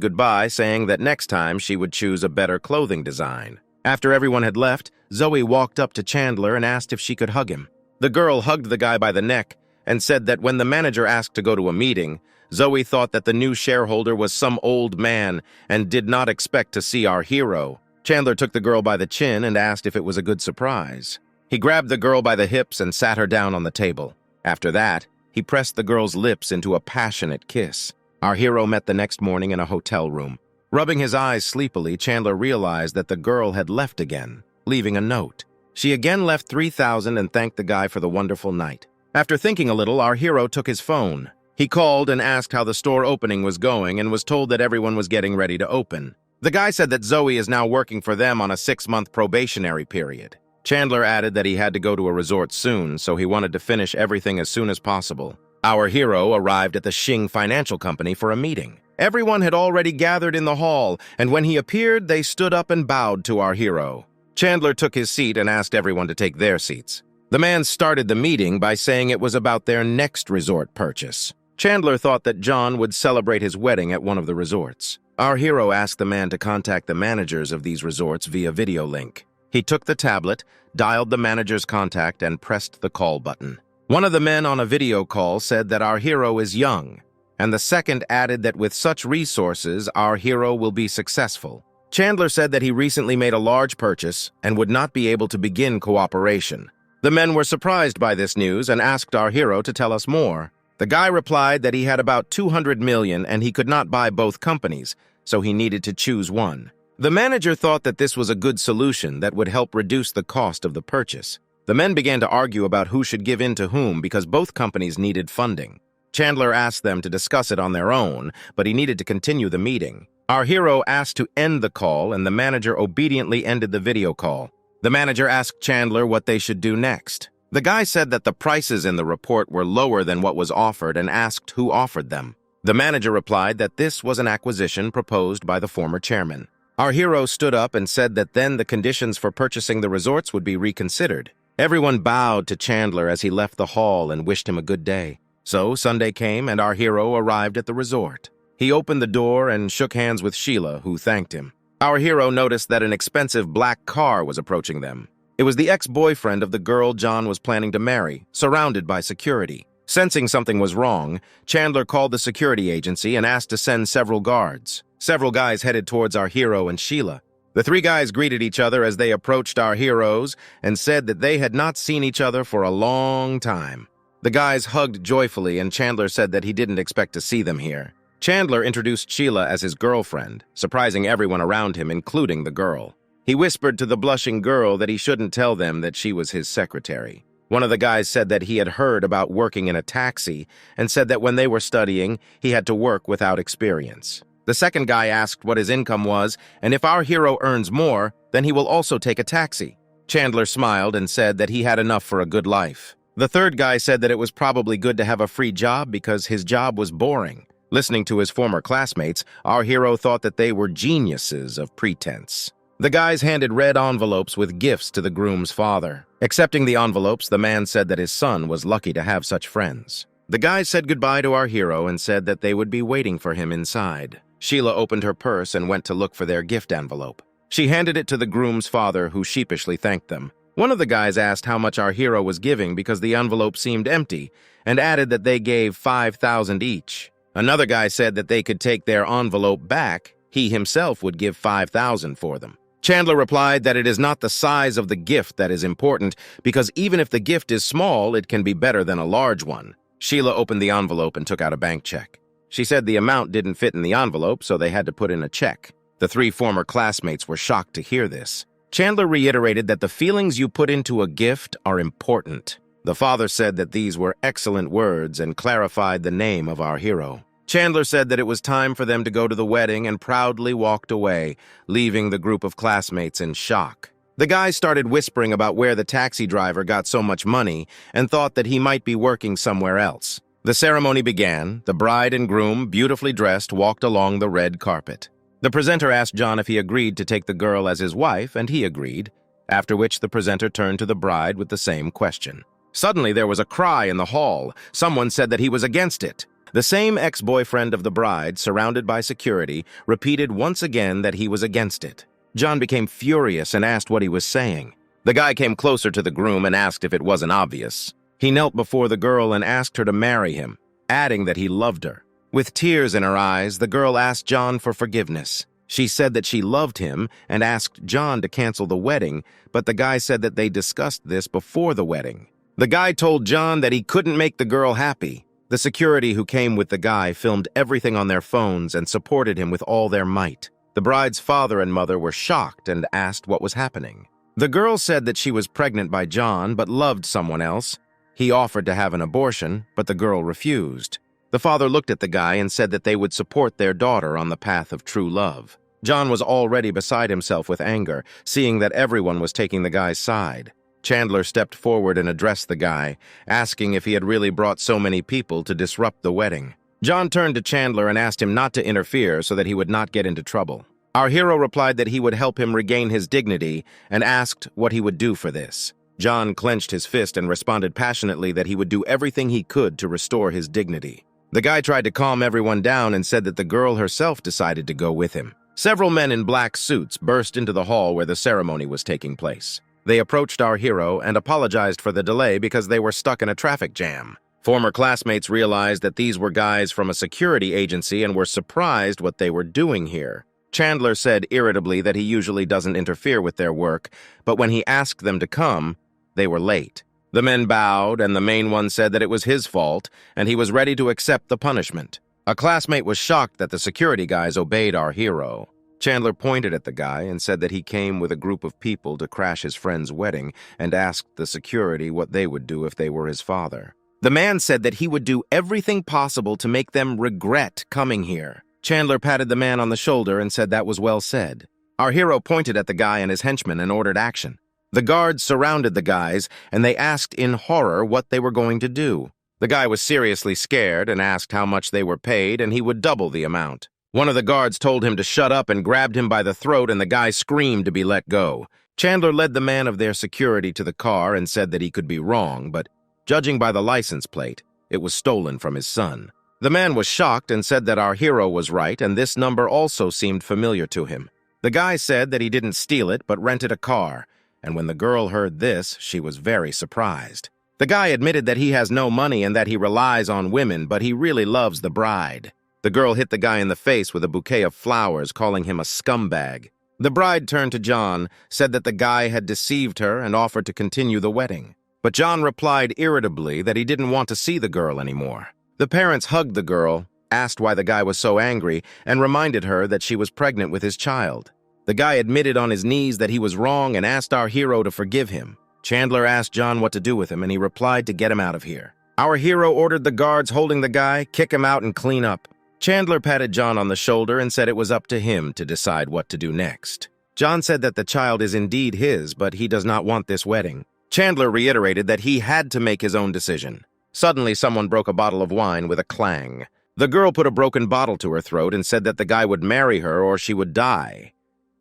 goodbye, saying that next time she would choose a better clothing design. After everyone had left, Zoe walked up to Chandler and asked if she could hug him. The girl hugged the guy by the neck and said that when the manager asked to go to a meeting, Zoe thought that the new shareholder was some old man and did not expect to see our hero. Chandler took the girl by the chin and asked if it was a good surprise. He grabbed the girl by the hips and sat her down on the table. After that, he pressed the girl's lips into a passionate kiss. Our hero met the next morning in a hotel room. Rubbing his eyes sleepily, Chandler realized that the girl had left again, leaving a note. She again left 3,000 and thanked the guy for the wonderful night. After thinking a little, our hero took his phone. He called and asked how the store opening was going and was told that everyone was getting ready to open. The guy said that Zoe is now working for them on a 6-month probationary period. Chandler added that he had to go to a resort soon, so he wanted to finish everything as soon as possible. Our hero arrived at the Xing Financial Company for a meeting. Everyone had already gathered in the hall, and when he appeared, they stood up and bowed to our hero. Chandler took his seat and asked everyone to take their seats. The man started the meeting by saying it was about their next resort purchase. Chandler thought that John would celebrate his wedding at one of the resorts. Our hero asked the man to contact the managers of these resorts via video link. He took the tablet, dialed the manager's contact, and pressed the call button. One of the men on a video call said that our hero is young, and the second added that with such resources, our hero will be successful. Chandler said that he recently made a large purchase and would not be able to begin cooperation. The men were surprised by this news and asked our hero to tell us more. The guy replied that he had about 200 million and he could not buy both companies, so he needed to choose one. The manager thought that this was a good solution that would help reduce the cost of the purchase. The men began to argue about who should give in to whom because both companies needed funding. Chandler asked them to discuss it on their own, but he needed to continue the meeting. Our hero asked to end the call, and the manager obediently ended the video call. The manager asked Chandler what they should do next. The guy said that the prices in the report were lower than what was offered and asked who offered them. The manager replied that this was an acquisition proposed by the former chairman. Our hero stood up and said that then the conditions for purchasing the resorts would be reconsidered. Everyone bowed to Chandler as he left the hall and wished him a good day. So Sunday came and our hero arrived at the resort. He opened the door and shook hands with Sheila, who thanked him. Our hero noticed that an expensive black car was approaching them. It was the ex-boyfriend of the girl John was planning to marry, surrounded by security. Sensing something was wrong, Chandler called the security agency and asked to send several guards. Several guys headed towards our hero and Sheila. The three guys greeted each other as they approached our heroes and said that they had not seen each other for a long time. The guys hugged joyfully and Chandler said that he didn't expect to see them here. Chandler introduced Sheila as his girlfriend, surprising everyone around him, including the girl. He whispered to the blushing girl that he shouldn't tell them that she was his secretary. One of the guys said that he had heard about working in a taxi and said that when they were studying, he had to work without experience. The second guy asked what his income was, and if our hero earns more, then he will also take a taxi. Chandler smiled and said that he had enough for a good life. The third guy said that it was probably good to have a free job because his job was boring. Listening to his former classmates, our hero thought that they were geniuses of pretense. The guys handed red envelopes with gifts to the groom's father. Accepting the envelopes, the man said that his son was lucky to have such friends. The guys said goodbye to our hero and said that they would be waiting for him inside. Sheila opened her purse and went to look for their gift envelope. She handed it to the groom's father, who sheepishly thanked them. One of the guys asked how much our hero was giving because the envelope seemed empty, and added that they gave 5,000 each. Another guy said that they could take their envelope back. He himself would give 5,000 for them. Chandler replied that it is not the size of the gift that is important, because even if the gift is small, it can be better than a large one. Sheila opened the envelope and took out a bank check. She said the amount didn't fit in the envelope, so they had to put in a check. The three former classmates were shocked to hear this. Chandler reiterated that the feelings you put into a gift are important. The father said that these were excellent words and clarified the name of our hero. Chandler said that it was time for them to go to the wedding and proudly walked away, leaving the group of classmates in shock. The guys started whispering about where the taxi driver got so much money and thought that he might be working somewhere else. The ceremony began. The bride and groom, beautifully dressed, walked along the red carpet. The presenter asked John if he agreed to take the girl as his wife, and he agreed, after which the presenter turned to the bride with the same question. Suddenly, there was a cry in the hall. Someone said that he was against it. The same ex-boyfriend of the bride, surrounded by security, repeated once again that he was against it. John became furious and asked what he was saying. The guy came closer to the groom and asked if it wasn't obvious. He knelt before the girl and asked her to marry him, adding that he loved her. With tears in her eyes, the girl asked John for forgiveness. She said that she loved him and asked John to cancel the wedding, but the guy said that they discussed this before the wedding. The guy told John that he couldn't make the girl happy. The security who came with the guy filmed everything on their phones and supported him with all their might. The bride's father and mother were shocked and asked what was happening. The girl said that she was pregnant by John but loved someone else. He offered to have an abortion, but the girl refused. The father looked at the guy and said that they would support their daughter on the path of true love. John was already beside himself with anger, seeing that everyone was taking the guy's side. Chandler stepped forward and addressed the guy, asking if he had really brought so many people to disrupt the wedding. John turned to Chandler and asked him not to interfere so that he would not get into trouble. Our hero replied that he would help him regain his dignity and asked what he would do for this. John clenched his fist and responded passionately that he would do everything he could to restore his dignity. The guy tried to calm everyone down and said that the girl herself decided to go with him. Several men in black suits burst into the hall where the ceremony was taking place. They approached our hero and apologized for the delay because they were stuck in a traffic jam. Former classmates realized that these were guys from a security agency and were surprised what they were doing here. Chandler said irritably that he usually doesn't interfere with their work, but when he asked them to come, they were late. The men bowed, and the main one said that it was his fault, and he was ready to accept the punishment. A classmate was shocked that the security guys obeyed our hero. Chandler pointed at the guy and said that he came with a group of people to crash his friend's wedding and asked the security what they would do if they were his father. The man said that he would do everything possible to make them regret coming here. Chandler patted the man on the shoulder and said that was well said. Our hero pointed at the guy and his henchmen and ordered action. The guards surrounded the guys, and they asked in horror what they were going to do. The guy was seriously scared and asked how much they were paid, and he would double the amount. One of the guards told him to shut up and grabbed him by the throat, and the guy screamed to be let go. Chandler led the man of their security to the car and said that he could be wrong, but judging by the license plate, it was stolen from his son. The man was shocked and said that our hero was right, and this number also seemed familiar to him. The guy said that he didn't steal it, but rented a car, and when the girl heard this, she was very surprised. The guy admitted that he has no money and that he relies on women, but he really loves the bride. The girl hit the guy in the face with a bouquet of flowers, calling him a scumbag. The bride turned to John, said that the guy had deceived her and offered to continue the wedding. But John replied irritably that he didn't want to see the girl anymore. The parents hugged the girl, asked why the guy was so angry, and reminded her that she was pregnant with his child. The guy admitted on his knees that he was wrong and asked our hero to forgive him. Chandler asked John what to do with him, and he replied to get him out of here. Our hero ordered the guards holding the guy, kick him out, and clean up. Chandler patted John on the shoulder and said it was up to him to decide what to do next. John said that the child is indeed his, but he does not want this wedding. Chandler reiterated that he had to make his own decision. Suddenly, someone broke a bottle of wine with a clang. The girl put a broken bottle to her throat and said that the guy would marry her or she would die.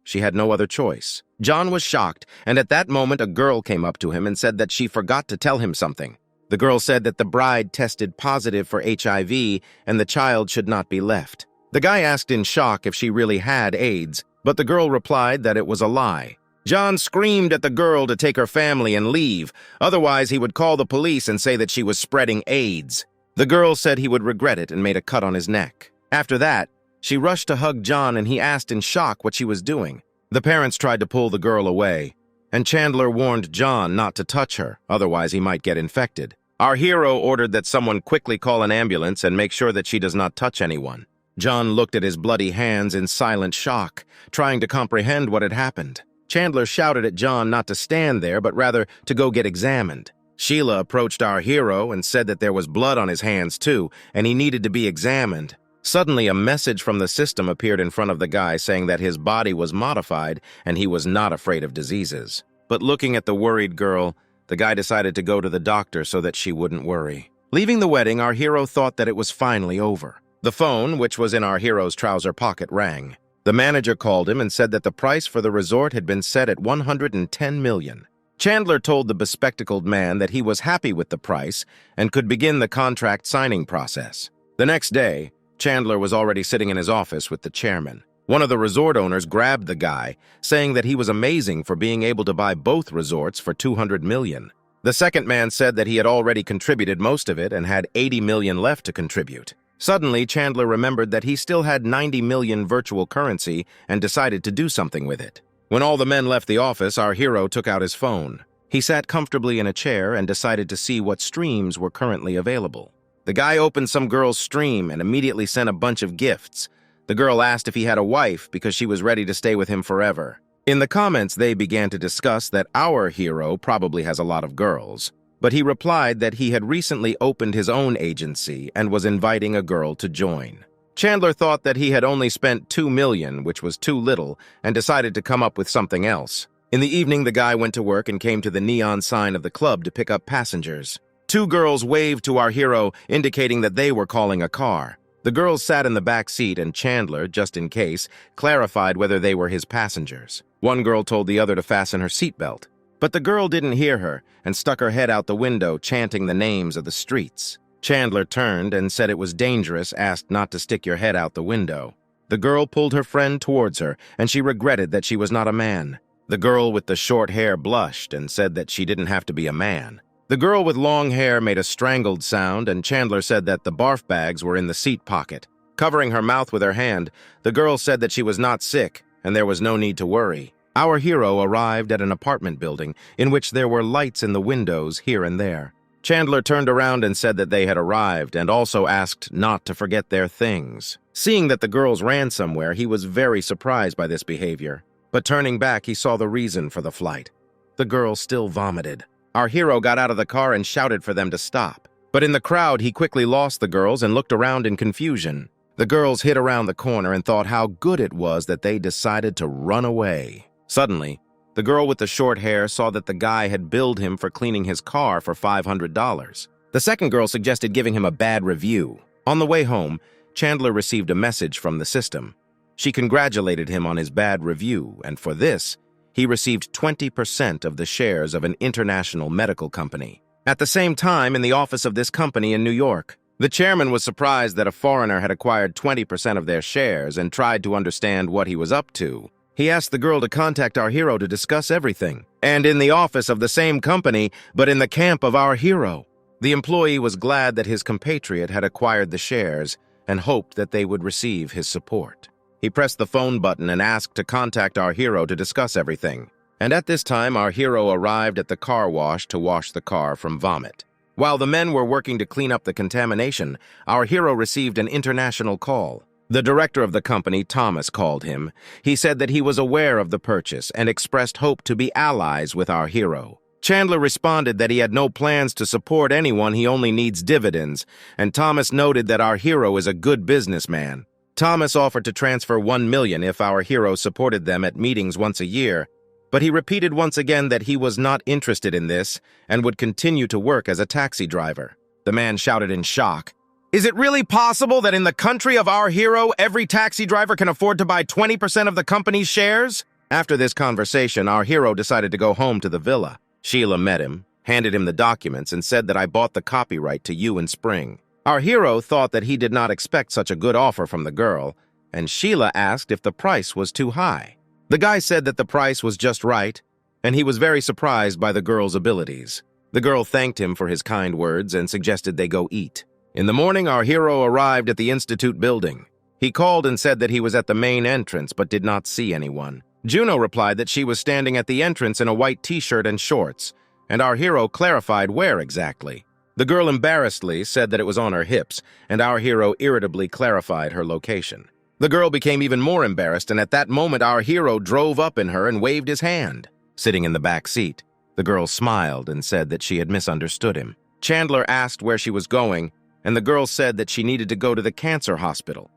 She had no other choice. John was shocked, and at that moment a girl came up to him and said that she forgot to tell him something. The girl said that the bride tested positive for HIV and the child should not be left. The guy asked in shock if she really had AIDS, but the girl replied that it was a lie. John screamed at the girl to take her family and leave, otherwise he would call the police and say that she was spreading AIDS. The girl said he would regret it and made a cut on his neck. After that, she rushed to hug John and he asked in shock what she was doing. The parents tried to pull the girl away, and Chandler warned John not to touch her, otherwise he might get infected. Our hero ordered that someone quickly call an ambulance and make sure that she does not touch anyone. John looked at his bloody hands in silent shock, trying to comprehend what had happened. Chandler shouted at John not to stand there, but rather to go get examined. Sheila approached our hero and said that there was blood on his hands too, and he needed to be examined. Suddenly, a message from the system appeared in front of the guy saying that his body was modified and he was not afraid of diseases. But looking at the worried girl, the guy decided to go to the doctor so that she wouldn't worry. Leaving the wedding, our hero thought that it was finally over. The phone, which was in our hero's trouser pocket, rang. The manager called him and said that the price for the resort had been set at $110 million. Chandler told the bespectacled man that he was happy with the price and could begin the contract signing process. The next day, Chandler was already sitting in his office with the chairman. One of the resort owners grabbed the guy, saying that he was amazing for being able to buy both resorts for $200 million. The second man said that he had already contributed most of it and had $80 million left to contribute. Suddenly, Chandler remembered that he still had 90 million virtual currency and decided to do something with it. When all the men left the office, our hero took out his phone. He sat comfortably in a chair and decided to see what streams were currently available. The guy opened some girl's stream and immediately sent a bunch of gifts. The girl asked if he had a wife because she was ready to stay with him forever. In the comments, they began to discuss that our hero probably has a lot of girls, but he replied that he had recently opened his own agency and was inviting a girl to join. Chandler thought that he had only spent $2 million, which was too little, and decided to come up with something else. In the evening, the guy went to work and came to the neon sign of the club to pick up passengers. Two girls waved to our hero, indicating that they were calling a car. The girls sat in the back seat, and Chandler, just in case, clarified whether they were his passengers. One girl told the other to fasten her seatbelt. But the girl didn't hear her and stuck her head out the window, chanting the names of the streets. Chandler turned and said it was dangerous, asked not to stick your head out the window. The girl pulled her friend towards her, and she regretted that she was not a man. The girl with the short hair blushed and said that she didn't have to be a man. The girl with long hair made a strangled sound, and Chandler said that the barf bags were in the seat pocket. Covering her mouth with her hand, the girl said that she was not sick, and there was no need to worry. Our hero arrived at an apartment building in which there were lights in the windows here and there. Chandler turned around and said that they had arrived, and also asked not to forget their things. Seeing that the girls ran somewhere, he was very surprised by this behavior. But turning back, he saw the reason for the flight. The girls still vomited. Our hero got out of the car and shouted for them to stop. But in the crowd, he quickly lost the girls and looked around in confusion. The girls hid around the corner and thought how good it was that they decided to run away. Suddenly, the girl with the short hair saw that the guy had billed him for cleaning his car for $500. The second girl suggested giving him a bad review. On the way home, Chandler received a message from the system. She congratulated him on his bad review, and for this, he received 20% of the shares of an international medical company. At the same time, in the office of this company in New York, the chairman was surprised that a foreigner had acquired 20% of their shares and tried to understand what he was up to. He asked the girl to contact our hero to discuss everything. And in the office of the same company, but in the camp of our hero. The employee was glad that his compatriot had acquired the shares and hoped that they would receive his support. He pressed the phone button and asked to contact our hero to discuss everything. And at this time, our hero arrived at the car wash to wash the car from vomit. While the men were working to clean up the contamination, our hero received an international call. The director of the company, Thomas, called him. He said that he was aware of the purchase and expressed hope to be allies with our hero. Chandler responded that he had no plans to support anyone, he only needs dividends, and Thomas noted that our hero is a good businessman. Thomas offered to transfer $1 million if our hero supported them at meetings once a year, but he repeated once again that he was not interested in this and would continue to work as a taxi driver. The man shouted in shock, "Is it really possible that in the country of our hero, every taxi driver can afford to buy 20% of the company's shares?" After this conversation, our hero decided to go home to the villa. Sheila met him, handed him the documents, and said that I bought the copyright to you in spring. Our hero thought that he did not expect such a good offer from the girl, and Sheila asked if the price was too high. The guy said that the price was just right, and he was very surprised by the girl's abilities. The girl thanked him for his kind words and suggested they go eat. In the morning, our hero arrived at the Institute building. He called and said that he was at the main entrance but did not see anyone. Juno replied that she was standing at the entrance in a white t-shirt and shorts, and our hero clarified where exactly. The girl embarrassedly said that it was on her hips, and our hero irritably clarified her location. The girl became even more embarrassed, and at that moment our hero drove up in her and waved his hand. Sitting in the back seat, the girl smiled and said that she had misunderstood him. Chandler asked where she was going, and the girl said that she needed to go to the cancer hospital.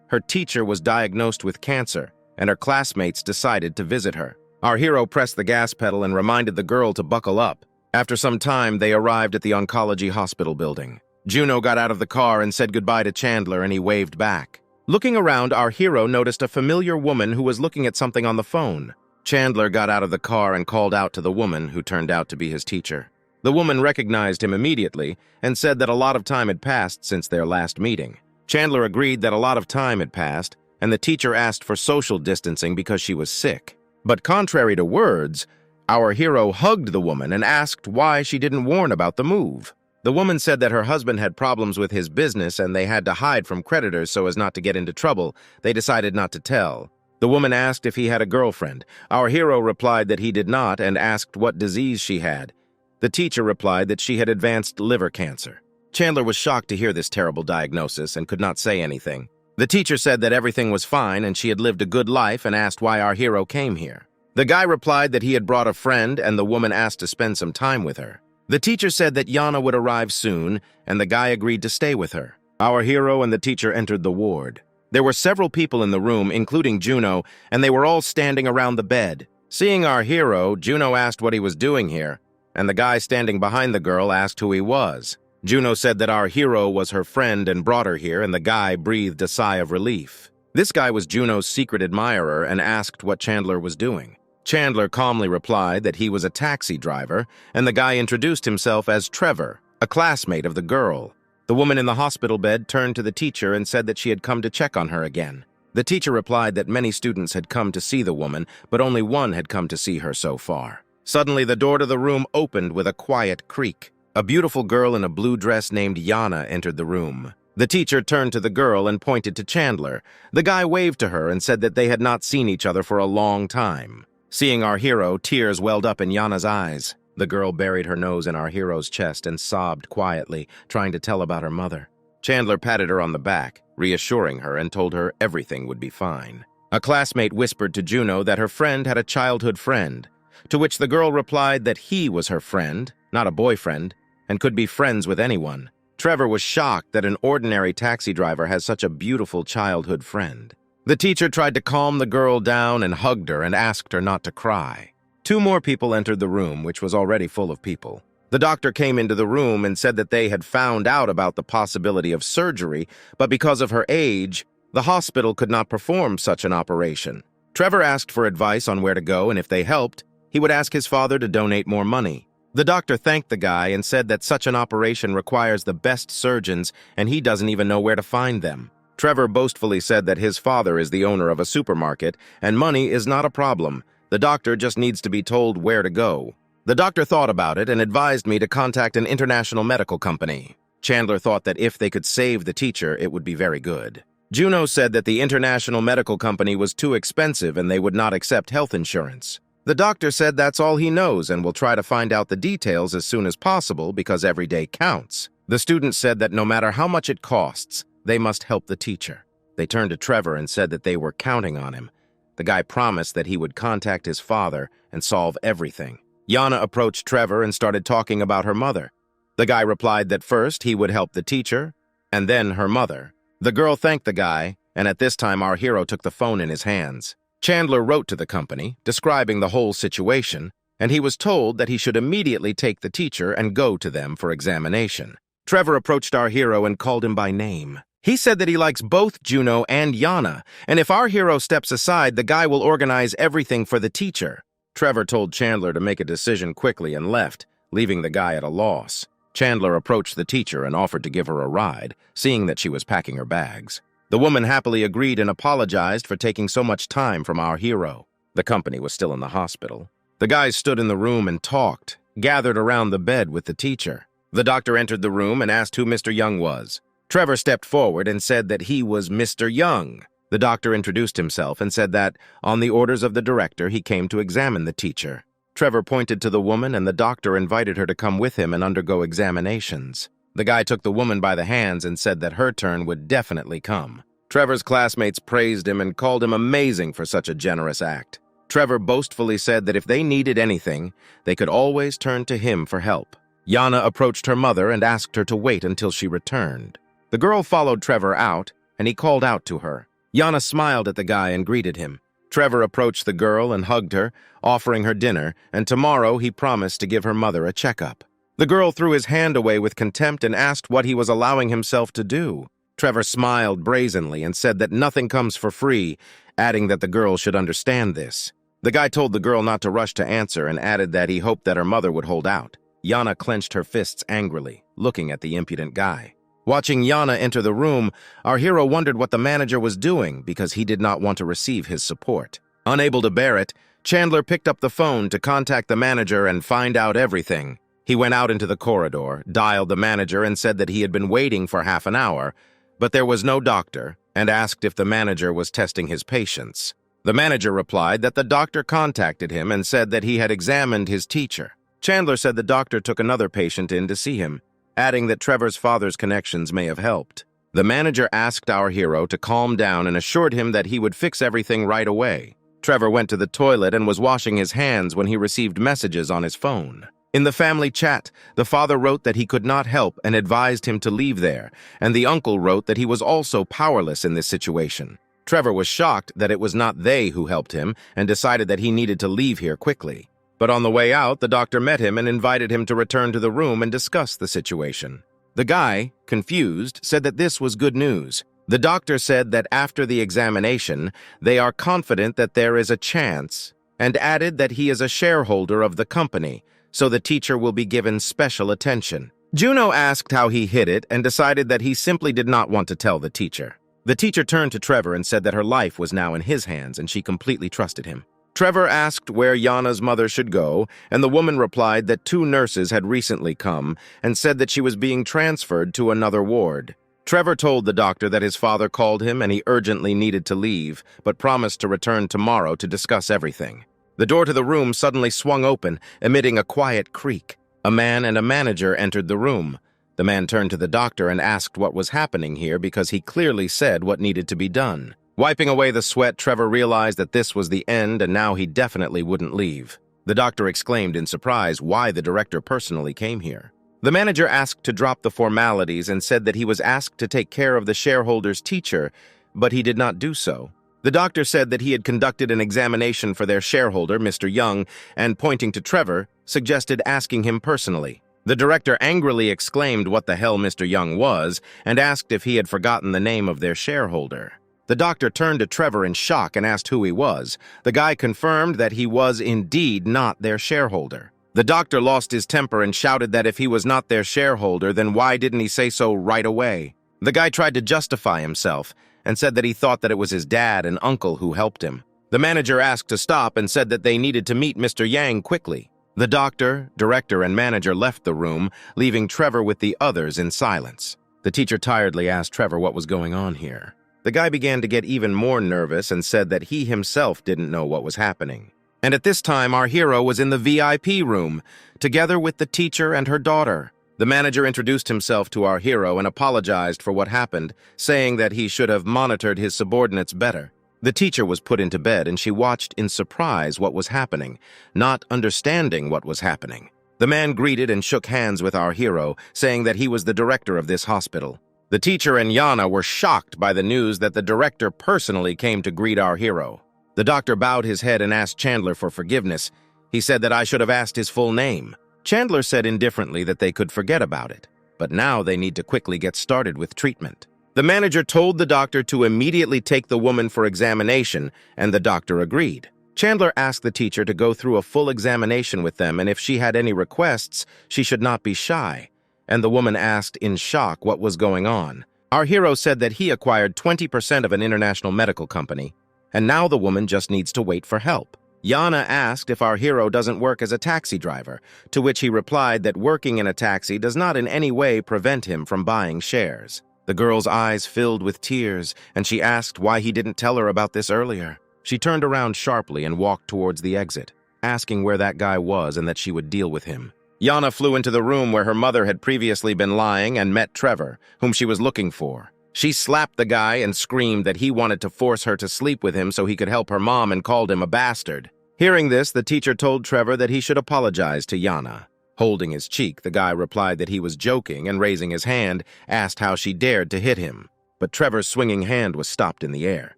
Her teacher was diagnosed with cancer, and her classmates decided to visit her. Our hero pressed the gas pedal and reminded the girl to buckle up. After some time, they arrived at the oncology hospital building. Juno got out of the car and said goodbye to Chandler, and he waved back. Looking around, our hero noticed a familiar woman who was looking at something on the phone. Chandler got out of the car and called out to the woman, who turned out to be his teacher. The woman recognized him immediately and said that a lot of time had passed since their last meeting. Chandler agreed that a lot of time had passed, and the teacher asked for social distancing because she was sick. But contrary to words, our hero hugged the woman and asked why she didn't warn about the move. The woman said that her husband had problems with his business and they had to hide from creditors so as not to get into trouble. They decided not to tell. The woman asked if he had a girlfriend. Our hero replied that he did not and asked what disease she had. The teacher replied that she had advanced liver cancer. Chandler was shocked to hear this terrible diagnosis and could not say anything. The teacher said that everything was fine and she had lived a good life and asked why our hero came here. The guy replied that he had brought a friend and the woman asked to spend some time with her. The teacher said that Yana would arrive soon and the guy agreed to stay with her. Our hero and the teacher entered the ward. There were several people in the room, including Juno, and they were all standing around the bed. Seeing our hero, Juno asked what he was doing here, and the guy standing behind the girl asked who he was. Juno said that our hero was her friend and brought her here, and the guy breathed a sigh of relief. This guy was Juno's secret admirer and asked what Chandler was doing. Chandler calmly replied that he was a taxi driver, and the guy introduced himself as Trevor, a classmate of the girl. The woman in the hospital bed turned to the teacher and said that she had come to check on her again. The teacher replied that many students had come to see the woman, but only one had come to see her so far. Suddenly, the door to the room opened with a quiet creak. A beautiful girl in a blue dress named Yana entered the room. The teacher turned to the girl and pointed to Chandler. The guy waved to her and said that they had not seen each other for a long time. Seeing our hero, tears welled up in Yana's eyes. The girl buried her nose in our hero's chest and sobbed quietly, trying to tell about her mother. Chandler patted her on the back, reassuring her, and told her everything would be fine. A classmate whispered to Juno that her friend had a childhood friend, to which the girl replied that he was her friend, not a boyfriend, and could be friends with anyone. Trevor was shocked that an ordinary taxi driver has such a beautiful childhood friend. The teacher tried to calm the girl down and hugged her and asked her not to cry. 2 more people entered the room, which was already full of people. The doctor came into the room and said that they had found out about the possibility of surgery, but because of her age, the hospital could not perform such an operation. Trevor asked for advice on where to go, and if they helped, he would ask his father to donate more money. The doctor thanked the guy and said that such an operation requires the best surgeons, and he doesn't even know where to find them. Trevor boastfully said that his father is the owner of a supermarket, and money is not a problem. The doctor just needs to be told where to go. The doctor thought about it and advised me to contact an international medical company. Chandler thought that if they could save the teacher, it would be very good. Juno said that the international medical company was too expensive and they would not accept health insurance. The doctor said that's all he knows and will try to find out the details as soon as possible because every day counts. The students said that no matter how much it costs, they must help the teacher. They turned to Trevor and said that they were counting on him. The guy promised that he would contact his father and solve everything. Yana approached Trevor and started talking about her mother. The guy replied that first he would help the teacher, and then her mother. The girl thanked the guy, and at this time our hero took the phone in his hands. Chandler wrote to the company, describing the whole situation, and he was told that he should immediately take the teacher and go to them for examination. Trevor approached our hero and called him by name. He said that he likes both Juno and Yana, and if our hero steps aside, the guy will organize everything for the teacher. Trevor told Chandler to make a decision quickly and left, leaving the guy at a loss. Chandler approached the teacher and offered to give her a ride, seeing that she was packing her bags. The woman happily agreed and apologized for taking so much time from our hero. The company was still in the hospital. The guys stood in the room and talked, gathered around the bed with the teacher. The doctor entered the room and asked who Mr. Young was. Trevor stepped forward and said that he was Mr. Young. The doctor introduced himself and said that, on the orders of the director, he came to examine the teacher. Trevor pointed to the woman and the doctor invited her to come with him and undergo examinations. The guy took the woman by the hands and said that her turn would definitely come. Trevor's classmates praised him and called him amazing for such a generous act. Trevor boastfully said that if they needed anything, they could always turn to him for help. Yana approached her mother and asked her to wait until she returned. The girl followed Trevor out, and he called out to her. Yana smiled at the guy and greeted him. Trevor approached the girl and hugged her, offering her dinner, and tomorrow he promised to give her mother a checkup. The girl threw his hand away with contempt and asked what he was allowing himself to do. Trevor smiled brazenly and said that nothing comes for free, adding that the girl should understand this. The guy told the girl not to rush to answer and added that he hoped that her mother would hold out. Yana clenched her fists angrily, looking at the impudent guy. Watching Yana enter the room, our hero wondered what the manager was doing because he did not want to receive his support. Unable to bear it, Chandler picked up the phone to contact the manager and find out everything. He went out into the corridor, dialed the manager and said that he had been waiting for half an hour, but there was no doctor, and asked if the manager was testing his patients. The manager replied that the doctor contacted him and said that he had examined his teacher. Chandler said the doctor took another patient in to see him, adding that Trevor's father's connections may have helped. The manager asked our hero to calm down and assured him that he would fix everything right away. Trevor went to the toilet and was washing his hands when he received messages on his phone. In the family chat, the father wrote that he could not help and advised him to leave there, and the uncle wrote that he was also powerless in this situation. Trevor was shocked that it was not they who helped him and decided that he needed to leave here quickly. But on the way out, the doctor met him and invited him to return to the room and discuss the situation. The guy, confused, said that this was good news. The doctor said that after the examination, they are confident that there is a chance, and added that he is a shareholder of the company, so the teacher will be given special attention. Juno asked how he hid it and decided that he simply did not want to tell the teacher. The teacher turned to Trevor and said that her life was now in his hands and she completely trusted him. Trevor asked where Yana's mother should go, and the woman replied that 2 nurses had recently come and said that she was being transferred to another ward. Trevor told the doctor that his father called him and he urgently needed to leave, but promised to return tomorrow to discuss everything. The door to the room suddenly swung open, emitting a quiet creak. A man and a manager entered the room. The man turned to the doctor and asked what was happening here because he clearly said what needed to be done. Wiping away the sweat, Trevor realized that this was the end and now he definitely wouldn't leave. The doctor exclaimed in surprise why the director personally came here. The manager asked to drop the formalities and said that he was asked to take care of the shareholder's teacher, but he did not do so. The doctor said that he had conducted an examination for their shareholder, Mr. Young, and pointing to Trevor, suggested asking him personally. The director angrily exclaimed what the hell Mr. Young was and asked if he had forgotten the name of their shareholder. The doctor turned to Trevor in shock and asked who he was. The guy confirmed that he was indeed not their shareholder. The doctor lost his temper and shouted that if he was not their shareholder, then why didn't he say so right away? The guy tried to justify himself and said that he thought that it was his dad and uncle who helped him. The manager asked to stop and said that they needed to meet Mr. Yang quickly. The doctor, director, and manager left the room, leaving Trevor with the others in silence. The teacher tiredly asked Trevor what was going on here. The guy began to get even more nervous and said that he himself didn't know what was happening. And at this time, our hero was in the VIP room, together with the teacher and her daughter. The manager introduced himself to our hero and apologized for what happened, saying that he should have monitored his subordinates better. The teacher was put into bed and she watched in surprise what was happening, not understanding what was happening. The man greeted and shook hands with our hero, saying that he was the director of this hospital. The teacher and Yana were shocked by the news that the director personally came to greet our hero. The doctor bowed his head and asked Chandler for forgiveness. He said that I should have asked his full name. Chandler said indifferently that they could forget about it, but now they need to quickly get started with treatment. The manager told the doctor to immediately take the woman for examination, and the doctor agreed. Chandler asked the teacher to go through a full examination with them, and if she had any requests, she should not be shy. And the woman asked in shock what was going on. Our hero said that he acquired 20% of an international medical company, and now the woman just needs to wait for help. Yana asked if our hero doesn't work as a taxi driver, to which he replied that working in a taxi does not in any way prevent him from buying shares. The girl's eyes filled with tears, and she asked why he didn't tell her about this earlier. She turned around sharply and walked towards the exit, asking where that guy was and that she would deal with him. Yana flew into the room where her mother had previously been lying and met Trevor, whom she was looking for. She slapped the guy and screamed that he wanted to force her to sleep with him so he could help her mom and called him a bastard. Hearing this, the teacher told Trevor that he should apologize to Yana. Holding his cheek, the guy replied that he was joking and raising his hand, asked how she dared to hit him. But Trevor's swinging hand was stopped in the air.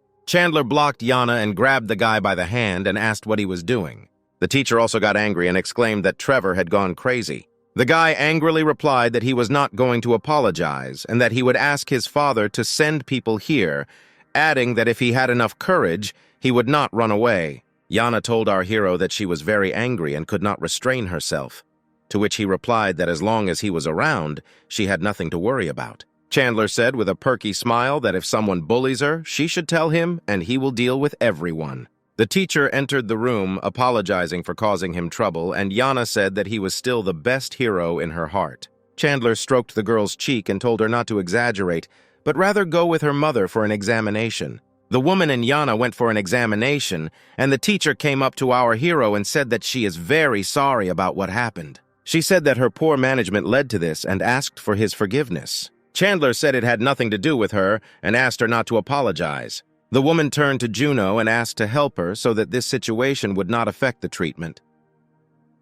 Chandler blocked Yana and grabbed the guy by the hand and asked what he was doing. The teacher also got angry and exclaimed that Trevor had gone crazy. The guy angrily replied that he was not going to apologize and that he would ask his father to send people here, adding that if he had enough courage, he would not run away. Yana told our hero that she was very angry and could not restrain herself, to which he replied that as long as he was around, she had nothing to worry about. Chandler said with a perky smile that if someone bullies her, she should tell him and he will deal with everyone. The teacher entered the room, apologizing for causing him trouble, and Yana said that he was still the best hero in her heart. Chandler stroked the girl's cheek and told her not to exaggerate, but rather go with her mother for an examination. The woman and Yana went for an examination, and the teacher came up to our hero and said that she is very sorry about what happened. She said that her poor management led to this and asked for his forgiveness. Chandler said it had nothing to do with her and asked her not to apologize. The woman turned to Juno and asked to help her so that this situation would not affect the treatment.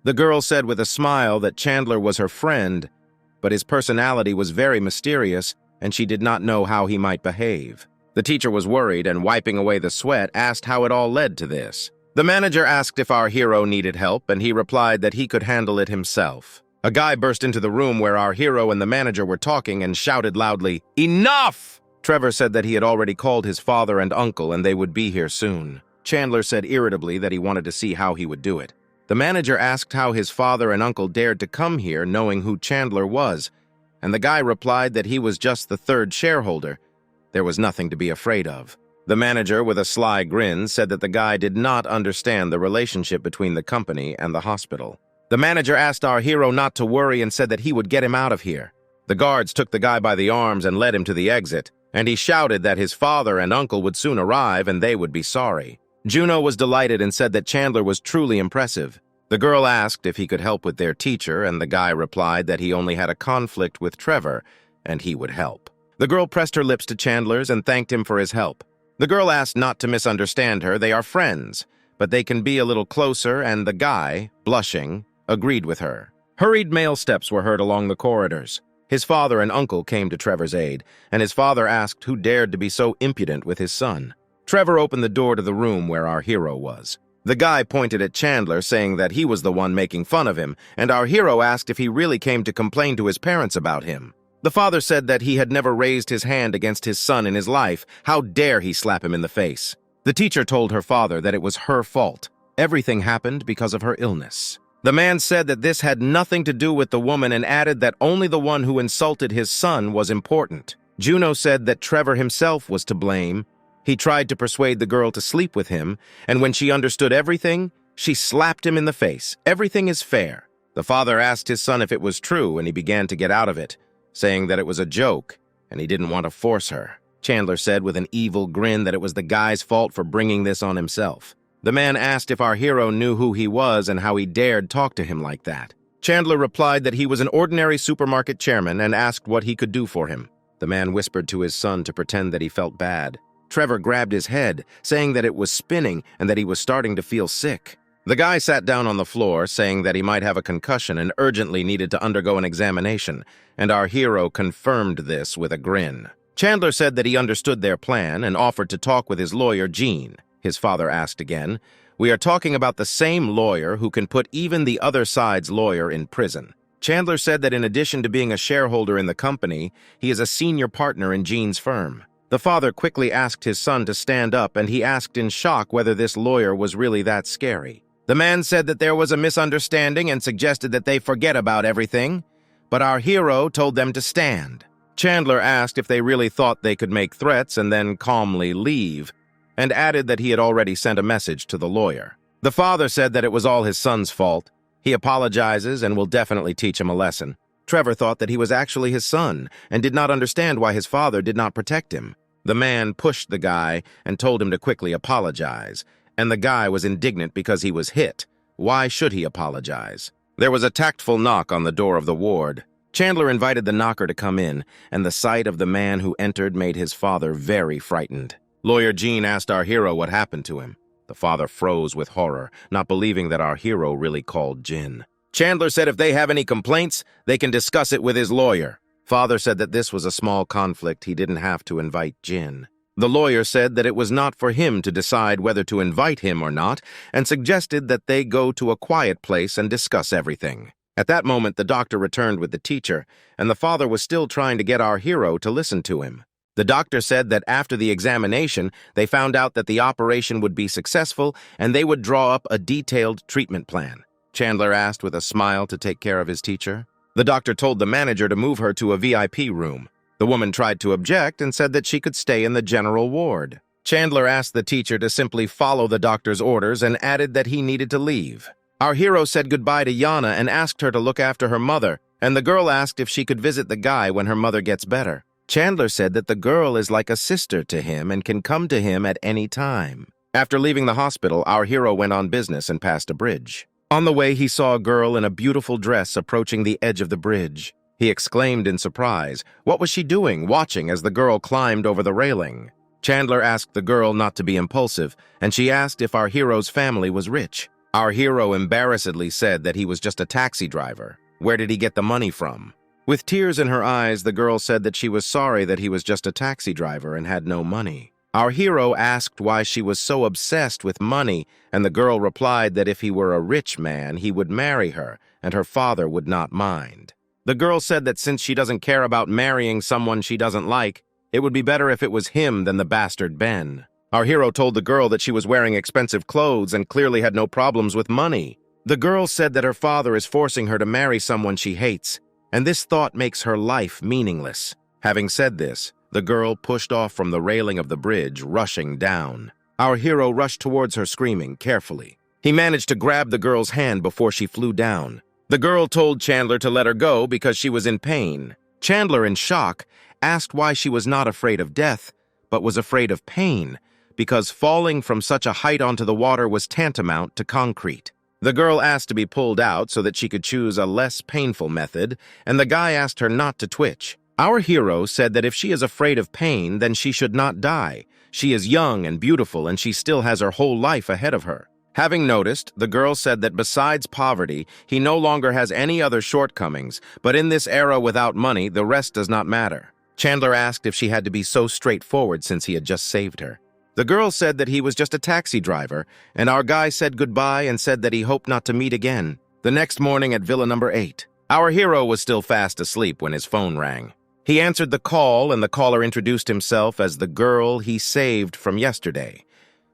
The girl said with a smile that Chandler was her friend, but his personality was very mysterious and she did not know how he might behave. The teacher was worried and, wiping away the sweat, asked how it all led to this. The manager asked if our hero needed help, and he replied that he could handle it himself. A guy burst into the room where our hero and the manager were talking and shouted loudly, "Enough!" Trevor said that he had already called his father and uncle and they would be here soon. Chandler said irritably that he wanted to see how he would do it. The manager asked how his father and uncle dared to come here knowing who Chandler was, and the guy replied that he was just the third shareholder. There was nothing to be afraid of. The manager, with a sly grin, said that the guy did not understand the relationship between the company and the hospital. The manager asked our hero not to worry and said that he would get him out of here. The guards took the guy by the arms and led him to the exit, and he shouted that his father and uncle would soon arrive and they would be sorry. Juno was delighted and said that Chandler was truly impressive. The girl asked if he could help with their teacher, and the guy replied that he only had a conflict with Trevor, and he would help. The girl pressed her lips to Chandler's and thanked him for his help. The girl asked not to misunderstand her. They are friends, but they can be a little closer, and the guy, blushing, agreed with her. Hurried male steps were heard along the corridors. His father and uncle came to Trevor's aid, and his father asked who dared to be so impudent with his son. Trevor opened the door to the room where our hero was. The guy pointed at Chandler, saying that he was the one making fun of him, and our hero asked if he really came to complain to his parents about him. The father said that he had never raised his hand against his son in his life. How dare he slap him in the face? The teacher told her father that it was her fault. Everything happened because of her illness. The man said that this had nothing to do with the woman and added that only the one who insulted his son was important. Juno said that Trevor himself was to blame. He tried to persuade the girl to sleep with him, and when she understood everything, she slapped him in the face. Everything is fair. The father asked his son if it was true, and he began to get out of it, saying that it was a joke, and he didn't want to force her. Chandler said with an evil grin that it was the guy's fault for bringing this on himself. The man asked if our hero knew who he was and how he dared talk to him like that. Chandler replied that he was an ordinary supermarket chairman and asked what he could do for him. The man whispered to his son to pretend that he felt bad. Trevor grabbed his head, saying that it was spinning and that he was starting to feel sick. The guy sat down on the floor, saying that he might have a concussion and urgently needed to undergo an examination, and our hero confirmed this with a grin. Chandler said that he understood their plan and offered to talk with his lawyer, Gene. His father asked again, "We are talking about the same lawyer who can put even the other side's lawyer in prison." Chandler said that in addition to being a shareholder in the company, he is a senior partner in Gene's firm. The father quickly asked his son to stand up, and he asked in shock whether this lawyer was really that scary. The man said that there was a misunderstanding and suggested that they forget about everything, but our hero told them to stand. Chandler asked if they really thought they could make threats and then calmly leave, and added that he had already sent a message to the lawyer. The father said that it was all his son's fault. He apologizes and will definitely teach him a lesson. Trevor thought that he was actually his son and did not understand why his father did not protect him. The man pushed the guy and told him to quickly apologize, and the guy was indignant because he was hit. Why should he apologize? There was a tactful knock on the door of the ward. Chandler invited the knocker to come in, and the sight of the man who entered made his father very frightened. Lawyer Gene asked our hero what happened to him. The father froze with horror, not believing that our hero really called Jin. Chandler said if they have any complaints, they can discuss it with his lawyer. Father said that this was a small conflict. He didn't have to invite Jin. The lawyer said that it was not for him to decide whether to invite him or not, and suggested that they go to a quiet place and discuss everything. At that moment, the doctor returned with the teacher, and the father was still trying to get our hero to listen to him. The doctor said that after the examination, they found out that the operation would be successful and they would draw up a detailed treatment plan. Chandler asked with a smile to take care of his teacher. The doctor told the manager to move her to a VIP room. The woman tried to object and said that she could stay in the general ward. Chandler asked the teacher to simply follow the doctor's orders and added that he needed to leave. Our hero said goodbye to Yana and asked her to look after her mother, and the girl asked if she could visit the guy when her mother gets better. Chandler said that the girl is like a sister to him and can come to him at any time. After leaving the hospital, our hero went on business and passed a bridge. On the way, he saw a girl in a beautiful dress approaching the edge of the bridge. He exclaimed in surprise. What was she doing, watching as the girl climbed over the railing? Chandler asked the girl not to be impulsive, and she asked if our hero's family was rich. Our hero embarrassedly said that he was just a taxi driver. Where did he get the money from? With tears in her eyes, the girl said that she was sorry that he was just a taxi driver and had no money. Our hero asked why she was so obsessed with money, and the girl replied that if he were a rich man, he would marry her, and her father would not mind. The girl said that since she doesn't care about marrying someone she doesn't like, it would be better if it was him than the bastard Ben. Our hero told the girl that she was wearing expensive clothes and clearly had no problems with money. The girl said that her father is forcing her to marry someone she hates, and this thought makes her life meaningless. Having said this, the girl pushed off from the railing of the bridge, rushing down. Our hero rushed towards her screaming, carefully. He managed to grab the girl's hand before she flew down. The girl told Chandler to let her go because she was in pain. Chandler, in shock, asked why she was not afraid of death, but was afraid of pain, because falling from such a height onto the water was tantamount to concrete. The girl asked to be pulled out so that she could choose a less painful method, and the guy asked her not to twitch. Our hero said that if she is afraid of pain, then she should not die. She is young and beautiful, and she still has her whole life ahead of her. Having noticed, the girl said that besides poverty, he no longer has any other shortcomings, but in this era without money, the rest does not matter. Chandler asked if she had to be so straightforward since he had just saved her. The girl said that he was just a taxi driver, and our guy said goodbye and said that he hoped not to meet again. The next morning at Villa number 8, our hero was still fast asleep when his phone rang. He answered the call, and the caller introduced himself as the girl he saved from yesterday.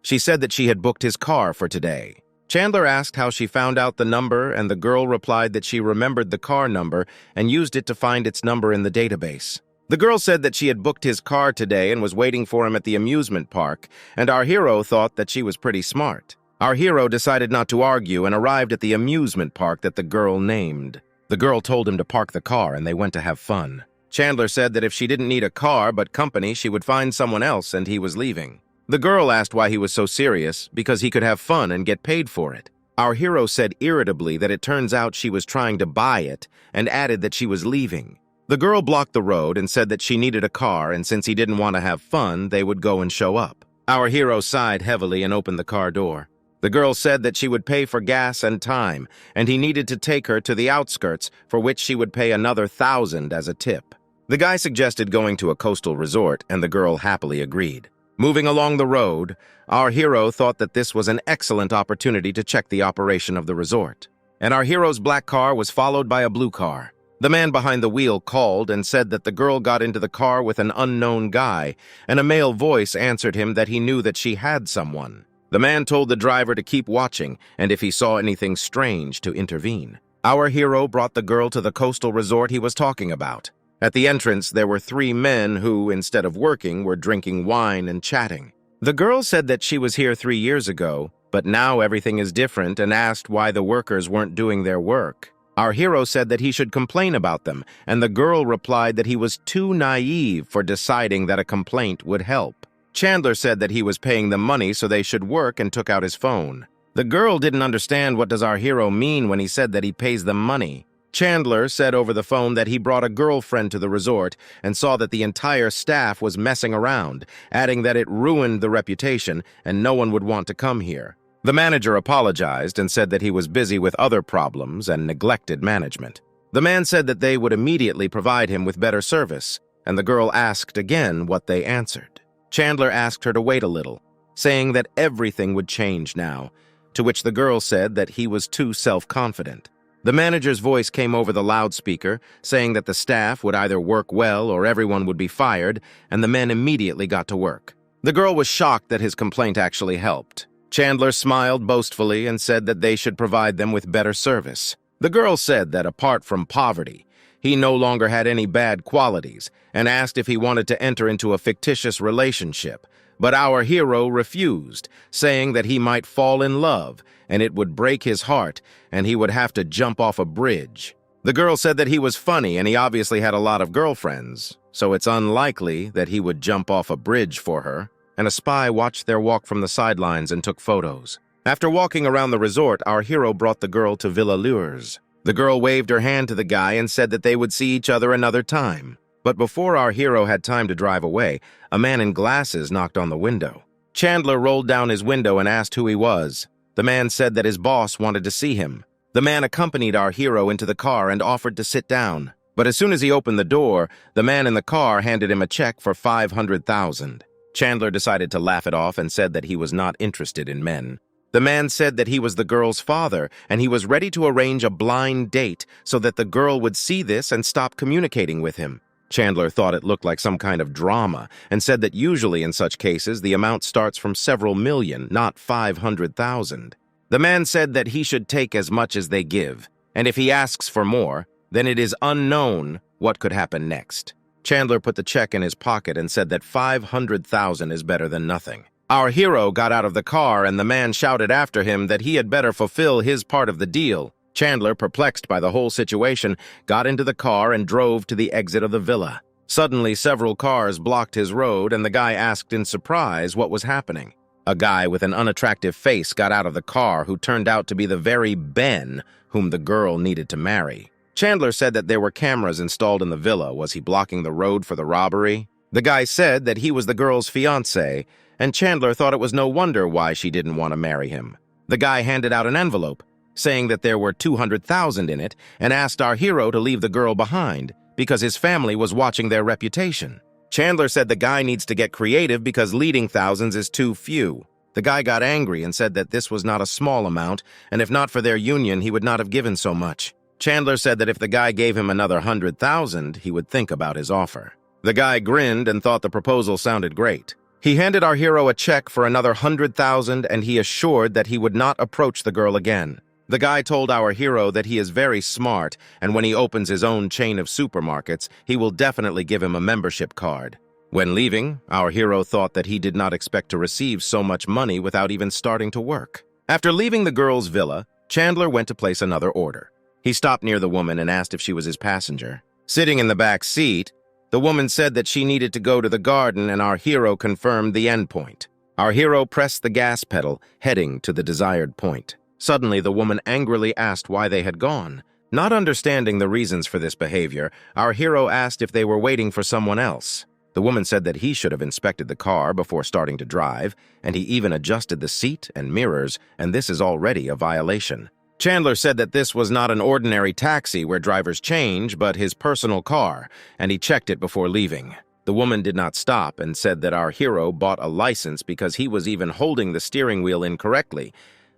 She said that she had booked his car for today. Chandler asked how she found out the number, and the girl replied that she remembered the car number and used it to find its number in the database. The girl said that she had booked his car today and was waiting for him at the amusement park, and our hero thought that she was pretty smart. Our hero decided not to argue and arrived at the amusement park that the girl named. The girl told him to park the car, and they went to have fun. Chandler said that if she didn't need a car but company, she would find someone else, and he was leaving. The girl asked why he was so serious, because he could have fun and get paid for it. Our hero said irritably that it turns out she was trying to buy it, and added that she was leaving. The girl blocked the road and said that she needed a car, and since he didn't want to have fun, they would go and show up. Our hero sighed heavily and opened the car door. The girl said that she would pay for gas and time, and he needed to take her to the outskirts, for which she would pay another 1,000 as a tip. The guy suggested going to a coastal resort, and the girl happily agreed. Moving along the road, our hero thought that this was an excellent opportunity to check the operation of the resort. And our hero's black car was followed by a blue car. The man behind the wheel called and said that the girl got into the car with an unknown guy, and a male voice answered him that he knew that she had someone. The man told the driver to keep watching, and if he saw anything strange, to intervene. Our hero brought the girl to the coastal resort he was talking about. At the entrance, there were 3 men who, instead of working, were drinking wine and chatting. The girl said that she was here 3 years ago, but now everything is different, and asked why the workers weren't doing their work. Our hero said that he should complain about them, and the girl replied that he was too naive for deciding that a complaint would help. Chandler said that he was paying them money so they should work and took out his phone. The girl didn't understand what does our hero mean when he said that he pays them money. Chandler said over the phone that he brought a girlfriend to the resort and saw that the entire staff was messing around, adding that it ruined the reputation and no one would want to come here. The manager apologized and said that he was busy with other problems and neglected management. The man said that they would immediately provide him with better service, and the girl asked again what they answered. Chandler asked her to wait a little, saying that everything would change now, to which the girl said that he was too self-confident. The manager's voice came over the loudspeaker, saying that the staff would either work well or everyone would be fired, and the men immediately got to work. The girl was shocked that his complaint actually helped. Chandler smiled boastfully and said that they should provide them with better service. The girl said that apart from poverty, He no longer had any bad qualities and asked if he wanted to enter into a fictitious relationship. But our hero refused, saying that he might fall in love and it would break his heart and he would have to jump off a bridge. The girl said that he was funny and he obviously had a lot of girlfriends, so it's unlikely that he would jump off a bridge for her, and a spy watched their walk from the sidelines and took photos. After walking around the resort, our hero brought the girl to Villa Lures. The girl waved her hand to the guy and said that they would see each other another time. But before our hero had time to drive away, a man in glasses knocked on the window. Chandler rolled down his window and asked who he was. The man said that his boss wanted to see him. The man accompanied our hero into the car and offered to sit down. But as soon as he opened the door, the man in the car handed him a check for $500,000. Chandler decided to laugh it off and said that he was not interested in men. The man said that he was the girl's father and he was ready to arrange a blind date so that the girl would see this and stop communicating with him. Chandler thought it looked like some kind of drama and said that usually in such cases the amount starts from several million, not 500,000. The man said that he should take as much as they give, and if he asks for more, then it is unknown what could happen next. Chandler put the check in his pocket and said that 500,000 is better than nothing. Our hero got out of the car and the man shouted after him that he had better fulfill his part of the deal. Chandler, perplexed by the whole situation, got into the car and drove to the exit of the villa. Suddenly, several cars blocked his road and the guy asked in surprise what was happening. A guy with an unattractive face got out of the car who turned out to be the very Ben whom the girl needed to marry. Chandler said that there were cameras installed in the villa. Was he blocking the road for the robbery? The guy said that he was the girl's fiancé, and Chandler thought it was no wonder why she didn't want to marry him. The guy handed out an envelope, saying that there were 200,000 in it, and asked our hero to leave the girl behind because his family was watching their reputation. Chandler said the guy needs to get creative because leading thousands is too few. The guy got angry and said that this was not a small amount, and if not for their union, he would not have given so much. Chandler said that if the guy gave him another 100,000, he would think about his offer. The guy grinned and thought the proposal sounded great. He handed our hero a check for another 100,000 and he assured that he would not approach the girl again. The guy told our hero that he is very smart and when he opens his own chain of supermarkets, he will definitely give him a membership card. When leaving, our hero thought that he did not expect to receive so much money without even starting to work. After leaving the girl's villa, Chandler went to place another order. He stopped near the woman and asked if she was his passenger. Sitting in the back seat, the woman said that she needed to go to the garden and our hero confirmed the endpoint. Our hero pressed the gas pedal, heading to the desired point. Suddenly, the woman angrily asked why they had gone. Not understanding the reasons for this behavior, our hero asked if they were waiting for someone else. The woman said that he should have inspected the car before starting to drive, and he even adjusted the seat and mirrors, and this is already a violation. Chandler said that this was not an ordinary taxi where drivers change, but his personal car, and he checked it before leaving. The woman did not stop and said that our hero bought a license because he was even holding the steering wheel incorrectly,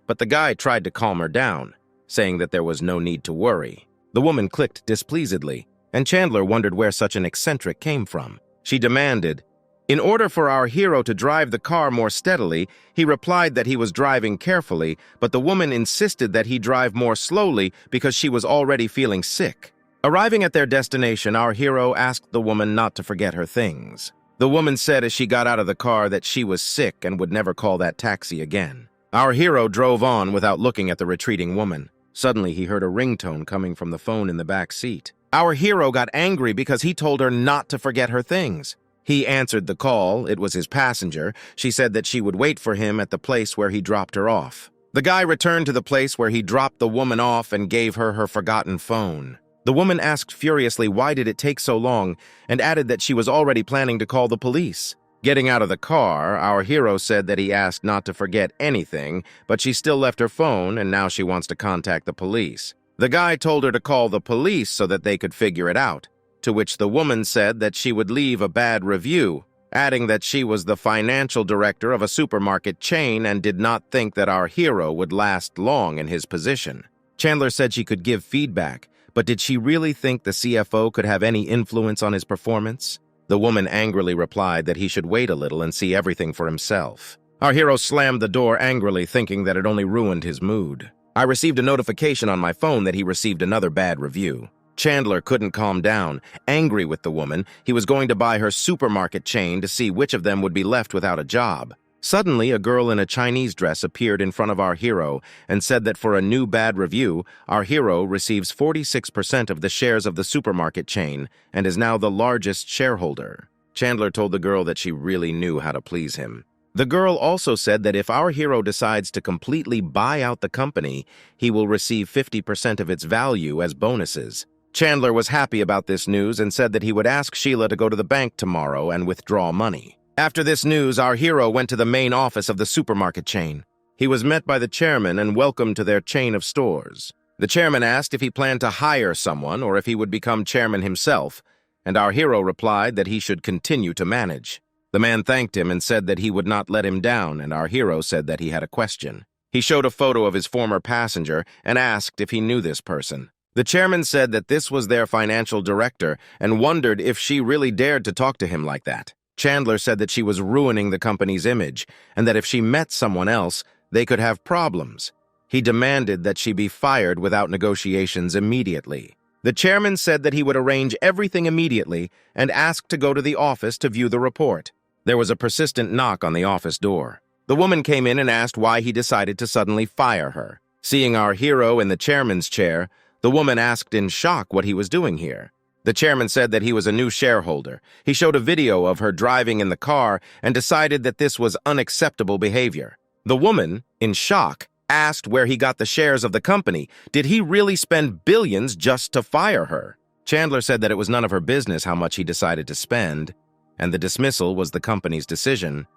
but the guy tried to calm her down, saying that there was no need to worry. The woman clicked displeasedly, and Chandler wondered where such an eccentric came from. She demanded, in order for our hero to drive the car more steadily, he replied that he was driving carefully, but the woman insisted that he drive more slowly because she was already feeling sick. Arriving at their destination, our hero asked the woman not to forget her things. The woman said as she got out of the car that she was sick and would never call that taxi again. Our hero drove on without looking at the retreating woman. Suddenly, he heard a ringtone coming from the phone in the back seat. Our hero got angry because he told her not to forget her things. He answered the call. It was his passenger. She said that she would wait for him at the place where he dropped her off. The guy returned to the place where he dropped the woman off and gave her her forgotten phone. The woman asked furiously why did it take so long and added that she was already planning to call the police. Getting out of the car, our hero said that he asked not to forget anything, but she still left her phone and now she wants to contact the police. The guy told her to call the police so that they could figure it out, to which the woman said that she would leave a bad review, adding that she was the financial director of a supermarket chain and did not think that our hero would last long in his position. Chandler said she could give feedback, but did she really think the CFO could have any influence on his performance? The woman angrily replied that he should wait a little and see everything for himself. Our hero slammed the door angrily, thinking that it only ruined his mood. I received a notification on my phone that he received another bad review. Chandler couldn't calm down. Angry with the woman, he was going to buy her supermarket chain to see which of them would be left without a job. Suddenly, a girl in a Chinese dress appeared in front of our hero and said that for a new bad review, our hero receives 46% of the shares of the supermarket chain and is now the largest shareholder. Chandler told the girl that she really knew how to please him. The girl also said that if our hero decides to completely buy out the company, he will receive 50% of its value as bonuses. Chandler was happy about this news and said that he would ask Sheila to go to the bank tomorrow and withdraw money. After this news, our hero went to the main office of the supermarket chain. He was met by the chairman and welcomed to their chain of stores. The chairman asked if he planned to hire someone or if he would become chairman himself, and our hero replied that he should continue to manage. The man thanked him and said that he would not let him down, and our hero said that he had a question. He showed a photo of his former passenger and asked if he knew this person. The chairman said that this was their financial director and wondered if she really dared to talk to him like that. Chandler said that she was ruining the company's image and that if she met someone else, they could have problems. He demanded that she be fired without negotiations immediately. The chairman said that he would arrange everything immediately and asked to go to the office to view the report. There was a persistent knock on the office door. The woman came in and asked why he decided to suddenly fire her. Seeing our hero in the chairman's chair, the woman asked in shock what he was doing here. The chairman said that he was a new shareholder. He showed a video of her driving in the car and decided that this was unacceptable behavior. The woman, in shock, asked where he got the shares of the company. Did he really spend billions just to fire her? Chandler said that it was none of her business how much he decided to spend, and the dismissal was the company's decision.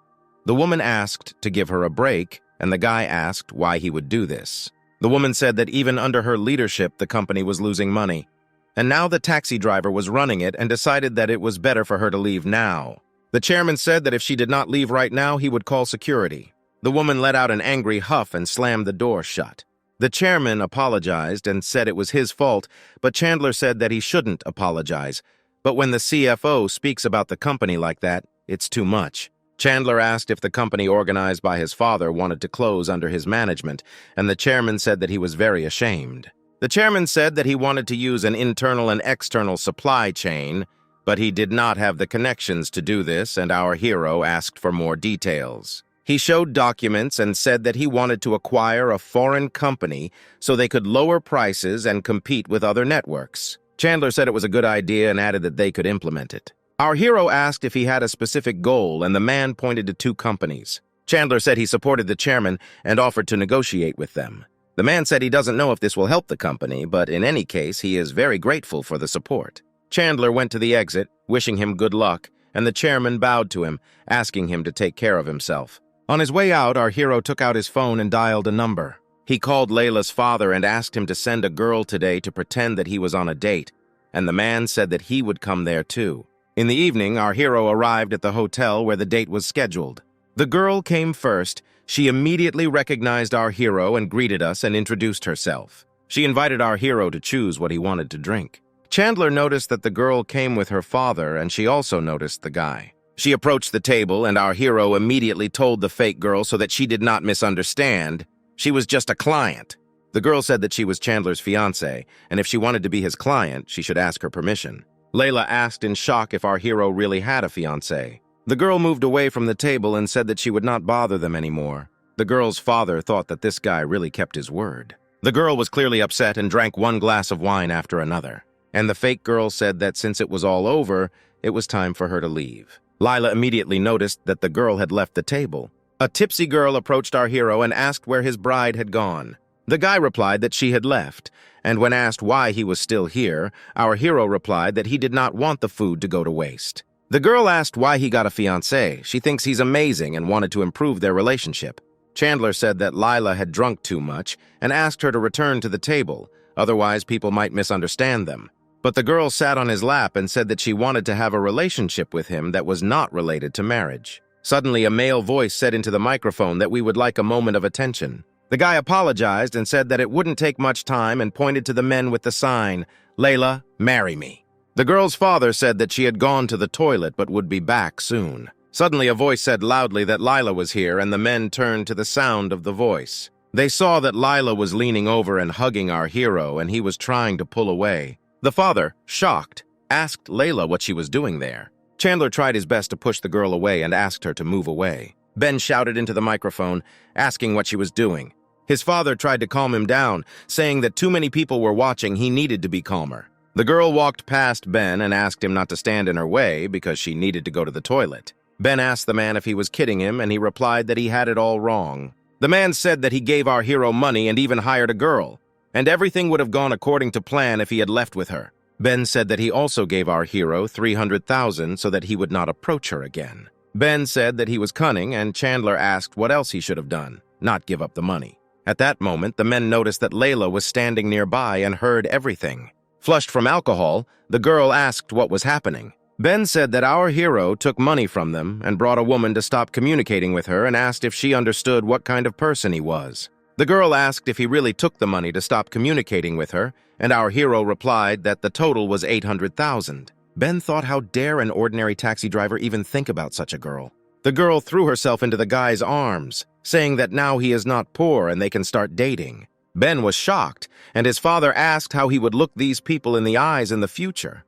The woman asked to give her a break, and the guy asked why he would do this. The woman said that even under her leadership, the company was losing money. And now the taxi driver was running it and decided that it was better for her to leave now. The chairman said that if she did not leave right now, he would call security. The woman let out an angry huff and slammed the door shut. The chairman apologized and said it was his fault, but Chandler said that he shouldn't apologize. But when the CFO speaks about the company like that, it's too much. Chandler asked if the company organized by his father wanted to close under his management, and the chairman said that he was very ashamed. The chairman said that he wanted to use an internal and external supply chain, but he did not have the connections to do this, and our hero asked for more details. He showed documents and said that he wanted to acquire a foreign company so they could lower prices and compete with other networks. Chandler said it was a good idea and added that they could implement it. Our hero asked if he had a specific goal, and the man pointed to two companies. Chandler said he supported the chairman and offered to negotiate with them. The man said he doesn't know if this will help the company, but in any case, he is very grateful for the support. Chandler went to the exit, wishing him good luck, and the chairman bowed to him, asking him to take care of himself. On his way out, our hero took out his phone and dialed a number. He called Layla's father and asked him to send a girl today to pretend that he was on a date, and the man said that he would come there too. In the evening, our hero arrived at the hotel where the date was scheduled. The girl came first. She immediately recognized our hero and greeted us and introduced herself. She invited our hero to choose what he wanted to drink. Chandler noticed that the girl came with her father, and she also noticed the guy. She approached the table, and our hero immediately told the fake girl so that she did not misunderstand. She was just a client. The girl said that she was Chandler's fiancée, and if she wanted to be his client, she should ask her permission. Layla asked in shock if our hero really had a fiancé. The girl moved away from the table and said that she would not bother them anymore. The girl's father thought that this guy really kept his word. The girl was clearly upset and drank one glass of wine after another. And the fake girl said that since it was all over, it was time for her to leave. Lila immediately noticed that the girl had left the table. A tipsy girl approached our hero and asked where his bride had gone. The guy replied that she had left, and when asked why he was still here, our hero replied that he did not want the food to go to waste. The girl asked why he got a fiancé. She thinks he's amazing and wanted to improve their relationship. Chandler said that Lila had drunk too much and asked her to return to the table, otherwise people might misunderstand them. But the girl sat on his lap and said that she wanted to have a relationship with him that was not related to marriage. Suddenly, a male voice said into the microphone that we would like a moment of attention. The guy apologized and said that it wouldn't take much time and pointed to the men with the sign, "Layla, marry me." The girl's father said that she had gone to the toilet but would be back soon. Suddenly, a voice said loudly that Lila was here, and the men turned to the sound of the voice. They saw that Lila was leaning over and hugging our hero, and he was trying to pull away. The father, shocked, asked Layla what she was doing there. Chandler tried his best to push the girl away and asked her to move away. Ben shouted into the microphone, asking what she was doing. His father tried to calm him down, saying that too many people were watching, he needed to be calmer. The girl walked past Ben and asked him not to stand in her way because she needed to go to the toilet. Ben asked the man if he was kidding him, and he replied that he had it all wrong. The man said that he gave our hero money and even hired a girl, and everything would have gone according to plan if he had left with her. Ben said that he also gave our hero $300,000 so that he would not approach her again. Ben said that he was cunning, and Chandler asked what else he should have done, not give up the money. At that moment, the men noticed that Layla was standing nearby and heard everything. Flushed from alcohol, the girl asked what was happening. Ben said that our hero took money from them and brought a woman to stop communicating with her and asked if she understood what kind of person he was. The girl asked if he really took the money to stop communicating with her, and our hero replied that the total was $800,000. Ben thought, how dare an ordinary taxi driver even think about such a girl? The girl threw herself into the guy's arms, saying that now he is not poor and they can start dating. Ben was shocked, and his father asked how he would look these people in the eyes in the future.